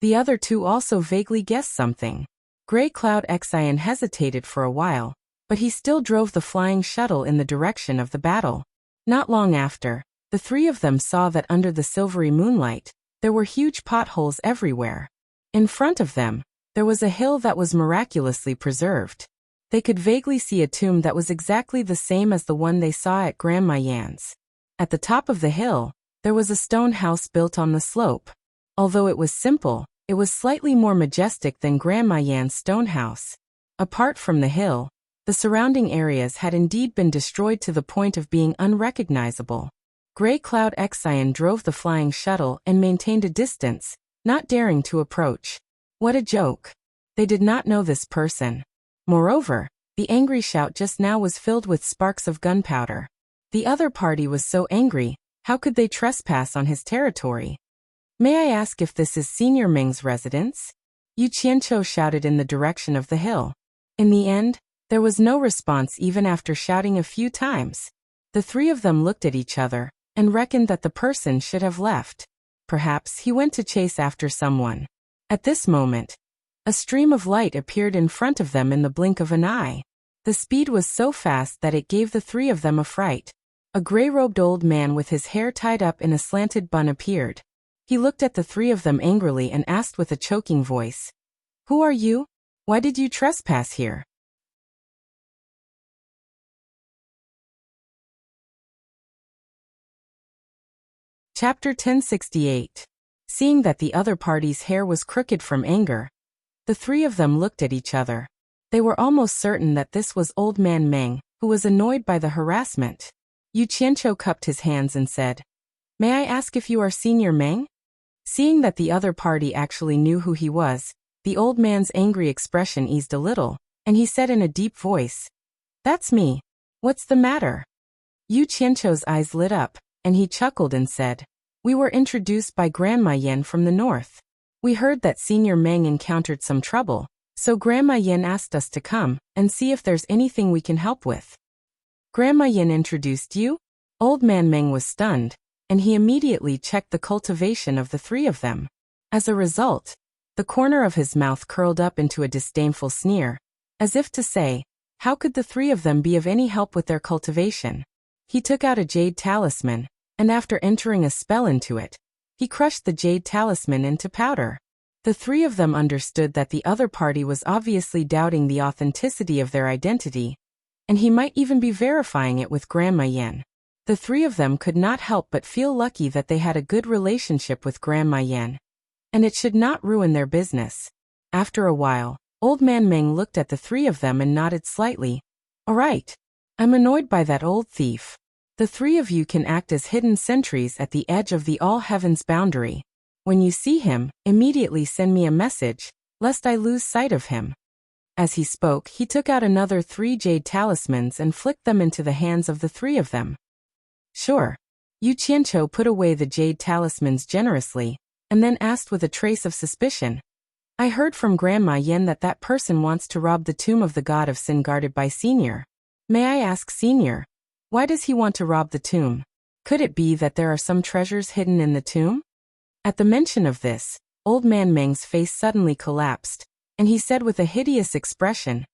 The other two also vaguely guessed something. Gray Cloud Xian hesitated for a while, but he still drove the flying shuttle in the direction of the battle. Not long after, the three of them saw that under the silvery moonlight, there were huge potholes everywhere. In front of them, there was a hill that was miraculously preserved. They could vaguely see a tomb that was exactly the same as the one they saw at Grandma Yan's. At the top of the hill, there was a stone house built on the slope. Although it was simple, it was slightly more majestic than Grandma Yan's stone house. Apart from the hill, the surrounding areas had indeed been destroyed to the point of being unrecognizable. Gray Cloud Xian drove the flying shuttle and maintained a distance, not daring to approach. What a joke. They did not know this person. Moreover, the angry shout just now was filled with sparks of gunpowder. The other party was so angry, how could they trespass on his territory? May I ask if this is Senior Ming's residence? Yu Qianqiu shouted in the direction of the hill. In the end, there was no response even after shouting a few times. The three of them looked at each other and reckoned that the person should have left. Perhaps he went to chase after someone. At this moment, a stream of light appeared in front of them in the blink of an eye. The speed was so fast that it gave the three of them a fright. A gray-robed old man with his hair tied up in a slanted bun appeared. He looked at the three of them angrily and asked with a choking voice, Who are you? Why did you trespass here? Chapter 1068. Seeing that the other party's hair was crooked from anger, the three of them looked at each other. They were almost certain that this was Old Man Meng, who was annoyed by the harassment. Yu Qianqiu cupped his hands and said, May I ask if you are Senior Meng? Seeing that the other party actually knew who he was, the old man's angry expression eased a little, and he said in a deep voice, "That's me. What's the matter?" Yu Qianqiu's eyes lit up, and he chuckled and said, "We were introduced by Grandma Yen from the north. We heard that Senior Meng encountered some trouble, so Grandma Yen asked us to come and see if there's anything we can help with." "Grandma Yen introduced you?" Old Man Meng was stunned, and he immediately checked the cultivation of the three of them. As a result, the corner of his mouth curled up into a disdainful sneer, as if to say, how could the three of them be of any help with their cultivation? He took out a jade talisman, and after entering a spell into it, he crushed the jade talisman into powder. The three of them understood that the other party was obviously doubting the authenticity of their identity, and he might even be verifying it with Grandma Yen. The three of them could not help but feel lucky that they had a good relationship with Grandma Yen, and it should not ruin their business. After a while, Old Man Meng looked at the three of them and nodded slightly. "All right. I'm annoyed by that old thief. The three of you can act as hidden sentries at the edge of the all-heavens boundary. When you see him, immediately send me a message, lest I lose sight of him." As he spoke, he took out another 3 jade talismans and flicked them into the hands of the three of them. "Sure." Yu Qianqiu put away the jade talismans generously, and then asked with a trace of suspicion, "I heard from Grandma Yen that that person wants to rob the tomb of the god of sin guarded by Senior. May I ask Senior, why does he want to rob the tomb? Could it be that there are some treasures hidden in the tomb?" At the mention of this, Old Man Meng's face suddenly collapsed, and he said with a hideous expression,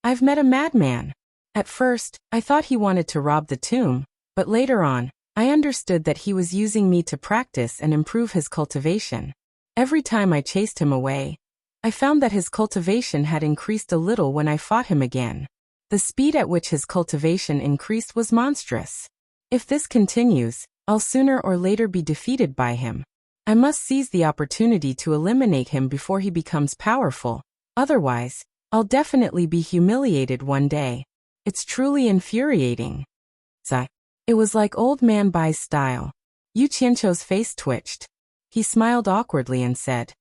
"I've met a madman. At first, I thought he wanted to rob the tomb, but later on, I understood that he was using me to practice and improve his cultivation. Every time I chased him away, I found that his cultivation had increased a little when I fought him again. The speed at which his cultivation increased was monstrous. If this continues, I'll sooner or later be defeated by him. I must seize the opportunity to eliminate him before he becomes powerful. Otherwise, I'll definitely be humiliated one day. It's truly infuriating." It was like Old Man Bai's style. Yu Qianqiu's face twitched. He smiled awkwardly and said,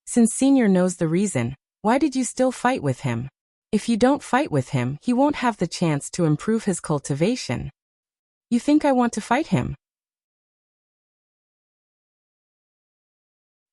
"Since Senior knows the reason, why did you still fight with him? If you don't fight with him, he won't have the chance to improve his cultivation." "You think I want to fight him?"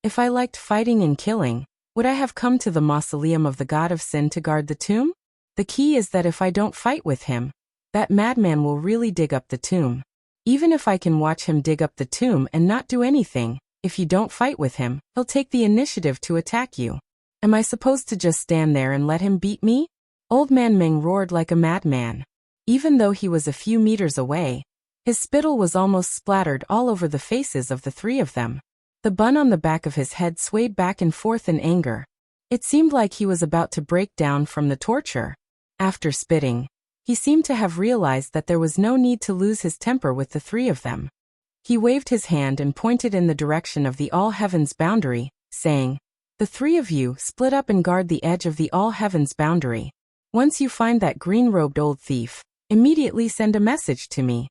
"If I liked fighting and killing, would I have come to the mausoleum of the god of sin to guard the tomb? The key is that if I don't fight with him, that madman will really dig up the tomb. Even if I can watch him dig up the tomb and not do anything, if you don't fight with him, he'll take the initiative to attack you. Am I supposed to just stand there and let him beat me?" Old Man Meng roared like a madman. Even though he was a few meters away, his spittle was almost splattered all over the faces of the three of them. The bun on the back of his head swayed back and forth in anger. It seemed like he was about to break down from the torture. After spitting, he seemed to have realized that there was no need to lose his temper with the three of them. He waved his hand and pointed in the direction of the all-heavens boundary, saying, "The three of you split up and guard the edge of the all-heavens boundary. Once you find that green-robed old thief, immediately send a message to me."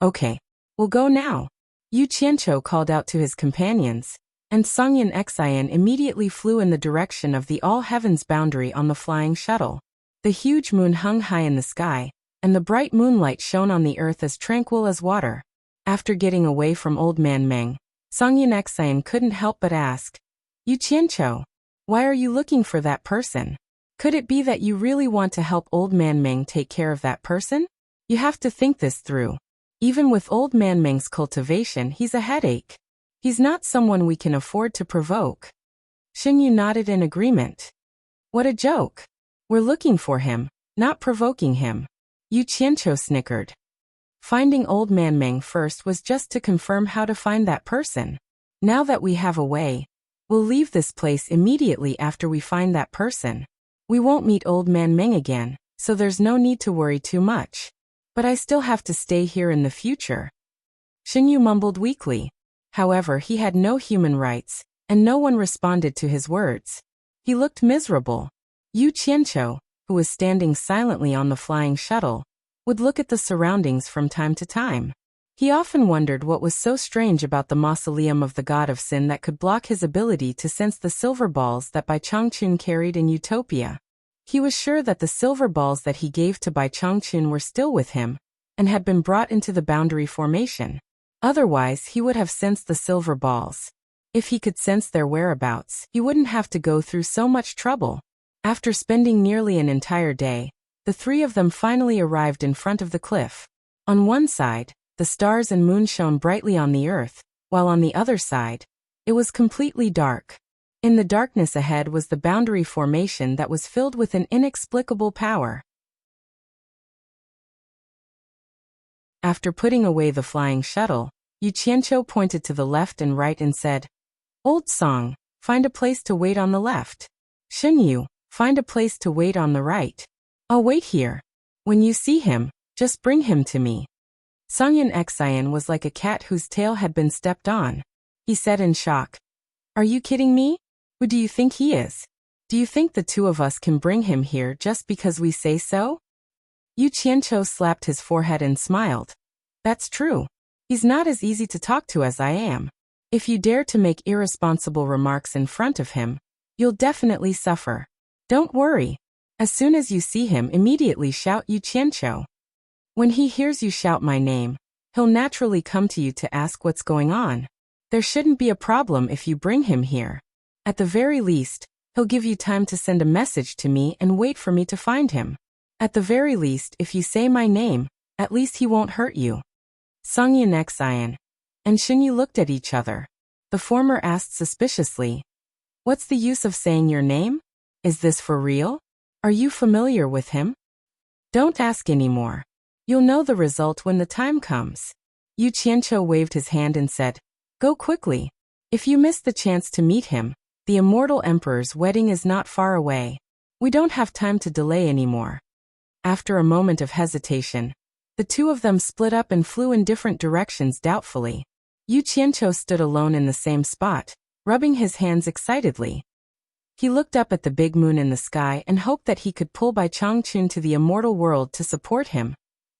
"Okay, we'll go now." Yu Qianqiu called out to his companions, and Songyan Xian immediately flew in the direction of the all-heavens boundary on the flying shuttle. The huge moon hung high in the sky, and the bright moonlight shone on the earth as tranquil as water. After getting away from Old Man Meng, Songyan Xian couldn't help but ask, "Yu Qianqiu, why are you looking for that person? Could it be that you really want to help Old Man Meng take care of that person? You have to think this through. Even with Old Man Meng's cultivation, he's a headache. He's not someone we can afford to provoke." Xinyu nodded in agreement. "What a joke. We're looking for him, not provoking him." Yu Qianqiu snickered. Finding Old Man Meng first was just to confirm how to find that person. Now that we have a way, we'll leave this place immediately after we find that person. We won't meet Old Man Meng again, so there's no need to worry too much. But I still have to stay here in the future. Xinyu mumbled weakly. However, he had no human rights, and no one responded to his words. He looked miserable. Yu Qianqiu, who was standing silently on the flying shuttle, would look at the surroundings from time to time. He often wondered what was so strange about the mausoleum of the god of sin that could block his ability to sense the silver balls that Bai Changchun carried in Utopia. He was sure that the silver balls that he gave to Bai Changchun were still with him, and had been brought into the boundary formation. Otherwise, he would have sensed the silver balls. If he could sense their whereabouts, he wouldn't have to go through so much trouble. After spending nearly an entire day, the three of them finally arrived in front of the cliff. On one side, the stars and moon shone brightly on the earth, while on the other side, it was completely dark. In the darkness ahead was the boundary formation that was filled with an inexplicable power. After putting away the flying shuttle, Yu Qianqiu pointed to the left and right and said, "Old Song, find a place to wait on the left. Shen Yu, find a place to wait on the right. I'll wait here. When you see him, just bring him to me." Songyan Xian was like a cat whose tail had been stepped on. He said in shock, "Are you kidding me? Who do you think he is? Do you think the two of us can bring him here just because we say so?" Yu Qianqiu slapped his forehead and smiled. "That's true. He's not as easy to talk to as I am. If you dare to make irresponsible remarks in front of him, you'll definitely suffer. Don't worry. As soon as you see him, immediately shout Yu Qianqiu. When he hears you shout my name, he'll naturally come to you to ask what's going on. There shouldn't be a problem if you bring him here. At the very least, he'll give you time to send a message to me and wait for me to find him. At the very least, if you say my name, at least he won't hurt you." Songyan Xian and Shinyu looked at each other. The former asked suspiciously, "What's the use of saying your name? Is this for real? Are you familiar with him? Don't ask anymore. You'll know the result when the time comes." Yu Qianqiu waved his hand and said, "Go quickly. If you miss the chance to meet him, the Immortal Emperor's wedding is not far away. We don't have time to delay anymore." After a moment of hesitation, the two of them split up and flew in different directions doubtfully. Yu Qianqiu stood alone in the same spot, rubbing his hands excitedly. He looked up at the big moon in the sky and hoped that he could pull Bai Changchun to the immortal world to support him.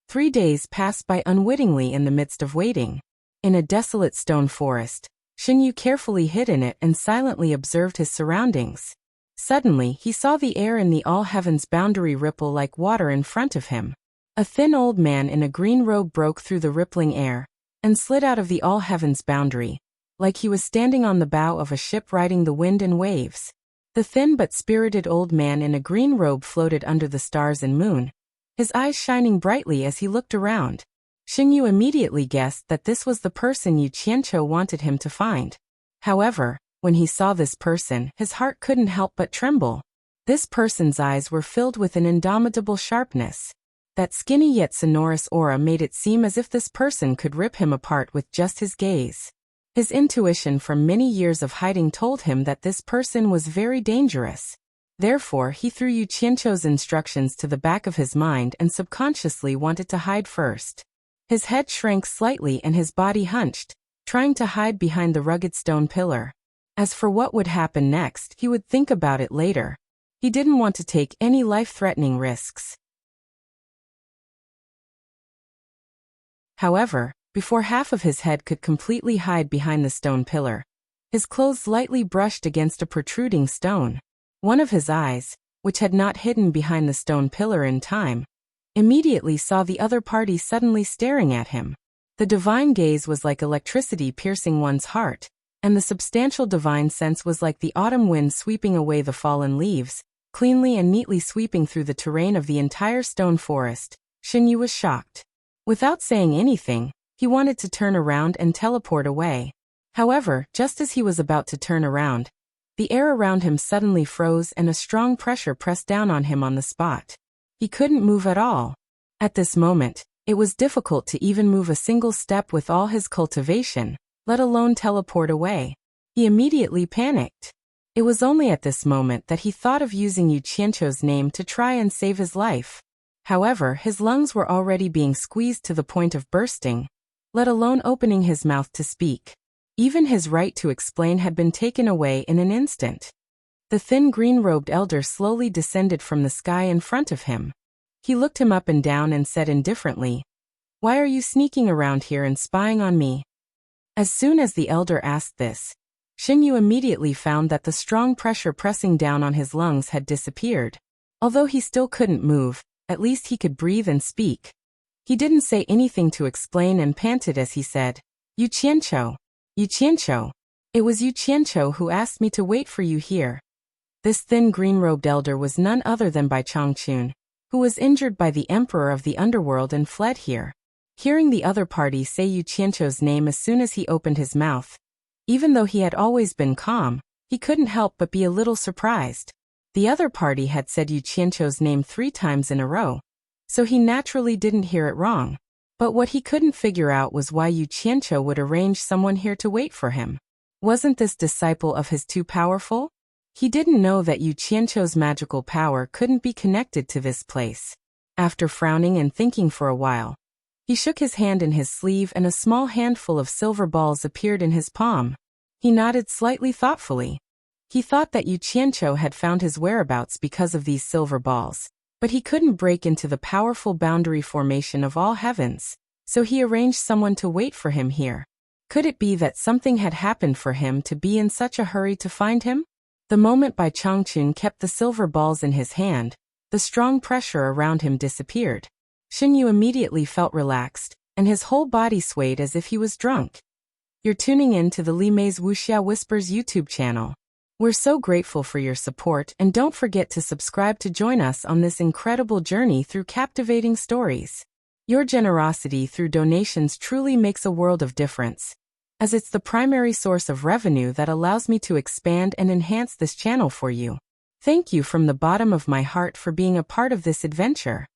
3 days passed by unwittingly in the midst of waiting. In a desolate stone forest, Shinyu carefully hid in it and silently observed his surroundings. Suddenly, he saw the air in the all-heavens boundary ripple like water in front of him. A thin old man in a green robe broke through the rippling air and slid out of the all-heavens boundary, like he was standing on the bow of a ship riding the wind and waves. The thin but spirited old man in a green robe floated under the stars and moon, his eyes shining brightly as he looked around. Xingyu immediately guessed that this was the person Yu Qianqiu wanted him to find. However, when he saw this person, his heart couldn't help but tremble. This person's eyes were filled with an indomitable sharpness. That skinny yet sonorous aura made it seem as if this person could rip him apart with just his gaze. His intuition from many years of hiding told him that this person was very dangerous. Therefore, he threw Yu Qianqiu's instructions to the back of his mind and subconsciously wanted to hide first. His head shrank slightly and his body hunched, trying to hide behind the rugged stone pillar. As for what would happen next, he would think about it later. He didn't want to take any life-threatening risks. However, before half of his head could completely hide behind the stone pillar, his clothes lightly brushed against a protruding stone. One of his eyes, which had not hidden behind the stone pillar in time, immediately saw the other party suddenly staring at him. The divine gaze was like electricity piercing one's heart, and the substantial divine sense was like the autumn wind sweeping away the fallen leaves, cleanly and neatly sweeping through the terrain of the entire stone forest. Xingyu was shocked. Without saying anything, he wanted to turn around and teleport away. However, just as he was about to turn around, the air around him suddenly froze and a strong pressure pressed down on him on the spot. He couldn't move at all. At this moment, it was difficult to even move a single step with all his cultivation, let alone teleport away. He immediately panicked. It was only at this moment that he thought of using Yu Qianqiu's name to try and save his life. However, his lungs were already being squeezed to the point of bursting, let alone opening his mouth to speak. Even his right to explain had been taken away in an instant. The thin green-robed elder slowly descended from the sky in front of him. He looked him up and down and said indifferently, "Why are you sneaking around here and spying on me?" As soon as the elder asked this, Xingyu immediately found that the strong pressure pressing down on his lungs had disappeared. Although he still couldn't move, at least he could breathe and speak. He didn't say anything to explain and panted as he said, Yu Qianqiu. Yu Qianqiu. It was Yu Qianqiu who asked me to wait for you here. This thin green-robed elder was none other than Bai Changchun, who was injured by the emperor of the underworld and fled here. Hearing the other party say Yu Qianqiu's name as soon as he opened his mouth, even though he had always been calm, he couldn't help but be a little surprised. The other party had said Yu Qianqiu's name 3 times in a row, so he naturally didn't hear it wrong. But what he couldn't figure out was why Yu Qianqiu would arrange someone here to wait for him. Wasn't this disciple of his too powerful? He didn't know that Yu Qianqiu's magical power couldn't be connected to this place. After frowning and thinking for a while, he shook his hand in his sleeve and a small handful of silver balls appeared in his palm. He nodded slightly thoughtfully. He thought that Yu Qianqiu had found his whereabouts because of these silver balls, but he couldn't break into the powerful boundary formation of all heavens, so he arranged someone to wait for him here. Could it be that something had happened for him to be in such a hurry to find him? The moment Bai Changchun kept the silver balls in his hand, the strong pressure around him disappeared. Xunyu immediately felt relaxed, and his whole body swayed as if he was drunk. You're tuning in to the Li Mei's Wuxia Whispers YouTube channel. We're so grateful for your support, and don't forget to subscribe to join us on this incredible journey through captivating stories. Your generosity through donations truly makes a world of difference, as it's the primary source of revenue that allows me to expand and enhance this channel for you. Thank you from the bottom of my heart for being a part of this adventure.